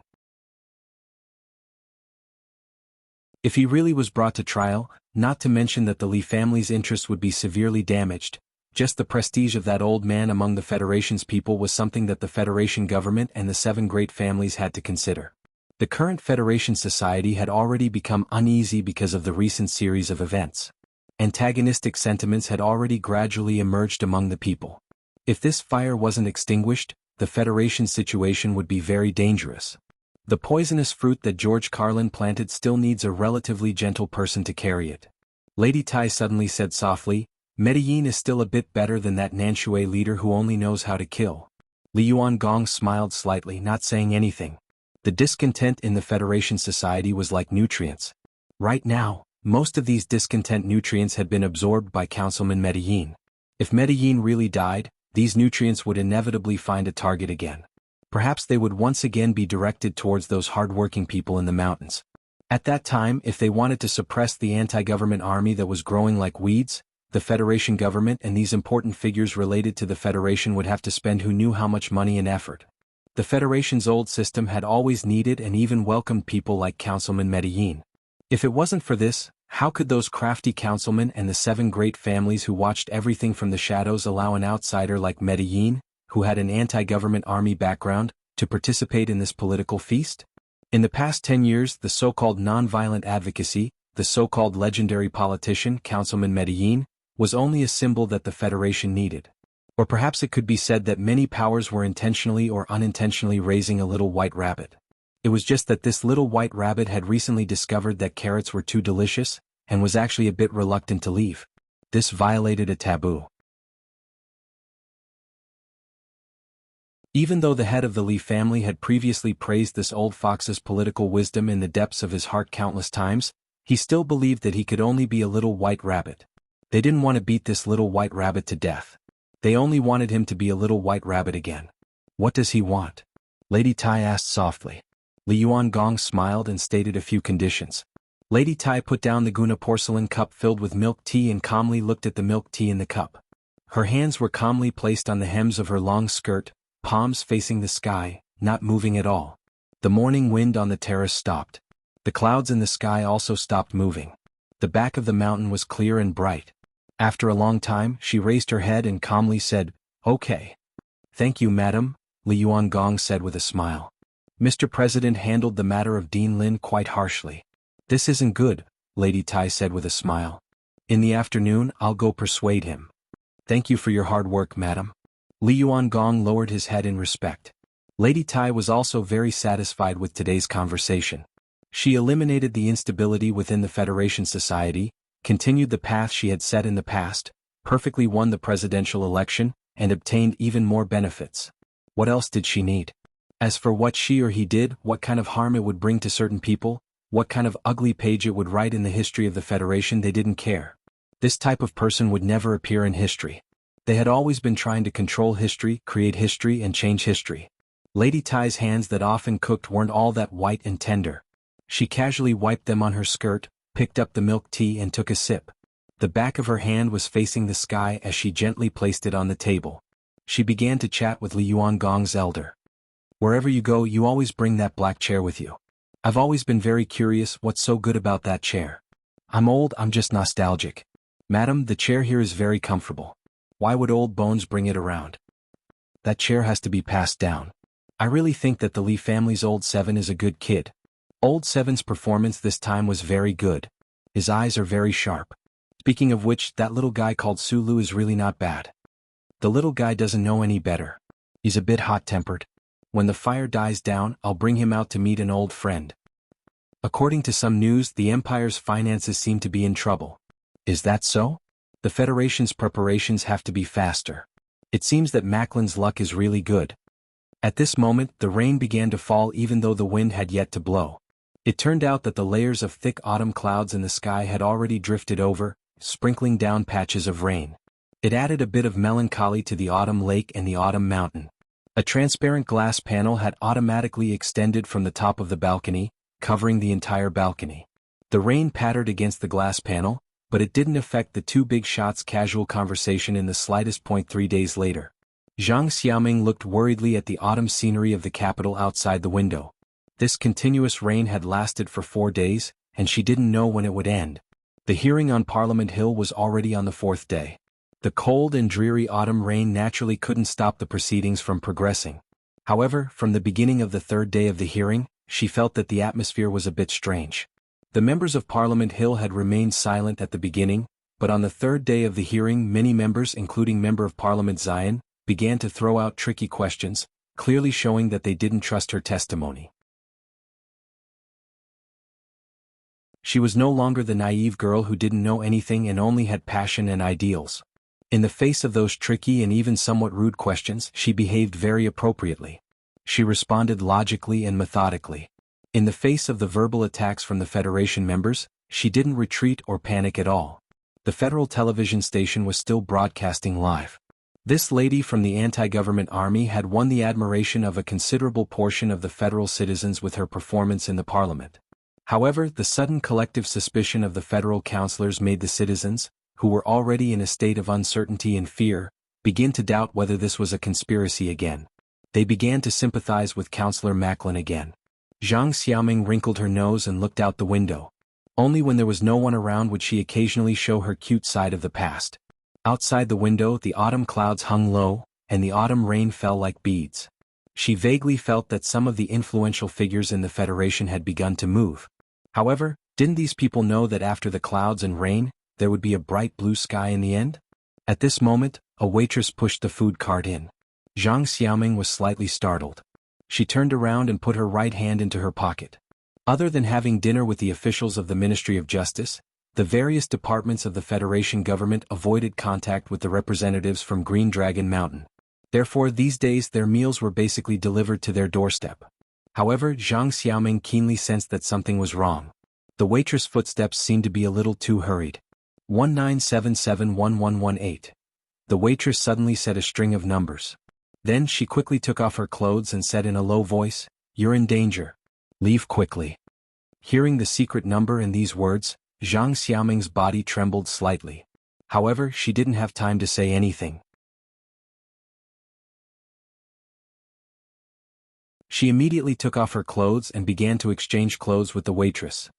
If he really was brought to trial, not to mention that the Li family's interests would be severely damaged, just the prestige of that old man among the Federation's people was something that the Federation government and the 7 great families had to consider. The current Federation society had already become uneasy because of the recent series of events. Antagonistic sentiments had already gradually emerged among the people. If this fire wasn't extinguished, the Federation's situation would be very dangerous. The poisonous fruit that George Carlin planted still needs a relatively gentle person to carry it. Lady Tai suddenly said softly, "Medellin is still a bit better than that Nanshui leader who only knows how to kill." Li Yuangong smiled slightly, not saying anything. The discontent in the Federation society was like nutrients. Right now, most of these discontent nutrients had been absorbed by Councilman Medellin. If Medellin really died, these nutrients would inevitably find a target again. Perhaps they would once again be directed towards those hard-working people in the mountains. At that time, if they wanted to suppress the anti-government army that was growing like weeds, the Federation government and these important figures related to the Federation would have to spend who knew how much money and effort. The Federation's old system had always needed and even welcomed people like Councilman Medellin. If it wasn't for this, how could those crafty councilmen and the 7 great families who watched everything from the shadows allow an outsider like Medellin, who had an anti-government army background, to participate in this political feast? In the past 10 years, the so-called non-violent advocacy, the so-called legendary politician Councilman Medellin, was only a symbol that the Federation needed. Or perhaps it could be said that many powers were intentionally or unintentionally raising a little white rabbit. It was just that this little white rabbit had recently discovered that carrots were too delicious, and was actually a bit reluctant to leave. This violated a taboo. Even though the head of the Li family had previously praised this old fox's political wisdom in the depths of his heart countless times, he still believed that he could only be a little white rabbit. They didn't want to beat this little white rabbit to death. They only wanted him to be a little white rabbit again. What does he want? Lady Tai asked softly. Li Yuangong smiled and stated a few conditions. Lady Tai put down the Guna porcelain cup filled with milk tea and calmly looked at the milk tea in the cup. Her hands were calmly placed on the hems of her long skirt, palms facing the sky, not moving at all. The morning wind on the terrace stopped. The clouds in the sky also stopped moving. The back of the mountain was clear and bright. After a long time, she raised her head and calmly said, "Okay." "Thank you, madam," Li Yuangong said with a smile. Mr. President handled the matter of Dean Lin quite harshly. "This isn't good," Lady Tai said with a smile. "In the afternoon, I'll go persuade him." "Thank you for your hard work, madam." Li Yuangong lowered his head in respect. Lady Tai was also very satisfied with today's conversation. She eliminated the instability within the Federation Society, continued the path she had set in the past, perfectly won the presidential election, and obtained even more benefits. What else did she need? As for what she or he did, what kind of harm it would bring to certain people, what kind of ugly page it would write in the history of the Federation, they didn't care. This type of person would never appear in history. They had always been trying to control history, create history, and change history. Lady Tai's hands that often cooked weren't all that white and tender. She casually wiped them on her skirt, picked up the milk tea and took a sip. The back of her hand was facing the sky as she gently placed it on the table. She began to chat with Li Yuangong's elder. "Wherever you go, you always bring that black chair with you. I've always been very curious what's so good about that chair. I'm old, I'm just nostalgic. Madam, the chair here is very comfortable. Why would old bones bring it around? That chair has to be passed down. I really think that the Li family's old Seven is a good kid. Old Seven's performance this time was very good. His eyes are very sharp. Speaking of which, that little guy called Sulu is really not bad. The little guy doesn't know any better. He's a bit hot-tempered. When the fire dies down, I'll bring him out to meet an old friend." According to some news, the Empire's finances seem to be in trouble. Is that so? The Federation's preparations have to be faster. It seems that Macklin's luck is really good. At this moment, the rain began to fall even though the wind had yet to blow. It turned out that the layers of thick autumn clouds in the sky had already drifted over, sprinkling down patches of rain. It added a bit of melancholy to the autumn lake and the autumn mountain. A transparent glass panel had automatically extended from the top of the balcony, covering the entire balcony. The rain pattered against the glass panel, but it didn't affect the two big shots' casual conversation in the slightest point. 3 days later. Zhang Xiaoming looked worriedly at the autumn scenery of the capital outside the window. This continuous rain had lasted for 4 days, and she didn't know when it would end. The hearing on Parliament Hill was already on the 4th day. The cold and dreary autumn rain naturally couldn't stop the proceedings from progressing. However, from the beginning of the 3rd day of the hearing, she felt that the atmosphere was a bit strange. The members of Parliament Hill had remained silent at the beginning, but on the 3rd day of the hearing many members, including Member of Parliament Zion, began to throw out tricky questions, clearly showing that they didn't trust her testimony. She was no longer the naive girl who didn't know anything and only had passion and ideals. In the face of those tricky and even somewhat rude questions, she behaved very appropriately. She responded logically and methodically. In the face of the verbal attacks from the Federation members, she didn't retreat or panic at all. The federal television station was still broadcasting live. This lady from the anti-government army had won the admiration of a considerable portion of the federal citizens with her performance in the parliament. However, the sudden collective suspicion of the federal councillors made the citizens, who were already in a state of uncertainty and fear, begin to doubt whether this was a conspiracy again. They began to sympathize with Councillor Macklin again. Zhang Xiaoming wrinkled her nose and looked out the window. Only when there was no one around would she occasionally show her cute side of the past. Outside the window, the autumn clouds hung low, and the autumn rain fell like beads. She vaguely felt that some of the influential figures in the Federation had begun to move. However, didn't these people know that after the clouds and rain, there would be a bright blue sky in the end? At this moment, a waitress pushed the food cart in. Zhang Xiaoming was slightly startled. She turned around and put her right hand into her pocket. Other than having dinner with the officials of the Ministry of Justice, the various departments of the Federation government avoided contact with the representatives from Green Dragon Mountain. Therefore, these days their meals were basically delivered to their doorstep. However, Zhang Xiaoming keenly sensed that something was wrong. The waitress' footsteps seemed to be a little too hurried. 19771118. The waitress suddenly said a string of numbers. Then she quickly took off her clothes and said in a low voice, "You're in danger. Leave quickly." Hearing the secret number and these words, Zhang Xiaoming's body trembled slightly. However, she didn't have time to say anything. She immediately took off her clothes and began to exchange clothes with the waitress.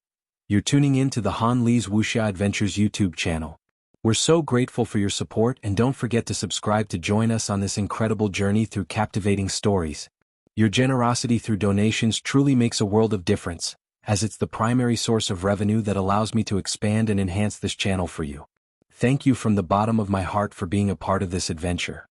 You're tuning in to the Han Li's Wuxia Adventures YouTube channel. We're so grateful for your support, and don't forget to subscribe to join us on this incredible journey through captivating stories. Your generosity through donations truly makes a world of difference, as it's the primary source of revenue that allows me to expand and enhance this channel for you. Thank you from the bottom of my heart for being a part of this adventure.